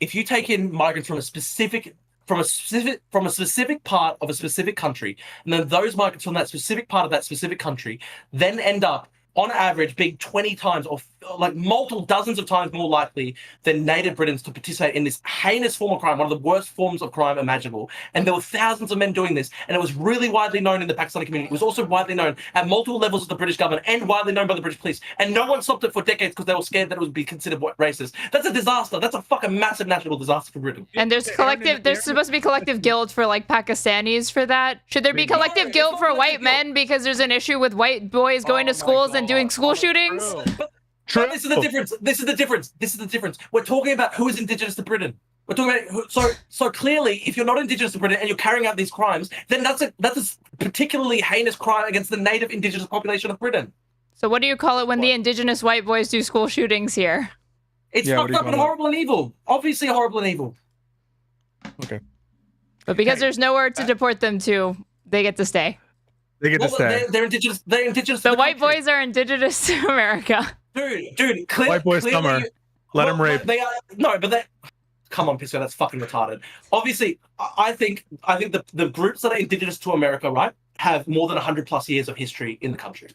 if you take in migrants from a specific part of a specific country, and then those migrants from that specific part of that specific country then end up on average being 20 times or multiple dozens of times more likely than native Britons to participate in this heinous form of crime, one of the worst forms of crime imaginable. And there were thousands of men doing this, and it was really widely known in the Pakistani community. It was also widely known at multiple levels of the British government and widely known by the British police. And no one stopped it for decades because they were scared that it would be considered racist. That's a disaster. That's a fucking massive national disaster for Britain. And there's supposed to be collective guilt for Pakistanis for that. Should there be collective guilt for white men because there's an issue with white boys going to schools and doing school shootings? True. No, this is the difference. This is the difference. This is the difference. We're talking about who is indigenous to Britain. We're talking about so clearly, if you're not indigenous to Britain and you're carrying out these crimes, then that's a particularly heinous crime against the native indigenous population of Britain. So what do you call it when the indigenous white boys do school shootings here? It's fucked up and horrible and evil. Obviously horrible and evil. Okay. But because there's nowhere to deport them to, they get to stay. They get to stay. They're indigenous. They're indigenous. The white boys are indigenous to America. Dude. White boys summer. Let them rape. They are but they. Come on, Pisco, that's fucking retarded. Obviously, I think the groups that are indigenous to America, right, have more than 100+ years of history in the country.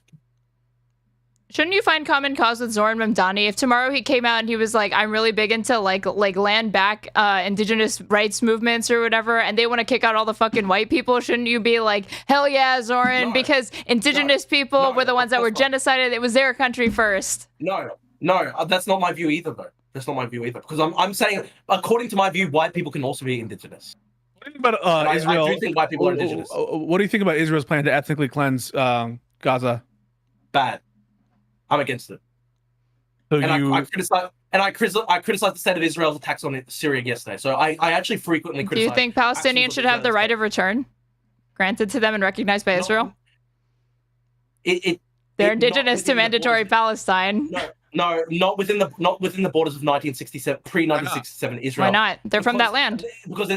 Shouldn't you find common cause with Zoran Mamdani? If tomorrow he came out and he was like, I'm really big into like land back indigenous rights movements or whatever, and they want to kick out all the fucking white people, shouldn't you be like, hell yeah, Zoran, because indigenous people were the ones that were genocided. It was their country first. No, that's not my view either, though. That's not my view either. Because I'm saying, according to my view, white people can also be indigenous. What do you think about Israel? I do think white people are indigenous. What do you think about Israel's plan to ethnically cleanse Gaza? Bad. I'm against it. So I criticized the state of Israel's attacks on Syria yesterday. So I actually frequently criticize. Do you think Palestinians should have the right of return granted to them and recognized by Israel? They're indigenous to mandatory Palestine. No, not within the borders of 1967, pre-1967 Israel. Why not? They're from that land. Because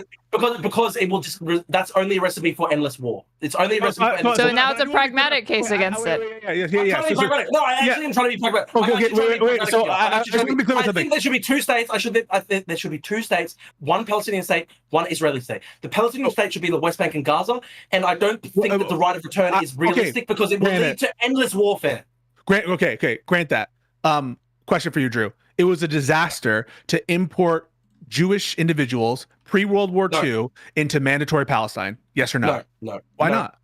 it will just that's only a recipe for endless war. It's only a recipe for endless war. So now it's a pragmatic case against it. No, I actually am trying to be pragmatic. Wait. So I just want to be clear with something. I think there should be two states. I think there should be two states: one Palestinian state, one Israeli state. The Palestinian state should be the West Bank and Gaza, and I don't think that the right of return is realistic because it will lead to endless warfare. Grant that. Question for you, Drew. It was a disaster to import Jewish individuals pre-World War II into mandatory Palestine. Yes or no? No. Why not?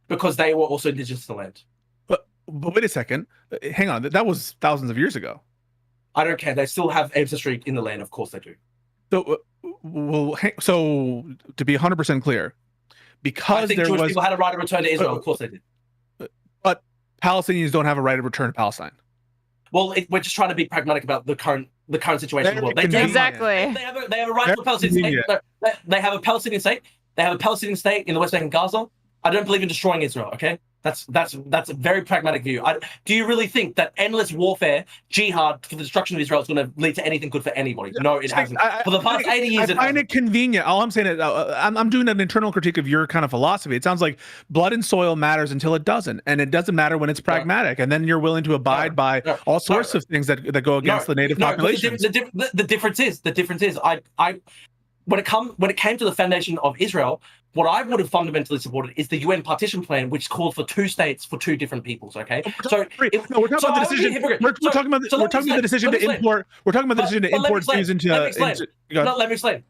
Because they were also indigenous to the land. But wait a second. Hang on. That was thousands of years ago. I don't care. They still have ancestry in the land. Of course they do. So to be 100% clear, because I think Jewish people had a right to return to Israel. Of course they did. But Palestinians don't have a right to return to Palestine. Well, we're just trying to be pragmatic about the current situation in the world. Exactly. They have a right to a Palestinian state. They have a Palestinian state. They have a Palestinian state in the West Bank and Gaza. I don't believe in destroying Israel. Okay, that's a very pragmatic view. Do you really think that endless warfare, jihad for the destruction of Israel is going to lead to anything good for anybody? No, it hasn't. For the past 80 years, I find it convenient. All I'm saying is, I'm doing an internal critique of your kind of philosophy. It sounds like blood and soil matters until it doesn't, and it doesn't matter when it's pragmatic. And then you're willing to abide by all sorts of things that go against the native population. The difference is, when it came to the foundation of Israel, what I would have fundamentally supported is the UN partition plan, which called for two states for two different peoples. Okay, we're talking about the decision. We're talking about the decision to import. We're talking about the decision to import Jews into. Let me explain.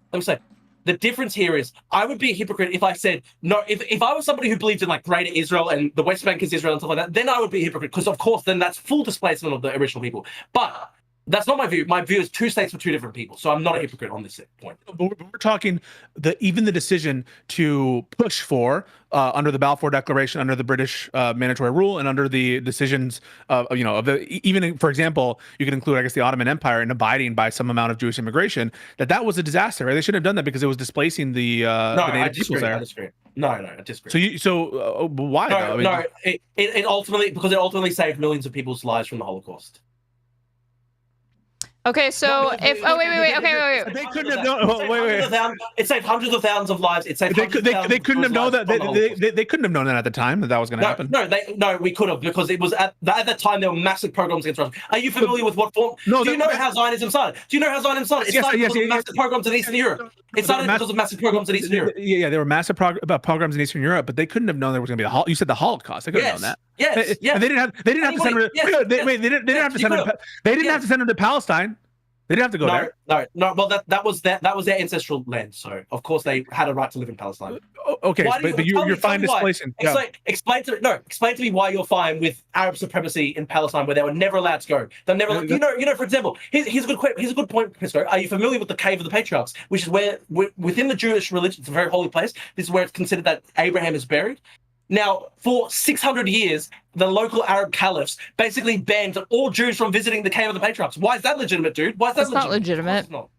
The difference here is I would be a hypocrite if I said no. If I was somebody who believed in like Greater Israel and the West Bank is Israel and stuff like that, then I would be a hypocrite because of course then that's full displacement of the original people. But that's not my view. My view is two states for two different people. So I'm not a hypocrite on this point. But we're talking even the decision to push for under the Balfour Declaration, under the British mandatory rule, and under the decisions even for example, you could include I guess the Ottoman Empire in abiding by some amount of Jewish immigration. That was a disaster. Right? They shouldn't have done that because it was displacing the native peoples there. I disagree. No, I disagree. So why? No, it ultimately saved millions of people's lives from the Holocaust. Okay, so wait. They couldn't have known. Wait. It saved hundreds of thousands of lives. It saved. They couldn't have known that. They couldn't have known that at the time that was going to happen. No, we could have because it was at that time there were massive pogroms against Russia. Are you familiar with what form? No. Do you know how Zionism started? It started because of massive pogroms in Eastern Europe. It started because of massive pogroms in Eastern Europe. Yeah, there were massive pogroms in Eastern Europe, but they couldn't have known there was going to be you said the Holocaust. They couldn't have known that. Yes. And they didn't have to send them. They didn't have to send them. They didn't have to send them to Palestine. They didn't have to go there. No. Well, that was their ancestral land, so of course they had a right to live in Palestine. Okay, but you're fine displacing. Explain to me why you're fine with Arab supremacy in Palestine, where they were never allowed to go. They're never. For example, here's a good point, Pisco. Are you familiar with the Cave of the Patriarchs, which is where within the Jewish religion, it's a very holy place. This is where it's considered that Abraham is buried. Now, for 600 years, the local Arab caliphs basically banned all Jews from visiting the Cave of the Patriarchs. Why is that legitimate, dude? Why is that That's legitimate? not legitimate.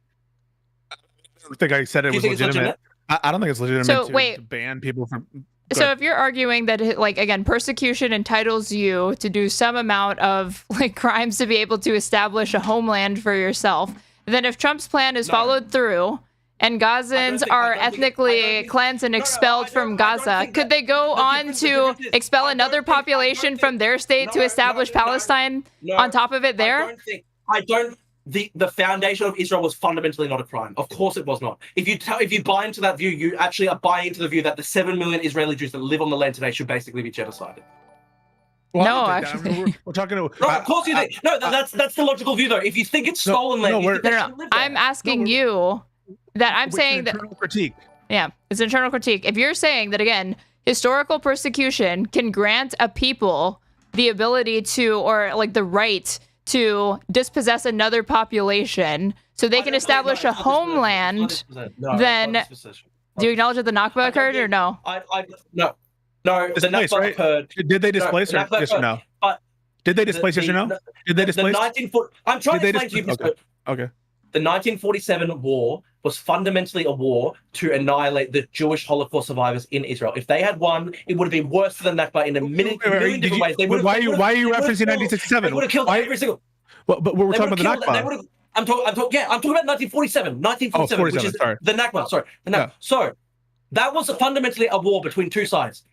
I don't think I said it was legitimate. I don't think it's legitimate to ban people from... So if you're arguing that, like, again, persecution entitles you to do some amount of, like, crimes to be able to establish a homeland for yourself, then if Trump's plan is followed through and Gazans are ethnically cleansed and expelled from Gaza, could they go on to expel another population from their state to establish Palestine on top of it there? The foundation of Israel was fundamentally not a crime. Of course it was not. If you buy into that view, you actually are buying into the view that the 7 million Israeli Jews that live on the land today should basically be genocided. Well, no, actually, we're talking to. No, of course you think. No, that's the logical view, though. If you think it's stolen land, I'm asking you that. I'm saying that internal critique. Yeah, it's internal critique. If you're saying that, again, historical persecution can grant a people the ability to, or like the right to dispossess another population so they can establish a homeland, then do you acknowledge that the Nakba occurred or no? No. No, the Nakba occurred. Did they displace her? Yes or no? Did they displace? Yes or no? Did they displace? I'm trying to explain to you. Okay. The 1947 war was fundamentally a war to annihilate the Jewish Holocaust survivors in Israel. If they had won, it would have been worse than the Nakba in a million different ways. Why are you referencing 1967? They would have killed every single. Well, but we're talking about the Nakba. I'm talking about 1947. 1947, which is the Nakba. Sorry, the Nakba. Yeah. So that was fundamentally a war between two sides.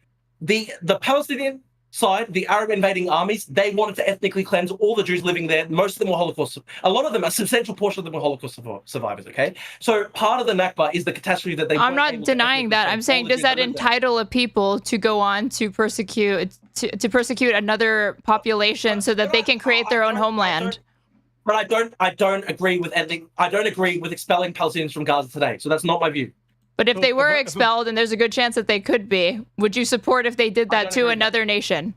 The Palestinian side, the Arab invading armies, they wanted to ethnically cleanse all the Jews living there. Most of them were Holocaust. A lot of them, a substantial portion of them were Holocaust survivors, okay? So part of the Nakba is the catastrophe that they... I'm not denying that. I'm saying, does that entitle a people to go on to persecute another population so that they can create their own homeland? But I don't agree with expelling Palestinians from Gaza today. So that's not my view. But if they were expelled, and there's a good chance that they could be, would you support if they did that to another nation?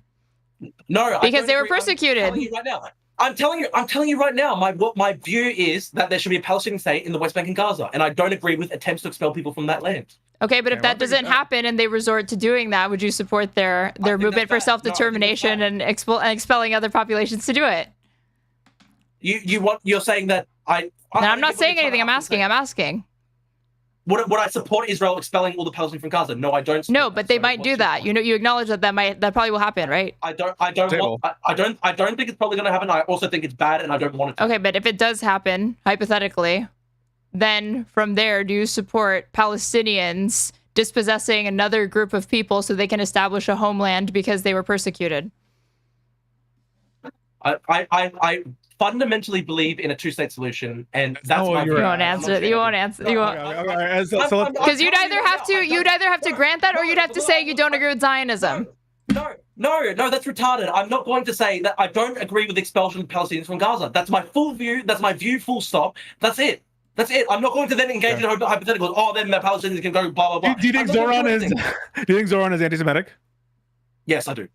No, because they were persecuted. I'm telling you right now. My view is that there should be a Palestinian state in the West Bank and Gaza, and I don't agree with attempts to expel people from that land. Okay, but if that doesn't happen and they resort to doing that, would you support their movement for self-determination and expelling other populations to do it? You're saying that I'm not saying anything. I'm asking. Would I support Israel expelling all the Palestinians from Gaza? No, I don't. No, but they might do that. You acknowledge that probably will happen, right? I don't think it's probably going to happen. I also think it's bad, and I don't want it to. Okay, but if it does happen, hypothetically, then from there, do you support Palestinians dispossessing another group of people so they can establish a homeland because they were persecuted? I fundamentally believe in a two-state solution, and that's my view. You won't answer. Because you'd either have to grant that, or you'd have to say you don't agree with Zionism. No, that's retarded. I'm not going to say that I don't agree with the expulsion of Palestinians from Gaza. That's my full view. That's my view. Full stop. That's it. I'm not going to then engage in hypotheticals. Oh, then the Palestinians can go blah blah blah. Do you think Zoran is anti-Semitic? Yes, I do.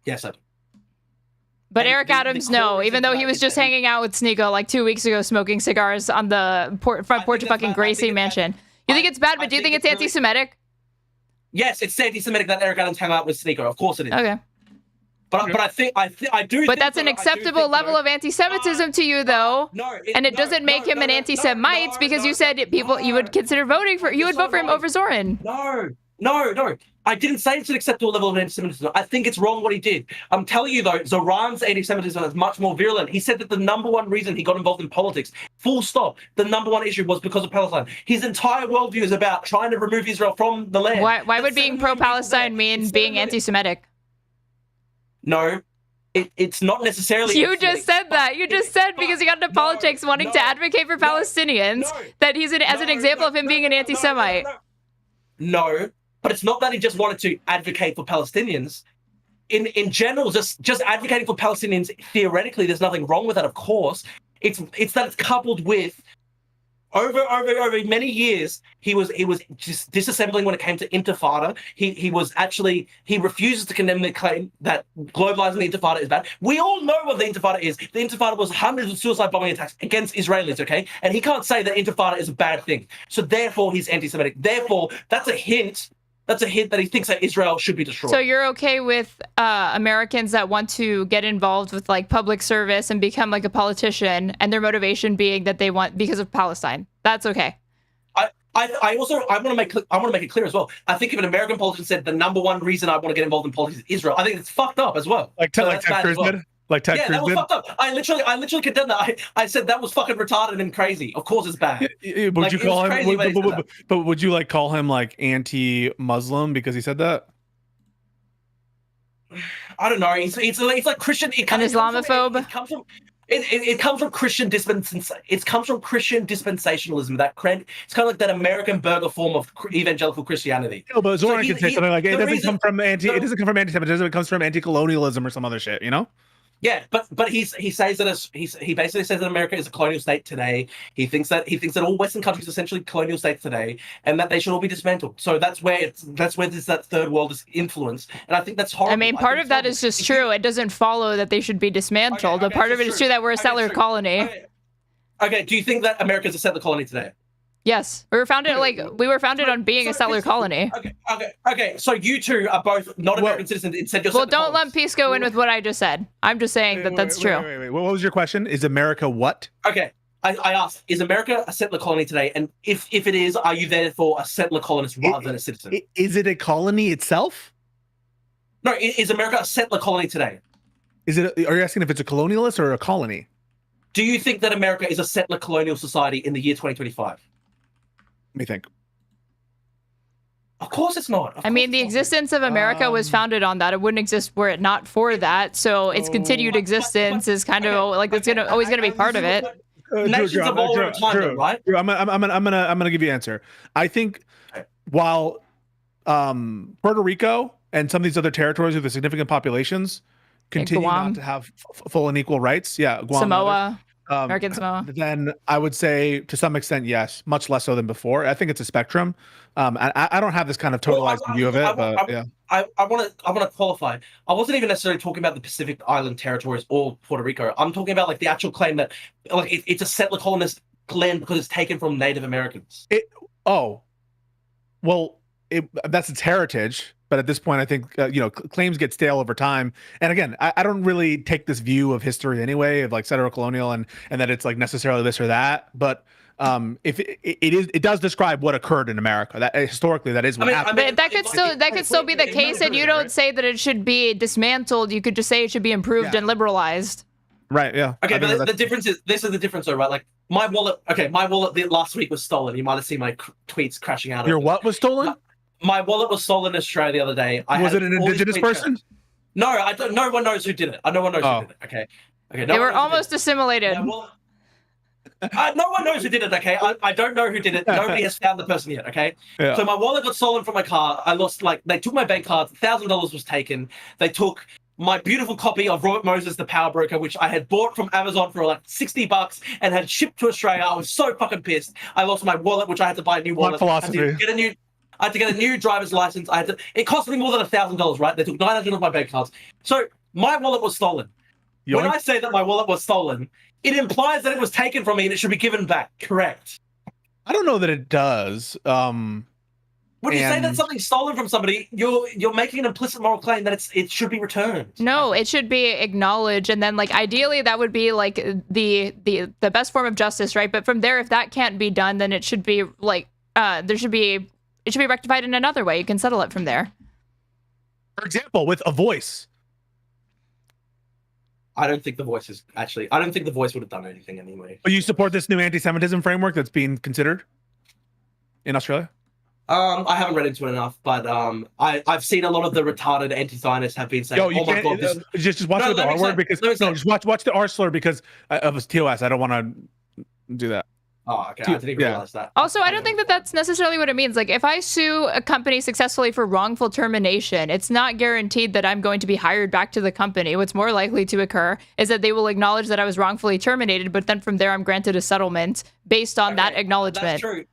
Yes, I do. But Eric Adams, no, even though he was just hanging out with Sneeko like 2 weeks ago smoking cigars on the front porch of fucking Gracie Mansion. You think it's bad, but do you think it's anti-Semitic? Yes, it's anti-Semitic that Eric Adams hung out with Sneeko. Of course it is. Okay. But I do. But that's an acceptable level of anti-Semitism to you, though. And it doesn't make him an anti-Semite because you said you would consider voting for. You would vote for him over Zoran. No. I didn't say it's an acceptable level of anti-Semitism. I think it's wrong what he did. I'm telling you, though, Zoran's anti-Semitism is much more virulent. He said that the number one reason he got involved in politics, full stop, the number one issue was because of Palestine. His entire worldview is about trying to remove Israel from the land. Why would being pro-Palestine mean being anti-Semitic? No. It's not necessarily... You just said that. You just said because he got into politics wanting to advocate for Palestinians that he's as an example of him being an anti-Semite. No. But it's not that he just wanted to advocate for Palestinians. In general, just advocating for Palestinians, theoretically, there's nothing wrong with that, of course. It's that it's coupled with over many years, he was just disassembling when it came to Intifada. He refuses to condemn the claim that globalizing the Intifada is bad. We all know what the Intifada is. The Intifada was hundreds of suicide bombing attacks against Israelis, okay? And he can't say that Intifada is a bad thing. So therefore, he's anti-Semitic. Therefore, that's a hint. That's a hint that he thinks that Israel should be destroyed. So you're okay with Americans that want to get involved with like public service and become like a politician, and their motivation being that they want because of Palestine? That's okay. I want to make it clear as well. I think if an American politician said the number one reason I want to get involved in politics is Israel, I think it's fucked up as well. Like Ted Cruz did. Like Ted Cruz that was did. fucked up. I literally condemned that. I said that was fucking retarded and crazy. Of course it's bad. Would you call him? But would you like call him like anti-Muslim because he said that? I don't know. It's like Christian. An Islamophobe. It comes from Christian It comes from Christian dispensationalism. It's kind of like that American burger form of evangelical Christianity. No, but Zoran can say something like it doesn't come from anti-Semitism. It comes from anti-colonialism or some other shit. You know? Yeah, but he says that he basically says that America is a colonial state today. He thinks that all Western countries are essentially colonial states today, and that they should all be dismantled. So that's where there's that third world influence, and I think that's horrible. I mean, part of that is just true. It doesn't follow that they should be dismantled, but part of it is true that we're a settler colony. Okay, do you think that America is a settler colony today? Yes, we were founded on being a settler colony. Okay. So you two are both not American citizens. Instead, you're well, don't lump Pisco in with what I just said. I'm just saying that's true. Wait. What was your question? Is America what? Okay, I asked: is America a settler colony today? And if it is, are you therefore a settler colonist rather than a citizen? Is it a colony itself? No, is America a settler colony today? Are you asking if it's a colonialist or a colony? Do you think that America is a settler colonial society in the year 2025? Let me think. Of course it's not. I mean, the existence of America was founded on that. It wouldn't exist were it not for that. So its continued existence is kind of like it's always gonna be part of it. Nations evolve over time, right? Drew, I'm gonna give you an answer. I think while Puerto Rico and some of these other territories with significant populations continue not to have full and equal rights, Guam, Samoa. American Samoa. Then I would say to some extent, yes, much less so than before. I think it's a spectrum. I don't have this kind of totalized view of it, but yeah. I want to qualify. I wasn't even necessarily talking about the Pacific Island territories or Puerto Rico. I'm talking about like the actual claim that like it's a settler colonist land because it's taken from Native Americans. That's its heritage. But at this point, I think claims get stale over time. And again, I don't really take this view of history anyway, of like settler colonial and that it's like necessarily this or that. But if it does describe what occurred in America. That historically, that is what happened. But that could still be the case, and you don't say that it should be dismantled. You could just say it should be improved and liberalized. Right. Yeah. Okay, but the difference is this is the difference, though, right? Like my wallet. Okay, my wallet last week was stolen. You might have seen my tweets crashing out. Your what was stolen? My wallet was stolen in Australia the other day. Was it an indigenous person? No, I don't. No one knows who did it. No one knows who did it. Okay. They were almost assimilated. No one knows who did it. Okay. I don't know who did it. Nobody has found the person yet. Okay. Yeah. So my wallet got stolen from my car. I lost they took my bank cards. $1,000 was taken. They took my beautiful copy of Robert Moses, the Power Broker, which I had bought from Amazon for like $60 and had shipped to Australia. I was so fucking pissed. I lost my wallet, which I had to buy a new wallet. Philosophy. I had to get a new driver's license. It cost me more than $1,000, right? They took 900 of my bank cards. So my wallet was stolen. Yoink. When I say that my wallet was stolen, it implies that it was taken from me and it should be given back. Correct. I don't know that it does. When you say that something's stolen from somebody, you're making an implicit moral claim that it should be returned. No, it should be acknowledged, and then like ideally that would be like the best form of justice, right? But from there, if that can't be done, then it should be like it should be rectified in another way. You can settle it from there. For example, with a voice. I don't think the voice would have done anything anyway. But you support this new anti-Semitism framework that's being considered in Australia? I haven't read into it enough, but I've seen a lot of the retarded anti-Zionists have been saying, "Oh my god, just watch the R word because just watch the R slur because of TOS. I don't want to do that." Oh, okay. I didn't even realize that. Also, I don't think that that's necessarily what it means. Like, if I sue a company successfully for wrongful termination, it's not guaranteed that I'm going to be hired back to the company. What's more likely to occur is that they will acknowledge that I was wrongfully terminated, but then from there, I'm granted a settlement based on that acknowledgement. That's true.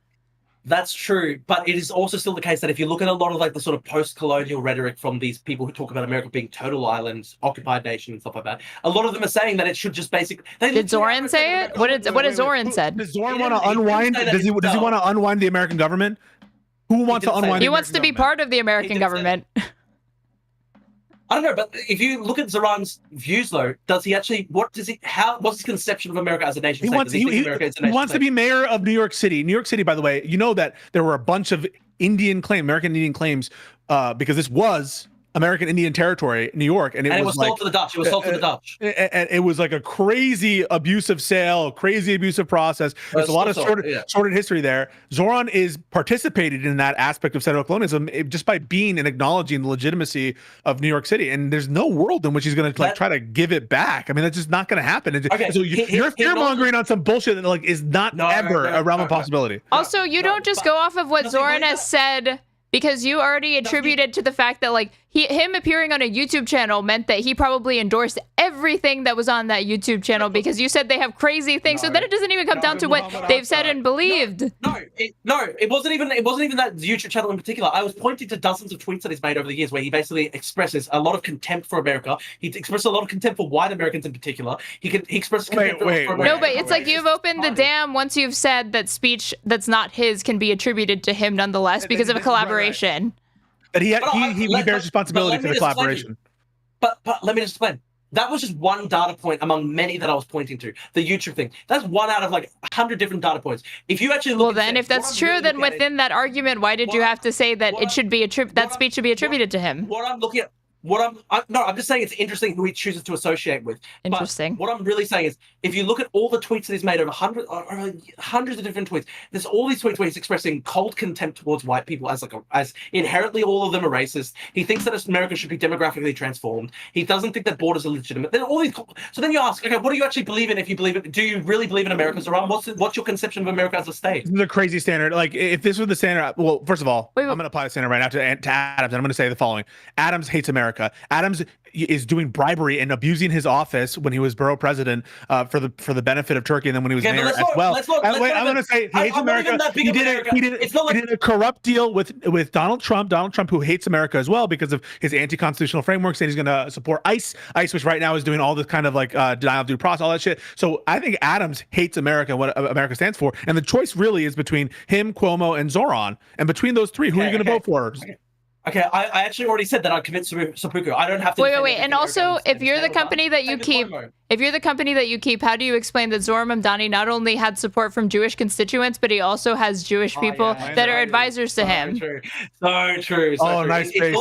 That's true, but it is also still the case that if you look at a lot of like the sort of post-colonial rhetoric from these people who talk about America being total islands, occupied nation, and stuff like that, a lot of them are saying that it should just basically. Did Zoran say it? What has Zoran said? Does Zoran want to unwind? Does he want to unwind the American government? Who wants to unwind? He wants to be part of the American government. I don't know, but if you look at Zoran's views, though, does he actually? What's his conception of America as a nation state? He wants to be mayor of New York City. New York City, by the way, you know that there were a bunch of American Indian claims, because this was American Indian territory, New York, and it was sold to the Dutch. It was sold to the Dutch, and it was like a crazy abusive sale, crazy abusive process. There's a lot of sordid history there. Zoran is participated in that aspect of settler colonialism just by being and acknowledging the legitimacy of New York City, and there's no world in which he's going to try to give it back. I mean, that's just not going to happen. So you're fear-mongering on some bullshit that like is not ever a realm of possibility. Also, you don't just go off of what Zoran has said, because you already attributed to the fact that like him appearing on a YouTube channel meant that he probably endorsed everything that was on that YouTube channel, because you said they have crazy things. So then it doesn't even come down to what they've said and believed. It wasn't even that YouTube channel in particular. I was pointing to dozens of tweets that he's made over the years where he basically expresses a lot of contempt for America. He expresses a lot of contempt for white Americans in particular. He expresses contempt for America. No, but it's like you've opened the dam once you've said that speech that's not his can be attributed to him nonetheless because of a collaboration. That he bears responsibility for the collaboration. But let me just explain. That was just one data point among many that I was pointing to. The YouTube thing. That's one out of like 100 different data points. If you actually look if that's true, then within that argument, why did you have to say that it should be that speech should be attributed to him? What I'm looking at. I'm just saying it's interesting who he chooses to associate with. Interesting. But what I'm really saying is, if you look at all the tweets that he's made over hundreds of different tweets, there's all these tweets where he's expressing cold contempt towards white people as inherently all of them are racist. He thinks that America should be demographically transformed. He doesn't think that borders are legitimate. Then all these. So then you ask, okay, what do you actually believe in? If you believe it, do you really believe in America, Zoran? What's your conception of America as a state? This is a crazy standard. Like if this were the standard, well, first of all, I'm going to apply the standard right now to Adams, and I'm going to say the following: Adams hates America. Adams is doing bribery and abusing his office when he was borough president for the benefit of Turkey, and then when he was mayor as well. I'm going to say he hates America. He did a corrupt deal with Donald Trump, who hates America as well because of his anti-constitutional framework, saying he's going to support ICE, which right now is doing all this kind of like denial of due process, all that shit. So I think Adams hates America and what America stands for, and the choice really is between him, Cuomo, and Zoran. And between those three, who are you going to vote for? Okay, I actually already said that I'd commit seppuku. I don't have to. Wait. And also, if you're the company that you keep, how do you explain that Zoran Mamdani not only had support from Jewish constituents, but he also has Jewish people that are advisors to him? So true. Oh, nice space.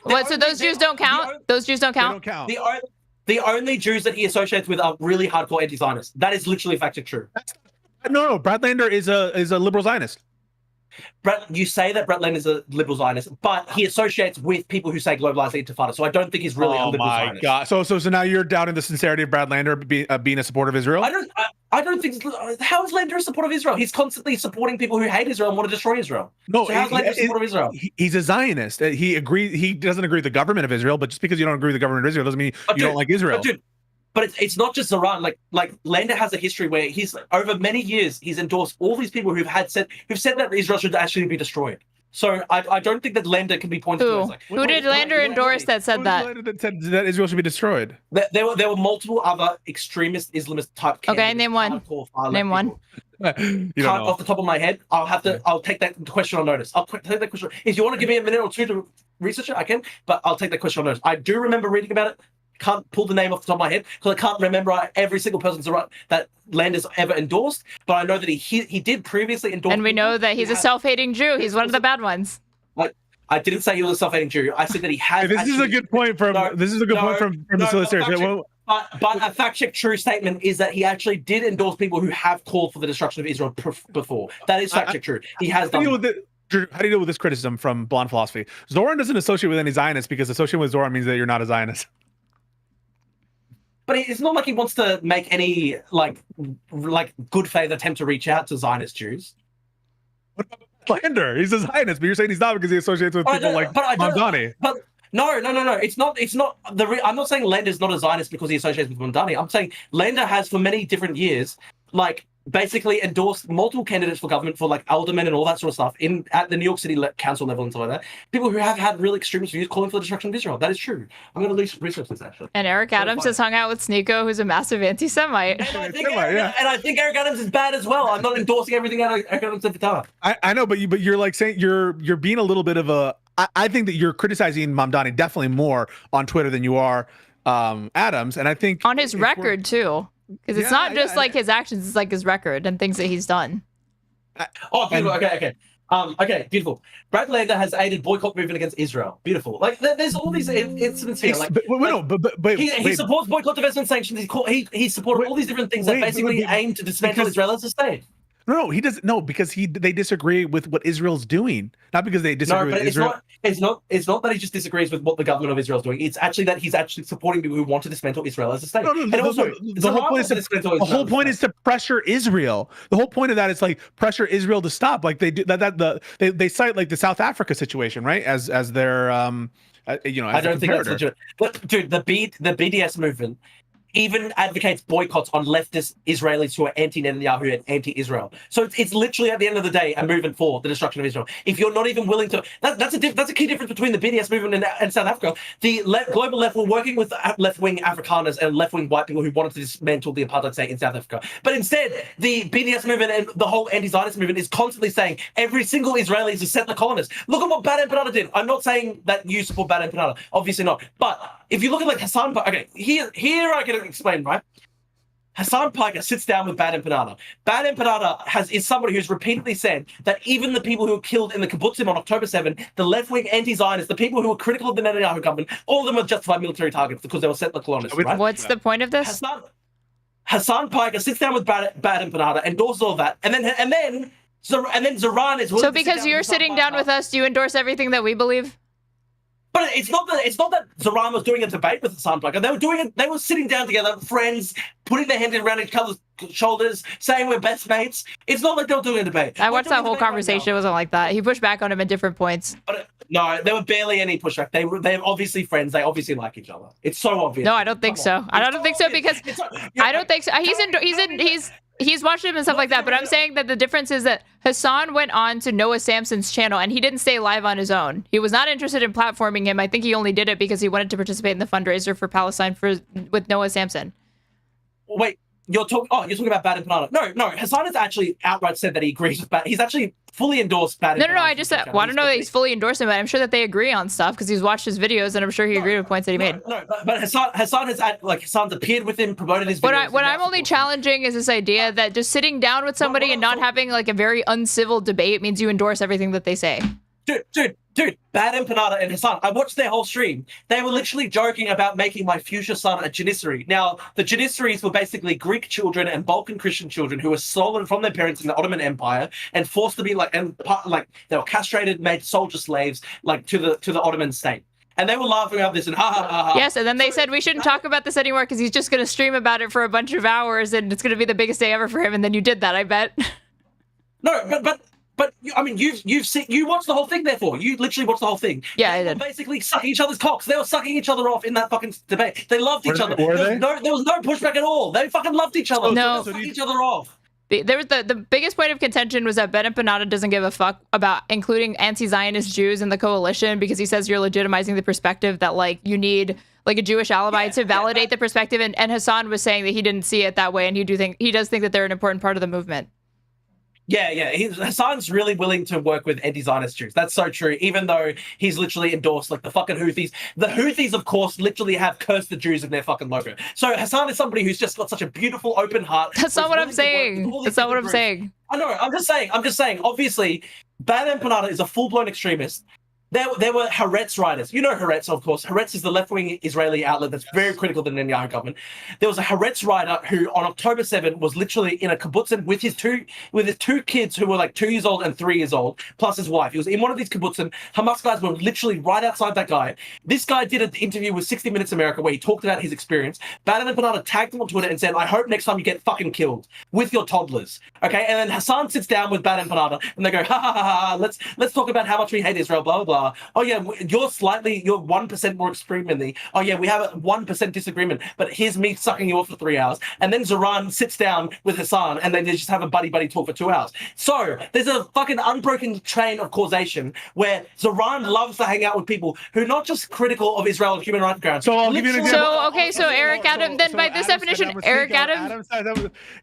What? So those Jews don't count? Those Jews don't count? They don't count. The only Jews that he associates with are really hardcore anti-Zionists. That is literally factually true. No. Brad Lander is a liberal Zionist. You say that Brett Len is a liberal Zionist, but he associates with people who say globalized intifada. So I don't think he's really a liberal Zionist. God. So now you're doubting the sincerity of Brad Lander being a supporter of Israel? I don't think. How is Lander a supporter of Israel? He's constantly supporting people who hate Israel and want to destroy Israel. No, so how's Lander a supporter of Israel? He's a Zionist. He doesn't agree with the government of Israel, but just because you don't agree with the government of Israel doesn't mean you don't like Israel. But it's not just Zoran. Like Lander has a history where he's over many years he's endorsed all these people who've said that Israel should actually be destroyed. So I don't think that Lander can be pointed to. Who did Lander endorse that said that? That said that Israel should be destroyed. There were multiple other extremist Islamist type. Okay, name one. Name one. Off the top of my head, I'll take that question on notice. I'll take that question. If you want to give me a minute or two to research it, I can. But I'll take that question on notice. I do remember reading about it. Can't pull the name off the top of my head because I can't remember every single person that Lander's ever endorsed, but I know that he did previously endorse. And we know that he's a self-hating Jew. He's one of the bad ones. I didn't say he was a self-hating Jew. I said that he had. This is a good point from the solicitor. But a fact-check true statement is that he actually did endorse people who have called for the destruction of Israel before. That is fact-check true. He has done. Drew, how do you deal with this criticism from Blonde Philosophy? Zoran doesn't associate with any Zionists because associating with Zoran means that you're not a Zionist. but it's not like he wants to make any like good faith attempt to reach out to Zionist Jews. Slander. He's a Zionist, but you're saying he's not because he associates with people like Mamdani. But no. It's not. I'm not saying Lender's not a Zionist because he associates with Mamdani. I'm saying Lender has for many different years, like, basically endorsed multiple candidates for government, for like aldermen and all that sort of stuff at the New York City council level and stuff like that. People who have had really extremist views calling for the destruction of Israel. That is true. I'm going to research this actually. And Eric Adams has hung out with Sneeko, who's a massive anti-Semite. And I think Eric Adams is bad as well. I'm not endorsing everything Eric Adams said for I know, but you're like saying you're being a little bit of a. I think that you're criticizing Mamdani definitely more on Twitter than you are Adams, and I think on his record too. Because it's not just like his actions, it's like his record and things that he's done. Beautiful. Okay, beautiful. Brad Lander has aided boycott movement against Israel. Beautiful. Like, there's all these incidents here. He supports boycott, divestment, sanctions. He supported all these different things that basically aim to dismantle Israel as a state. No, he doesn't. No, because they disagree with what Israel's doing, not because they disagree with Israel. It's not that he just disagrees with what the government of Israel is doing. It's actually that he's actually supporting people who want to dismantle Israel as a state. The whole point is to pressure Israel. The whole point of that is like pressure Israel to stop. Like they do they cite like the South Africa situation, right? As their I don't think that's legitimate. But dude, the BDS movement even advocates boycotts on leftist Israelis who are anti-Netanyahu and anti-Israel. So it's literally, at the end of the day, a movement for the destruction of Israel. If you're not even willing to... That's a key difference between the BDS movement and South Africa. The global left were working with left-wing Afrikaners and left-wing white people who wanted to dismantle the apartheid state in South Africa. But instead, the BDS movement and the whole anti-Zionist movement is constantly saying every single Israeli is a settler colonist. Look at what Baden Panada did. I'm not saying that you support Baden Panada. Obviously not. But if you look at like Hassan... Okay, here I can explain, right? Hassan Piker sits down with Baden Panada. Baden Panada is somebody who's repeatedly said that even the people who were killed in the kibbutzim on October 7, the left-wing anti-Zionists, the people who were critical of the Netanyahu government, all of them were justified military targets because they were settler colonists, right? What's the point of this? Hassan Piker sits down with Baden Panada, endorses all that, and then Zoran is... So because you're sitting down with us, do you endorse everything that we believe? But it's not that Zoran was doing a debate with Hassan Piker. They were sitting down together, friends, putting their hands around each other's shoulders, saying we're best mates. It's not like they were doing a debate. I watched that whole conversation. It wasn't like that. He pushed back on him at different points. But no, there were barely any pushback. They're obviously friends. They obviously like each other. It's so obvious. No, I don't think so. I don't think so because I don't think so. He's watched him and stuff like that, but I'm saying that the difference is that Hassan went on to Noah Samson's channel and he didn't stay live on his own. He was not interested in platforming him. I think he only did it because he wanted to participate in the fundraiser for Palestine with Noah Samson. Wait, you're talking about Baden Panada. No, Hassan has actually outright said that he agrees with He's actually fully endorsed Baden Panada. No, I just want to know that he's fully endorsed him, but I'm sure that they agree on stuff because he's watched his videos and I'm sure he agreed with points that he made. No, but Hassan's appeared with him, promoted his videos. What I'm only challenging is this idea that just sitting down with somebody and not having like a very uncivil debate means you endorse everything that they say. Dude, Baden Panada and Hassan, I watched their whole stream. They were literally joking about making my future son a janissary. Now, the janissaries were basically Greek children and Balkan Christian children who were stolen from their parents in the Ottoman Empire and forced to be they were castrated, made soldier slaves, to the Ottoman state. And they were laughing about this and ha ha ha ha. Yes, and then they said we shouldn't talk about this anymore because he's just going to stream about it for a bunch of hours and it's going to be the biggest day ever for him. And then you did that, I bet. No, but I mean, you watched the whole thing. Therefore, you literally watched the whole thing. Yeah, I did. Basically, sucking each other's cocks. They were sucking each other off in that fucking debate. They loved each other. There was no pushback at all. They fucking loved each other. No, they sucked each other off. There was the biggest point of contention was that Baden Panada doesn't give a fuck about including anti-Zionist Jews in the coalition because he says you're legitimizing the perspective that you need a Jewish alibi to validate the perspective. And Hassan was saying that he didn't see it that way, and he does think that they're an important part of the movement. Yeah. Hassan's really willing to work with anti-Zionist Jews. That's so true, even though he's literally endorsed the fucking Houthis. The Houthis, of course, literally have cursed the Jews in their fucking logo. So Hassan is somebody who's just got such a beautiful, open heart. That's not what I'm saying. That's not what I'm saying. I know. I'm just saying. Obviously, Baden Panada is a full-blown extremist. There were Haaretz writers. You know Haaretz, of course. Haaretz is the left-wing Israeli outlet that's very critical of the Netanyahu government. There was a Haaretz writer who, on October 7, was literally in a kibbutzim with his two kids who were like 2 years old and 3 years old, plus his wife. He was in one of these kibbutzim. Hamas guys were literally right outside that guy. This guy did an interview with 60 Minutes America where he talked about his experience. Baden and Panada tagged him on Twitter and said, I hope next time you get fucking killed with your toddlers. Okay, and then Hassan sits down with Baden and Panada and they go, ha ha ha ha, let's talk about how much we hate Israel, blah, blah, blah. Oh yeah, you're 1% more extreme than me. Oh yeah, we have a 1% disagreement, but here's me sucking you off for 3 hours. And then Zoran sits down with Hassan and then they just have a buddy talk for 2 hours. So there's a fucking unbroken chain of causation where Zoran loves to hang out with people who are not just critical of Israel and human rights grounds. So I'll give you an example. So Eric Adams, then by this definition, Eric Adams.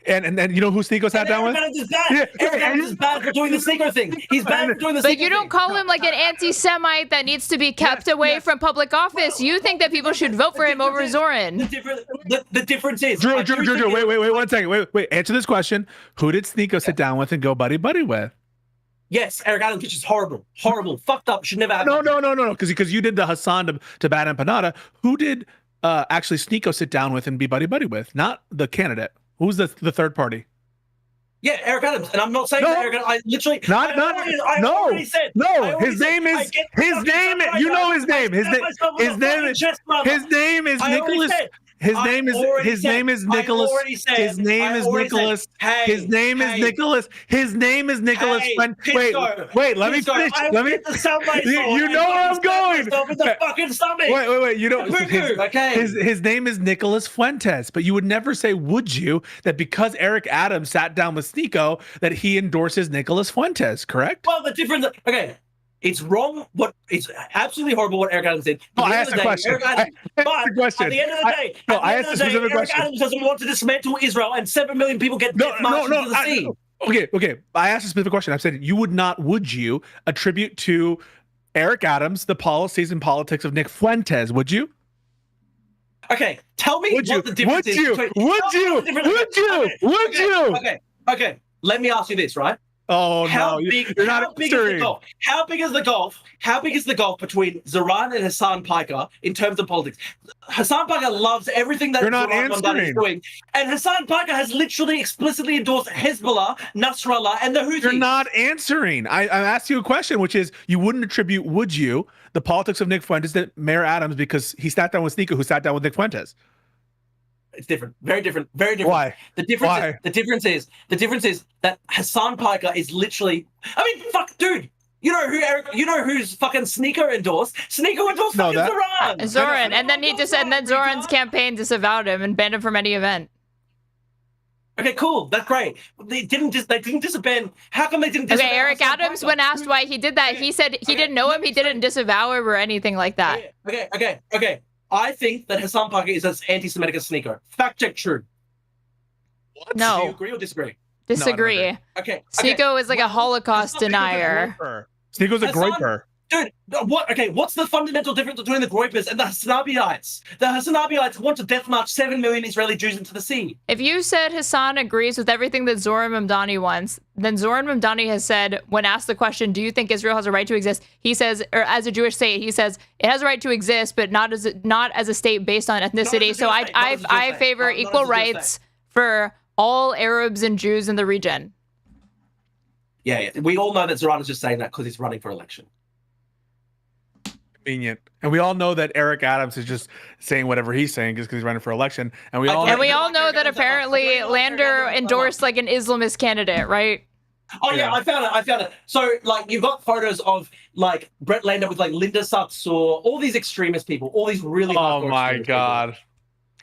And then you know who Sneeko sat down with? Eric Adams is bad for doing the Sneeko thing. He's bad for doing the Sneeko thing. But you don't call him like an anti-Semite that needs to be kept away from public office. You think that people should vote for him over Zoran. The difference is... Drew, wait, 1 second. Wait, answer this question. Who did Sneeko sit down with and go buddy-buddy with? Yes, Eric Adams, which is horrible, fucked up, should never happen. No, because you did the Hassan to Bad and Panada. Who did actually Sneeko sit down with and be buddy-buddy with? Not the Who's the third party? Yeah, Eric Adams, and I'm not saying that Eric. I literally His name is Nicholas. His name is Nicholas. His name is Nicholas. His name is Nicholas. His name is Nicholas. Wait. Let me finish. You know where I'm going. Wait. You know. His name is Nicholas Fuentes. But you would never say, would you, that because Eric Adams sat down with Sneeko, that he endorses Nicholas Fuentes? Correct. Well, the difference. Okay. It's wrong. It's absolutely horrible what Eric Adams did. I asked the question. At the end of the day, Eric Adams doesn't want to dismantle Israel, and 7 million people get marched into the sea. Okay. I asked a specific question. I said, would you attribute to Eric Adams the policies and politics of Nick Fuentes? Would you? Okay, tell me what the difference is. Would you? Okay. Let me ask you this, right? Oh, how big is the gulf? How big is the gulf between Zoran and Hassan Piker in terms of politics? Hassan Piker loves everything that Zoran Mamdani is doing, and Hassan Piker has literally explicitly endorsed Hezbollah, Nasrallah, and the Houthis. You're not answering. I asked you a question, which is, you wouldn't attribute, would you, the politics of Nick Fuentes to Mayor Adams because he sat down with Sneeko, who sat down with Nick Fuentes? It's different. Very different. Why? The difference is that Hassan Piker is literally. I mean, fuck, dude. You know who's fucking Sneeko endorsed? Sneeko endorsed fucking Zoran, and then Zoran's campaign disavowed him and banned him from any event. Okay, cool. That's great. They didn't disband. How come they didn't disavow? Okay, Eric Adams, when asked why he did that, he said he didn't know him. He didn't disavow him or anything like that. Okay. I think that Hassan Piker is as anti-Semitic as Sneeko. Fact check true. What? No. Do you agree or disagree? Disagree. No, okay. Sneeko is like a Holocaust denier. Sneeko's a groiper. Dude, what's the fundamental difference between the Groypers and the Hassanabiites? The Hassanabiites want to death march 7 million Israeli Jews into the sea. If you said Hassan agrees with everything that Zoran Mamdani wants, then Zoran Mamdani has said, when asked the question, do you think Israel has a right to exist? He says, or as a Jewish state, he says, it has a right to exist, but not as a state based on ethnicity. So I favor equal rights for all Arabs and Jews in the region. Yeah. We all know that Zoran is just saying that because he's running for election. Convenient. And we all know that Eric Adams is just saying whatever he's saying just because he's running for election. And we all know that apparently Lander endorsed like an Islamist candidate, right? Oh yeah, I found it. So like you've got photos of like Brett Lander with like Linda Sarsour, all these extremist people, all these really Oh my God. People.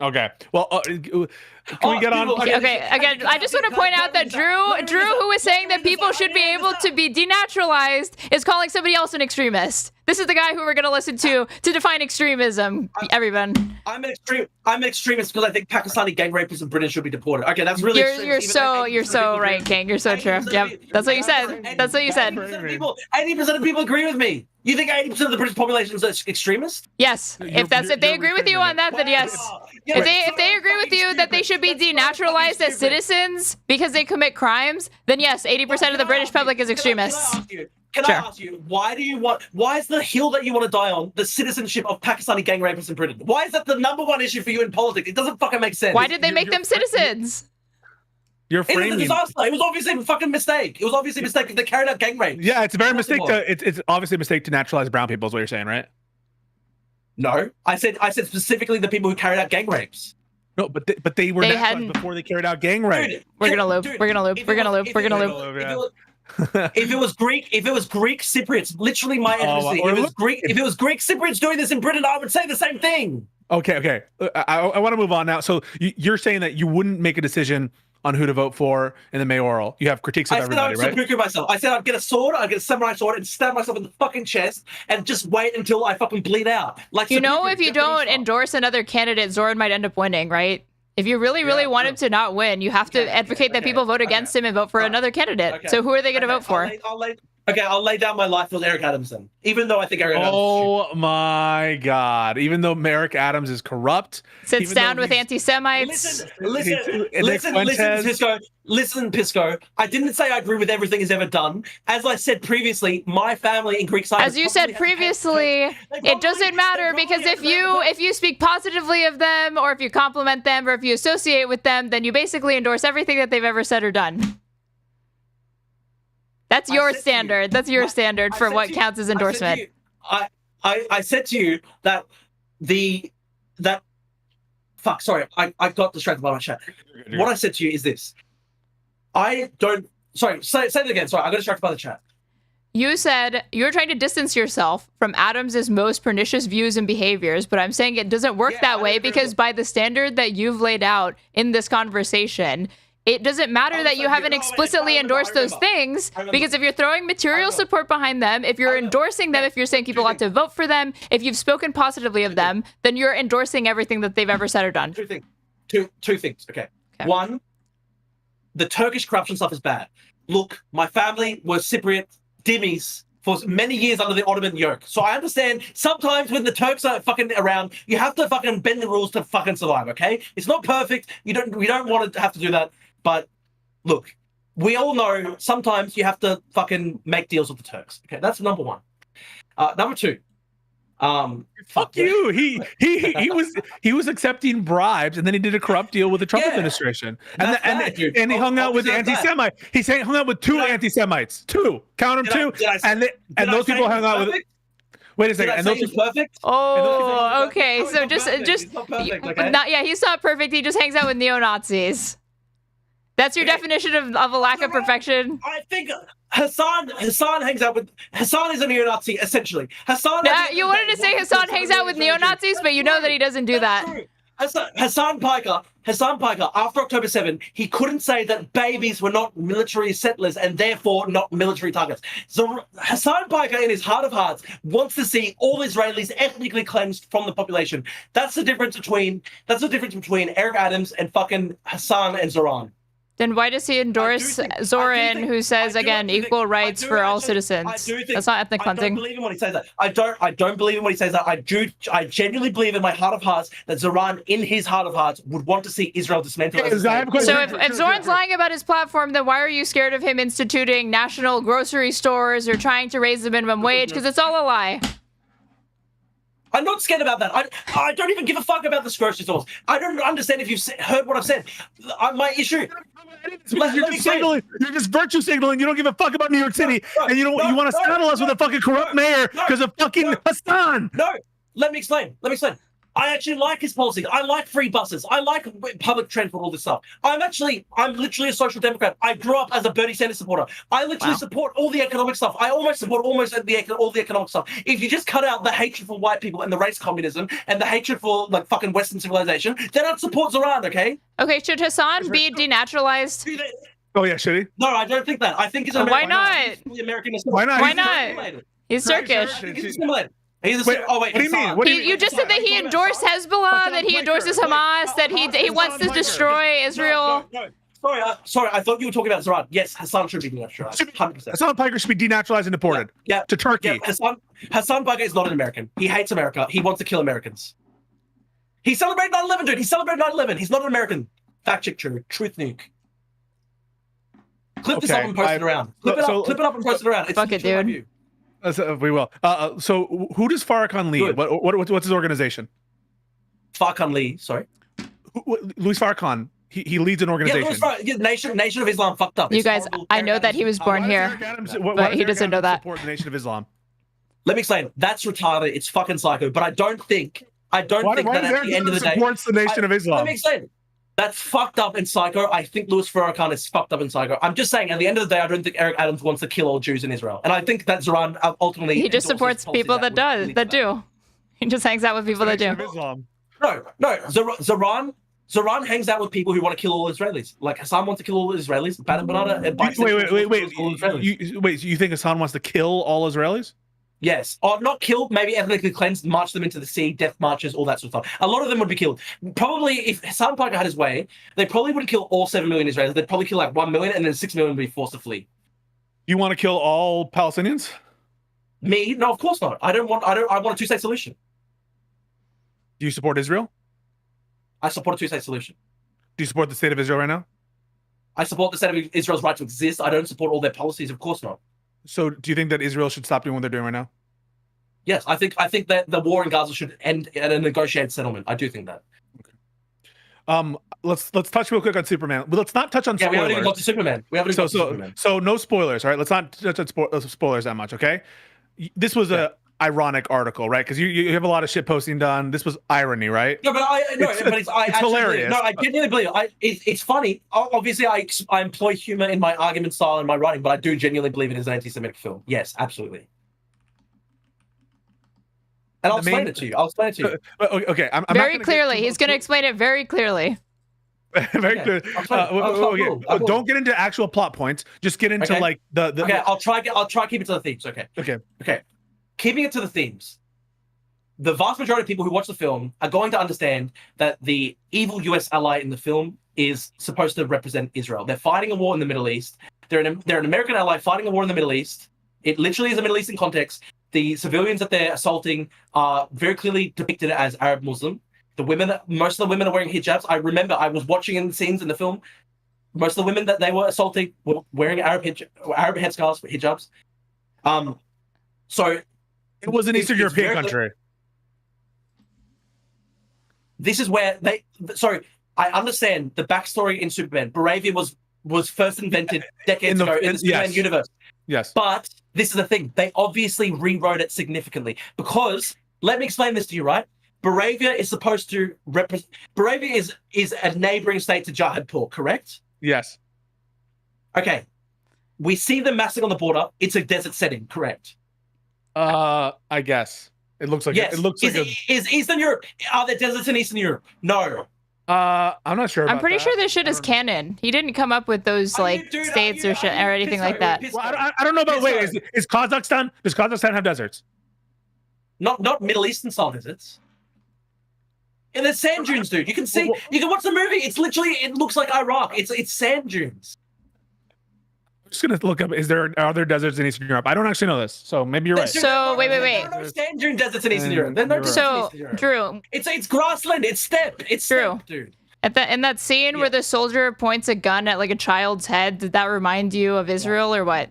Okay. Well, can we get on? Okay. Again, I just want to point out that Drew, who was saying that people should be able to be denaturalized, is calling somebody else an extremist. This is the guy who we're going to listen to define extremism. Everyone. I'm an extremist because I think Pakistani gang rapists and Britain should be deported. Okay, that's really. You're so right, King. You're so true. Yep, that's what you said. That's what you said. 80% of people agree with me. You think 80% of the British population is extremist? Yes. If they agree with you on that, then yes. If they agree with you that they should be denaturalized as citizens because they commit crimes, then yes, 80% of the British public is extremists. Can I ask you, why is the hill that you want to die on the citizenship of Pakistani gang rapists in Britain? Why is that the #1 issue for you in politics? It doesn't fucking make sense. Why did they make them citizens? You're framing. It was a disaster. It was obviously a fucking mistake. It was obviously a mistake because they carried out gang rape. Yeah, it's a very mistake it's obviously a mistake to naturalize brown people is what you're saying, right? No, I said specifically the people who carried out gang rapes. No, but they were naturalized before they carried out gang rape. Dude, we're gonna loop. We're gonna loop. We're gonna loop. We're gonna loop. If it was Greek Cypriots, literally my ethnicity. If it was Greek Cypriots doing this in Britain, I would say the same thing. Okay. I want to move on now. So you're saying that you wouldn't make a decision on who to vote for in the mayoral. You have critiques of everybody, right? I said I'd get a sword, I'd get a samurai sword and stab myself in the fucking chest and just wait until I fucking bleed out. Like, if you don't endorse another candidate, Zoran might end up winning, right? If you really want him to not win, you have to advocate that people vote against him and vote for another candidate. So who are they going to vote for? I'll lay down my life with Eric Adams then, even though I think Eric Adams. Oh my God! Even though Eric Adams is corrupt, sits down with anti-Semites. Listen, Pisco. I didn't say I agree with everything he's ever done. As I said previously, my family in Greek Cyprus. As you said previously, it doesn't matter because if you speak positively of them, or if you compliment them, or if you associate with them, then you basically endorse everything that they've ever said or done. That's your standard. That's your standard for what counts as endorsement. I said to you that fuck, sorry, I got distracted by my chat. What I said to you is this. Say it again. Sorry, I got distracted by the chat. You said you're trying to distance yourself from Adams's most pernicious views and behaviors, but I'm saying it doesn't work that way because by the standard that you've laid out in this conversation, it doesn't matter that you haven't explicitly endorsed those things, because if you're throwing material support behind them, if you're endorsing them, if you're saying people ought to vote for them, if you've spoken positively of them, then you're endorsing everything that they've ever said or done. Two things. Okay. One, the Turkish corruption stuff is bad. Look, my family was Cypriot dhimmis for many years under the Ottoman yoke. So I understand sometimes when the Turks are fucking around, you have to fucking bend the rules to fucking survive, okay? It's not perfect. We don't want to have to do that. But look, we all know sometimes you have to fucking make deals with the Turks. Okay, that's number one. Number two. Fuck you. He was accepting bribes, and then he did a corrupt deal with the Trump administration, and he hung out with the anti-Semite. He hung out with two anti-Semites. Two, count them, two, and those people hung out with. Wait a second. And those perfect. Oh, okay. So just he's not perfect, okay? He's not perfect. He just hangs out with neo-Nazis. That's your definition of a lack of perfection? I think Hassan hangs out with... Hassan is a neo-Nazi, essentially. You wanted to say Hassan hangs out with neo-Nazis, but you know that he doesn't do that. True. Hassan Piker, after October 7, he couldn't say that babies were not military settlers and therefore not military targets. So Hassan Piker, in his heart of hearts, wants to see all Israelis ethnically cleansed from the population. That's the difference between Eric Adams and fucking Hassan and Zoran. Then why does he endorse Zoran, who says, again, equal rights for all citizens? That's not ethnic cleansing. I don't believe in what he says that. I don't believe in what he says that. I genuinely believe in my heart of hearts that Zoran, in his heart of hearts, would want to see Israel dismantled. So if Zoran's lying about his platform, then why are you scared of him instituting national grocery stores or trying to raise the minimum wage? Because it's all a lie. I'm not scared about that. I don't even give a fuck about the grocery stores. I don't understand if you've heard what I've said. My issue... You're just virtue signaling. You don't give a fuck about New York City, and you want to saddle us with a fucking corrupt mayor because of fucking Hassan. No, let me explain. I actually like his policies. I like free buses. I like public transport, all this stuff. I'm literally a social democrat. I grew up as a Bernie Sanders supporter. I literally support all the economic stuff. I almost support all the economic stuff. If you just cut out the hatred for white people and the race communism and the hatred for like fucking Western civilization, then I'd support Zoran, okay? Okay, should Hassan be denaturalized? Oh yeah, should he? No, I don't think that. I think he's an Why American. not? Why not? He's Turkish. He's assimilated. What do you mean? You just said that he endorsed Hezbollah, that he endorses Hamas, that he wants to destroy Israel. Sorry, I thought you were talking about Zoran. Yes, Hassan should be denaturalized. 100%. Hassan Piker should be denaturalized and deported. To Turkey. Yeah, Hassan Piker is not an American. He hates America. He wants to kill Americans. He celebrated 9/11, dude. He celebrated 9/11. He's not an American. Fact check, true. Truth nuke. Clip this up and post it around. Clip it up and post it around. It's fuck it, dude. We will. So who does Farrakhan lead? What's his organization? Farrakhan Lee, sorry. Louis Farrakhan. He leads an organization. Yeah, Nation of Islam fucked up. You guys, I know that he was born here, but he doesn't know that. Support the Nation of Islam. Let me explain. That's retarded. It's fucking psycho. But I don't think that at the end of the day supports the Nation of Islam. Let me explain. That's fucked up and psycho. I think Louis Farrakhan is fucked up and psycho. I'm just saying, at the end of the day, I don't think Eric Adams wants to kill all Jews in Israel. And I think that Zoran ultimately... He just supports people that do. He just hangs out with people that do. No. Zoran hangs out with people who want to kill all Israelis. Like Hassan wants to kill all Israelis. Wait. You think Hassan wants to kill all Israelis? Yes. Or not kill, maybe ethnically cleanse, march them into the sea, death marches, all that sort of stuff. A lot of them would be killed. Probably, if Hassan Piker had his way, they probably wouldn't kill all 7 million Israelis. They'd probably kill like 1 million, and then 6 million would be forced to flee. You want to kill all Palestinians? Me? No, of course not. I want a two-state solution. Do you support Israel? I support a two-state solution. Do you support the state of Israel right now? I support the state of Israel's right to exist. I don't support all their policies. Of course not. So do you think that Israel should stop doing what they're doing right now? Yes, I think that the war in Gaza should end at a negotiated settlement. I do think that. Okay. Let's touch real quick on Superman. But let's not touch on spoilers. We haven't even got to Superman. So no spoilers, all right? Let's not touch on spoilers that much, okay? This was a ironic article, right? Because you have a lot of shit posting done. This was irony, right? No, but it's hilarious. No, I genuinely believe it. It's funny. Obviously, I employ humor in my argument style and my writing, but I do genuinely believe it is an anti-Semitic film. Yes, absolutely. And I'll explain it to you. Okay, I'm very clearly. He's going to explain it very clearly. Very clear. Don't get into actual plot points. Just get into like the. Okay, I'll try keep it to the themes. Okay. Keeping it to the themes. The vast majority of people who watch the film are going to understand that the evil US ally in the film is supposed to represent Israel. They're fighting a war in the Middle East. They're an American ally fighting a war in the Middle East. It literally is a Middle Eastern context. The civilians that they're assaulting are very clearly depicted as Arab Muslim. Most of the women are wearing hijabs. I remember I was watching in the scenes in the film. Most of the women that they were assaulting were wearing Arab headscarves, hijabs. So it was an Eastern European country. This is where I understand the backstory in Superman. Baravia was first invented decades ago in the Superman universe. Yes. But this is the thing. They obviously rewrote it significantly because, let me explain this to you, right? Baravia is supposed to represent... Baravia is a neighboring state to Jahadpur, correct? Yes. Okay. We see them massing on the border. It's a desert setting, correct? I guess. It looks like yes. Is Eastern Europe... Are there deserts in Eastern Europe? No. I'm not sure. I'm pretty sure this shit is canon. He didn't come up with those states or shit or anything like that. Well, I don't know about. Wait, is Kazakhstan? Does Kazakhstan have deserts? Not Middle Eastern style deserts. And there's sand dunes, dude. You can see. You can watch the movie. It's literally. It looks like Iraq. It's sand dunes. I'm just gonna look up. Are there deserts in Eastern Europe? I don't actually know this, so maybe you're right. So wait. There are no sand dune deserts in Eastern Europe. There are no deserts in Eastern Europe. Drew, it's grassland. It's steppe. It's steppe, dude. In that scene where the soldier points a gun at like a child's head, did that remind you of Israel or what?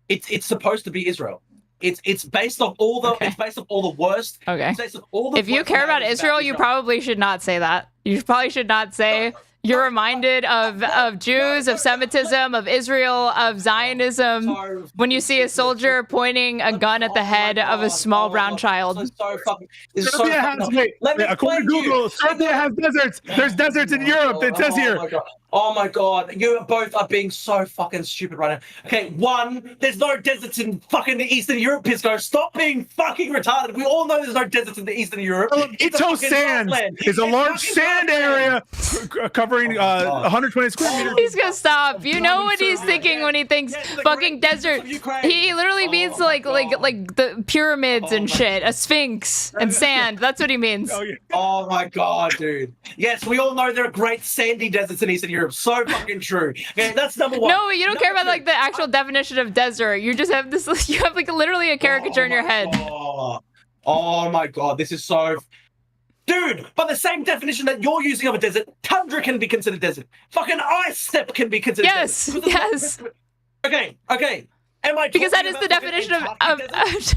It's supposed to be Israel. It's based off all the it's based off all the worst. Okay. It's based off all the if you care about Israel, you probably should not say that. You probably should not say you're reminded of Jews, of Semitism, of Israel, of Zionism when you see a soldier pointing a gun at the head of a small brown child. According to Google, Serbia has deserts. There's deserts in Europe. It says here. Oh my god, you both are being so fucking stupid right now. Okay, one, there's no deserts in fucking Eastern Europe, Pisco. Stop being fucking retarded. We all know there's no deserts in the Eastern Europe. It's a sand. It's a large sand area covering 120 square meters. He's gonna stop. You know what he's thinking when he thinks fucking desert. He literally means like the pyramids and shit, a sphinx and sand. That's what he means. Oh my god, dude. Yes, we all know there are great sandy deserts in Eastern Europe. So fucking true. Okay, that's number one. No, you don't care about like the actual definition of desert. You just have this. You have like literally a caricature in your head. Oh my god, this is so. Dude, by the same definition that you're using of a desert, tundra can be considered desert. Fucking ice steppe can be considered desert. Yes. Okay. Because that is the definition of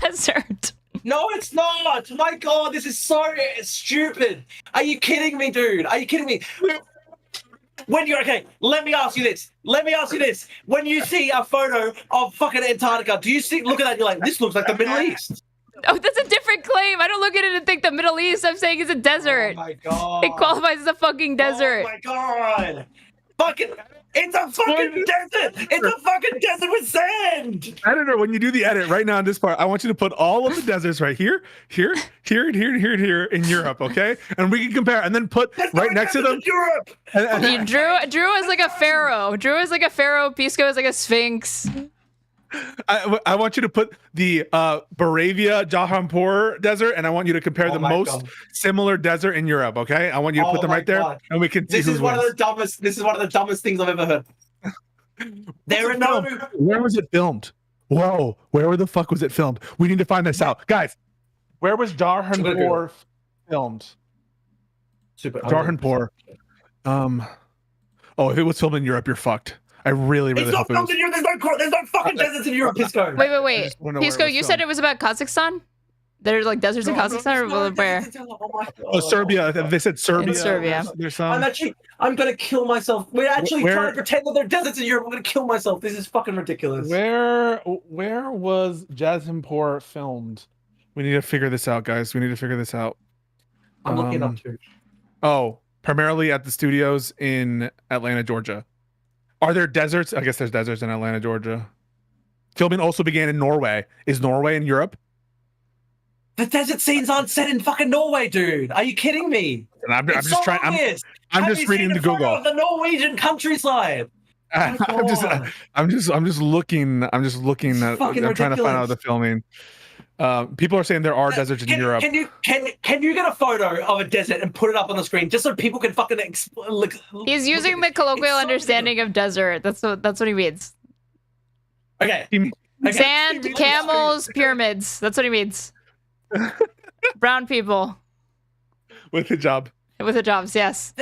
desert. No, it's not. My god, this is so stupid. Are you kidding me, dude? Are you kidding me? When you're okay, let me ask you this. When you see a photo of fucking Antarctica, do you look at that and you're like, this looks like the Middle East? Oh, that's a different claim. I don't look at it and think the Middle East. I'm saying it's a desert. Oh my god. It qualifies as a fucking desert. Oh my god. It's a fucking desert. It's a fucking desert with sand. Editor, when you do the edit right now in this part, I want you to put all of the deserts right here, and here in Europe, okay? And we can compare, and then put right next to them. Europe. Drew is like a pharaoh. Pisco is like a sphinx. I want you to put the Moravia Jahanpur desert, and I want you to compare the most similar desert in Europe. Okay, I want you to put them right there, and we can see This is one of the dumbest things I've ever heard. There are no. Where was it filmed? Whoa, where the fuck was it filmed? We need to find this out, guys. Where was Jahanpur filmed? Jahanpur. Oh, if it was filmed in Europe, you're fucked. I really It's not hope it filmed was. in Europe. There's no fucking deserts in Europe, Pisco. Wait. Pisco, you said it was about Kazakhstan? There's like deserts in Kazakhstan or where? Oh, Serbia. They said Serbia. In Serbia. There's some. I'm gonna kill myself. We're actually trying to pretend that there are deserts in Europe. I'm gonna kill myself. This is fucking ridiculous. Where was Jahanpur filmed? We need to figure this out, guys. We need to figure this out. I'm looking up too. Oh, primarily at the studios in Atlanta, Georgia. Are there deserts? I guess there's deserts in Atlanta, Georgia. Filming also began in Norway. Is Norway in Europe? The desert scenes aren't set in fucking Norway, dude. Are you kidding me? And I'm just trying. I'm just reading the Google. Of the Norwegian countryside. I'm just looking. I'm trying to find out the filming. People are saying there are deserts in Europe. Can you get a photo of a desert and put it up on the screen just so people can fucking He's using the colloquial understanding of desert. That's what he means. Okay. Sand, camels, pyramids. That's what he means. Brown people. With hijab. With hijabs, yes.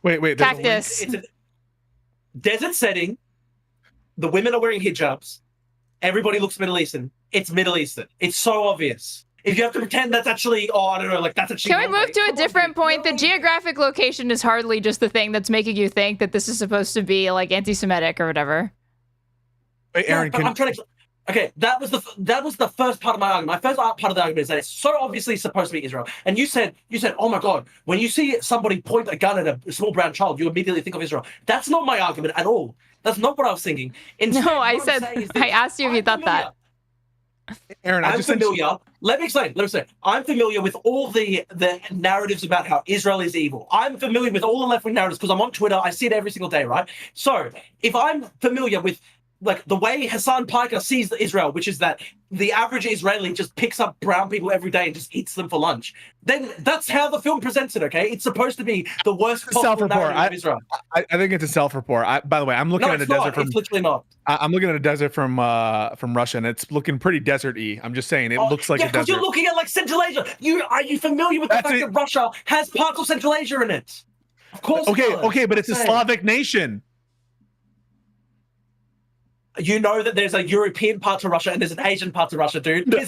Wait. Cactus. It's a desert setting. The women are wearing hijabs. Everybody looks Middle Eastern. It's Middle Eastern. It's so obvious. If you have to pretend that's actually, I don't know, like that's actually. Can we move to a different point? The geographic location is hardly just the thing that's making you think that this is supposed to be like anti-Semitic or whatever. Wait, Aaron, I'm trying to. Okay, that was the first part of my argument. My first part of the argument is that it's so obviously supposed to be Israel. And you said, oh my god, when you see somebody point a gun at a small brown child, you immediately think of Israel. That's not my argument at all. That's not what I was thinking. Instead, I asked you if you thought that. Aaron, I'm familiar. Let me explain. I'm familiar with all the narratives about how Israel is evil. I'm familiar with all the left-wing narratives because I'm on Twitter. I see it every single day, right? So if I'm familiar with like the way Hassan Piker sees Israel, which is that the average Israeli just picks up brown people every day and just eats them for lunch, then that's how the film presents it, okay? It's supposed to be the worst possible narrative of Israel. I think it's a self-report. By the way, I'm looking at a desert from. It's literally not. I'm looking at a desert from Russia, and it's looking pretty desert-y. I'm just saying, it looks like a desert. Yeah, because you're looking at like Central Asia. Are you familiar with the fact that Russia has parts of Central Asia in it? Of course. Okay, but it's a Slavic nation. You know that there's a European part to Russia and there's an Asian part to Russia, dude. No.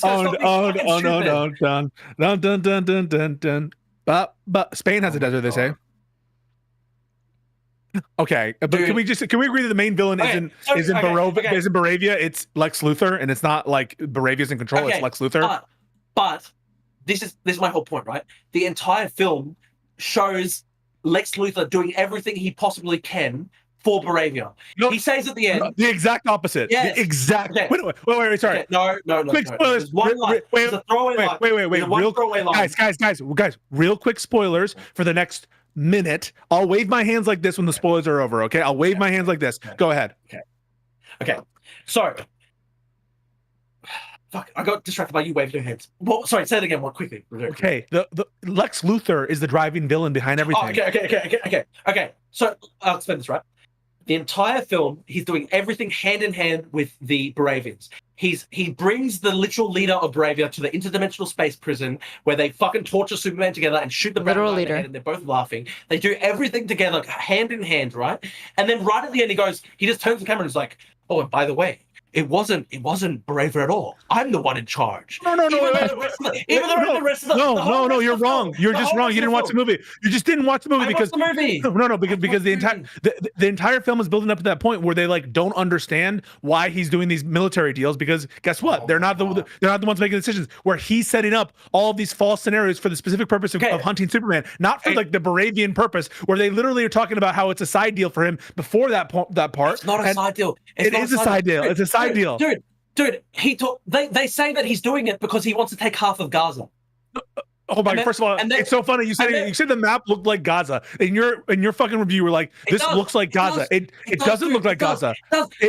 But Spain has a desert, they say. Okay, but dude, can we agree that the main villain is in Moravia? It's Lex Luthor, and it's not like Moravia's in control. It's Lex Luthor. But this is my whole point, right? The entire film shows Lex Luthor doing everything he possibly can for Baravia. No, he says at the end... No, the exact opposite. Yes. The exact... Okay. Wait, sorry. Okay. No. Quick spoilers. There's one line. There's a throwaway line. Wait. There's one throwaway line. Guys, real quick spoilers for the next minute. I'll wave my hands like this when the spoilers are over, okay? I'll wave my hands like this. Go ahead. Okay. So... Fuck, I got distracted by you waving your hands. Well, sorry, say it again, quickly. Okay, the Lex Luthor is the driving villain behind everything. Oh, okay. So, I'll explain this, right? The entire film, he's doing everything hand in hand with the Baravians. He brings the literal leader of Baravia to the interdimensional space prison where they fucking torture Superman together and shoot the literal leader, and they're both laughing. They do everything together, hand in hand, right? And then right at the end, he just turns the camera and is like, oh, and by the way, it wasn't Baravia at all. I'm the one in charge. No, you're wrong. You're just wrong. You didn't watch the movie. You just didn't watch the movie because the entire film is building up to that point where they like don't understand why he's doing these military deals, because guess what? They're not the ones making decisions. Where he's setting up all of these false scenarios for the specific purpose of hunting Superman, not for like the Baravian purpose, where they literally are talking about how it's a side deal for him before that part. It's not a side deal. It is a side deal. It's a side deal. Dude, they say that he's doing it because he wants to take half of Gaza. Oh my! First of all, it's so funny. You said the map looked like Gaza. In your fucking review, you were like, "This looks like Gaza." It doesn't look like Gaza.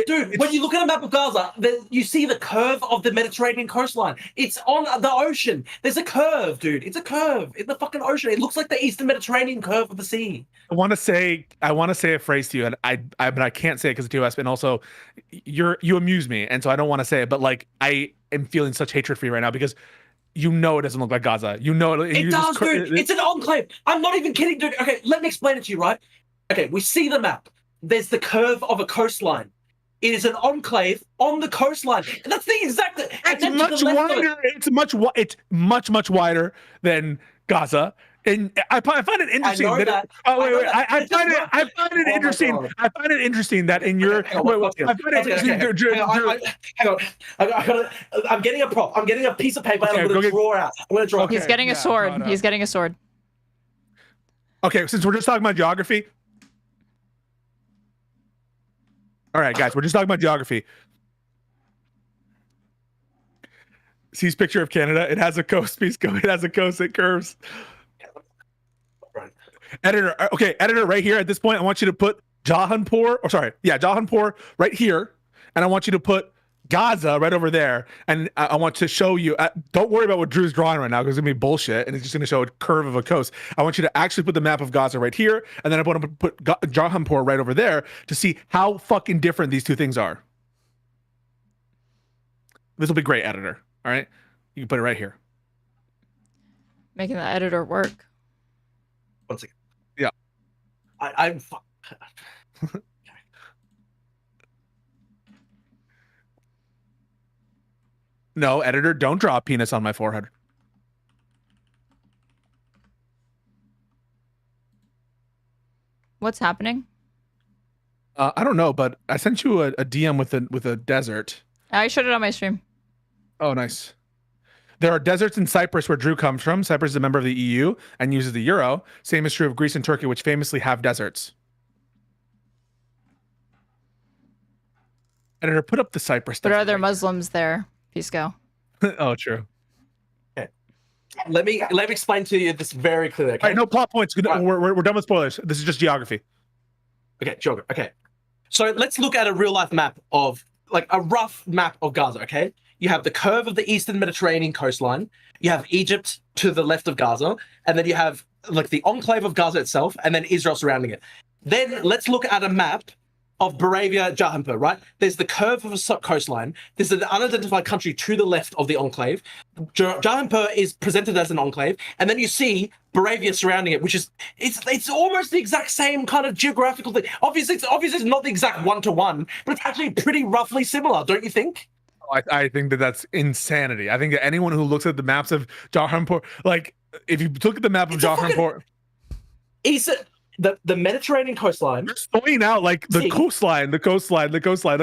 Dude, when you look at a map of Gaza, you see the curve of the Mediterranean coastline. It's on the ocean. There's a curve, dude. It's a curve in the fucking ocean. It looks like the Eastern Mediterranean curve of the sea. I want to say a phrase to you, and but I can't say it because it's US. And also, you amuse me, and so I don't want to say it. But like, I am feeling such hatred for you right now because. You know it doesn't look like Gaza. You know it. It does, dude. It's an enclave. I'm not even kidding, dude. Okay, let me explain it to you, right? Okay, we see the map. There's the curve of a coastline. It is an enclave on the coastline. And that's the exact... It's much wider. It's much wider than Gaza. And I find it interesting that. Oh wait! I find it interesting. I find it interesting that in your. Hang on. I'm getting a prop. I'm getting a piece of paper. And I'm going to draw out. I'm going to draw. He's getting a sword. He's getting a sword. Okay, since we're just talking about geography. All right, guys, we're just talking about geography. See his picture of Canada. It has a coast. It has a coast that curves. Editor, right here at this point, I want you to put Jahanpur right here, and I want you to put Gaza right over there, and I want to show you. Don't worry about what Drew's drawing right now because it's gonna be bullshit, and it's just gonna show a curve of a coast. I want you to actually put the map of Gaza right here, and then I want to put Jahanpur right over there to see how fucking different these two things are. This will be great, editor. All right, you can put it right here. Making the editor work. One second. Yeah. I'm. No, editor, don't draw a penis on my forehead. What's happening? I don't know, but I sent you a DM with a desert. I showed it on my stream. Oh, nice. There are deserts in Cyprus where Drew comes from. Cyprus is a member of the EU and uses the euro. Same is true of Greece and Turkey, which famously have deserts. Editor, put up the Cyprus. But are there Muslims there, Pisco? Oh, true. Okay. Let me explain to you this very clearly. Okay? All right, no plot points. We're done with spoilers. This is just geography. Okay, geography. Okay. So let's look at a real life map of, like a rough map of Gaza, okay? You have the curve of the Eastern Mediterranean coastline. You have Egypt to the left of Gaza. And then you have like the enclave of Gaza itself and then Israel surrounding it. Then let's look at a map of Baravia, Jahanpur, right? There's the curve of a coastline. There's an unidentified country to the left of the enclave. Jahanpur is presented as an enclave. And then you see Baravia surrounding it, which is, it's almost the exact same kind of geographical thing. Obviously, it's not the exact one-to-one, but it's actually pretty roughly similar, don't you think? I think that's insanity. I think that anyone who looks at the maps of Jahanpur, like if you look at the map of Jahanpur, the Mediterranean coastline. You're throwing out like the coastline. Like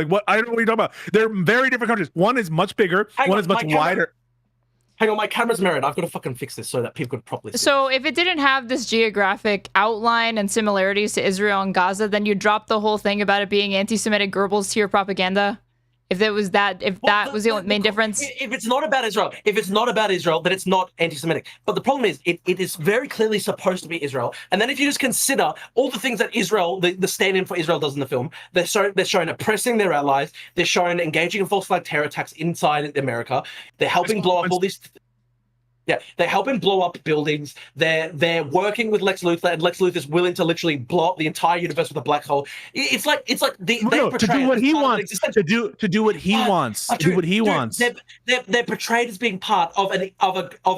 what? I don't know what you're talking about. They're very different countries. One is much bigger. One is much wider. Hang on, my camera's mirrored. I've got to fucking fix this so that people could properly see. So if it didn't have this geographic outline and similarities to Israel and Gaza, then you drop the whole thing about it being anti-Semitic Goebbels tier propaganda. If that was the main difference. If it's not about Israel, then it's not anti-Semitic. But the problem is, it is very clearly supposed to be Israel. And then if you just consider all the things that Israel, the stand-in for Israel does in the film, they're shown oppressing their allies. They're shown engaging in false flag terror attacks inside America. They're helping blow up all these. Yeah, they're helping blow up buildings. They're working with Lex Luthor, and Lex Luthor's willing to literally blow up the entire universe with a black hole. It's like to do what he wants. To do what he wants. Do what he wants. They're portrayed as being part of a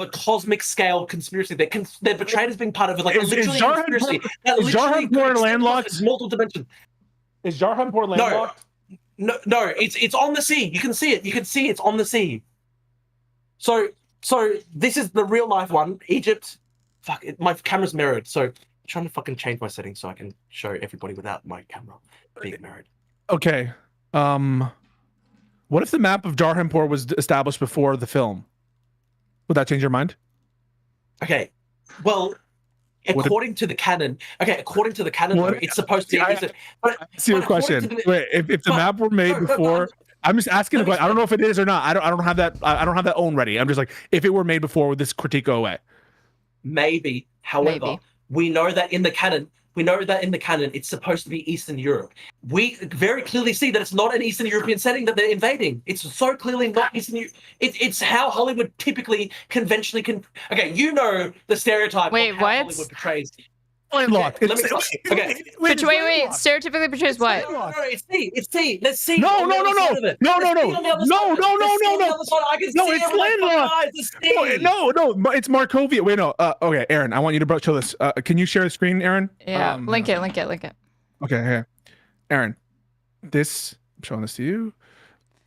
cosmic scale conspiracy. They're portrayed as being part of a conspiracy. Is Jarhanpur landlocked? Multiple dimensions. Is Jarhanpur landlocked? No, it's on the sea. You can see it. You can see it's on the sea. So this is the real life one. Egypt. Fuck it, my camera's mirrored. So I'm trying to fucking change my settings so I can show everybody without my camera being mirrored. Okay. What if the map of Jarhanpur was established before the film? Would that change your mind? Okay. Well, according to the canon, it's supposed to be. See your question. Wait, if the map were made before. I'm just asking the question. I don't know if it is or not. I don't have that. I don't have that own ready. I'm just like, if it were made before, would this critique go away? Maybe. However, we know that in the canon, it's supposed to be Eastern Europe. We very clearly see that it's not an Eastern European setting that they're invading. It's so clearly not Eastern Europe. It's how Hollywood typically, conventionally Okay, you know the stereotype of how Hollywood portrays. Landlocked. Wait, stereotypically portrays what? No, it's sea. Let's see. No, it's landlocked. No, it's Markovia. Wait, no. Okay, Aaron, I want you to show this. Can you share the screen, Aaron? Yeah, link it. Okay, here. Aaron, I'm showing this to you.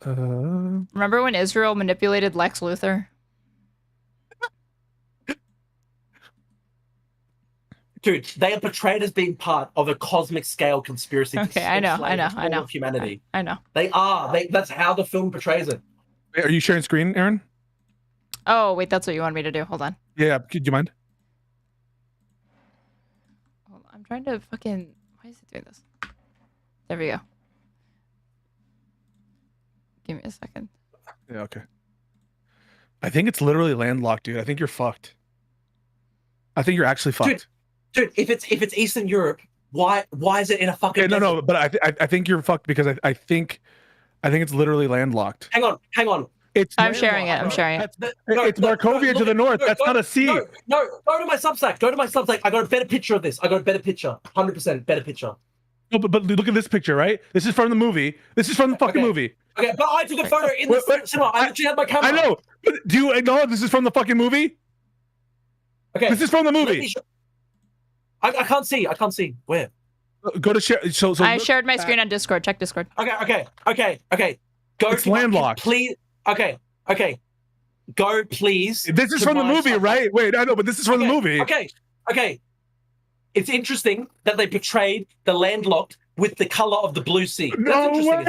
Remember when Israel manipulated Lex Luthor? Dude, they are portrayed as being part of a cosmic scale conspiracy. Okay, I know. Of humanity. I know. They are. That's how the film portrays it. Are you sharing screen, Aaron? Oh, wait, that's what you want me to do. Hold on. Yeah, do you mind? Hold on. I'm trying to fucking... Why is it doing this? There we go. Give me a second. Yeah, okay. I think it's literally landlocked, dude. I think you're fucked. I think you're actually fucked. Dude, if it's Eastern Europe, why is it in a fucking? Okay, no, but I think you're fucked because I think it's literally landlocked. Hang on. I'm sharing it. It's Markovia to the north. That's not a sea. No, go to my Substack. I got a better picture of this. 100% better picture. No, but look at this picture, right? This is from the movie. This is from the fucking movie. Okay, but I took a photo in the cinema. I actually had my camera. I know. But do you acknowledge this is from the fucking movie? Okay. This is from the movie. I can't see. Where? Go to share. So I shared my screen on Discord. Check Discord. Okay. Go. It's landlocked. Please. Okay. Go, please. This is from the movie, right? Wait, I know, but this is from the movie. Okay. It's interesting that they portrayed the landlocked with the color of the blue sea. No way!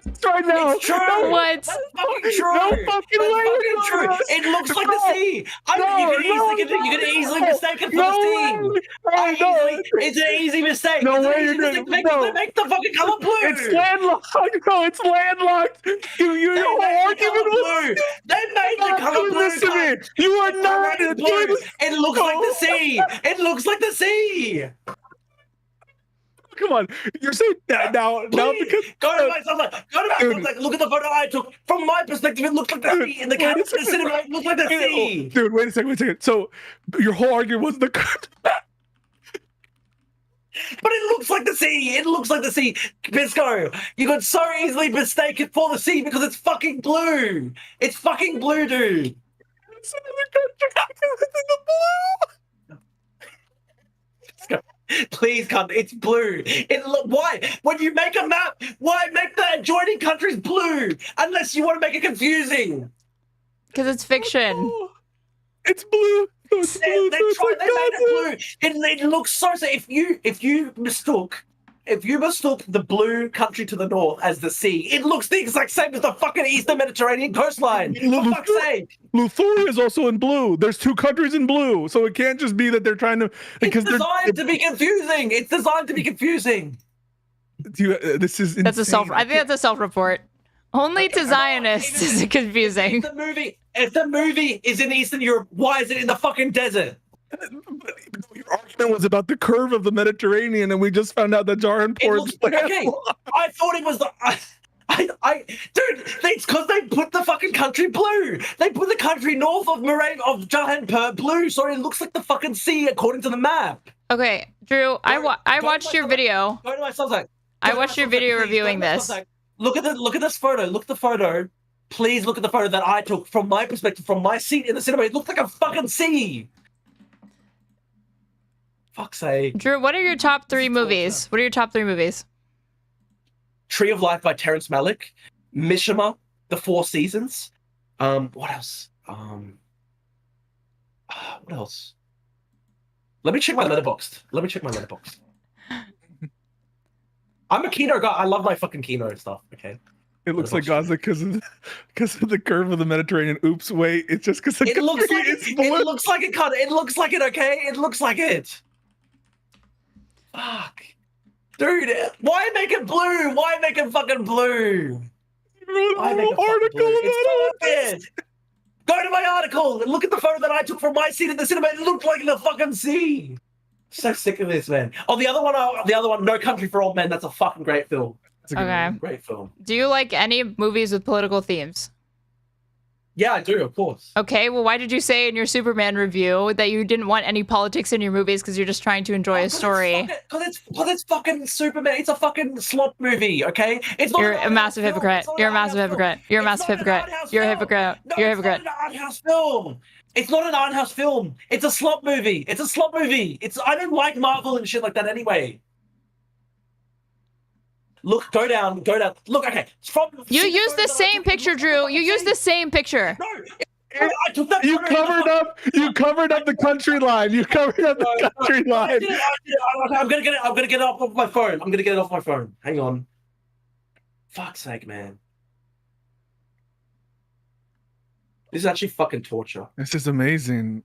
It's right now. It's true. What? That's fucking true. No fucking way. True. It looks like the sea. You can easily mistake it for the sea. It's an easy mistake. No way. Make the fucking color blue. It's landlocked. No, it's landlocked. Your argument was They made the color blue. Listen to me. You are not. It looks like the sea. It looks like the sea. Come on, you're saying that now because go to my Substack. Look at the photo I took. From my perspective, it looked like the sea. In the camera, the cinema, it looked like the sea. Dude, wait a second. So your whole argument was the. But it looks like the sea. Pisco, you could so easily mistake it for the sea because it's fucking blue. It's fucking blue, dude. It's the blue. Please, cunt. It's blue. Why? When you make a map, why make the adjoining countries blue? Unless you want to make it confusing. Because it's fiction. It's blue. They made it blue. It looks so. If you mistook if you mistook the blue country to the north as the sea, it looks the exact same as the fucking Eastern Mediterranean coastline. For fuck's sake. Lithuania is also in blue. There's 2 countries in blue, so it can't just be that they're trying to. Because it's designed to be confusing. It's designed to be confusing. This is insane. That's a self. I think that's a self-report. Only to Zionists is it confusing. If the movie is in Eastern Europe, why is it in the fucking desert? Your argument was about the curve of the Mediterranean, and we just found out that Jahanpur is okay. I thought it was the. Dude, it's because they put the fucking country blue. They put the country north of Jahanpur blue, so it looks like the fucking sea according to the map. Okay, Drew, I watched your video. Go to my Substack. I watched your video reviewing this. Look at this photo. Look at the photo. Please look at the photo that I took from my perspective, from my seat in the cinema. It looked like a fucking sea. Fuck's sake. Drew, what are your top 3 movies? What are your top 3 movies? Tree of Life by Terrence Malick, Mishima, The Four Seasons. What else? What else? Let me check my letterboxd. I'm a Kino guy. I love my fucking Kino stuff. Okay. It looks like Gaza because of the curve of the Mediterranean. Oops, wait. It's just because it looks like it. It looks like it. It looks like it. Okay. It looks like it. Fuck. Dude, why make it blue? Why make it fucking blue? Why make it article blue? It's so go to my article and look at the photo that I took from my seat in the cinema. It looked like the fucking sea. So sick of this, man. Oh, the other one, No Country for Old Men. That's a fucking great film. Okay. Great film. Do you like any movies with political themes? Yeah, I do, of course. Okay, well, why did you say in your Superman review that you didn't want any politics in your movies because you're just trying to enjoy a story? Because it's fucking Superman. It's a fucking slop movie, okay? It's not. You're a massive hypocrite. You're a massive hypocrite. You're a massive hypocrite. You're a hypocrite. You're a hypocrite. It's not an art house film. It's not an art house film. It's a slop movie. It's a slop movie. I don't like Marvel and shit like that anyway. Look, go down. Look, okay. You used the same picture, Drew. You used the same picture. No, I took that. You covered up the country line. You covered up the country line. I'm gonna get it off my phone. Hang on. Fuck's sake, man. This is actually fucking torture. This is amazing.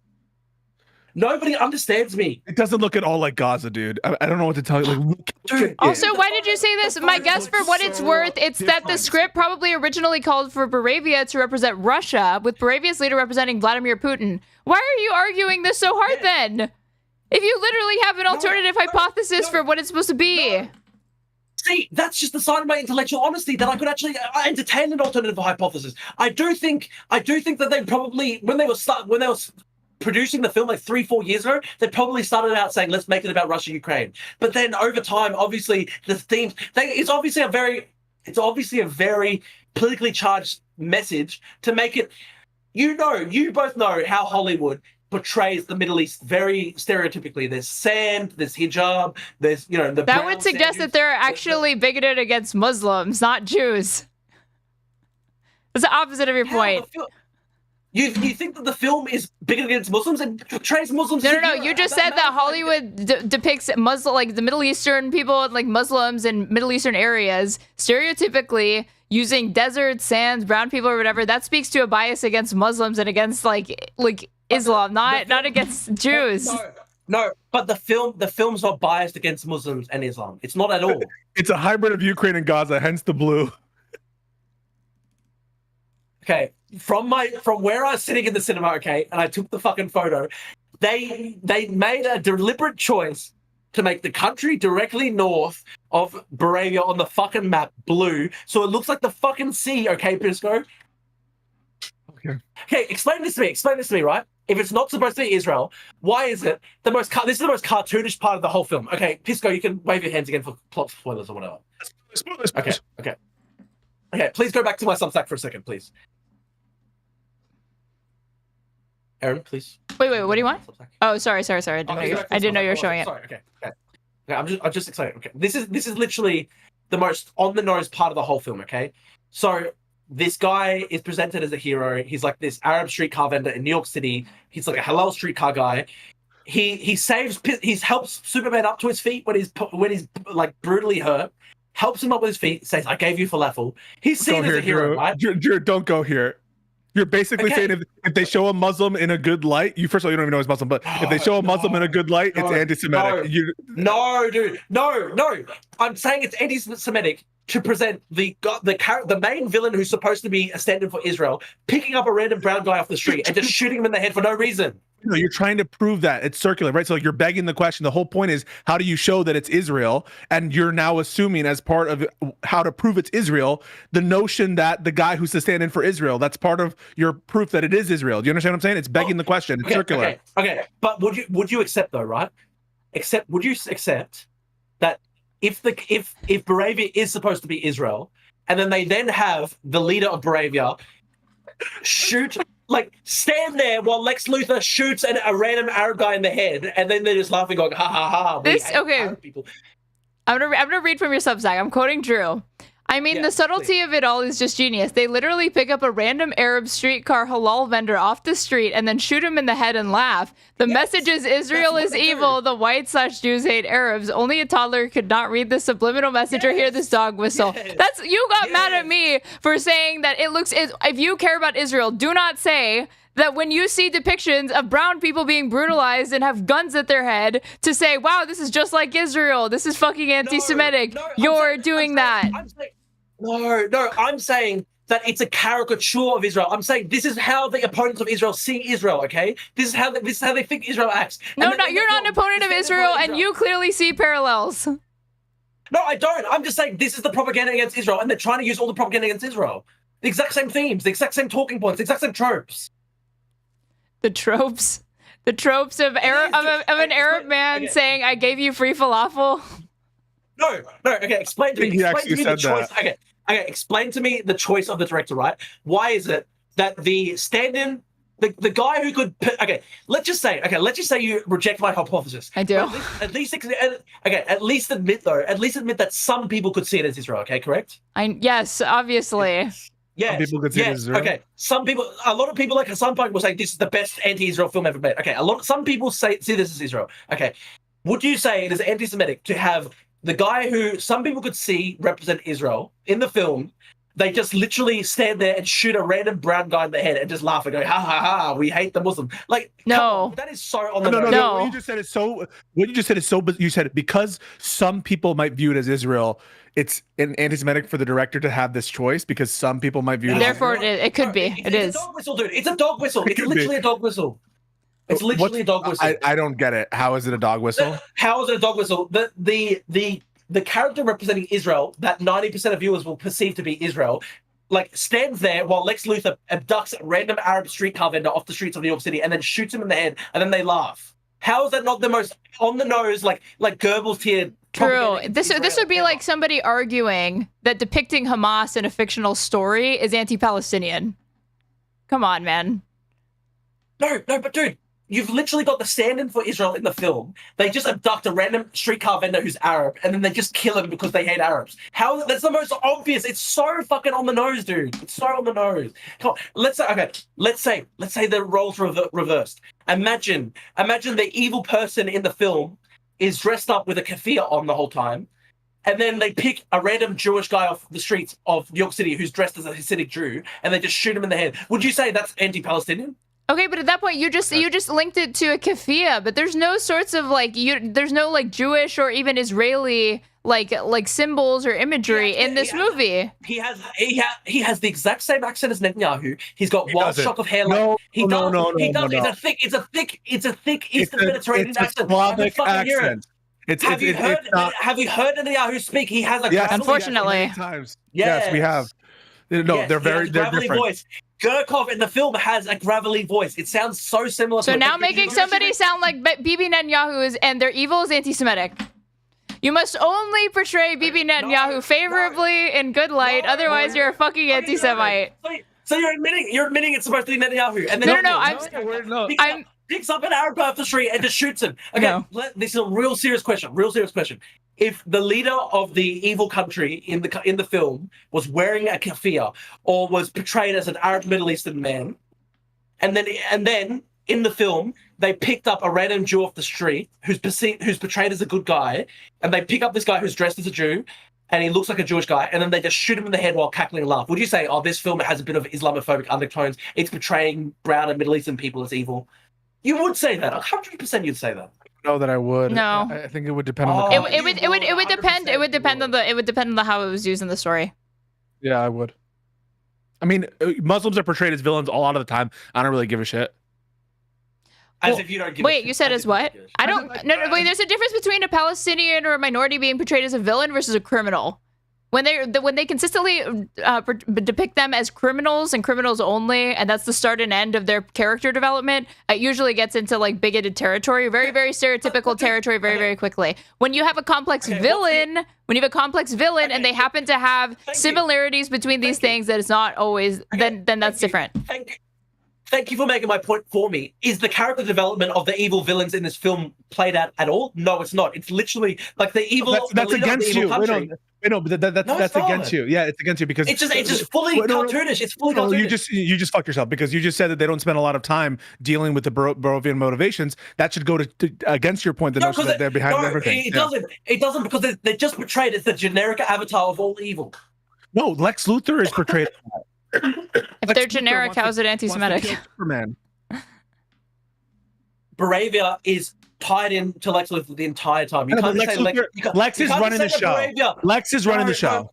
Nobody understands me. It doesn't look at all like Gaza, dude. I don't know what to tell you. Like, also, why did you say this? My guess, for what it's worth, it's that the script probably originally called for Moravia to represent Russia, with Moravia's leader representing Vladimir Putin. Why are you arguing this so hard then? If you literally have an alternative hypothesis for what it's supposed to be. See, that's just the sign of my intellectual honesty that I could actually entertain an alternative hypothesis. I do think that they probably, when they were producing the film like 3-4 years ago, they probably started out saying, let's make it about Russia, Ukraine. But then over time, obviously the themes, it's obviously a very politically charged message to make it, you both know how Hollywood portrays the Middle East very stereotypically. There's sand, there's hijab, there's, the that would suggest that they're actually bigoted against Muslims, not Jews. It's the opposite of your point. You think that the film is bigoted against Muslims and portrays Muslims? No. You just said that Hollywood depicts Muslim, like the Middle Eastern people, like Muslims in Middle Eastern areas, stereotypically using desert, sand, brown people or whatever. That speaks to a bias against Muslims and against like Islam, not against Jews. No, but the film's not biased against Muslims and Islam. It's not at all. It's a hybrid of Ukraine and Gaza, hence the blue. Okay, from where I was sitting in the cinema, okay, and I took the fucking photo, they made a deliberate choice to make the country directly north of Moravia on the fucking map blue, so it looks like the fucking sea, okay, Pisco? Okay, explain this to me, right? If it's not supposed to be Israel, why is it this is the most cartoonish part of the whole film? Okay, Pisco, you can wave your hands again for plot spoilers or whatever. Okay, please go back to my Substack for a second, please. Aaron, please. Wait, what do you want? Oh, sorry. I didn't know you were showing it. Sorry, okay. I'm just excited. Okay, this is literally the most on the nose part of the whole film. Okay, so this guy is presented as a hero. He's like this Arab streetcar vendor in New York City. He's like a halal streetcar guy. he helps Superman up to his feet when he's like brutally hurt. Helps him up with his feet. Says, "I gave you falafel." He's seen as a hero, right? Drew, don't go here. You're basically saying if they show a Muslim in a good light, first of all, you don't even know he's Muslim, but if they show a Muslim in a good light, it's anti-Semitic. No, dude, no. I'm saying it's anti-Semitic to present the main villain who's supposed to be a stand-in for Israel, picking up a random brown guy off the street and just shooting him in the head for no reason. No, you're trying to prove that it's circular, right? So like you're begging the question. The whole point is, how do you show that it's Israel? And you're now assuming, as part of how to prove it's Israel, the notion that the guy who's the stand-in for Israel, that's part of your proof that it is Israel. Do you understand what I'm saying? It's begging the question. It's circular. Okay. But would you accept though, right? Would you accept that if Baravia is supposed to be Israel, and then they have the leader of Baravia stand there while Lex Luthor shoots a random Arab guy in the head, and then they're just laughing, going, "Ha ha ha!" Arab people. I'm gonna read from your Substack. I'm quoting Drew. I mean, the subtlety of it all is just genius. They literally pick up a random Arab streetcar halal vendor off the street and then shoot him in the head and laugh. The message is Israel is evil. The white/Jews hate Arabs. Only a toddler could not read this subliminal message or hear this dog whistle. You got mad at me for saying that if you care about Israel, do not say that when you see depictions of brown people being brutalized and have guns at their head, to say, wow, this is just like Israel. This is fucking anti-Semitic. You're doing that. I'm saying that it's a caricature of Israel. I'm saying this is how the opponents of Israel see Israel, okay? This is how they think Israel acts. No, you're not an opponent of Israel, and you clearly see parallels. No, I don't. I'm just saying this is the propaganda against Israel, and they're trying to use all the propaganda against Israel. The exact same themes, the exact same talking points, the exact same tropes. The tropes of an Arab man saying, "I gave you free falafel." No. Okay, explain to me. The choice. Okay, explain to me the choice of the director. Right? Why is it that the stand-in, the guy who could? Let's just say you reject my hypothesis. I do. At least admit that some people could see it as Israel. Okay, correct? Yes, obviously. Yes. Some people could see it as Israel. Okay. A lot of people like Hassan Pike will say this is the best anti-Israel film ever made. Okay. Some people see this as Israel. Okay. Would you say it is anti-Semitic to have the guy who some people could see represent Israel in the film? They just literally stand there and shoot a random brown guy in the head and just laugh and go, "Ha ha ha! We hate the Muslim." No, that is so on the no. nose. What you just said is so. You said it because some people might view it as Israel. It's an anti-Semitic for the director to have this choice because some people might view it. Therefore, it could be. It is. It's a dog whistle, dude. It's a dog whistle. It's literally a dog whistle. It's literally a dog whistle. I don't get it. How is it a dog whistle? How is it a dog whistle? The character representing Israel that 90% of viewers will perceive to be Israel, stands there while Lex Luthor abducts a random Arab streetcar vendor off the streets of New York City and then shoots him in the head, and then they laugh. How is that not the most on the nose, like Goebbels tier? True. This would be like somebody arguing that depicting Hamas in a fictional story is anti-Palestinian. Come on, man. No, but dude, you've literally got the stand-in for Israel in the film. They just abduct a random streetcar vendor who's Arab, and then they just kill him because they hate Arabs. That's the most obvious. It's so fucking on the nose, dude. It's so on the nose. Come on. Let's say the roles reversed. Imagine the evil person in the film is dressed up with a keffiyeh on the whole time, and then they pick a random Jewish guy off the streets of New York City who's dressed as a Hasidic Jew, and they just shoot him in the head. Would you say that's anti-Palestinian? Okay, but at that point, you just linked it to a keffiyeh, but there's no sorts of there's no Jewish or even Israeli like symbols or imagery in this movie. He has the exact same accent as Netanyahu. He's got wild shock of hair. No. It's a thick Eastern Mediterranean accent. Slavic accent. Have you heard Netanyahu speak? He has a unfortunately. Times. Yes, we have. No, they're different. Voice. Gurkov in the film has a gravelly voice. It sounds so similar. So now making somebody sound like Bibi Netanyahu and their evil is anti-Semitic. You must only portray Bibi Netanyahu favorably in good light, otherwise you're a fucking anti-Semite. So you're admitting it's supposed to be Netanyahu, and then I'm picks up an Arab guy off the street and just shoots him. Okay, this is a real serious question. If the leader of the evil country in the film was wearing a keffiyeh or was portrayed as an Arab Middle Eastern man, and then in the film, they picked up a random Jew off the street who's portrayed as a good guy, and they pick up this guy who's dressed as a Jew, and he looks like a Jewish guy, and then they just shoot him in the head while cackling and laugh. Would you say, oh, this film has a bit of Islamophobic undertones, it's portraying brown and Middle Eastern people as evil? You would say that. 100% you'd say that. Know that I would. No. I think it would depend on the It would depend. It would depend on how it was used in the story. Yeah, I would. I mean, Muslims are portrayed as villains a lot of the time. I don't really give a shit. As if you don't give a Wait, shit. you said as what? I don't. No, wait. There's a difference between a Palestinian or a minority being portrayed as a villain versus a criminal. When they consistently depict them as criminals and criminals only, and that's the start and end of their character development, it usually gets into like bigoted territory, very, very stereotypical territory, very, very quickly. When you have a complex villain, and they happen to have similarities between these things, that it's not always, then that's different. Thank you for making my point for me. Is the character development of the evil villains in this film played out at all? No, it's not. It's literally like the evil. That's against you. No, but that's against you. Yeah, it's against you because it's just fully cartoonish. It's fully cartoonish. You just fucked yourself because you just said that they don't spend a lot of time dealing with the Barovian motivations. That should go to against your point. The notion that they're behind everything. It doesn't because they're just portrayed as the generic avatar of all evil. No, Lex Luthor is portrayed. If they're generic, how is it anti-Semitic? Superman. Baravia is tied in to Lex Luthor the entire time. You can't say Lex is running the show. Lex is running the show.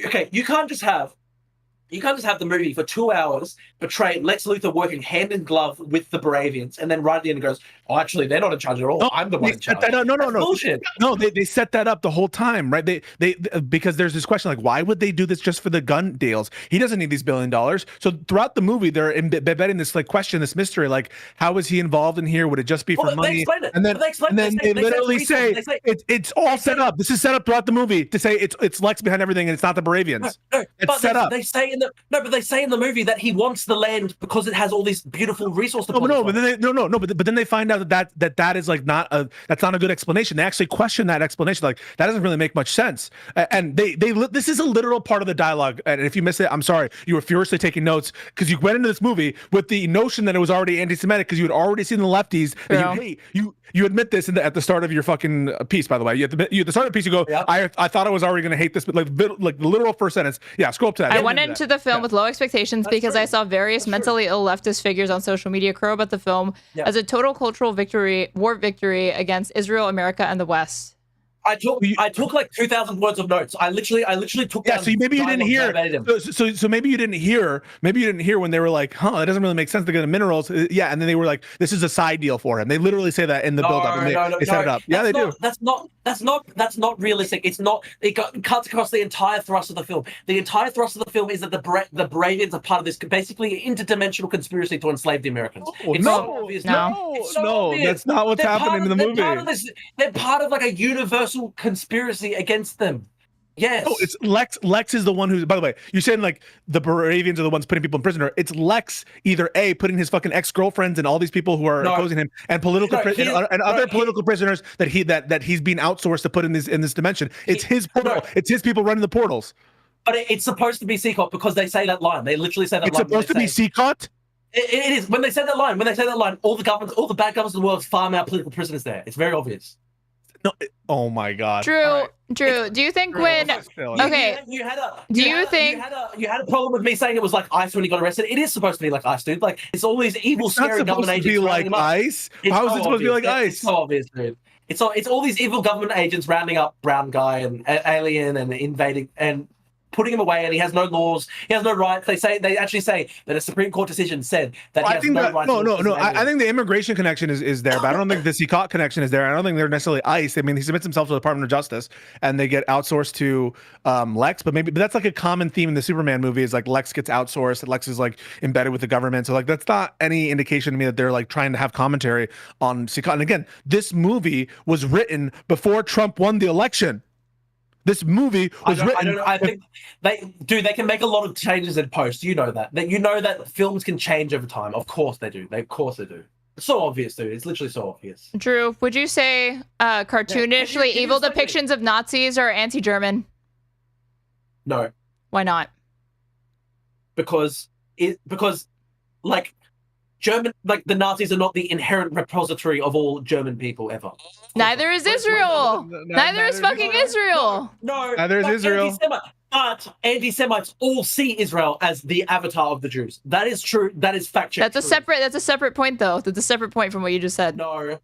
Okay, you can't just have the movie for 2 hours portray Lex Luthor working hand in glove with the Baravians, and then right at the end it goes, oh, actually, they're not in charge at all. I'm the one in charge. No. Bullshit. No, they set that up the whole time, right? They because there's this question like, why would they do this just for the gun deals? He doesn't need these $1 billion. So throughout the movie, they're embedding this like question, this mystery, like, how is he involved in here? Would it just be for money? And then they literally say it's all set up. This is set up throughout the movie to say it's Lex behind everything, and it's not the Baravians. It's set up. They say in the movie that he wants the land because it has all these beautiful resource deposits. But then they find out that is like that's not a good explanation. They actually question that explanation. Like, that doesn't really make much sense. And this is a literal part of the dialogue. And if you missed it, I'm sorry. You were furiously taking notes because you went into this movie with the notion that it was already anti-Semitic because you had already seen the lefties that you hate. You admit this at the start of your fucking piece, by the way. At the start of the piece, you go, I thought I was already going to hate this, but like the literal first sentence. Yeah, scroll up to that. I went into the film with low expectations because I saw various mentally ill leftist figures on social media crow about the film as a total cultural war victory against Israel, America, and the West. I took like 2,000 words of notes. I literally took. Yeah, so maybe you didn't hear. So maybe you didn't hear. Maybe you didn't hear when they were like, "Huh, it doesn't really make sense to get the minerals." Yeah, and then they were like, "This is a side deal for him." They literally say that in the build-up, and they set it up. Yeah, they do. That's not realistic. It's not. It cuts across the entire thrust of the film. The entire thrust of the film is that the Baravians are part of this basically interdimensional conspiracy to enslave the Americans. It's so obvious. No, that's not what's happening in the movie. They're part of like a universal conspiracy against them. Yes. Oh, it's Lex. Lex is the one who's, by the way, you're saying like the Baravians are the ones putting people in prison. It's Lex either A, putting his fucking ex-girlfriends and all these people who are opposing him and other political prisoners that he's being outsourced to put in this dimension. It's his portal. It's his people running the portals. But it's supposed to be Secot because they say that line. They literally say that it's line. It's supposed to be Secot? It is. When they say that line, all the bad governments in the world farm out political prisoners there. It's very obvious. No, oh my God, Drew. Do you think you had a problem with me saying it was like ICE when he got arrested? It is supposed to be like ICE, dude. Like it's all these evil, scary government agents. It's not supposed to be like ICE. How is it supposed to be like ICE? It's so obvious, dude. It's all these evil government agents rounding up brown guy and alien and invading and putting him away, and he has no laws, he has no rights. They actually say that a Supreme Court decision said that he has no rights. No. I think the immigration connection is there, but I don't think the Secot connection is there. I don't think they're necessarily ICE. I mean, he submits himself to the Department of Justice, and they get outsourced to Lex. But that's like a common theme in the Superman movie is like Lex gets outsourced, and Lex is like embedded with the government. So like that's not any indication to me that they're like trying to have commentary on Secot. And again, this movie was written before Trump won the election. This movie was written. I think they can make a lot of changes in post. You know that. You know that films can change over time. Of course they do. Of course they do. It's so obvious, dude. It's literally so obvious. Drew, would you say cartoonishly evil depictions of Nazis are anti-German? No. Why not? Because like the Nazis are not the inherent repository of all German people ever. Neither is Israel. Neither is fucking Israel. No, neither is Israel. But anti-Semites all see Israel as the avatar of the Jews. That is true. That is fact check. That's a separate point, though. That's a separate point from what you just said. No.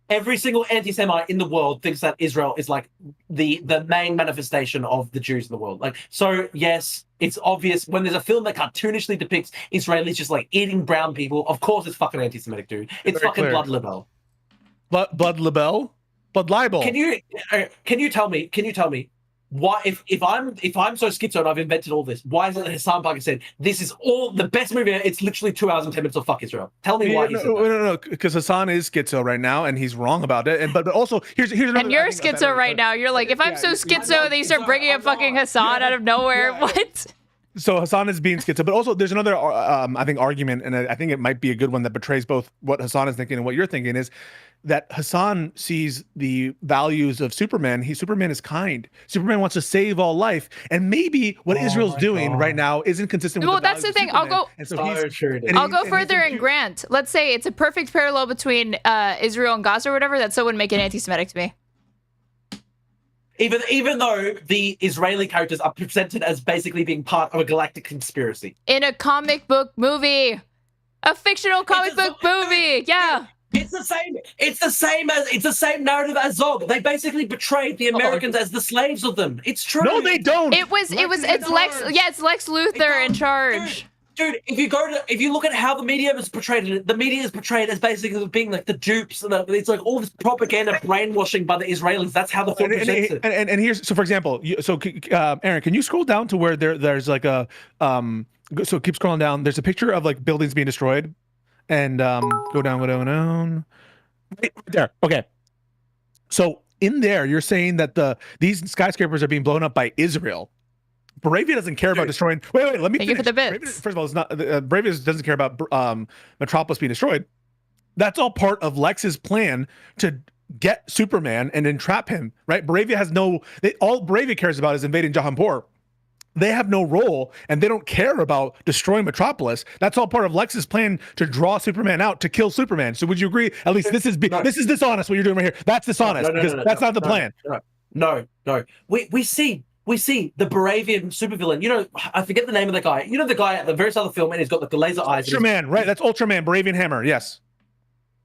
Every single anti-Semite in the world thinks that Israel is like the main manifestation of the Jews in the world. Like, so yes, it's obvious when there's a film that cartoonishly depicts Israelis just like eating brown people. Of course, it's fucking anti-Semitic, dude. It's Very fucking clear. blood libel. Blood libel? Blood libel. Can you tell me why if I'm so schizo and I've invented all this, why is it that Hassan Parker said this is all the best movie? It's literally 2 hours and 10 minutes of fuck Israel. Tell me why. No, because Hassan is schizo right now and he's wrong about it. And but also here's another. And you're schizo right now. You're like, if I'm so schizo, then you start bringing up fucking Hassan out of nowhere. What? So Hassan is being schizo, but also there's another I think argument, and I think it might be a good one that betrays both what Hassan is thinking and what you're thinking, is that Hassan sees the values of Superman. Superman is kind. Superman wants to save all life, and maybe what Israel's doing right now isn't consistent. Well, with the that's the values thing. of Superman. I'll go further and grant. Let's say it's a perfect parallel between Israel and Gaza or whatever. That still wouldn't make it anti-Semitic to me. Even though the Israeli characters are presented as basically being part of a galactic conspiracy. In a comic book movie. A fictional comic book movie. Yeah. It's the same narrative as Zog. They basically betrayed the Americans as the slaves of them. It's true. No, they don't. It's Lex Luthor in charge. Dude, if you look at how the media is portrayed, the media is portrayed as basically being like the dupes, and it's like all this propaganda brainwashing by the Israelis. That's how the film presents it. And here's, so for example, Aaron, can you scroll down to where there's like a so keep scrolling down. There's a picture of like buildings being destroyed, and go down. Right there. Okay. So in there, you're saying that these skyscrapers are being blown up by Israel. Bravia doesn't care about destroying. Wait. Let me finish. For the bits. Bravia, first of all, it's not. Bravia doesn't care about Metropolis being destroyed. That's all part of Lex's plan to get Superman and entrap him. Right? Bravia has all Bravia cares about is invading Jahanpur. They have no role, and they don't care about destroying Metropolis. That's all part of Lex's plan to draw Superman out, to kill Superman. So would you agree? At least this is dishonest. What you're doing right here. That's dishonest because that's not the plan. No. We see the Baravian supervillain. You know, I forget the name of the guy. You know the guy at the very start of the film, and he's got like the laser eyes. Ultraman, right? That's Ultraman, Baravian Hammer. Yes.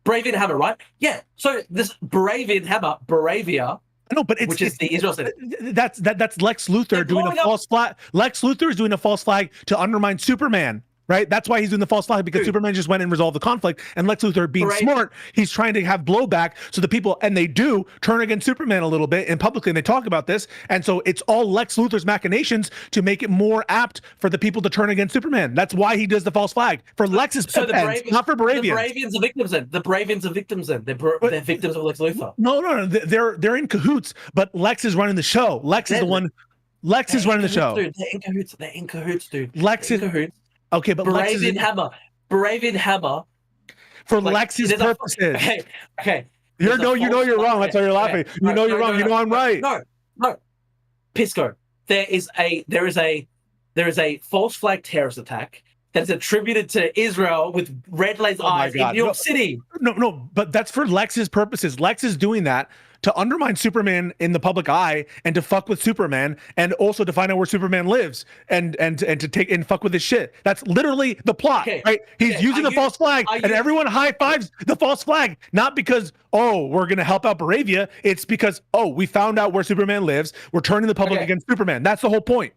Baravian Hammer, right? Yeah. So this Baravian Hammer, Baravia. No, but which is the Israel state. That's Lex Luthor doing a false flag. Lex Luthor is doing a false flag to undermine Superman. Right? That's why he's doing the false flag, because Superman just went and resolved the conflict, and Lex Luthor, being smart, he's trying to have blowback so the people, and they do, turn against Superman a little bit, and publicly, and they talk about this, and so it's all Lex Luthor's machinations to make it more apt for the people to turn against Superman. That's why he does the false flag for Lex's ends, not for Baravians. The Baravians are victims then. The Baravians are victims then. They're victims of Lex Luthor. No. They're in cahoots, but Lex is running the show. Lex is running the show. Dude, they're in cahoots, dude. Lex is in cahoots. Okay, but Baravian Hammer. For Lex's purposes. Okay. You know you're wrong. That's why you're laughing. You know you're wrong. You know I'm right. No. Pisco. There is a false flag terrorist attack that is attributed to Israel with red laser eyes in New York City. No, but that's for Lex's purposes. Lex is doing that to undermine Superman in the public eye, and to fuck with Superman, and also to find out where Superman lives, and to take and fuck with his shit. That's literally the plot, right? He's using the false flag, and everyone high fives the false flag, not because, we're gonna help out Baravia. It's because, we found out where Superman lives. We're turning the public against Superman. That's the whole point.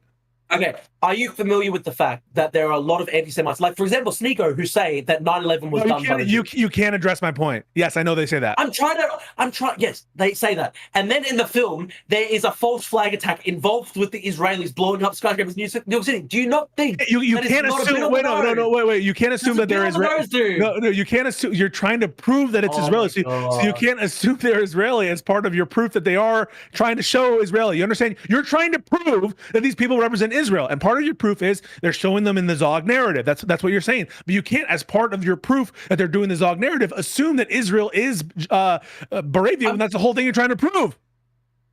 Okay, are you familiar with the fact that there are a lot of anti-Semites, like for example Sneeko, who say that 9/11 was done by the Jews? You can't address my point. Yes, I know they say that. I'm trying. Yes, they say that. And then in the film, there is a false flag attack involved with the Israelis blowing up skyscrapers in New York City. Do you not think you can't assume? Wait. You can't assume that they're Israeli. No, you can't assume. You're trying to prove that it's Israeli. So you can't assume they're Israeli as part of your proof that they are trying to show Israeli. You understand? You're trying to prove that these people represent Israel, and part of your proof is they're showing them in the Zog narrative. That's what you're saying. But you can't, as part of your proof that they're doing the Zog narrative, assume that Israel is Baravia, and that's the whole thing you're trying to prove.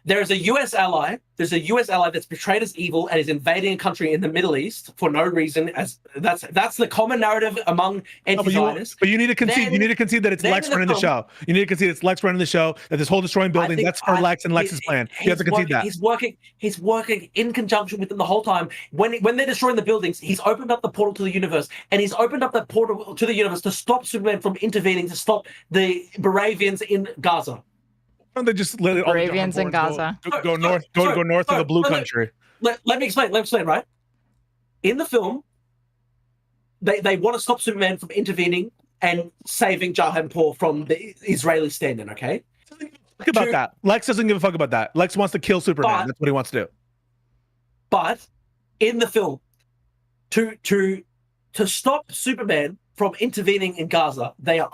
There's a US ally. There's a US ally that's portrayed as evil and is invading a country in the Middle East for no reason. As that's the common narrative among anti-Zionists. But you need to concede. You need to concede that it's Lex running the show. You need to concede it's Lex running the show. That this whole destroying buildings, that's for Lex and Lex's plan. You have to concede that. He's working in conjunction with them the whole time. When they're destroying the buildings, he's opened up the portal to the universe, and he's opened up that portal to the universe to stop Superman from intervening, to stop the Moravians in Gaza. They just let it all Moravians in Gaza. Go north of the blue country. Let me explain. Right? In the film, they want to stop Superman from intervening and saving Jahanpur from the Israeli stand-in. Okay. Think about that. Lex doesn't give a fuck about that. Lex wants to kill Superman. That's what he wants to do. But in the film, to stop Superman from intervening in Gaza, they're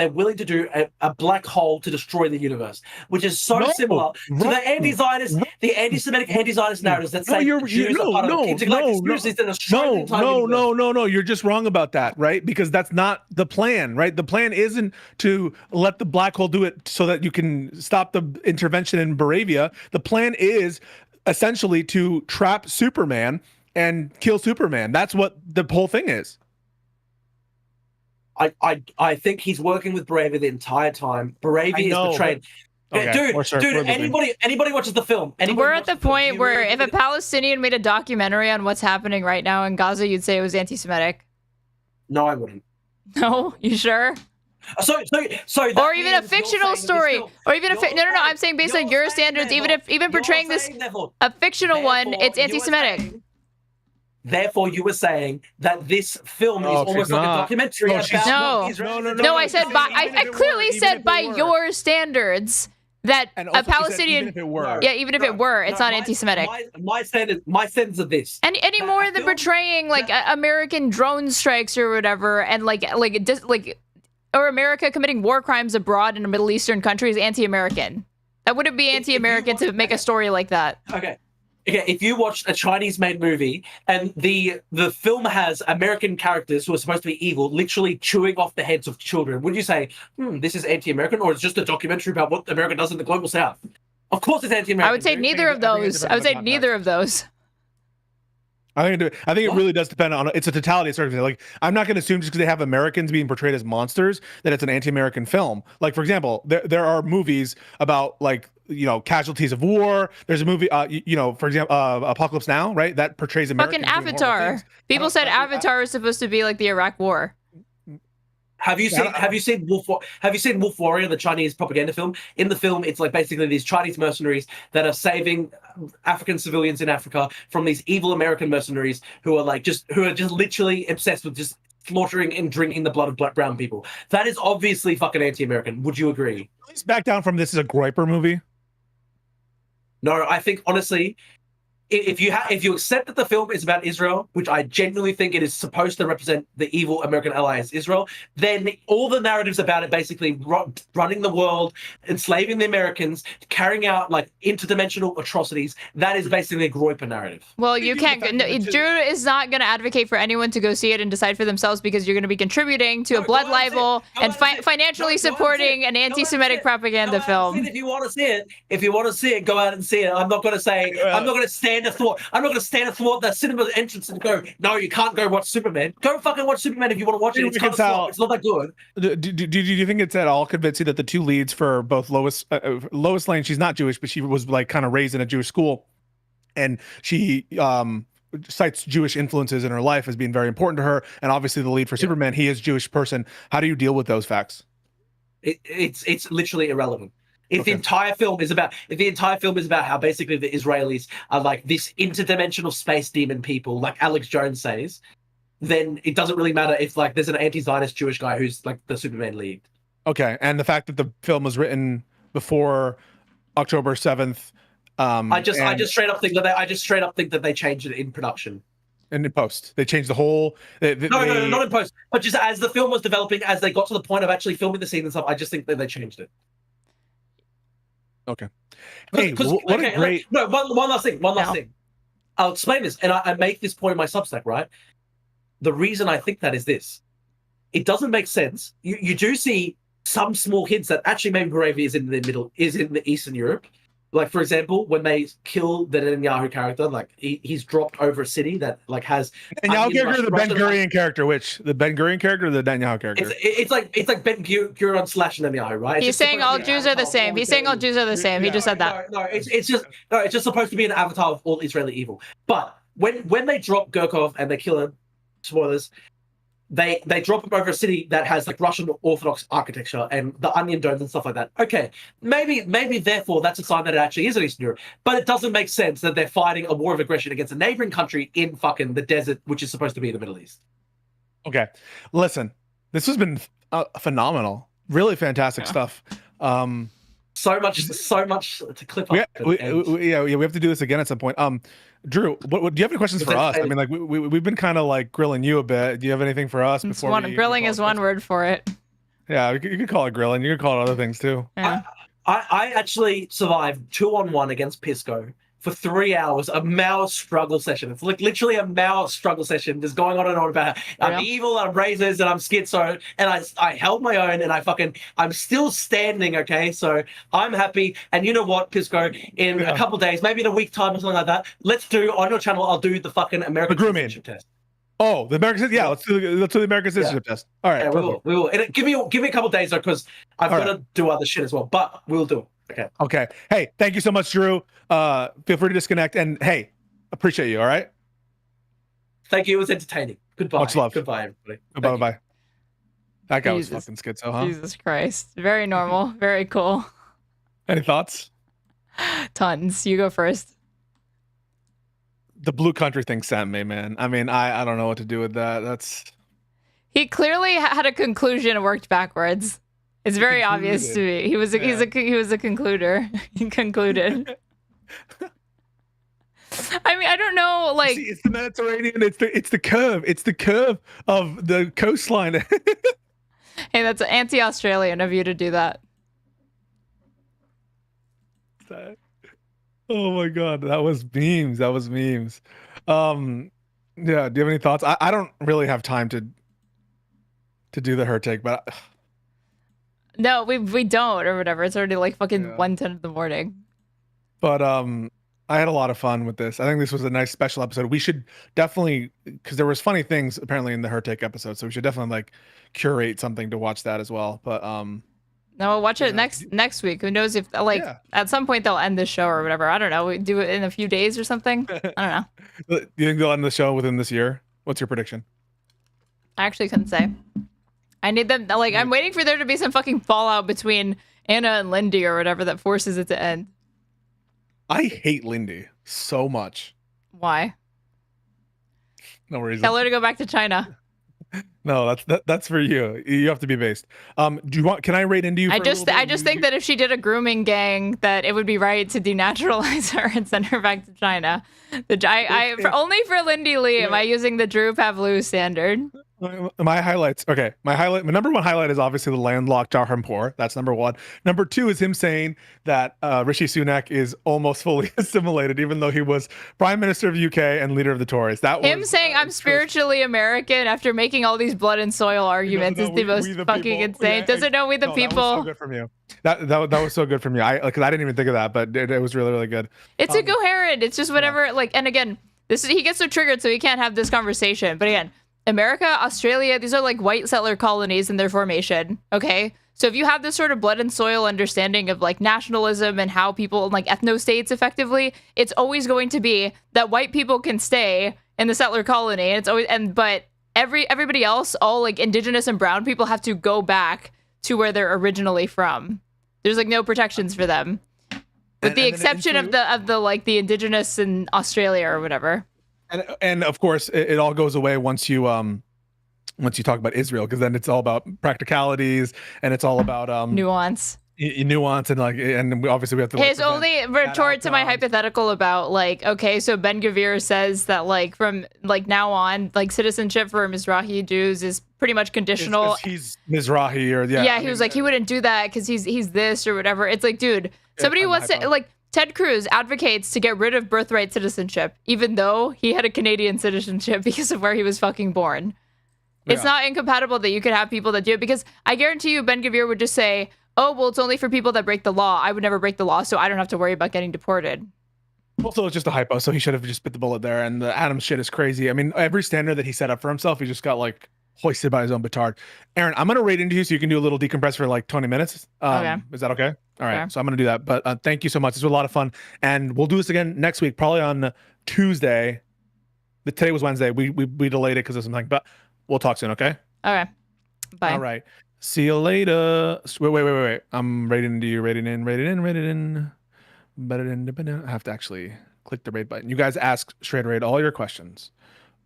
willing to do a black hole to destroy the universe, which is similar to the anti-Zionist, the anti-Semitic anti-Zionist narratives that say Jews are part of intergalactic conspiracies that destroy the entire universe. No, you're just wrong about that, right? Because that's not the plan, right? The plan isn't to let the black hole do it so that you can stop the intervention in Moravia. The plan is essentially to trap Superman and kill Superman. That's what the whole thing is. I think he's working with Moravia the entire time. Moravia is portrayed. Okay. Dude, anybody watches the film. We're at the point where if a Palestinian made a documentary on what's happening right now in Gaza, you'd say it was anti-Semitic. No, I wouldn't. No, you sure? So or even a fictional story, or even no. I'm saying based on your standards, even portraying this a fictional one, it's anti-Semitic. Therefore, you were saying that this film is almost like a documentary about Israel. No, I said I clearly said by your standards that a Palestinian, even if it were, it's not anti-Semitic. My standards are this. Any more than portraying like American drone strikes or whatever, and or America committing war crimes abroad in a Middle Eastern country is anti-American. That wouldn't be anti-American to make a story like that. Okay, if you watch a Chinese-made movie and the film has American characters who are supposed to be evil, literally chewing off the heads of children, would you say, this is anti-American, or it's just a documentary about what America does in the global south? Of course it's anti-American. I would say neither of those. I would say neither of those. I think it really does depend on, it's a totality of circumstances. Like, I'm not going to assume just because they have Americans being portrayed as monsters that it's an anti-American film. Like, for example, there are movies about casualties of war. There's a movie, for example, Apocalypse Now, right? That portrays Americans. Fucking Avatar. People said Avatar is supposed to be like the Iraq War. Have you seen Wolf Warrior, the Chinese propaganda film? In the film, it's like basically these Chinese mercenaries that are saving African civilians in Africa from these evil American mercenaries who are just literally obsessed with just slaughtering and drinking the blood of brown people. That is obviously fucking anti-American. Would you agree? Please back down from this as a Groiper movie. No, I think honestly, if you accept that the film is about Israel, which I genuinely think it is supposed to represent the evil American ally as Israel, then all the narratives about it basically running the world, enslaving the Americans, carrying out interdimensional atrocities, that is basically a Groiper narrative. Well, you can't. Drew is not going to advocate for anyone to go see it and decide for themselves because you're going to be contributing to a blood libel and financially supporting an anti-Semitic propaganda film. If you want to see it, go out and see it. I'm not going to say. I'm not going to stand athwart. I'm not going to stand athwart the cinema entrance and go, no, you can't go watch Superman. Go fucking watch Superman if you want to watch it. It's not that good. Do you think it's at all convincing that the two leads for both Lois Lane, she's not Jewish, but she was kind of raised in a Jewish school, and she cites Jewish influences in her life as being very important to her, and obviously the lead for Superman, he is a Jewish person. How do you deal with those facts? It's literally irrelevant. If the entire film is about how basically the Israelis are like this interdimensional space demon people, like Alex Jones says, then it doesn't really matter if there's an anti-Zionist Jewish guy who's the Superman lead. Okay, and the fact that the film was written before October 7th. I just straight up think that they changed it in production. And in post, they changed the whole. No, not in post, but just as the film was developing, as they got to the point of actually filming the scene and stuff, I just think that they changed it. Okay. Hey, what a great. No, one last thing. I'll explain this, and I make this point in my Substack, right? The reason I think that is this: it doesn't make sense. You do see some small hints that actually maybe Moravia is in the Eastern Europe, Like, for example, when they kill the Netanyahu character, like he's dropped over a city that like has Netanyahu character, or the Ben Russian- Gurion character, which the Ben Gurion character or the Netanyahu character? It's like Ben Gurion / Netanyahu, right? It's He's just saying supposed all to be an Jews are the avatar of same. all He's saying all Israeli- Jews are the same. He just said that. No, it's just supposed to be an avatar of all Israeli evil. But when they drop Gurkov and they kill him, spoilers, they drop him over a city that has like Russian Orthodox architecture and the onion domes and stuff like that. Okay, maybe therefore that's a sign that it actually is in Eastern Europe. But it doesn't make sense that they're fighting a war of aggression against a neighboring country in fucking the desert, which is supposed to be the Middle East. Okay, listen, this has been phenomenal, really fantastic stuff. So much to clip up. We have to do this again at some point. Drew, what do you have any questions for us? I mean, like we've been kind of like grilling you a bit. Do you have anything for us before? Grilling is one word for it. Yeah, you could call it grilling. You could call it other things too. Yeah. I actually survived 2-on-1 against Pisco for 3 hours, a Mao struggle session. It's like literally a Mao struggle session, just going on and on about I'm evil, I'm racist, and I'm schizo, and I held my own, and I'm still standing, okay? So I'm happy, and you know what, Pisco, in a couple of days, maybe in a week time or something like that, let's do, on your channel, I'll do the fucking American citizenship test. Oh, the American, yeah, let's do the American citizenship test. All right, yeah, we will. And give me a couple of days though, because I've got to do other shit as well. But we'll do it. Okay. Okay. Hey, thank you so much, Drew. Feel free to disconnect, and hey, appreciate you. All right. Thank you. It was entertaining. Goodbye. Much love. Goodbye, everybody. Bye. That guy Jesus. was fucking schizo, huh? Jesus Christ. Very normal. Very cool. Any thoughts? Tons. You go first. The blue country thing sent me, man. I mean, I don't know what to do with that. That's He clearly had a conclusion and worked backwards. It's very obvious to me. He was a concluder. He concluded. I mean, I don't know. Like, see, it's the Mediterranean. It's the curve. It's the curve of the coastline. Hey, that's anti-Australian of you to do that. Oh my god, that was memes. Yeah. Do you have any thoughts? I don't really have time to do the her take, but No, we don't or whatever. It's already like fucking 1:10 in the morning. But I had a lot of fun with this. I think this was a nice special episode. We should definitely, because there was funny things apparently in the her take episode, so we should definitely like curate something to watch that as well. But no, we'll watch it next week. Who knows if at some point they'll end the show or whatever. I don't know. We do it in a few days or something. I don't know. Do you think they'll end the show within this year? What's your prediction? I actually couldn't say. I need them. Like, I'm waiting for there to be some fucking fallout between Anna and Lindy or whatever that forces it to end. I hate Lindy so much. Why? No reason. Tell her to go back to China. No, that's for you. You have to be based. Do you want? Can I rate into you? I just think that if she did a grooming gang, that it would be right to denaturalize her and send her back to China. Only for Lindy Lee am I using the Drew Pavlou standard. My highlights. Okay, my number one highlight is obviously the landlocked Dharampur. That's number one. Number two is him saying that Rishi Sunak is almost fully assimilated, even though he was Prime Minister of the UK and leader of the Tories. That was him saying I'm spiritually American after making all these blood and soil arguments is the most fucking insane. Yeah, Doesn't know we the people. That was so good from you. That was so good from you. Because I didn't even think of that, but it was really, really good. It's incoherent. It's just whatever. Like, and again, he gets so triggered, so he can't have this conversation. But again, America, Australia, these are like white settler colonies in their formation. Okay. So if you have this sort of blood and soil understanding of like nationalism and how people like ethno-states effectively, it's always going to be that white people can stay in the settler colony. And it's always, but everybody else, all like indigenous and brown people have to go back to where they're originally from. There's like no protections for them. With the exception of the like the indigenous in Australia or whatever. And of course, it all goes away once you talk about Israel, because then it's all about practicalities and it's all about nuance and like, and obviously we have to. His only retort to my hypothetical about like, okay, so Ben Gvir says that like from like now on, like citizenship for Mizrahi Jews is pretty much conditional. He's Mizrahi or he was like he wouldn't do that because he's this or whatever. It's like, dude, somebody wants to like. Ted Cruz advocates to get rid of birthright citizenship, even though he had a Canadian citizenship because of where he was fucking born. It's not incompatible that you could have people that do it, because I guarantee you Ben Gvir would just say, oh, well, it's only for people that break the law. I would never break the law, so I don't have to worry about getting deported. Also, it's just a hypo, so he should have just bit the bullet there. And the Adams shit is crazy. I mean, every standard that he set up for himself, he just got like hoisted by his own petard. Aaron, I'm going to rate into you so you can do a little decompress for like 20 minutes. Okay. Is that okay? All right. Okay. So I'm going to do that. But thank you so much. This was a lot of fun. And we'll do this again next week, probably on Tuesday. Today was Wednesday. We delayed it because of something, but we'll talk soon, okay? Okay. Bye. All right. See you later. Wait. I'm rating into you. Rating in. I have to actually click the rate button. You guys ask Straighterade all your questions.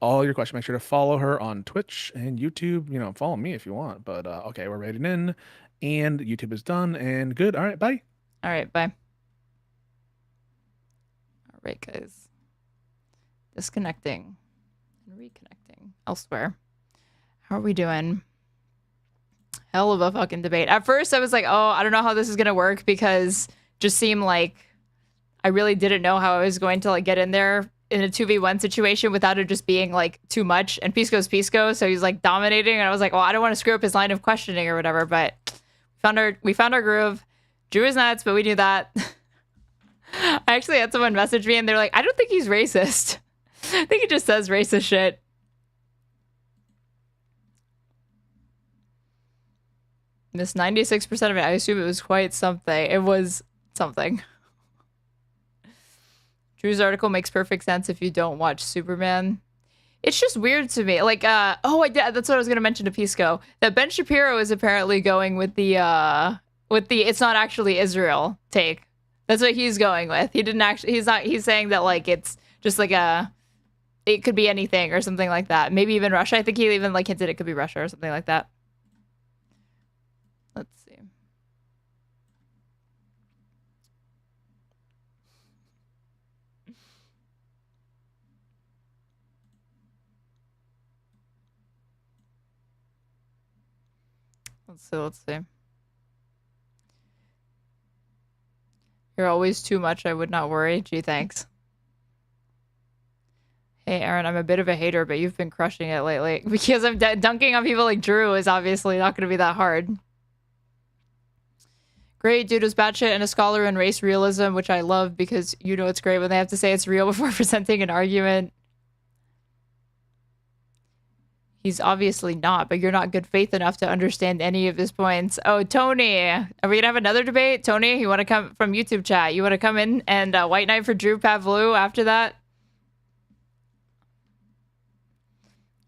Make sure to follow her on Twitch and YouTube. You know, follow me if you want. But okay, we're rating in, and YouTube is done and good. All right, bye. All right, bye. All right, guys. Disconnecting and reconnecting elsewhere. How are we doing? Hell of a fucking debate. At first, I was like, oh, I don't know how this is gonna work because it just seemed like I really didn't know how I was going to like get in there in a 2v1 situation without it just being like too much. And Pisco's Pisco, so he's like dominating. And I was like, well, I don't want to screw up his line of questioning or whatever. But we found our groove. Drew is nuts, but we knew that. I actually had someone message me and they're like, I don't think he's racist. I think he just says racist shit. Missed 96% of it. I assume it was quite something. It was something. Drew's article makes perfect sense if you don't watch Superman. It's just weird to me. Like, oh, I did. That's what I was gonna mention to Pisco. That Ben Shapiro is apparently going with the it's not actually Israel take. That's what he's going with. He didn't actually. He's saying that like it's just like it could be anything or something like that. Maybe even Russia. I think he even like hinted it could be Russia or something like that. Let's see. Let's see. You're always too much. I would not worry. Gee, thanks. Hey, Aaron, I'm a bit of a hater, but you've been crushing it lately. Because I'm dunking on people like Drew is obviously not going to be that hard. Great, dude is batshit and a scholar in race realism, which I love because you know it's great when they have to say it's real before presenting an argument. He's obviously not, but you're not good faith enough to understand any of his points. Oh, Tony, are we gonna have another debate? Tony, you want to come from YouTube chat? You want to come in and White Knight for Drew Pavlou after that?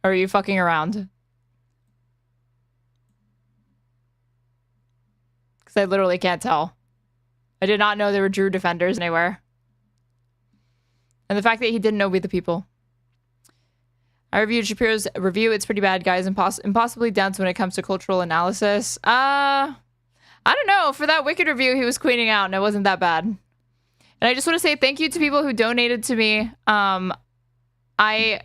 Or are you fucking around? Because I literally can't tell. I did not know there were Drew defenders anywhere. And the fact that he didn't know We the People. I reviewed Shapiro's review. It's pretty bad, guys. Impossibly dense when it comes to cultural analysis. I don't know. For that Wicked review, he was queening out, and it wasn't that bad. And I just want to say thank you to people who donated to me. I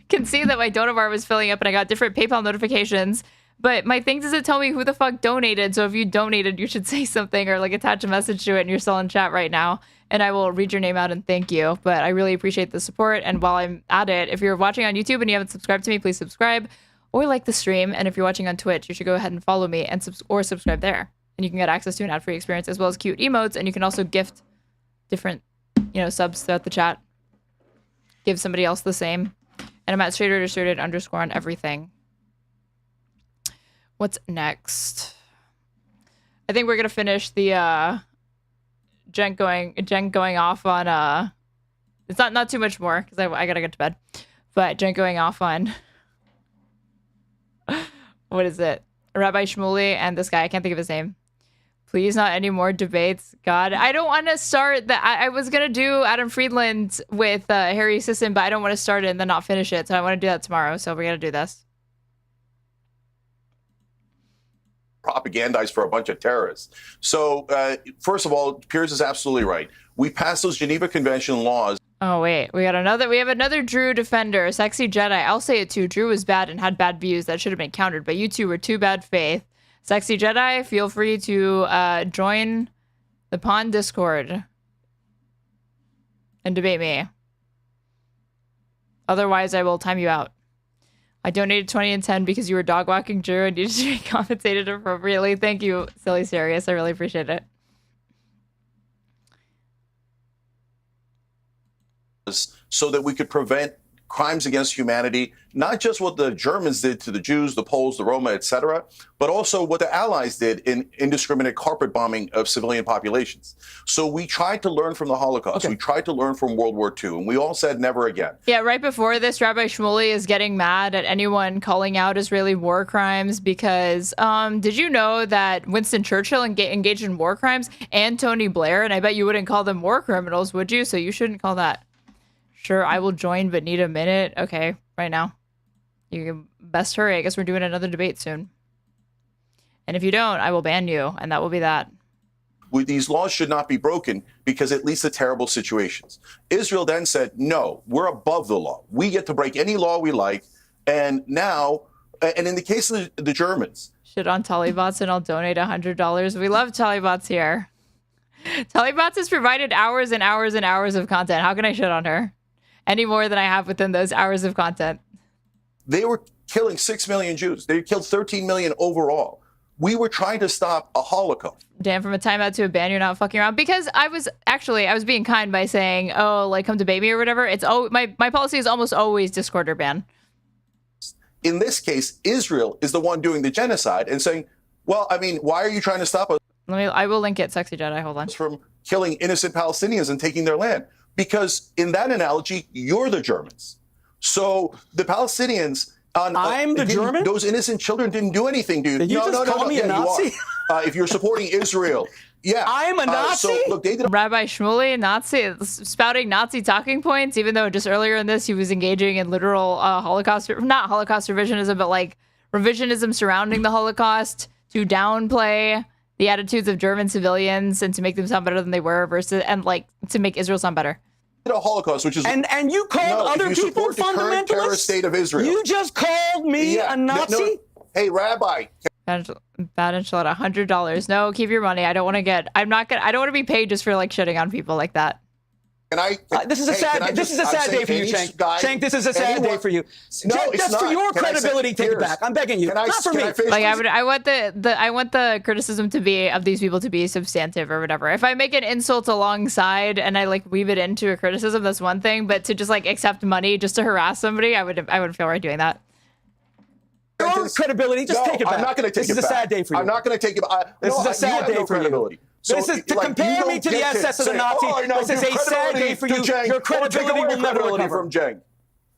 can see that my donor bar was filling up, and I got different PayPal notifications. But my thing doesn't tell me who the fuck donated. So if you donated, you should say something or like attach a message to it, and you're still in chat right now. And I will read your name out and thank you. But I really appreciate the support. And while I'm at it, if you're watching on YouTube and you haven't subscribed to me, please subscribe or like the stream. And if you're watching on Twitch, you should go ahead and follow me and subscribe there. And you can get access to an ad-free experience as well as cute emotes. And you can also gift different, subs throughout the chat. Give somebody else the same. And I'm at Straighterade _ on everything. What's next? I think we're gonna finish the Cenk going off on it's not too much more because I gotta get to bed. But Cenk going off on what is it? Rabbi Shmuley and this guy, I can't think of his name. Please, not any more debates. God, I don't want to start that. I was gonna do Adam Friedland with Harry Sisson, but I don't want to start it and then not finish it. So I want to do that tomorrow. So we're gonna do this. Propagandized for a bunch of terrorists. So, first of all, Piers is absolutely right. We passed those Geneva Convention laws. Oh, wait. We have another Drew defender, Sexy Jedi. I'll say it too. Drew was bad and had bad views that should have been countered, but you two were too bad faith. Sexy Jedi, feel free to join the Pawn Discord and debate me. Otherwise, I will time you out. I donated 20 and 10 because you were dog walking Drew and needed to be compensated appropriately. Thank you, Silly Serious. I really appreciate it. So that we could prevent crimes against humanity, not just what the Germans did to the Jews, the Poles, the Roma, etc., but also what the Allies did in indiscriminate carpet bombing of civilian populations. So we tried to learn from the Holocaust. We tried to learn from World War II, and we all said never again. Yeah, right before this, Rabbi Shmuley is getting mad at anyone calling out Israeli war crimes because did you know that Winston Churchill engaged in war crimes and Tony Blair? And I bet you wouldn't call them war criminals, would you? So you shouldn't call that. Sure, I will join, but need a minute. Okay, right now. You best hurry. I guess we're doing another debate soon. And if you don't, I will ban you, and that will be that. These laws should not be broken because it leads to terrible situations. Israel then said, no, we're above the law. We get to break any law we like. And now, and in the case of the Germans. Shit on Talibots, and I'll donate $100. We love Talibots here. Talibots has provided hours and hours and hours of content. How can I shit on her? Any more than I have within those hours of content. They were killing 6 million Jews. They killed 13 million overall. We were trying to stop a Holocaust. Damn, from a timeout to a ban, you're not fucking around. Because I was being kind by saying, oh, like come debate me or whatever. It's my policy is almost always Discord or ban. In this case, Israel is the one doing the genocide and saying, well, I mean, why are you trying to stop us? I will link it, Sexy Jedi. Hold on. From killing innocent Palestinians and taking their land. Because in that analogy, you're the Germans. So the Palestinians I'm the German? Those innocent children didn't do anything, dude. Did you just call me a Nazi? If you're supporting Israel. Yeah. I'm a Nazi? So, look, they did Rabbi Shmuley, Nazi, spouting Nazi talking points, even though just earlier in this he was engaging in literal not Holocaust revisionism, but like revisionism surrounding the Holocaust to downplay the attitudes of German civilians and to make them sound better than they were and like to make Israel sound better. A Holocaust, which is and you called other people fundamentalists. Terrorist state of Israel. You just called me a Nazi. No. Hey, Rabbi. Bad enchilada, $100. No, keep your money. I don't want to be paid just for like shitting on people like that. This is a sad day for you, Cenk. Cenk, this is a sad day for you. No, just for your credibility, take it back. I'm begging you. Not for me. Like I want the criticism to be of these people to be substantive or whatever. If I make an insult alongside and I like weave it into a criticism, that's one thing. But to just like accept money just to harass somebody, I would feel right doing that. Your credibility, just take it back. I'm not going to take it back. This is a sad day for you. I'm not going to take it back. This is a sad day for you. So this is to compare me to the SS of the Nazis. This is a sad day for you. Your credibility will never recover.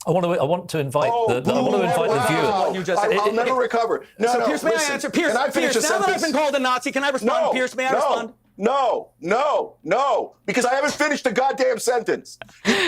I want to invite the viewer. I'll never recover. So Pierce, may I answer? Pierce, now that I've been called a Nazi, can I respond? Pierce, may I respond? No, because I haven't finished the goddamn sentence.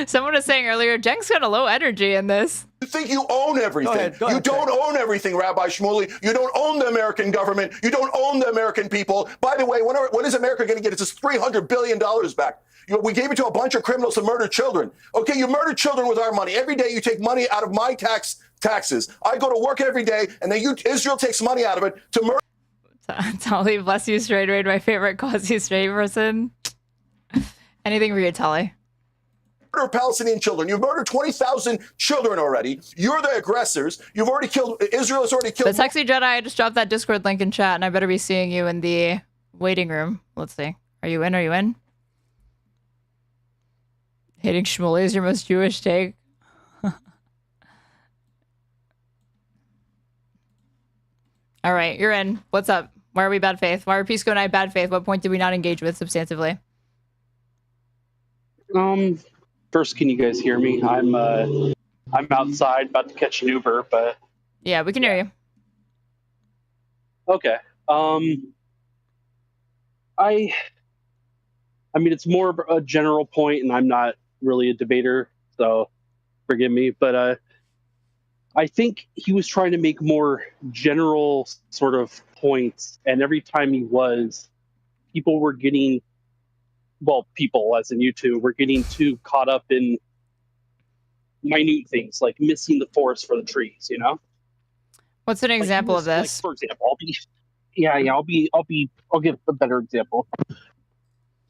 Someone was saying earlier, Cenk's got a low energy in this. You think you own everything. Go ahead, you don't own everything, Rabbi Shmuley. You don't own the American government. You don't own the American people. By the way, when is America going to get its $300 billion back? We gave it to a bunch of criminals to murder children. Okay, you murder children with our money. Every day you take money out of my taxes. I go to work every day, and then Israel takes money out of it to murder. Tali, bless you, Straighterade, my favorite quasi-straight person. Anything for you, Tali. Murder Palestinian children. You've murdered 20,000 children already. You're the aggressors. You've already killed. Israel has already killed. The Sexy Jedi, I just dropped that Discord link in chat, and I better be seeing you in the waiting room. Let's see. Are you in? Hating Shmuley is your most Jewish take. All right, you're in. What's up? Why are we bad faith? Why are Pisco and I bad faith? What point did we not engage with substantively? First, can you guys hear me? I'm outside about to catch an Uber, but yeah, we can hear you. Okay. I mean, it's more of a general point, and I'm not really a debater, so forgive me. But I think he was trying to make more general sort of points, and every time he was, people were getting, people as in you two, were getting too caught up in minute things, like missing the forest for the trees, you know? What's an example of this? Like, for example, I'll give a better example.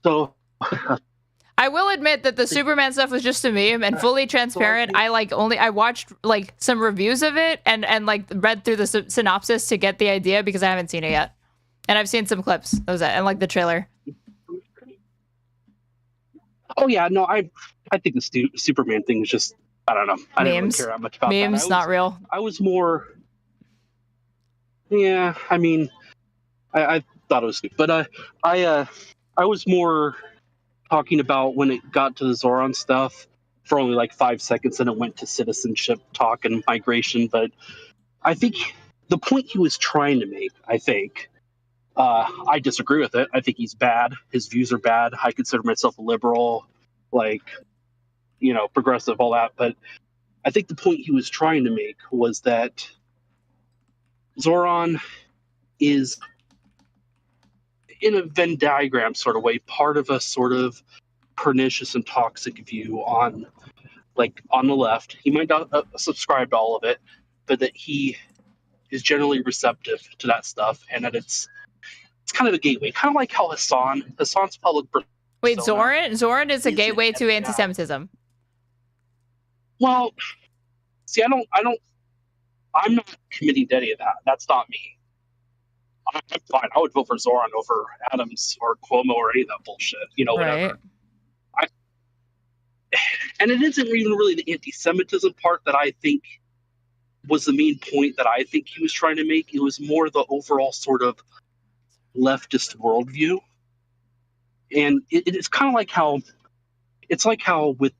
So I will admit that the Superman stuff was just a meme and fully transparent. I watched like some reviews of it and like read through the synopsis to get the idea because I haven't seen it yet. And I've seen some clips. That was it. And like the trailer. Oh yeah, no, I think the Superman thing is just, I don't know. I didn't really care that much about that. Memes, not real. I was more, yeah. I mean, I thought it was stupid, but I was more talking about when it got to the Zoran stuff for only like 5 seconds, and it went to citizenship talk and migration. But I think the point he was trying to make, I disagree with it. I think he's bad. His views are bad. I consider myself a liberal, like, progressive, all that. But I think the point he was trying to make was that Zoran is, in a Venn diagram sort of way, part of a sort of pernicious and toxic view on the left. He might not subscribe to all of it, but that he is generally receptive to that stuff, and that it's kind of a gateway, kind of like how Hassan's public persona. Wait, Zoran is a gateway to anti-Semitism. Well, see, I'm not committing to any of that. That's not me. I'm fine. I would vote for Zoran over Adams or Cuomo or any of that bullshit. Whatever. Right. And it isn't even really the anti-Semitism part that I think was the main point that I think he was trying to make. It was more the overall sort of leftist worldview. And it's kind of like how with,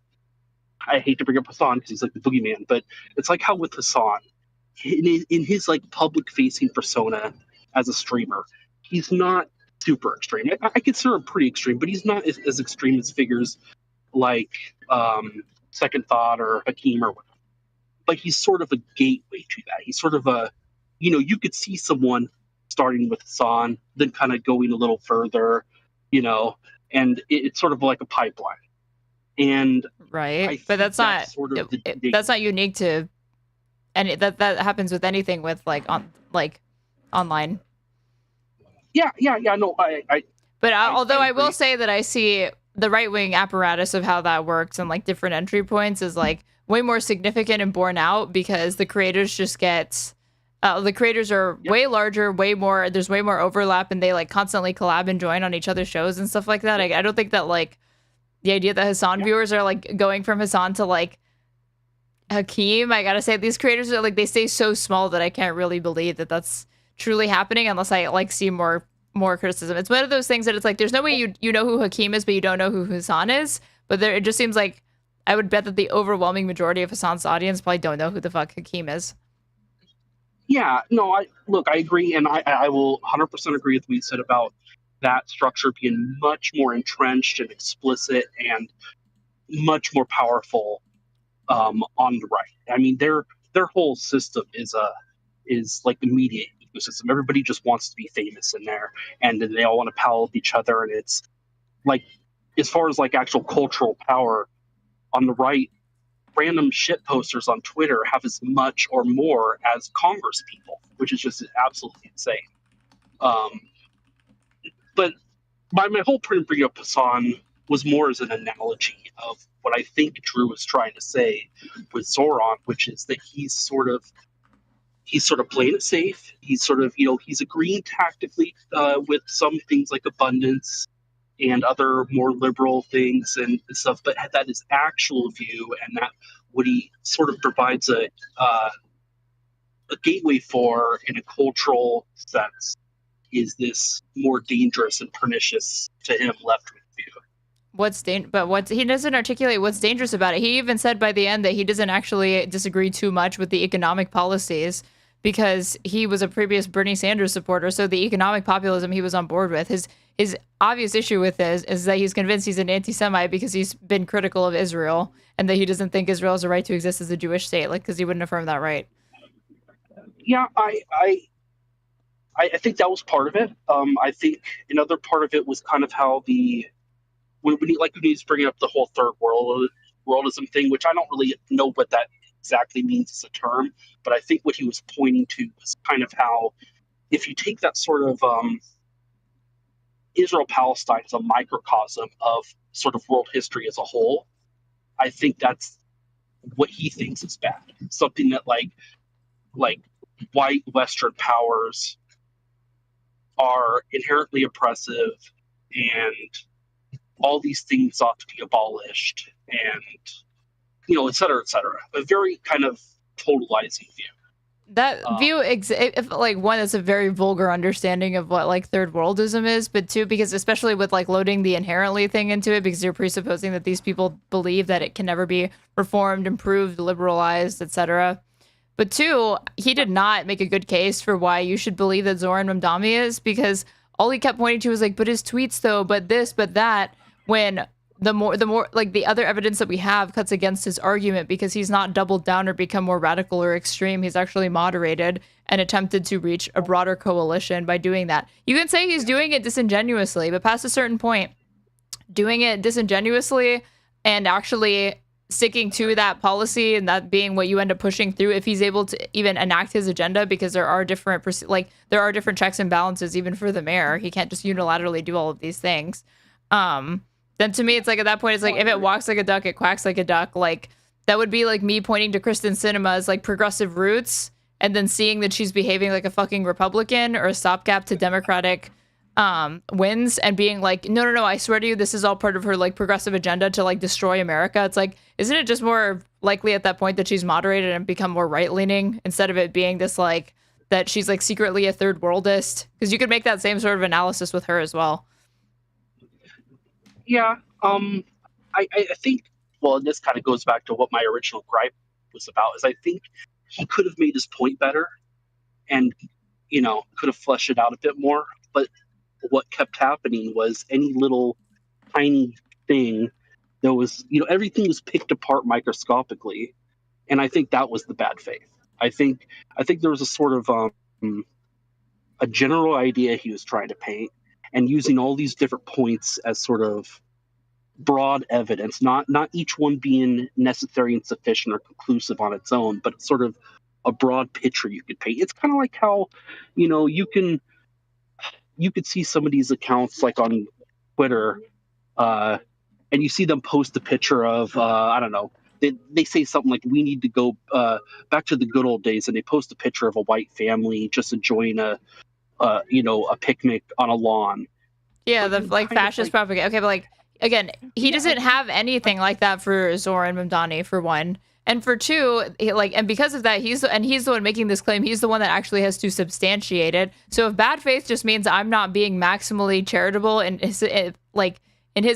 I hate to bring up Hassan because he's like the boogeyman, but it's like how with Hassan, in his like public facing persona as a streamer, he's not super extreme. I consider him pretty extreme, but he's not as extreme as figures like Second Thought or Hakeem or whatever. Like, he's sort of a gateway to that. He's sort of a, you could see someone starting with Hassan, then kind of going a little further, and it's sort of like a pipeline. And right, but that's not that's not unique to, and that happens with anything with online. Yeah. No, I. But although I will say that I see the right wing apparatus of how that works and like different entry points is like way more significant and borne out because the creators just get. The creators are way larger, there's way more overlap, and they like constantly collab and join on each other's shows and stuff like that. I don't think that like the idea that Hassan viewers are like going from Hassan to like Hakeem, I gotta say these creators are like, they stay so small that I can't really believe that that's truly happening unless I like see more criticism. It's one of those things that it's like, there's no way you know who Hakeem is, but you don't know who Hassan is. But it just seems like I would bet that the overwhelming majority of Hassan's audience probably don't know who the fuck Hakeem is. Yeah, no, I agree, and I will 100% agree with what you said about that structure being much more entrenched and explicit and much more powerful on the right. I mean, their whole system is like the media ecosystem. Everybody just wants to be famous in there, and they all want to pal with each other. And it's like, as far as like actual cultural power on the right, random shit posters on Twitter have as much or more as Congress people, which is just absolutely insane. But my whole point of bringing up Hassan was more as an analogy of what I think Drew was trying to say with Zoran, which is that he's sort of playing it safe. He's sort of, he's agreeing tactically with some things like abundance and other more liberal things and stuff, but that is actual view, and that what he sort of provides a gateway for in a cultural sense is this more dangerous and pernicious to him left-wing view. But he doesn't articulate what's dangerous about it. He even said by the end that he doesn't actually disagree too much with the economic policies because he was a previous Bernie Sanders supporter. So the economic populism he was on board with. His obvious issue with this is that he's convinced he's an anti-Semite because he's been critical of Israel and that he doesn't think Israel has a right to exist as a Jewish state, like, because he wouldn't affirm that right. Yeah, I think that was part of it. I think another part of it was kind of how when he's bringing up the whole third worldism thing, which I don't really know what that exactly means as a term, but I think what he was pointing to was kind of how if you take that sort of Israel-Palestine is a microcosm of sort of world history as a whole. I think that's what he thinks is bad. Something that like white Western powers are inherently oppressive, and all these things ought to be abolished, and et cetera, et cetera. A very kind of totalizing view. That view, if like one, is a very vulgar understanding of what like third worldism is, but two, because especially with like loading the inherently thing into it, because you're presupposing that these people believe that it can never be reformed, improved, liberalized, etc. But two, he did not make a good case for why you should believe that Zoran Mamdani is, because all he kept pointing to was like, but his tweets though, but this, but that, when the more like the other evidence that we have cuts against his argument, because he's not doubled down or become more radical or extreme. He's actually moderated and attempted to reach a broader coalition by doing that. You can say he's doing it disingenuously, but past a certain point, doing it disingenuously and actually sticking to that policy and that being what you end up pushing through, if he's able to even enact his agenda, because there are different checks and balances even for the mayor. He can't just unilaterally do all of these things. Then to me, it's like at that point, it's like if it walks like a duck, it quacks like a duck. Like that would be like me pointing to Kristen Sinema's like progressive roots and then seeing that she's behaving like a fucking Republican or a stopgap to Democratic wins and being like, no, I swear to you, this is all part of her like progressive agenda to like destroy America. It's like, isn't it just more likely at that point that she's moderated and become more right leaning instead of it being this like that she's like secretly a third worldist? Because you could make that same sort of analysis with her as well. Yeah, I think, well, and this kind of goes back to what my original gripe was about, is I think he could have made his point better and, could have fleshed it out a bit more. But what kept happening was any little tiny thing, there was, everything was picked apart microscopically. And I think that was the bad faith. I think there was a sort of a general idea he was trying to paint, and using all these different points as sort of broad evidence, not each one being necessary and sufficient or conclusive on its own, but sort of a broad picture you could paint. It's kind of like how, you could see some of these accounts like on Twitter, and you see them post a picture of, I don't know, they say something like, we need to go back to the good old days, and they post a picture of a white family just enjoying a picnic on a lawn. Yeah, the like fascist propaganda. Okay, but like again, he doesn't have anything like that for Zoran Mamdani, for one, and for two, and because of that, he's the one making this claim. He's the one that actually has to substantiate it. So if bad faith just means I'm not being maximally charitable in his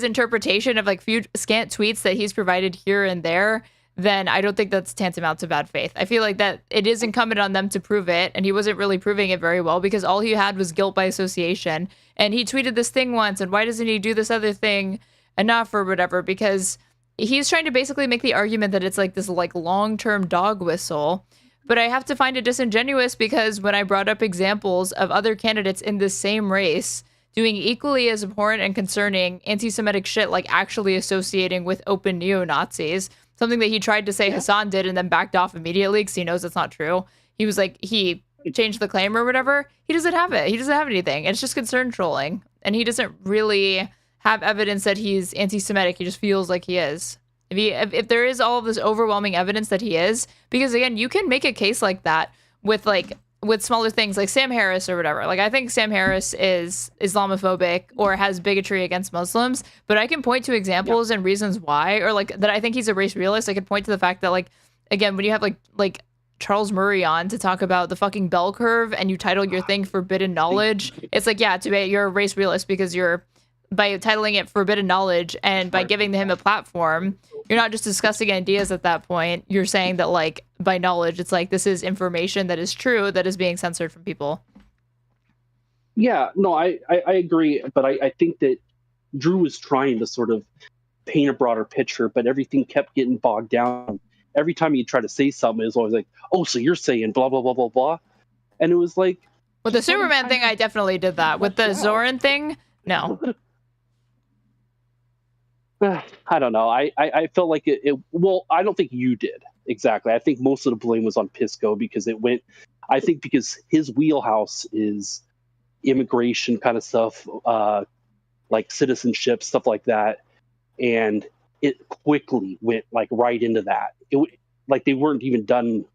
interpretation of like few scant tweets that he's provided here and there, then I don't think that's tantamount to bad faith. I feel like that it is incumbent on them to prove it, and he wasn't really proving it very well, because all he had was guilt by association. And he tweeted this thing once, and why doesn't he do this other thing enough or whatever? Because he's trying to basically make the argument that it's like this like long-term dog whistle. But I have to find it disingenuous, because when I brought up examples of other candidates in this same race doing equally as abhorrent and concerning anti-Semitic shit, like actually associating with open neo-Nazis, something that he tried to say Hassan did and then backed off immediately because he knows it's not true. He was like, he changed the claim or whatever. He doesn't have it. He doesn't have anything. It's just concern trolling. And he doesn't really have evidence that he's anti-Semitic. He just feels like he is. If there is all of this overwhelming evidence that he is, because again, you can make a case like that with smaller things like Sam Harris or whatever. Like, I think Sam Harris is Islamophobic or has bigotry against Muslims, but I can point to examples and reasons why, or like that I think he's a race realist. I could point to the fact that, like, again, when you have like Charles Murray on to talk about the fucking bell curve and you title your thing Forbidden Knowledge, it's like, yeah, you're a race realist because you're, by titling it Forbidden Knowledge and by giving him a platform, you're not just discussing ideas at that point. You're saying that, like, by knowledge, it's like this is information that is true that is being censored from people. Yeah, no, I agree. But I think that Drew was trying to sort of paint a broader picture, but everything kept getting bogged down. Every time you try to say something, it was always like, oh, so you're saying blah, blah, blah, blah, blah. And it was like... With the Superman thing, I definitely did that. With the Zoran thing, no. I don't know. I felt like it. Well, I don't think you did exactly. I think most of the blame was on Pisco, because because his wheelhouse is immigration kind of stuff, like citizenship, stuff like that. And it quickly went like right into that. Like they weren't even done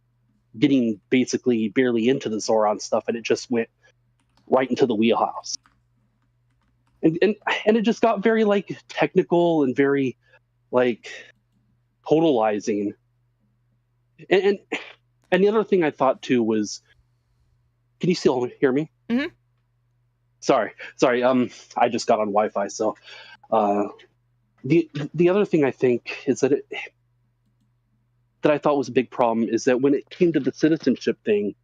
getting basically barely into the Zoran stuff, and it just went right into the wheelhouse. And it just got very like technical and very like totalizing. And the other thing I thought too was, can you still hear me? Mm-hmm. Sorry. I just got on Wi-Fi, so the other thing I think is that that I thought was a big problem is that when it came to the citizenship thing,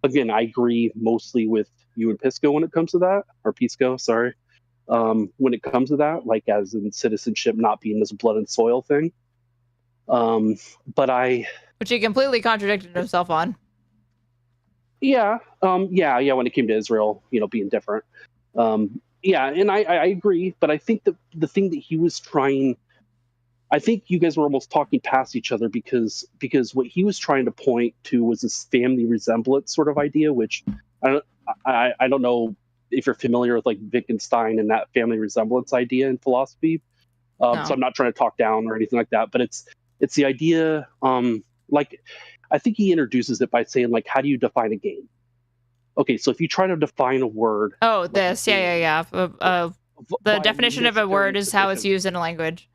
again, I agree mostly with you and Pisco when it comes to that, or Pisco, sorry. When it comes to that, like as in citizenship not being this blood and soil thing. Which he completely contradicted himself on. Yeah, when it came to Israel, being different. Yeah, and I agree, but I think the thing that he was trying, I think you guys were almost talking past each other because what he was trying to point to was this family resemblance sort of idea, which I don't know if you're familiar with like Wittgenstein and that family resemblance idea in philosophy. No. So I'm not trying to talk down or anything like that, but it's the idea, like I think he introduces it by saying like, how do you define a game? Okay, so if you try to define a word. Oh, this, yeah. The definition of a word is how it's used in a language.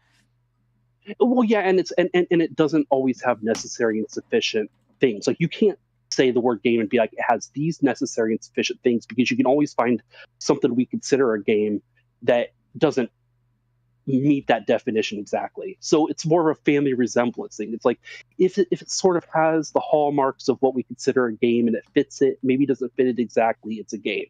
Well, yeah, and it doesn't always have necessary and sufficient things. Like you can't say the word game and be like, it has these necessary and sufficient things, because you can always find something we consider a game that doesn't meet that definition exactly. So it's more of a family resemblance thing. It's like if it sort of has the hallmarks of what we consider a game and it fits it, maybe doesn't fit it exactly, it's a game.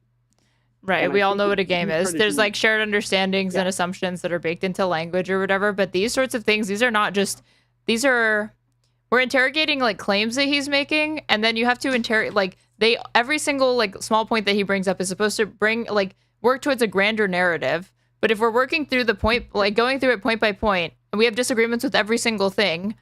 Right, And we all know what a game is. There's like shared understandings and assumptions that are baked into language or whatever, but these sorts of things, we're interrogating like claims that he's making, and then you have to interrogate like every single like small point that he brings up is supposed to work towards a grander narrative. But if we're working through the point, like going through it point by point, and we have disagreements with every single thing,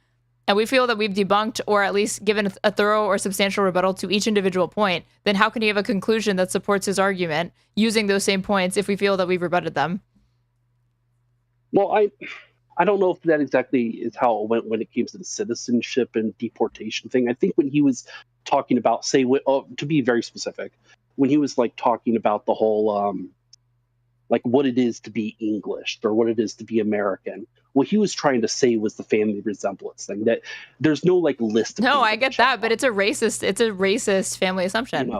and we feel that we've debunked or at least given a thorough or substantial rebuttal to each individual point, then how can he have a conclusion that supports his argument using those same points if we feel that we've rebutted them? Well, I don't know if that exactly is how it went when it came to the citizenship and deportation thing. I think when he was talking about, to be very specific, when he was like talking about the whole, like what it is to be English or what it is to be American, what he was trying to say was the family resemblance thing, that there's no like list. No, I get that, but it's a racist family assumption.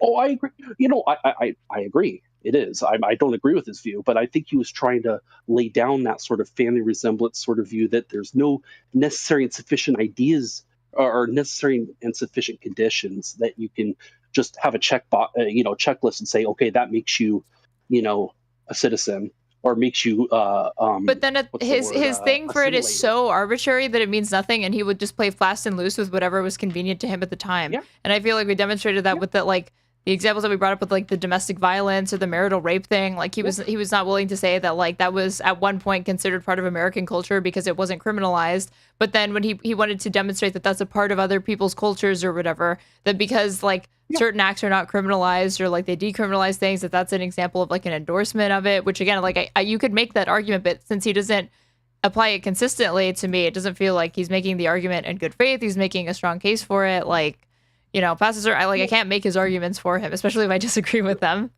Oh, I agree. I agree. It is. I don't agree with his view, but I think he was trying to lay down that sort of family resemblance sort of view, that there's no necessary and sufficient ideas or necessary and sufficient conditions that you can just have a checklist and say, okay, that makes you, a citizen, or makes you. But then his thing for it is so arbitrary that it means nothing, and he would just play fast and loose with whatever was convenient to him at the time. Yeah. And I feel like we demonstrated that with the examples that we brought up with like the domestic violence or the marital rape thing. Like he was not willing to say that like that was at one point considered part of American culture because it wasn't criminalized. But then when he wanted to demonstrate that that's a part of other people's cultures or whatever, that because like certain acts are not criminalized or like they decriminalize things, that's an example of like an endorsement of it, which again, like you could make that argument, but since he doesn't apply it consistently, to me, it doesn't feel like he's making the argument in good faith. He's making a strong case for it. Like, Pastor, I can't make his arguments for him, especially if I disagree with them.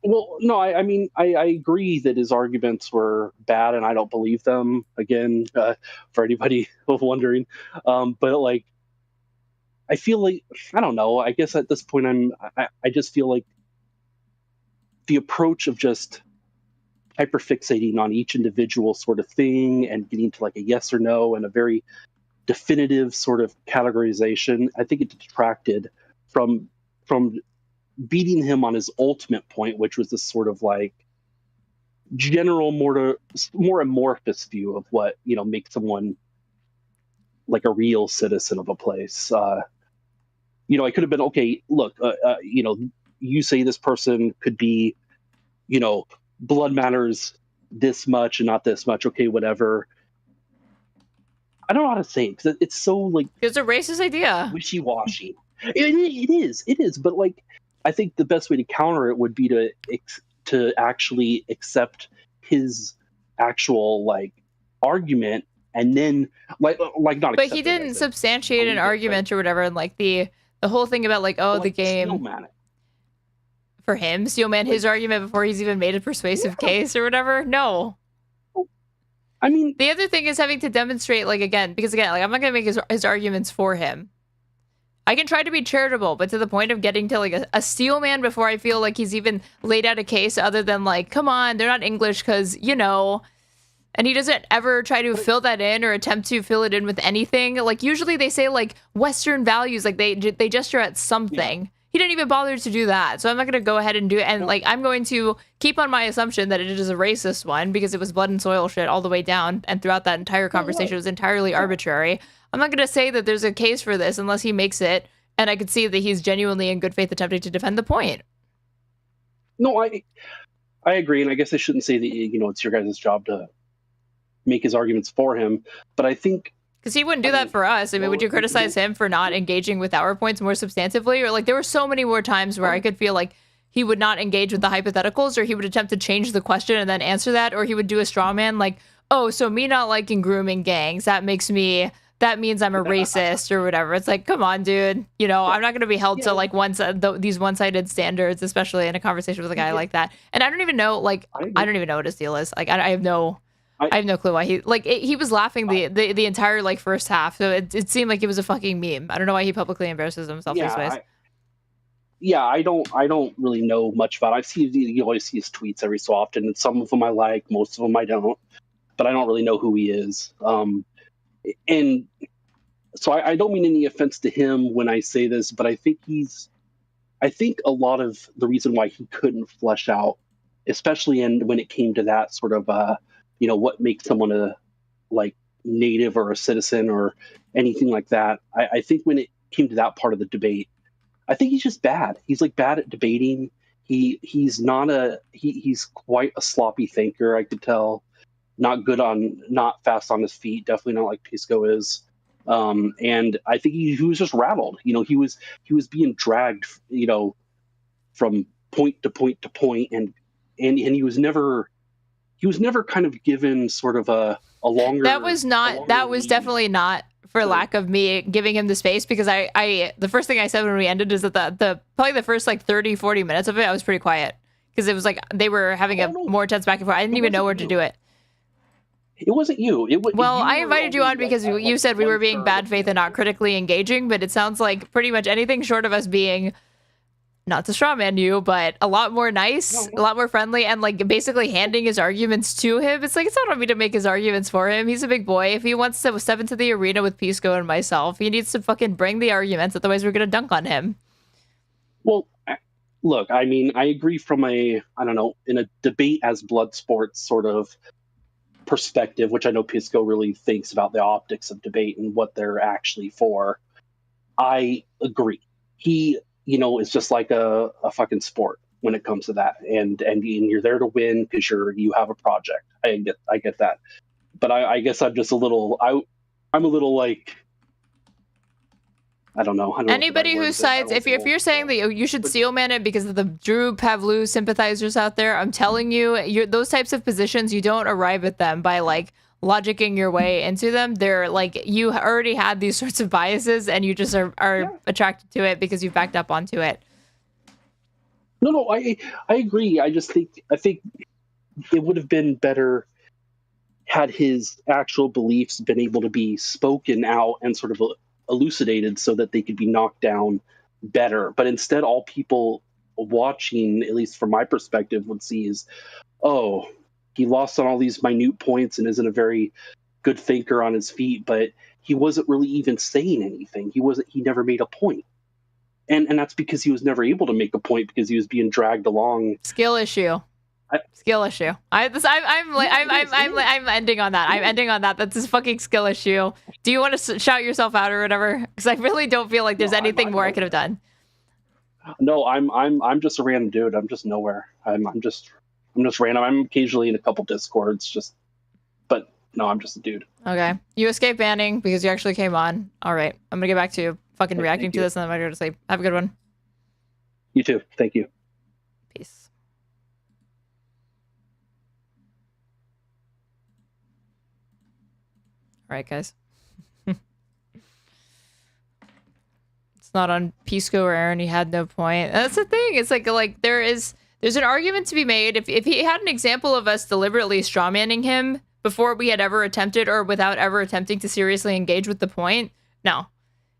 Well, no, I mean, I agree that his arguments were bad, and I don't believe them. Again, for anybody wondering, but like, I feel like, I don't know. I guess at this point, I just feel like the approach of just hyperfixating on each individual sort of thing and getting to like a yes or no and a very definitive sort of categorization, I think it detracted from beating him on his ultimate point, which was this sort of like general, more amorphous view of what makes someone like a real citizen of a place. I could have been, okay, look, you say this person could be, blood matters this much and not this much. Okay, whatever. I don't know how to say it because it's so like it's a racist idea, wishy-washy. It is. But like, I think the best way to counter it would be to actually accept his actual like argument, and then like not. But he didn't substantiate an argument or whatever, and like the whole thing about like, oh, the game for him, steelman his argument before he's even made a persuasive case or whatever. No. I mean, the other thing is having to demonstrate, like, again, because again, like, I'm not gonna make his arguments for him. I can try to be charitable, but to the point of getting to like a steel man before I feel like he's even laid out a case other than like, come on, they're not English because, you know, and he doesn't ever try to fill that in or attempt to fill it in with anything. Like usually they say like Western values, like they gesture at something. Yeah. He didn't even bother to do that. So I'm not going to go ahead and do it. And like, I'm going to keep on my assumption that it is a racist one because it was blood and soil shit all the way down. And throughout that entire conversation, it was entirely arbitrary. I'm not going to say that there's a case for this unless he makes it, and I could see that he's genuinely in good faith attempting to defend the point. No, I agree, and I guess I shouldn't say that, you know, it's your guys' job to make his arguments for him, but I think... Because he wouldn't do that for us. I mean, would you criticize him for not engaging with our points more substantively? Or, like, there were so many more times where I could feel like he would not engage with the hypotheticals, or he would attempt to change the question and then answer that, or he would do a straw man like, oh, so me not liking grooming gangs, that means I'm a racist or whatever. It's like, come on, dude. You know, I'm not going to be held to like these one-sided standards, especially in a conversation with a guy like that. And I don't even know, like, I don't even know what his deal is. Like, I have no clue why he was laughing the entire like first half. So it seemed like it was a fucking meme. I don't know why he publicly embarrasses himself these ways. I don't really know much about it. You always see his tweets every so often, and some of them I like, most of them I don't. But I don't really know who he is. And so I don't mean any offense to him when I say this, but I think a lot of the reason why he couldn't flesh out, especially when it came to that sort of, you know, what makes someone a like native or a citizen or anything like that. I think when it came to that part of the debate, I think he's just bad. He's like bad at debating. He's quite a sloppy thinker. I could tell. Not fast on his feet, definitely not like Pisco is. And I think he was just rattled. You know, he was being dragged, you know, from point to point to point, and he was never kind of given sort of a longer. That was definitely not for lack of me giving him the space, because I the first thing I said when we ended is that the probably the first like 30-40 minutes of it I was pretty quiet because it was like they were having a more intense back and forth. I didn't even know where to do it. It wasn't you. I invited you on because you said we were being bad faith and not critically engaging, but it sounds like pretty much anything short of us being, not to strawman you, but a lot more nice, a lot more friendly, and like basically handing his arguments to him. It's like, it's not on me to make his arguments for him. He's a big boy. If he wants to step into the arena with Pisco and myself, he needs to fucking bring the arguments, otherwise we're going to dunk on him. Well, look, I mean, I agree from in a debate as blood sports sort of perspective, which I know Pisco really thinks about the optics of debate and what they're actually for. I agree. He, you know, is just like a fucking sport when it comes to that, and you're there to win because you have a project. I get that, but I guess I'm just a little. I'm a little like. I don't know. Anybody who sides, if you're saying that you should steelman it because of the Drew Pavlou sympathizers out there, I'm telling you, those types of positions, you don't arrive at them by like logicking your way into them. They're like, you already had these sorts of biases and you just are attracted to it because you've backed up onto it. No, I agree. I think it would have been better had his actual beliefs been able to be spoken out and sort of elucidated so that they could be knocked down better. But instead, all people watching, at least from my perspective, would see is, oh, he lost on all these minute points and isn't a very good thinker on his feet, but he wasn't really even saying anything. He never made a point. And that's because he was never able to make a point because he was being dragged along. Skill issue. I'm ending on that. I'm ending on that. That's his fucking skill issue. Do you want to shout yourself out or whatever? Because I really don't feel like there's anything more I could have done. No, I'm just a random dude. I'm just nowhere. I'm just random. I'm occasionally in a couple discords, but no, I'm just a dude. Okay, you escaped banning because you actually came on. All right, I'm gonna get back to fucking reacting to this, and then I'm gonna go to sleep. Have a good one. You too. Thank you. Peace. right, guys. It's not on Pisco or Aaron. He had no point. That's the thing. It's like there's an argument to be made. If he had an example of us deliberately strawmanning him before we had ever attempted or without ever attempting to seriously engage with the point, no.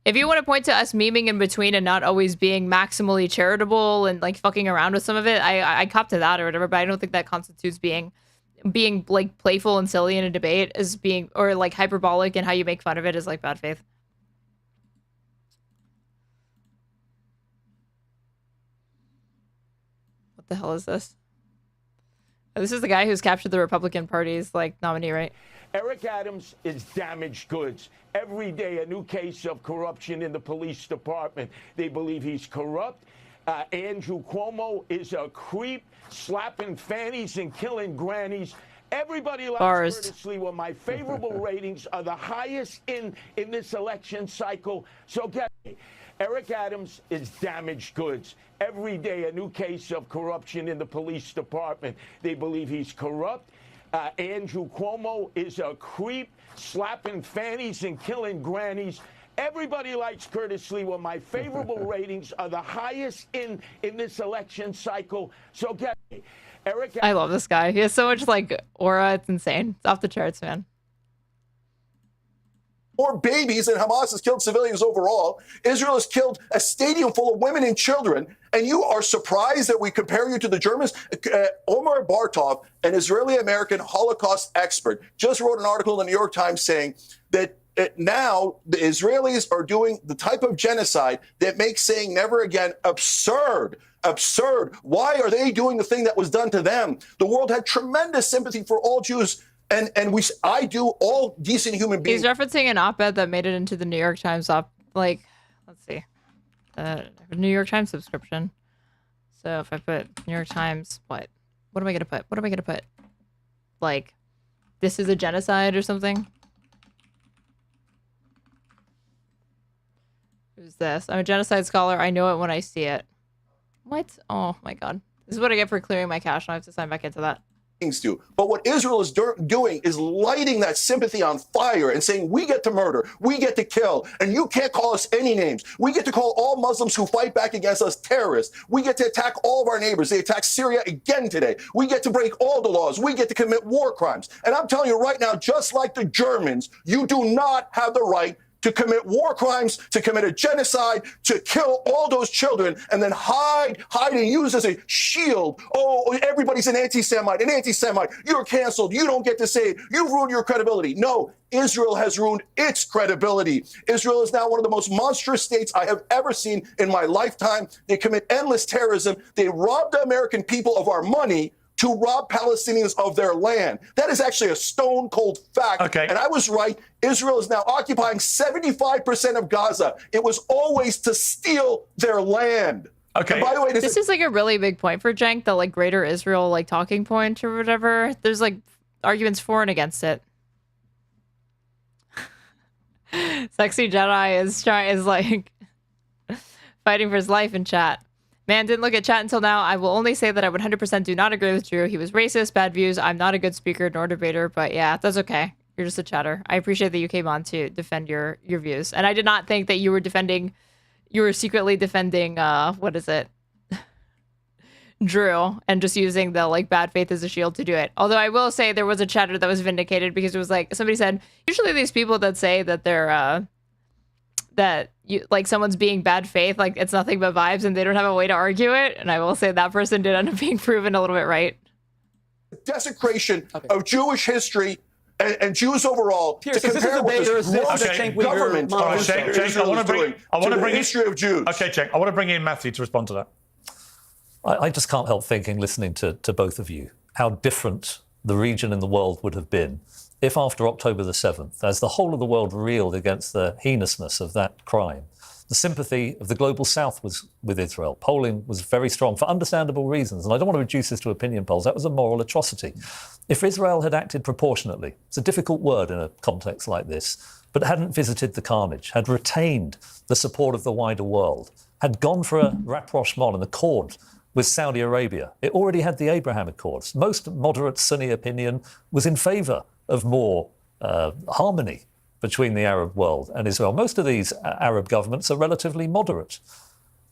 If you want to point to us memeing in between and not always being maximally charitable and like fucking around with some of it, I cop to that or whatever, but I don't think that constitutes being like playful and silly in a debate as being, or like hyperbolic in how you make fun of it is like bad faith. What the hell is this? Oh, this is the guy who's captured the Republican Party's like nominee, right? Eric Adams is damaged goods. Every day, a new case of corruption in the police department. They believe he's corrupt. Andrew Cuomo is a creep, slapping fannies and killing grannies. Everybody likes Curtis Lee. Well, my favorable ratings are the highest in this election cycle. So get me. Eric Adams is damaged goods. Every day, a new case of corruption in the police department. They believe he's corrupt. Andrew Cuomo is a creep, slapping fannies and killing grannies. Everybody likes Curtis Lee. Well, my favorable ratings are the highest in this election cycle. So get me. Eric. I love this guy. He has so much like aura. It's insane. It's off the charts, man. More babies, and Hamas has killed civilians overall. Israel has killed a stadium full of women and children. And you are surprised that we compare you to the Germans? Omar Bartov, an Israeli-American Holocaust expert, just wrote an article in the New York Times saying that now the Israelis are doing the type of genocide that makes saying never again absurd. Absurd. Why are they doing the thing that was done to them? The world had tremendous sympathy for all Jews. And I do, all decent human beings. He's referencing an op-ed that made it into the New York Times let's see. New York Times subscription. So if I put New York Times, what am I going to put? Like, this is a genocide or something? Who's this? I'm a genocide scholar. I know it when I see it. What? Oh my God. This is what I get for clearing my cache. I have to sign back into that. Do. But what Israel is doing is lighting that sympathy on fire and saying, we get to murder, we get to kill, and you can't call us any names. We get to call all Muslims who fight back against us terrorists. We get to attack all of our neighbors. They attacked Syria again today. We get to break all the laws. We get to commit war crimes. And I'm telling you right now, just like the Germans, you do not have the right to commit war crimes, to commit a genocide, to kill all those children, and then hide and use as a shield. Oh, everybody's an anti-Semite, You're canceled. You don't get to say it. You've ruined your credibility. No, Israel has ruined its credibility. Israel is now one of the most monstrous states I have ever seen in my lifetime. They commit endless terrorism. They rob the American people of our money to rob Palestinians of their land. That is actually a stone cold fact. Okay. And I was right. Israel is now occupying 75% of Gaza. It was always to steal their land. Okay. And by the way, this is like a really big point for Cenk, the like greater Israel like talking point or whatever. There's like arguments for and against it. Sexy Jedi is like fighting for his life in chat. Man, didn't look at chat until now. I will only say that I 100% do not agree with Drew. He was racist, bad views. I'm not a good speaker nor debater, but yeah, that's okay. You're just a chatter. I appreciate that you came on to defend your views. And I did not think that you were secretly defending, what is it? Drew, and just using the like bad faith as a shield to do it. Although I will say there was a chatter that was vindicated because it was like, somebody said, usually these people that say that they're, that you like someone's being bad faith, like it's nothing but vibes and they don't have a way to argue it. And I will say that person did end up being proven a little bit right. Desecration of Jewish history and Jews overall Piers, to compare with this Cenk government. All right, Cenk, I want to bring history of Jews. Okay, Cenk, I want to bring in Matthew to respond to that. I just can't help thinking, listening to both of you, how different the region and the world would have been if after October the 7th, as the whole of the world reeled against the heinousness of that crime, the sympathy of the global south was with Israel. Polling was very strong for understandable reasons. And I don't want to reduce this to opinion polls. That was a moral atrocity. If Israel had acted proportionately, it's a difficult word in a context like this, but hadn't visited the carnage, had retained the support of the wider world, had gone for a rapprochement, an accord with Saudi Arabia. It already had the Abraham Accords. Most moderate Sunni opinion was in favour of more harmony between the Arab world and Israel. Most of these Arab governments are relatively moderate.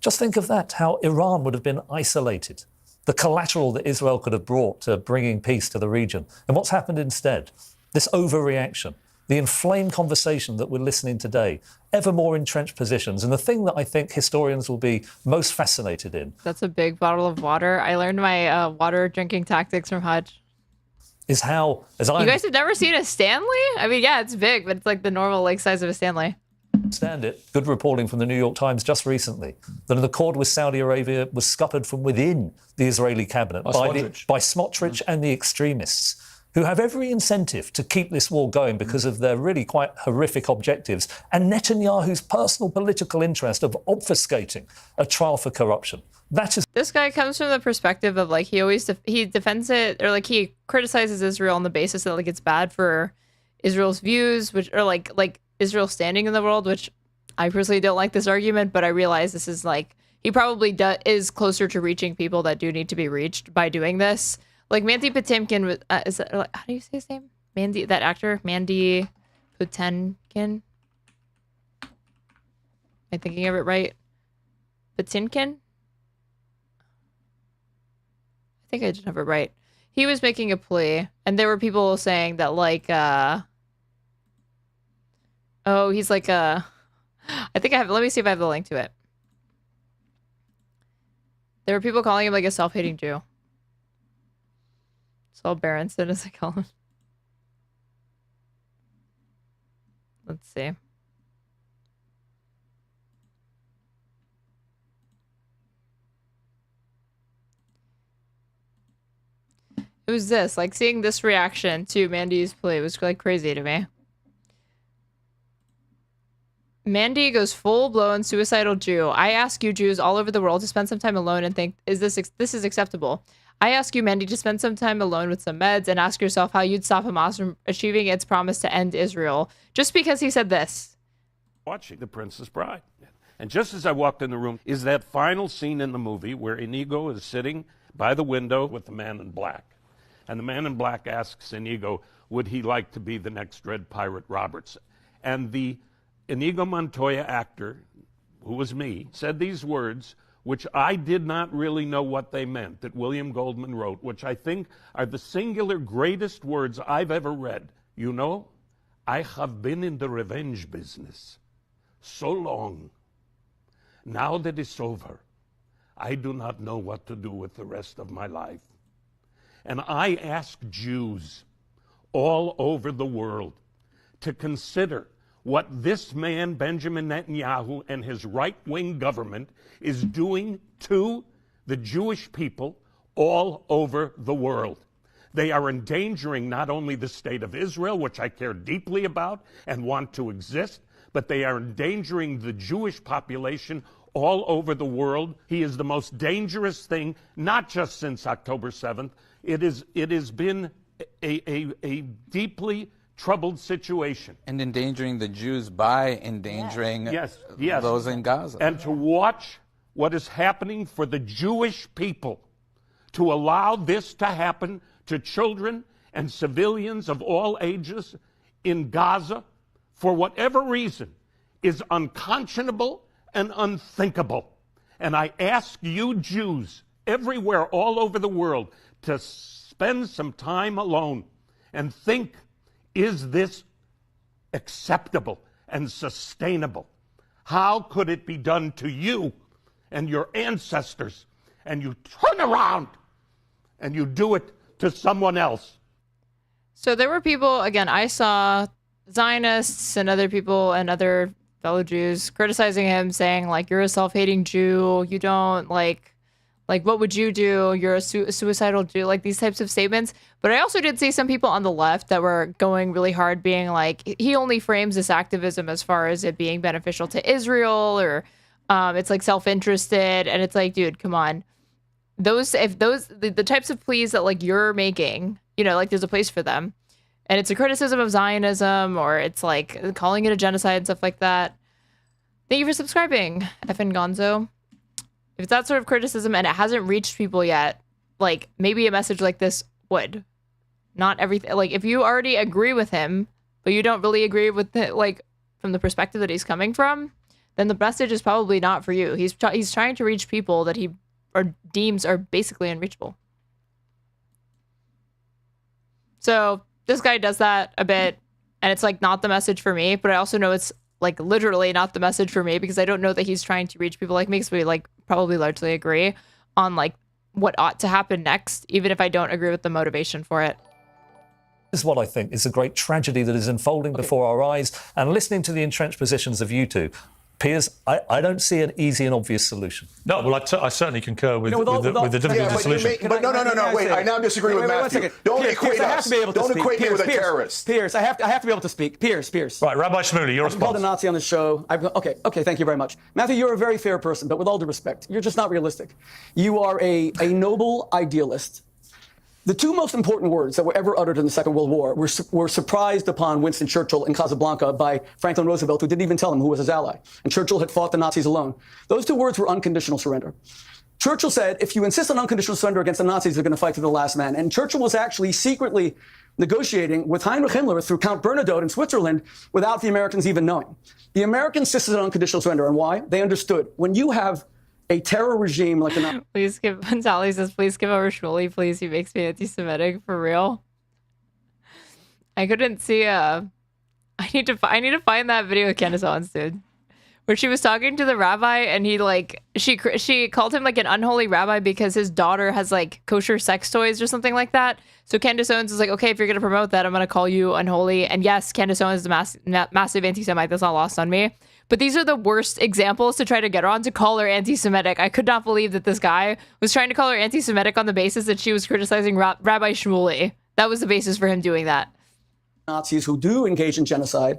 Just think of that, how Iran would have been isolated, the collateral that Israel could have brought to bringing peace to the region. And what's happened instead? This overreaction, the inflamed conversation that we're listening today, ever more entrenched positions. And the thing that I think historians will be most fascinated in. That's a big bottle of water. I learned my water drinking tactics from Hutch. Is how, as I You guys have never seen a Stanley? I mean, yeah, it's big, but it's like the normal like size of a Stanley. Understand it. Good reporting from the New York Times just recently that an accord with Saudi Arabia was scuppered from within the Israeli cabinet by Smotrich and the extremists, who have every incentive to keep this war going because of their really quite horrific objectives and Netanyahu's personal political interest of obfuscating a trial for corruption. That is. This guy comes from the perspective of like he always he defends it, or like he criticizes Israel on the basis that like it's bad for Israel's views, which are like Israel's standing in the world, which I personally don't like this argument, but I realize this is like he probably is closer to reaching people that do need to be reached by doing this. Like Mandy Patinkin, is that, how do you say his name? Mandy, that actor, Mandy Patinkin. Am I thinking of it right? Patinkin. I think I didn't have it right. He was making a plea, and there were people saying that, like, oh, he's like I think I have, let me see if I have the link to it. There were people calling him, like, a self-hating Jew. Saul Berenson, as I call him. Let's see. It was this, like seeing this reaction to Mandy's plea was like crazy to me. Mandy goes full-blown suicidal Jew. I ask you Jews all over the world to spend some time alone and think, this is acceptable? I ask you, Mandy, to spend some time alone with some meds and ask yourself how you'd stop Hamas from achieving its promise to end Israel. Just because he said this. Watching The Princess Bride. And just as I walked in the room is that final scene in the movie where Inigo is sitting by the window with the man in black. And the man in black asks Inigo, would he like to be the next Red Pirate Roberts? And the Inigo Montoya actor, who was me, said these words, which I did not really know what they meant, that William Goldman wrote, which I think are the singular greatest words I've ever read. You know, I have been in the revenge business so long. Now that it's over, I do not know what to do with the rest of my life. And I ask Jews all over the world to consider what this man, Benjamin Netanyahu, and his right-wing government is doing to the Jewish people all over the world. They are endangering not only the state of Israel, which I care deeply about and want to exist, but they are endangering the Jewish population all over the world. He is the most dangerous thing, not just since October 7th. It has been a deeply troubled situation. And endangering the Jews by endangering those in Gaza. And to watch what is happening for the Jewish people, to allow this to happen to children and civilians of all ages in Gaza, for whatever reason, is unconscionable and unthinkable. And I ask you Jews everywhere all over the world to spend some time alone and think, is this acceptable and sustainable? How could it be done to you and your ancestors, and you turn around and you do it to someone else? So there were people, again, I saw Zionists and other people and other fellow Jews criticizing him, saying, like, you're a self-hating Jew, you don't, like what would you do? You're a suicidal Jew, like these types of statements. But I also did see some people on the left that were going really hard, being like, he only frames this activism as far as it being beneficial to Israel, or it's like self-interested. And it's like, dude, come on. The types of pleas that like you're making, you know, like there's a place for them. And it's a criticism of Zionism, or it's like calling it a genocide and stuff like that. Thank you for subscribing, effing Gonzo. If it's that sort of criticism and it hasn't reached people yet, like maybe a message like this would. Not everything. Like if you already agree with him but you don't really agree with it, like from the perspective that he's coming from, then the message is probably not for you. He's trying to reach people that he deems are basically unreachable. So this guy does that a bit, and it's like not the message for me, but I also know it's like literally not the message for me because I don't know that he's trying to reach people. Like makes me like probably largely agree on like what ought to happen next, even if I don't agree with the motivation for it. This is what I think is a great tragedy that is unfolding before our eyes. And listening to the entrenched positions of you two, Piers, I don't see an easy and obvious solution. No, well, I certainly concur with the difficult solution. But no, wait. I now disagree with Matthew. Don't equate us. Don't equate me with a terrorist. Piers, I have to be able to speak. Piers. Right, Rabbi Shmuley, your response. I've called a Nazi on the show. Okay, thank you very much. Matthew, you're a very fair person, but with all due respect, you're just not realistic. You are a noble idealist. The two most important words that were ever uttered in the Second World War were surprised upon Winston Churchill in Casablanca by Franklin Roosevelt, who didn't even tell him who was his ally. And Churchill had fought the Nazis alone. Those two words were unconditional surrender. Churchill said, if you insist on unconditional surrender against the Nazis, they're going to fight to the last man. And Churchill was actually secretly negotiating with Heinrich Himmler through Count Bernadotte in Switzerland without the Americans even knowing. The Americans insisted on unconditional surrender. And why? They understood. When you have a terror regime like the Please give, Sally says, please skip over Shmuley, please. He makes me anti-Semitic, for real. I couldn't see, I need to find that video of Candace Owens, dude. Where she was talking to the rabbi and he like, she called him like an unholy rabbi because his daughter has like kosher sex toys or something like that. So Candace Owens is like, okay, if you're going to promote that, I'm going to call you unholy. And yes, Candace Owens is a massive anti-Semite. That's not lost on me. But these are the worst examples to try to get her on to call her anti-Semitic. I could not believe that this guy was trying to call her anti-Semitic on the basis that she was criticizing Rabbi Shmuley. That was the basis for him doing that. Nazis who do engage in genocide,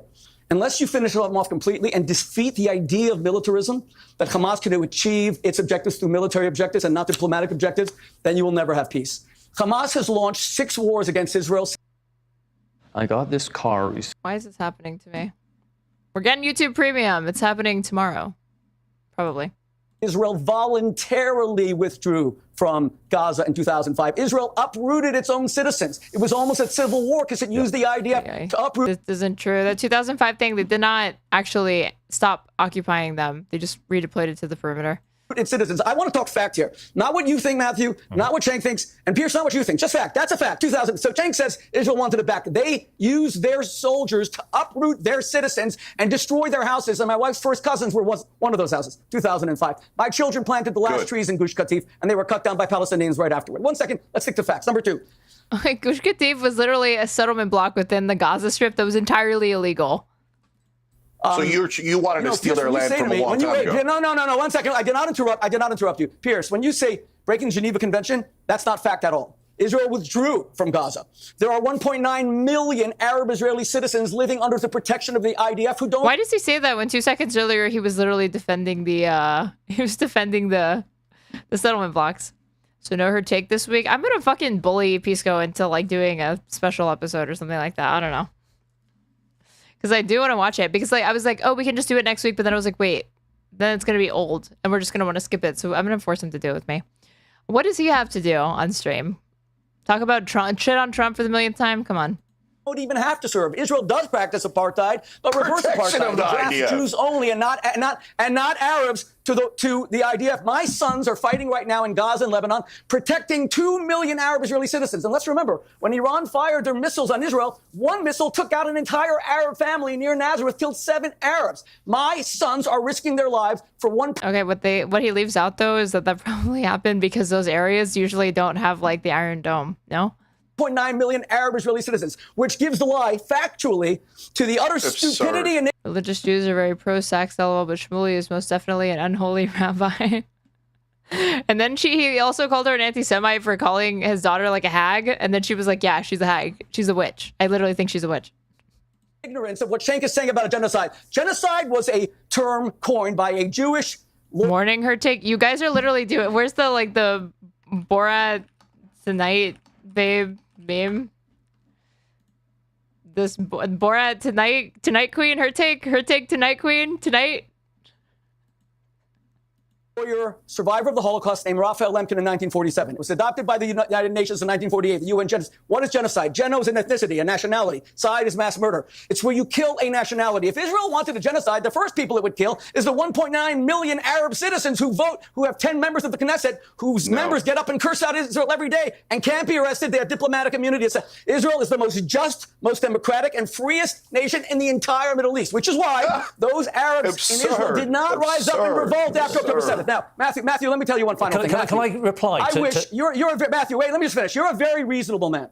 unless you finish them off completely and defeat the idea of militarism, that Hamas can achieve its objectives through military objectives and not diplomatic objectives, then you will never have peace. Hamas has launched 6 wars against Israel. I got this car. Why is this happening to me? We're getting YouTube Premium. It's happening tomorrow. Probably. Israel voluntarily withdrew from Gaza in 2005. Israel uprooted its own citizens. It was almost a civil war because it used the IDF to uproot. This isn't true. The 2005 thing, they did not actually stop occupying them. They just redeployed it to the perimeter. Its citizens. I want to talk fact here. Not what you think, Matthew. Not what Cenk thinks. And Pierce, not what you think. Just fact. That's a fact. 2000. So Cenk says Israel wanted it back. They used their soldiers to uproot their citizens and destroy their houses. And my wife's first cousins were one of those houses, 2005. My children planted the last trees in Gush Katif, and they were cut down by Palestinians right afterward. 1 second. Let's stick to facts. Number 2. Gush Katif was literally a settlement block within the Gaza Strip that was entirely illegal. So you wanted to steal their land from a long time ago. No. 1 second. I did not interrupt you. Pierce, when you say breaking Geneva Convention, that's not fact at all. Israel withdrew from Gaza. There are 1.9 million Arab Israeli citizens living under the protection of the IDF who don't. Why does he say that when 2 seconds earlier he was literally defending the settlement blocks? So no her take this week. I'm gonna fucking bully Pisco into like doing a special episode or something like that. I don't know. Because I do want to watch it. Because like I was like, oh, we can just do it next week. But then I was like, wait, then it's going to be old. And we're just going to want to skip it. So I'm going to force him to do it with me. What does he have to do on stream? Talk about Trump, shit on Trump for the millionth time? Come on. Don't even have to serve. Israel does practice apartheid, but reverse apartheid. It drafts Jews only and not Arabs to the IDF. My sons are fighting right now in Gaza and Lebanon, protecting 2 million Arab Israeli citizens. And let's remember, when Iran fired their missiles on Israel, one missile took out an entire Arab family near Nazareth, killed 7 Arabs. My sons are risking their lives for one. Okay, what he leaves out though is that probably happened because those areas usually don't have like the Iron Dome. No. 0.9 million Arab Israeli citizens, which gives the lie factually to the utter stupidity and religious Jews are very pro-sex, lol, but Shmuley is most definitely an unholy rabbi. And then he also called her an anti-Semite for calling his daughter like a hag, and then she was like, yeah, she's a hag. She's a witch. I literally think she's a witch. Ignorance of what Cenk is saying about a genocide. Genocide was a term coined by a Jewish... Morning her take. You guys are literally doing... Where's the Borat tonight, babe? Meme. This Borat tonight queen, her take tonight queen, tonight. lawyer, survivor of the Holocaust named Raphael Lemkin in 1947. It was adopted by the United Nations in 1948. The UN genocide. What is genocide? Geno is an ethnicity, a nationality. Side is mass murder. It's where you kill a nationality. If Israel wanted a genocide, the first people it would kill is the 1.9 million Arab citizens who vote, who have 10 members of the Knesset, whose members get up and curse out Israel every day and can't be arrested. They have diplomatic immunity. Israel is the most just, most democratic, and freest nation in the entire Middle East, which is why those Arabs in Israel did not rise up and revolt after October 7th. Now, Matthew, let me tell you one final thing. Can I reply? Matthew, wait, let me just finish. You're a very reasonable man.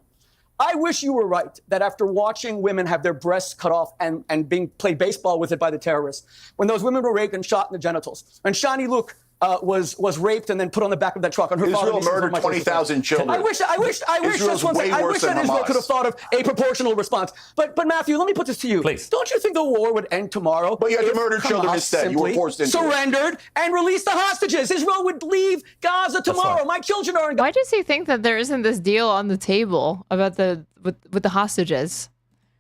I wish you were right that after watching women have their breasts cut off and being played baseball with it by the terrorists, when those women were raped and shot in the genitals, and Shani Luke was raped and then put on the back of that truck. And her Israel murdered 20,000 children. I wish that Israel could have thought of a proportional response. But Matthew, let me put this to you. Please. Don't you think the war would end tomorrow? But you had to murder children instead. You were forced into surrendered and released the hostages. Israel would leave Gaza tomorrow. My children are in Gaza. Why does he think that there isn't this deal on the table about with the hostages?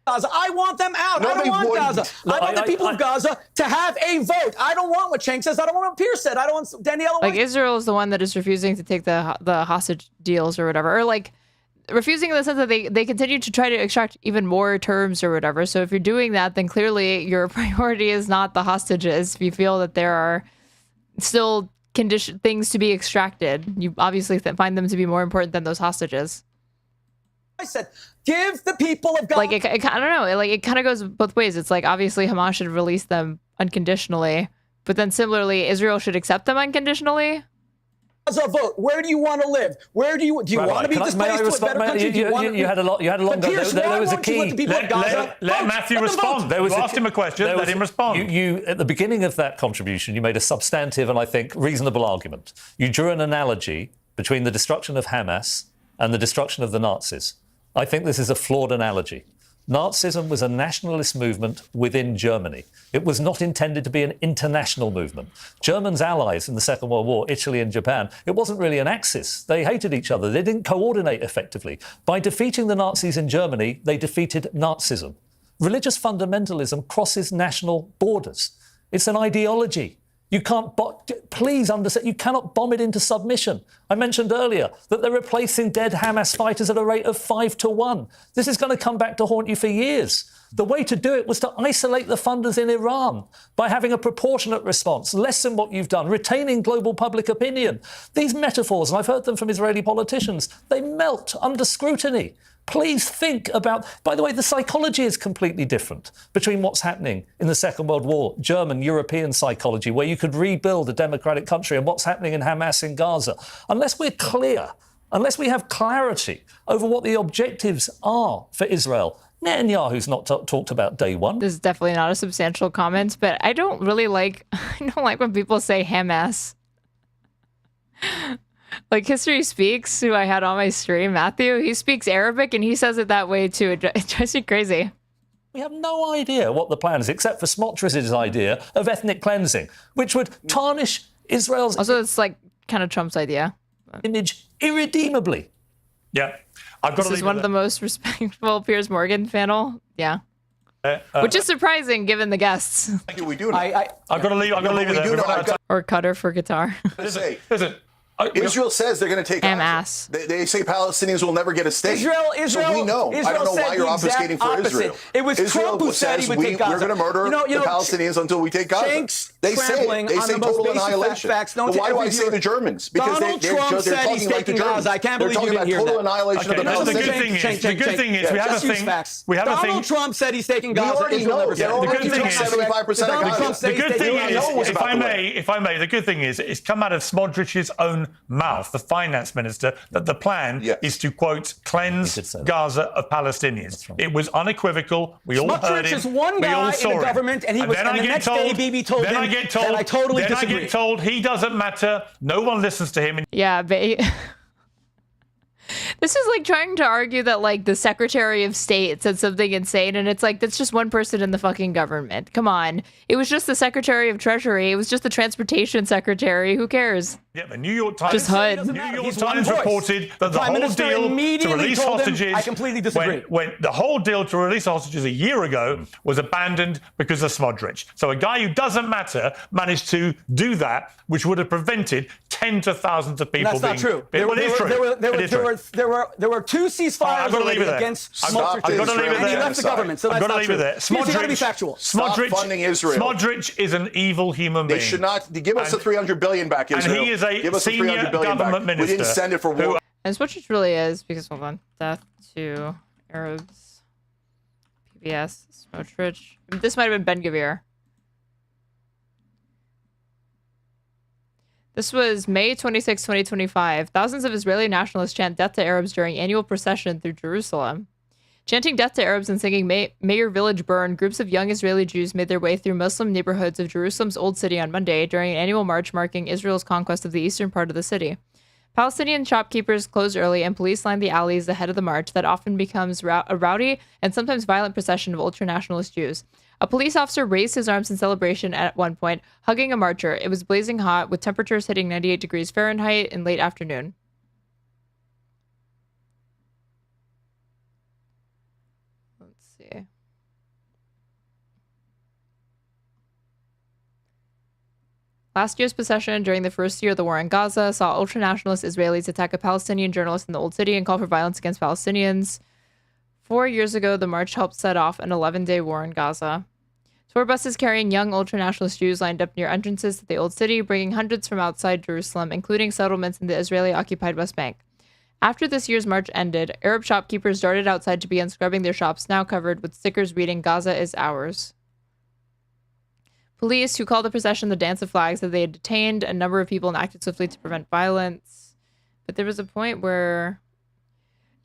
Gaza. I want them out. I don't want Gaza. I want the people of Gaza to have a vote. I don't want what Cenk says. I don't want what Piers said. I don't want Daniela. Like Israel is the one that is refusing to take the hostage deals or whatever, or like refusing in the sense that they continue to try to extract even more terms or whatever. So if you're doing that, then clearly your priority is not the hostages. If you feel that there are still things to be extracted, you obviously find them to be more important than those hostages. I said, give the people of Gaza. Like, I don't know. Like, it kind of goes both ways. It's like, obviously, Hamas should release them unconditionally. But then similarly, Israel should accept them unconditionally. Gaza vote. Where do you want to live? Where do you want to be displaced to a better country? You had a long. There was a key. Let Matthew respond. You asked him a question. Let him respond. You at the beginning of that contribution, you made a substantive and I think reasonable argument. You drew an analogy between the destruction of Hamas and the destruction of the Nazis. I think this is a flawed analogy. Nazism was a nationalist movement within Germany. It was not intended to be an international movement. Germans' allies in the Second World War, Italy and Japan, it wasn't really an axis. They hated each other. They didn't coordinate effectively. By defeating the Nazis in Germany, they defeated Nazism. Religious fundamentalism crosses national borders. It's an ideology. You can't, please understand, you cannot bomb it into submission. I mentioned earlier that they're replacing dead Hamas fighters at a rate of 5 to 1. This is going to come back to haunt you for years. The way to do it was to isolate the funders in Iran by having a proportionate response, less than what you've done, retaining global public opinion. These metaphors, and I've heard them from Israeli politicians, they melt under scrutiny. Please think about, by the way, the psychology is completely different between what's happening in the Second World War, German, European psychology, where you could rebuild a democratic country, and what's happening in Hamas in Gaza. Unless we're clear, unless we have clarity over what the objectives are for Israel, Netanyahu's not talked about day one. This is definitely not a substantial comment, but I don't like when people say Hamas. Like History Speaks, who I had on my stream, Matthew, he speaks Arabic and he says it that way too. It drives me crazy. We have no idea what the plan is, except for Smotrich's idea of ethnic cleansing, which would tarnish Israel's... Also, it's like kind of Trump's idea. ...image irredeemably. Yeah. This is one of the most respectful Piers Morgan panel. Yeah. Which is surprising given the guests. We do. I've got to leave it there. Or Cutter for guitar. Listen. Israel says they're going to take Hamas. They say Palestinians will never get a state. Israel. So we know. I don't know why you're obfuscating for Israel. It was Israel Trump who said he would take Gaza. We're going to murder the Palestinians until we take Gaza. They say total annihilation. But why do I say the Germans? Because they're talking like the Germans. I can't believe you didn't hear that. Total annihilation of the Palestinians. The good thing is we have a thing. Donald Trump said he's taking Gaza. Israel never gets it. The good thing is 75% of Gaza. The good thing is, if I may, the good thing is it's come out of Smotrich's own mouth, the finance minister, that the plan is to, quote, cleanse Gaza of Palestinians. It was unequivocal. We all heard it. Smotrich is one guy in the government, and he was. And the next day, Bibi told him. I get told. I totally disagree. Then I get told he doesn't matter. No one listens to him. Yeah, but this is like trying to argue that like the Secretary of State said something insane, and it's like that's just one person in the fucking government. Come on, it was just the Secretary of Treasury. It was just the Transportation Secretary. Who cares? Yeah, the New York Times. Just HUD. New York Times reported that the Prime whole Minister deal to immediately release told him, hostages. I completely disagree. When the whole deal to release hostages a year ago was abandoned because of Smodrich. So a guy who doesn't matter managed to do that, which would have prevented tens of thousands of people. That's not true. Well, it is true. There were two ceasefires already against Smotrich. I've got to leave it And he there. left the government, so I've that's got to not leave true. it there. Piers, you gotta be factual. Stop funding Israel. Smodrich is an evil human being. They should not give us the $300 billion back, Israel. And he is a give us the senior $300 billion government back. minister. We didn't send it for war. And Smodrich really is, because hold on, death to Arabs, PBS, Smodrich. This might have been Ben-Gvir. This was May 26, 2025. Thousands of Israeli nationalists chant death to Arabs during annual procession through Jerusalem. Chanting death to Arabs and singing May Your Village Burn, groups of young Israeli Jews made their way through Muslim neighborhoods of Jerusalem's Old City on Monday during an annual march marking Israel's conquest of the eastern part of the city. Palestinian shopkeepers closed early and police lined the alleys ahead of the march that often becomes a rowdy and sometimes violent procession of ultranationalist Jews. A police officer raised his arms in celebration at one point, hugging a marcher. It was blazing hot, with temperatures hitting 98 degrees Fahrenheit in late afternoon. Let's see. Last year's procession during the first year of the war in Gaza saw ultranationalist Israelis attack a Palestinian journalist in the Old City and call for violence against Palestinians. 4 years ago, the march helped set off an 11-day war in Gaza. Tour buses carrying young ultranationalist Jews lined up near entrances to the Old City, bringing hundreds from outside Jerusalem, including settlements in the Israeli-occupied West Bank. After this year's march ended, Arab shopkeepers darted outside to begin scrubbing their shops, now covered with stickers reading, "Gaza is ours." Police, who called the procession the Dance of Flags, said they had detained a number of people and acted swiftly to prevent violence. But there was a point where...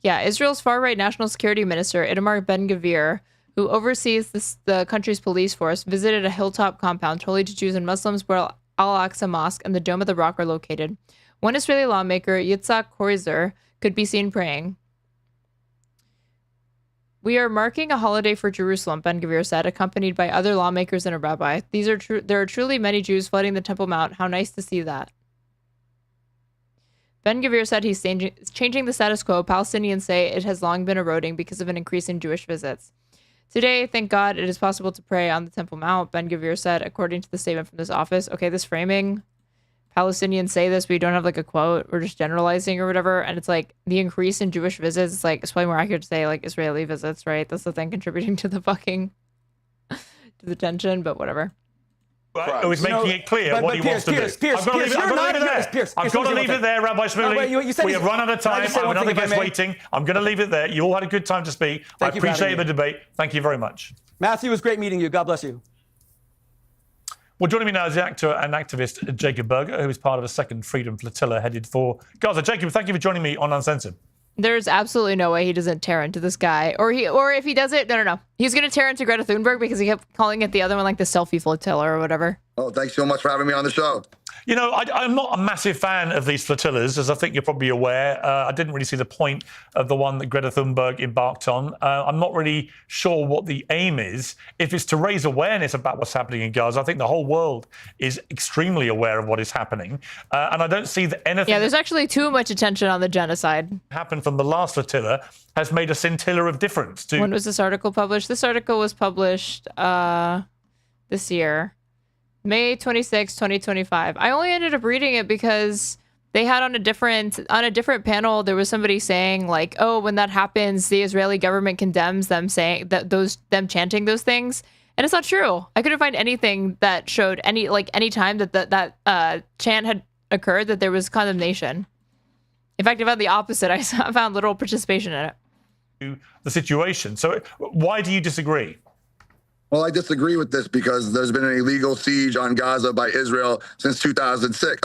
Yeah, Israel's far-right National Security Minister, Itamar Ben-Gvir, who oversees the country's police force, visited a hilltop compound holy to Jews and Muslims where Al-Aqsa Mosque and the Dome of the Rock are located. One Israeli lawmaker, Yitzhak Koizer, could be seen praying. "We are marking a holiday for Jerusalem," Ben-Gvir said, accompanied by other lawmakers and a rabbi. There are truly many Jews flooding the Temple Mount. How nice to see that. Ben-Gvir said he's changing the status quo. Palestinians say it has long been eroding because of an increase in Jewish visits. "Today, thank God, it is possible to pray on the Temple Mount," Ben-Gvir said, according to the statement from this office. Okay, this framing, Palestinians say this, but you don't have like a quote. We're just generalizing or whatever. And it's like the increase in Jewish visits. It's like, it's probably more accurate to say like Israeli visits, right? That's the thing contributing to the fucking, to the tension, but whatever. Right. He's making it clear what he wants to do. I've got to leave it there. I've got to leave it there, Rabbi Shmuley. We have run out of time. I have another guest waiting. I'm going to leave it there. You all had a good time to speak. I appreciate the debate. Thank you very much. Matthew, it was great meeting you. God bless you. Well, joining me now is the actor and activist Jacob Berger, who is part of a second Freedom Flotilla headed for Gaza. Jacob, thank you for joining me on Uncensored. There's absolutely no way he doesn't tear into this guy. Or if he does it, no. He's going to tear into Greta Thunberg because he kept calling it the other one, like the selfie flotilla or whatever. Oh, thanks so much for having me on the show. You know, I'm not a massive fan of these flotillas, as I think you're probably aware. I didn't really see the point of the one that Greta Thunberg embarked on. I'm not really sure what the aim is. If it's to raise awareness about what's happening in Gaza, I think the whole world is extremely aware of what is happening. And I don't see that anything... Yeah, there's actually too much attention on the genocide. ...happened from the last flotilla has made a scintilla of difference. When was this article published? This article was published this year. May 26, 2025. I only ended up reading it because they had on a different panel, there was somebody saying like, oh, when that happens, the Israeli government condemns them saying that them chanting those things. And it's not true. I couldn't find anything that showed any time that chant had occurred that there was condemnation. In fact, I found the opposite. I found little participation in it. The situation. So why do you disagree? Well, I disagree with this because there's been an illegal siege on Gaza by Israel since 2007.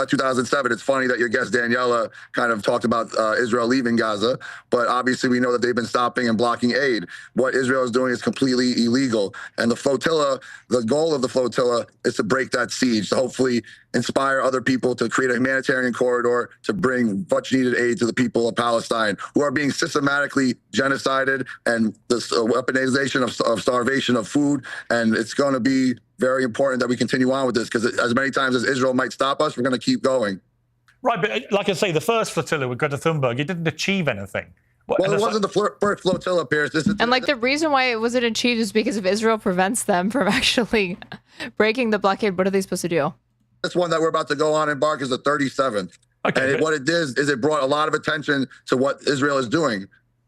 It's funny that your guest Daniela kind of talked about Israel leaving Gaza, but obviously we know that they've been stopping and blocking aid. What Israel is doing is completely illegal. And the flotilla, the goal of the flotilla is to break that siege, to hopefully inspire other people to create a humanitarian corridor to bring much needed aid to the people of Palestine who are being systematically genocided and the weaponization of starvation of food. And it's going to be very important that we continue on with this because as many times as Israel might stop us, we're going to keep going. Right, but like I say, the first flotilla with Greta Thunberg, it didn't achieve anything. Well, it wasn't the first flotilla, Piers. And like the reason why it wasn't achieved is because if Israel prevents them from actually breaking the blockade, what are they supposed to do? This one that we're about to go on embark is the 37th. Okay, and what it did is it brought a lot of attention to what Israel is doing.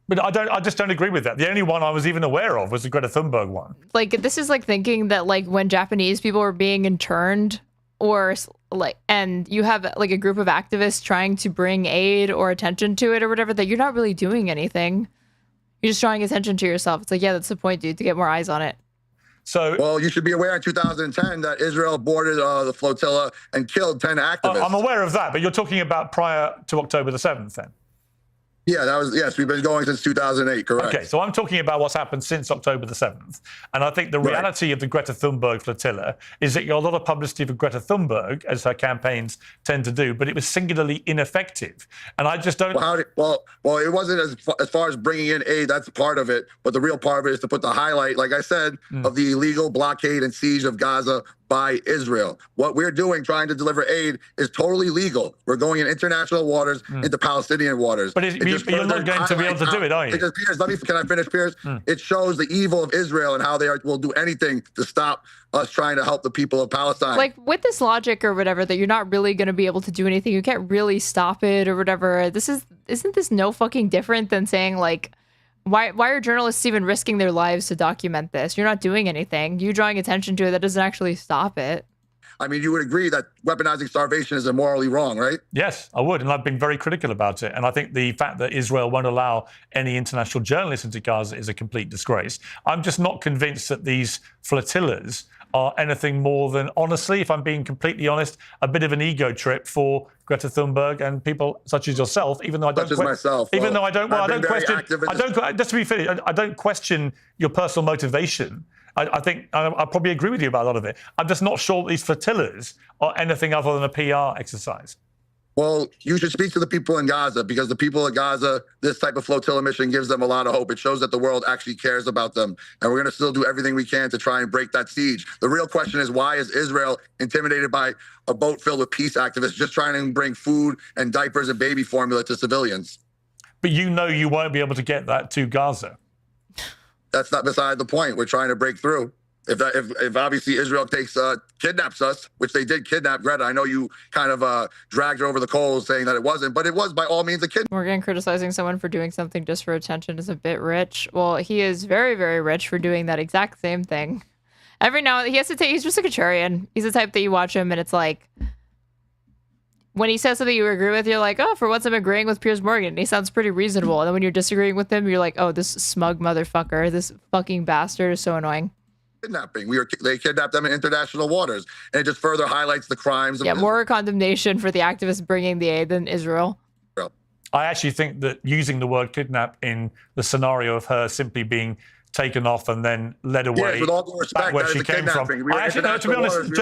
But I just don't agree with that. The only one I was even aware of was the Greta Thunberg one. Like, this is like thinking that like when Japanese people were being interned or like, and you have like a group of activists trying to bring aid or attention to it or whatever, that you're not really doing anything. You're just drawing attention to yourself. It's like, yeah, that's the point, dude, to get more eyes on it. So, well, you should be aware in 2010 that Israel boarded the flotilla and killed 10 activists. I'm aware of that, but you're talking about prior to October the 7th then? Yeah, yes, we've been going since 2008, correct. Okay, so I'm talking about what's happened since October the 7th. And I think the reality of the Greta Thunberg flotilla is that you got a lot of publicity for Greta Thunberg, as her campaigns tend to do, but it was singularly ineffective. And I just don't... Well, it wasn't as far as bringing in aid, that's part of it. But the real part of it is to put the highlight, like I said, of the illegal blockade and siege of Gaza by Israel. What we're doing, trying to deliver aid, is totally legal. We're going in international waters, into Palestinian waters. But you're not going to be able to do it, are you? Piers, can I finish, Piers? It shows the evil of Israel and how they will do anything to stop us trying to help the people of Palestine. Like, with this logic or whatever, that you're not really going to be able to do anything, you can't really stop it or whatever. Isn't this no fucking different than saying, like, why are journalists even risking their lives to document this? You're not doing anything. You drawing attention to it, that doesn't actually stop it. I mean, you would agree that weaponizing starvation is immorally wrong, right? Yes, I would. And I've been very critical about it. And I think the fact that Israel won't allow any international journalists into Gaza is a complete disgrace. I'm just not convinced that these flotillas are anything more than, honestly, if I'm being completely honest, a bit of an ego trip for Greta Thunberg and people such as yourself, even though I don't just to be fair, I don't question your personal motivation. I think I probably agree with you about a lot of it. I'm just not sure that these flotillas are anything other than a PR exercise. Well, you should speak to the people in Gaza, because the people of Gaza, this type of flotilla mission gives them a lot of hope. It shows that the world actually cares about them. And we're going to still do everything we can to try and break that siege. The real question is, why is Israel intimidated by a boat filled with peace activists just trying to bring food and diapers and baby formula to civilians? But you know you won't be able to get that to Gaza. That's not beside the point. We're trying to break through. If obviously Israel kidnaps us, which they did kidnap Greta, I know you kind of dragged her over the coals saying that it wasn't, but it was by all means a kidnapping. Morgan criticizing someone for doing something just for attention is a bit rich. Well, he is very, very rich for doing that exact same thing. Every now and then, he's just a contrarian. He's the type that you watch him and it's like, when he says something you agree with, you're like, oh, for once I'm agreeing with Piers Morgan. He sounds pretty reasonable. And then when you're disagreeing with him, you're like, oh, this smug motherfucker, this fucking bastard is so annoying. Kidnapping. They kidnapped them in international waters, and it just further highlights the crimes. More condemnation for the activists bringing the aid than Israel. I actually think that using the word kidnap in the scenario of her simply being taken off and then led away with all due respect, back where she came from. I actually, no, to be honest,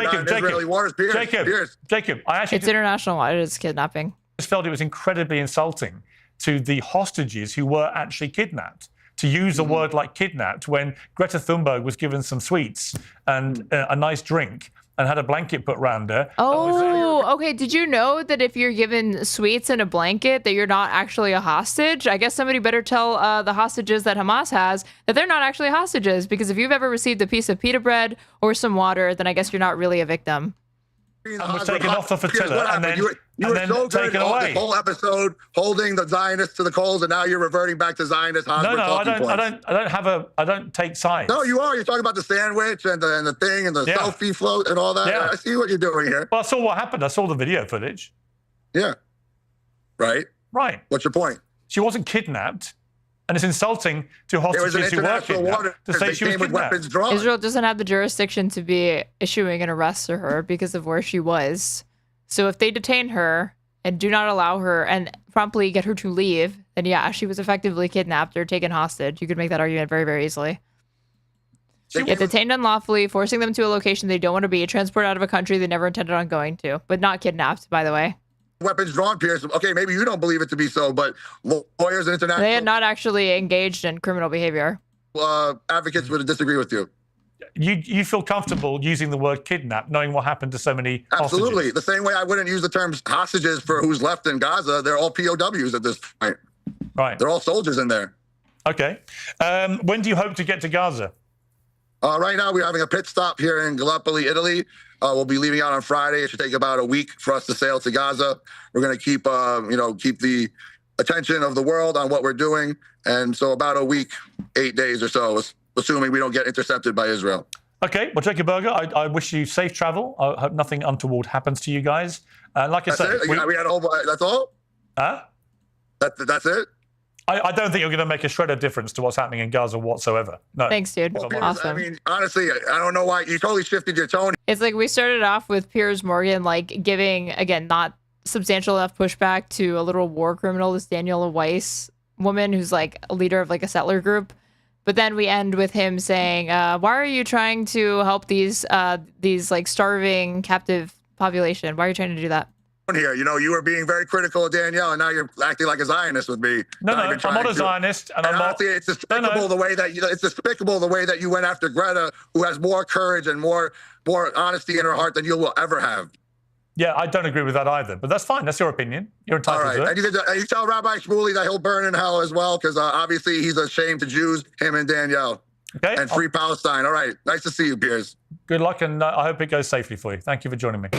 Jacob, I actually... It's international law. It is kidnapping. I just felt it was incredibly insulting to the hostages who were actually kidnapped. To use a word like kidnapped when Greta Thunberg was given some sweets and a nice drink and had a blanket put around her. Oh, okay. Did you know that if you're given sweets and a blanket that you're not actually a hostage? I guess somebody better tell the hostages that Hamas has that they're not actually hostages, because if you've ever received a piece of pita bread or some water, then I guess you're not really a victim. And was taken off the flotilla and then, you were so good taken away. This whole episode holding the Zionists to the coals, and now you're reverting back to Zionist Hosmer talking points. I don't take sides. No, you are. You're talking about the sandwich and the thing and the selfie float and all that. Yeah. I see what you're doing here. Well, I saw what happened. I saw the video footage. Yeah. Right. What's your point? She wasn't kidnapped. And it's insulting to hostages who were kidnapped to say she was kidnapped. Israel doesn't have the jurisdiction to be issuing an arrest to her because of where she was. So if they detain her and do not allow her and promptly get her to leave, then yeah, she was effectively kidnapped or taken hostage. You could make that argument very, very easily. Get detained unlawfully, forcing them to a location they don't want to be, transported out of a country they never intended on going to, but not kidnapped, by the way. Weapons drawn, Piers. Okay, maybe you don't believe it to be so, but lawyers and international... They had not actually engaged in criminal behavior. Advocates would disagree with you. you feel comfortable using the word kidnap, knowing what happened to so many Absolutely. hostages? The same way I wouldn't use the terms hostages for who's left in Gaza. They're all POWs at this point. Right. They're all soldiers in there. Okay. When do you hope to get to Gaza? Right now, we're having a pit stop here in Gallipoli, Italy. We'll be leaving out on Friday. It should take about a week for us to sail to Gaza. We're going to keep, keep the attention of the world on what we're doing. And so about a week, 8 days or so, assuming we don't get intercepted by Israel. Okay, well, Jacob Berger, I wish you safe travel. I hope nothing untoward happens to you guys. Like I said, we had a whole. That's all. Huh? That's it. I don't think you're going to make a shred of difference to what's happening in Gaza whatsoever. No. Thanks, dude. Well, Awesome. I mean, honestly, I don't know why you totally shifted your tone. It's like we started off with Piers Morgan, like giving, again, not substantial enough pushback to a literal war criminal, this Daniela Weiss woman who's like a leader of like a settler group. But then we end with him saying, why are you trying to help these like starving captive population? Why are you trying to do that? Here, you were being very critical of Danielle, and now you're acting like a Zionist with me. No, I'm not a Zionist, and I'm honestly, it's despicable the way that it's despicable the way that you went after Greta, who has more courage and more honesty in her heart than you will ever have. Yeah, I don't agree with that either, but that's fine. That's your opinion. You're entitled to it. And you tell Rabbi Shmuley that he'll burn in hell as well, because obviously he's a shame to Jews, him and Danielle. Okay. And free Palestine. All right. Nice to see you, Piers. Good luck, and I hope it goes safely for you. Thank you for joining me.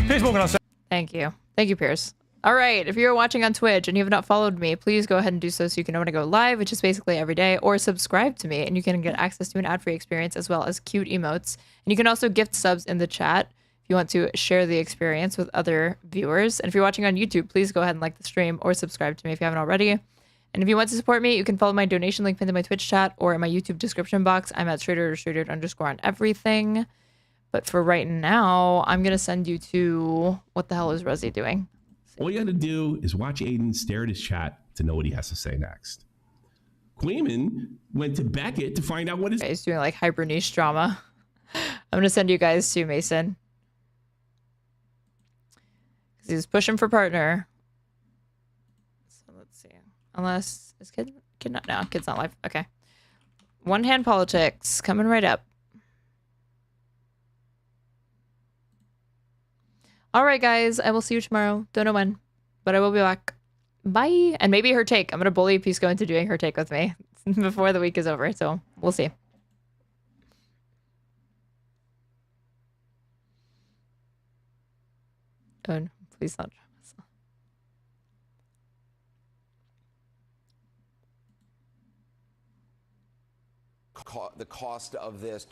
Piers Morgan on. Thank you. Thank you, Piers. All right. If you're watching on Twitch and you have not followed me, please go ahead and do so you can know when I go live, which is basically every day, or subscribe to me and you can get access to an ad-free experience as well as cute emotes. And you can also gift subs in the chat if you want to share the experience with other viewers. And if you're watching on YouTube, please go ahead and like the stream or subscribe to me if you haven't already. And if you want to support me, you can follow my donation link pinned in my Twitch chat or in my YouTube description box. I'm at Straighterade on everything. But for right now, I'm going to send you to what the hell is Ruzzy doing? All you got to do is watch Aiden stare at his chat to know what he has to say next. Queeman went to Beckett to find out what his... He's doing like hyper niche drama. I'm going to send you guys to Mason. Because he's pushing for partner. So let's see. Unless... Is kid not... No, kid's not live. Okay. One hand politics coming right up. All right, guys. I will see you tomorrow. Don't know when, but I will be back. Bye. And maybe her take. I'm going to bully Pisco into doing her take with me before the week is over. So we'll see. Oh, no, please not. The cost of this